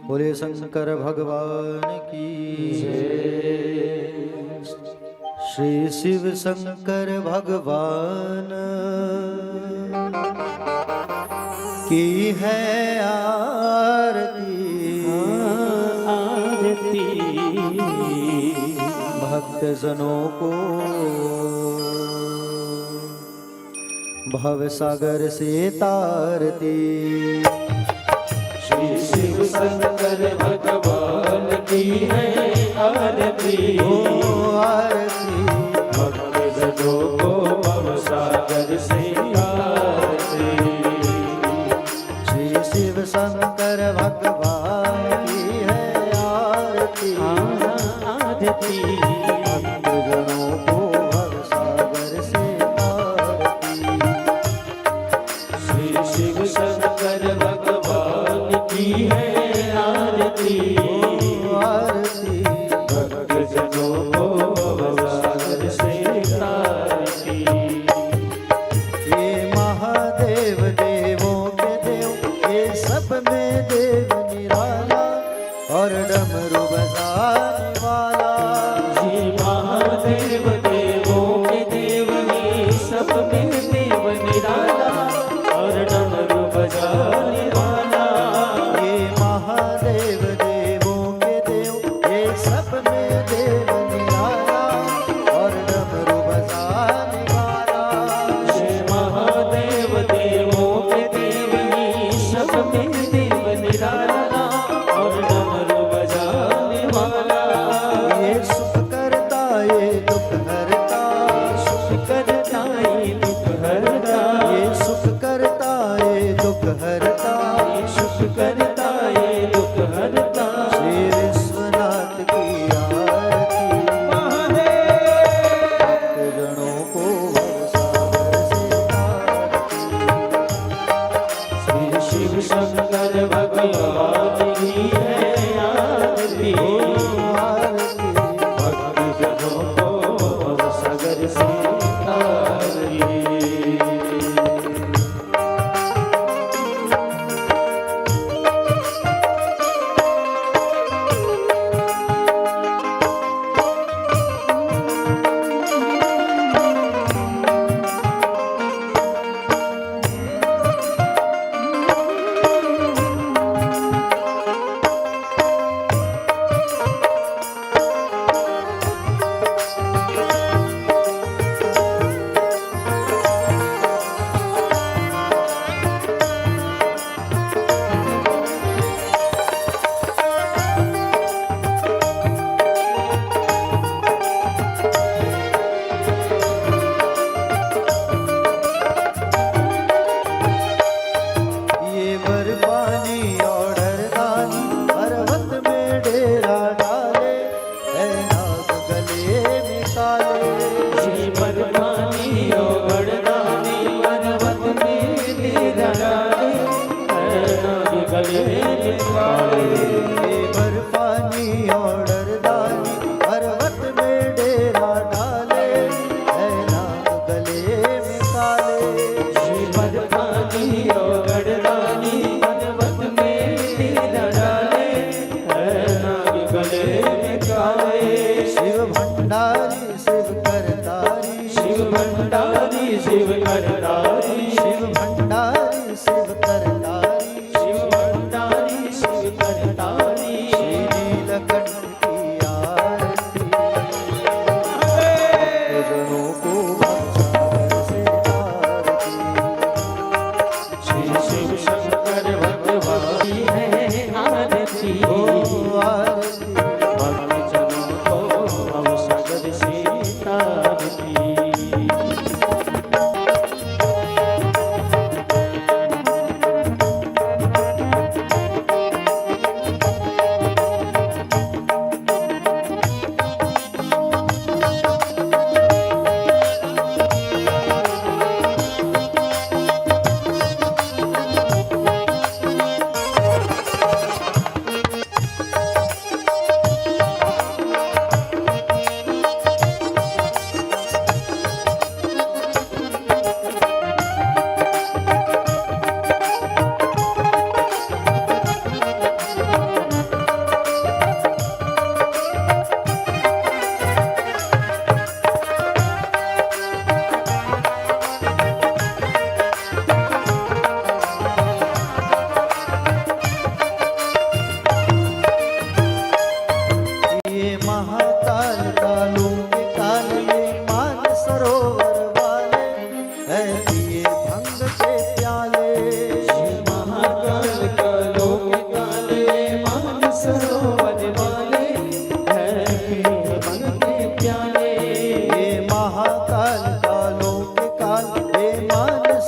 बोले शंकर भगवान की श्री शिव शंकर भगवान की है आरती, आरती भक्त जनों को भव सागर से तारती, श्री शिव शंकर भगवान की है आरती, ओ आरती भक्त जनों को भव सागर से आरती, श्री शिव शंकर भगवान की है आरती, आरती भक्त जनों को भव सागर से तारती, श्री शिव शंकर भगवान की है आरती, आरती भक्त जनों को भव सागर से तारती, ये महादेव देवों के देव, ये सब में देव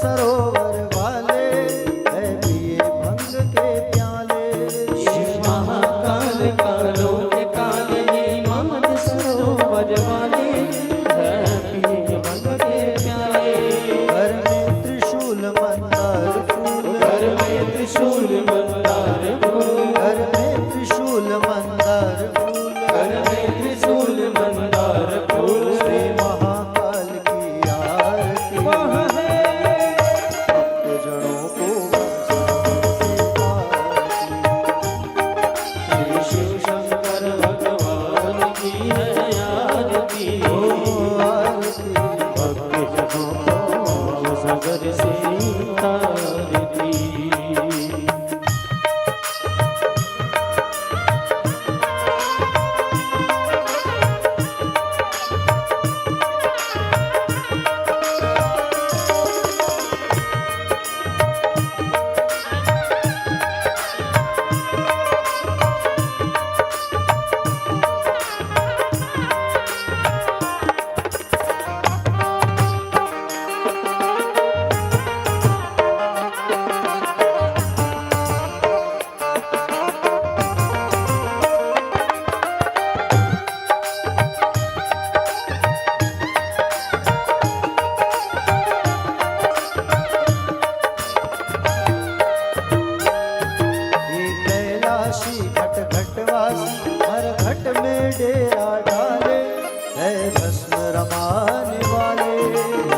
सरोवर वाले है पिए भंग के प्याले। महाकाल कालों के काले मानद सरोवर वाले है पिए भंग के प्याले। घर में त्रिशूल मंदार फूल, घर में त्रिशूल मंदार फूल, घर में त्रिशूल मंदार फूल, घर में त्रिशूल मंदार फूल। श्री महाकाल की आरती वह है भक्तजनों को श्री शिव शंकर भगवान की है आरती। आरती भक्तजनों को सागर से तारती। ये कैलाशी घट घटवासी हर घट में डेरा डाले है भस्म रमाने वाले।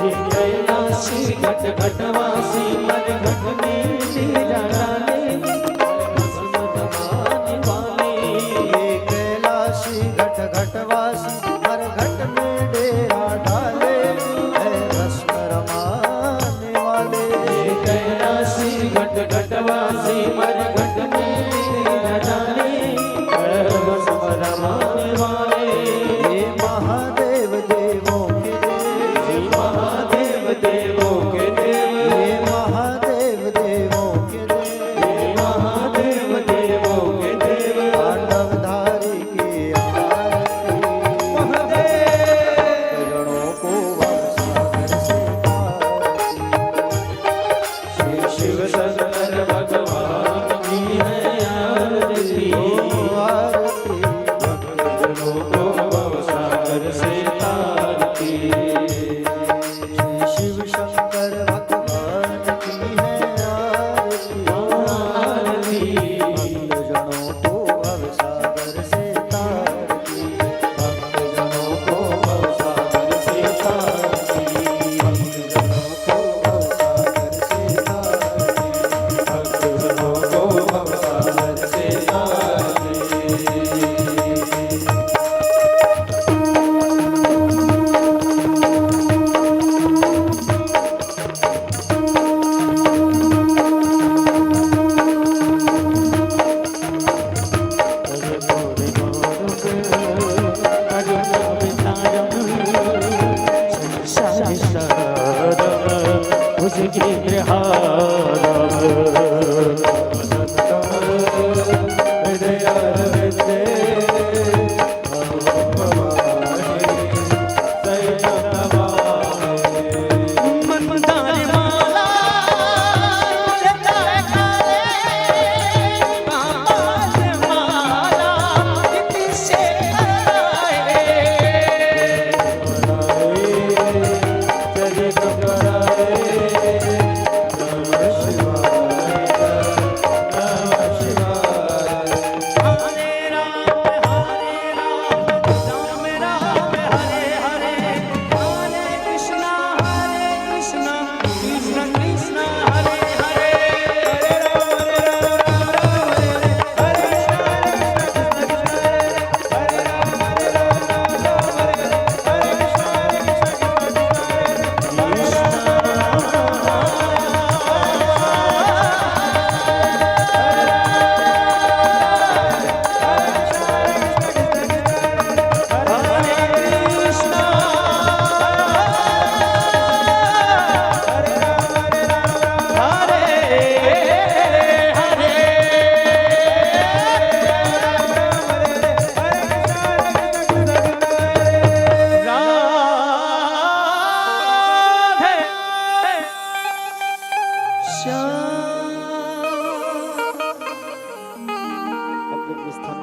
ये कैलाशी घट घटवासी मन घट में डेरा डाले भस्म रमाने वाले। ये कैलाशी घट घटवासी हर घट में डेरा डाले है भस्म रमाने वाले। ये कैलाशी घट घटवासी मन घट में डेरा डाले भस्म रमाने वाले। ये महादेव देवों के देव, श्री महादेव देवों के देव, ये महादेव देवों के देव, ये महादेव देवों के देव। तांडवधारी की आरती जनों को सागर से श्री शिव शंकर भगवान की है आरती। आरती भक्तजनों को भवसागर से तारती। श्री शिव शंकर भगवान की है आरती भक्तजनों को भवसागर से तारती। भक्तजनों को भवसागर से तारती। भक्तजनों को भवसागर से तारती। भक्तजनों को भवसागर से तारती।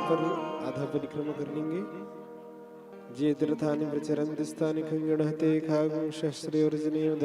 पर आधा परिक्रमा कर लेंगे। जे तीर्थानि प्रचरन्ति स्थानि खंगणहते खागं शस्त्रे वर्जनीय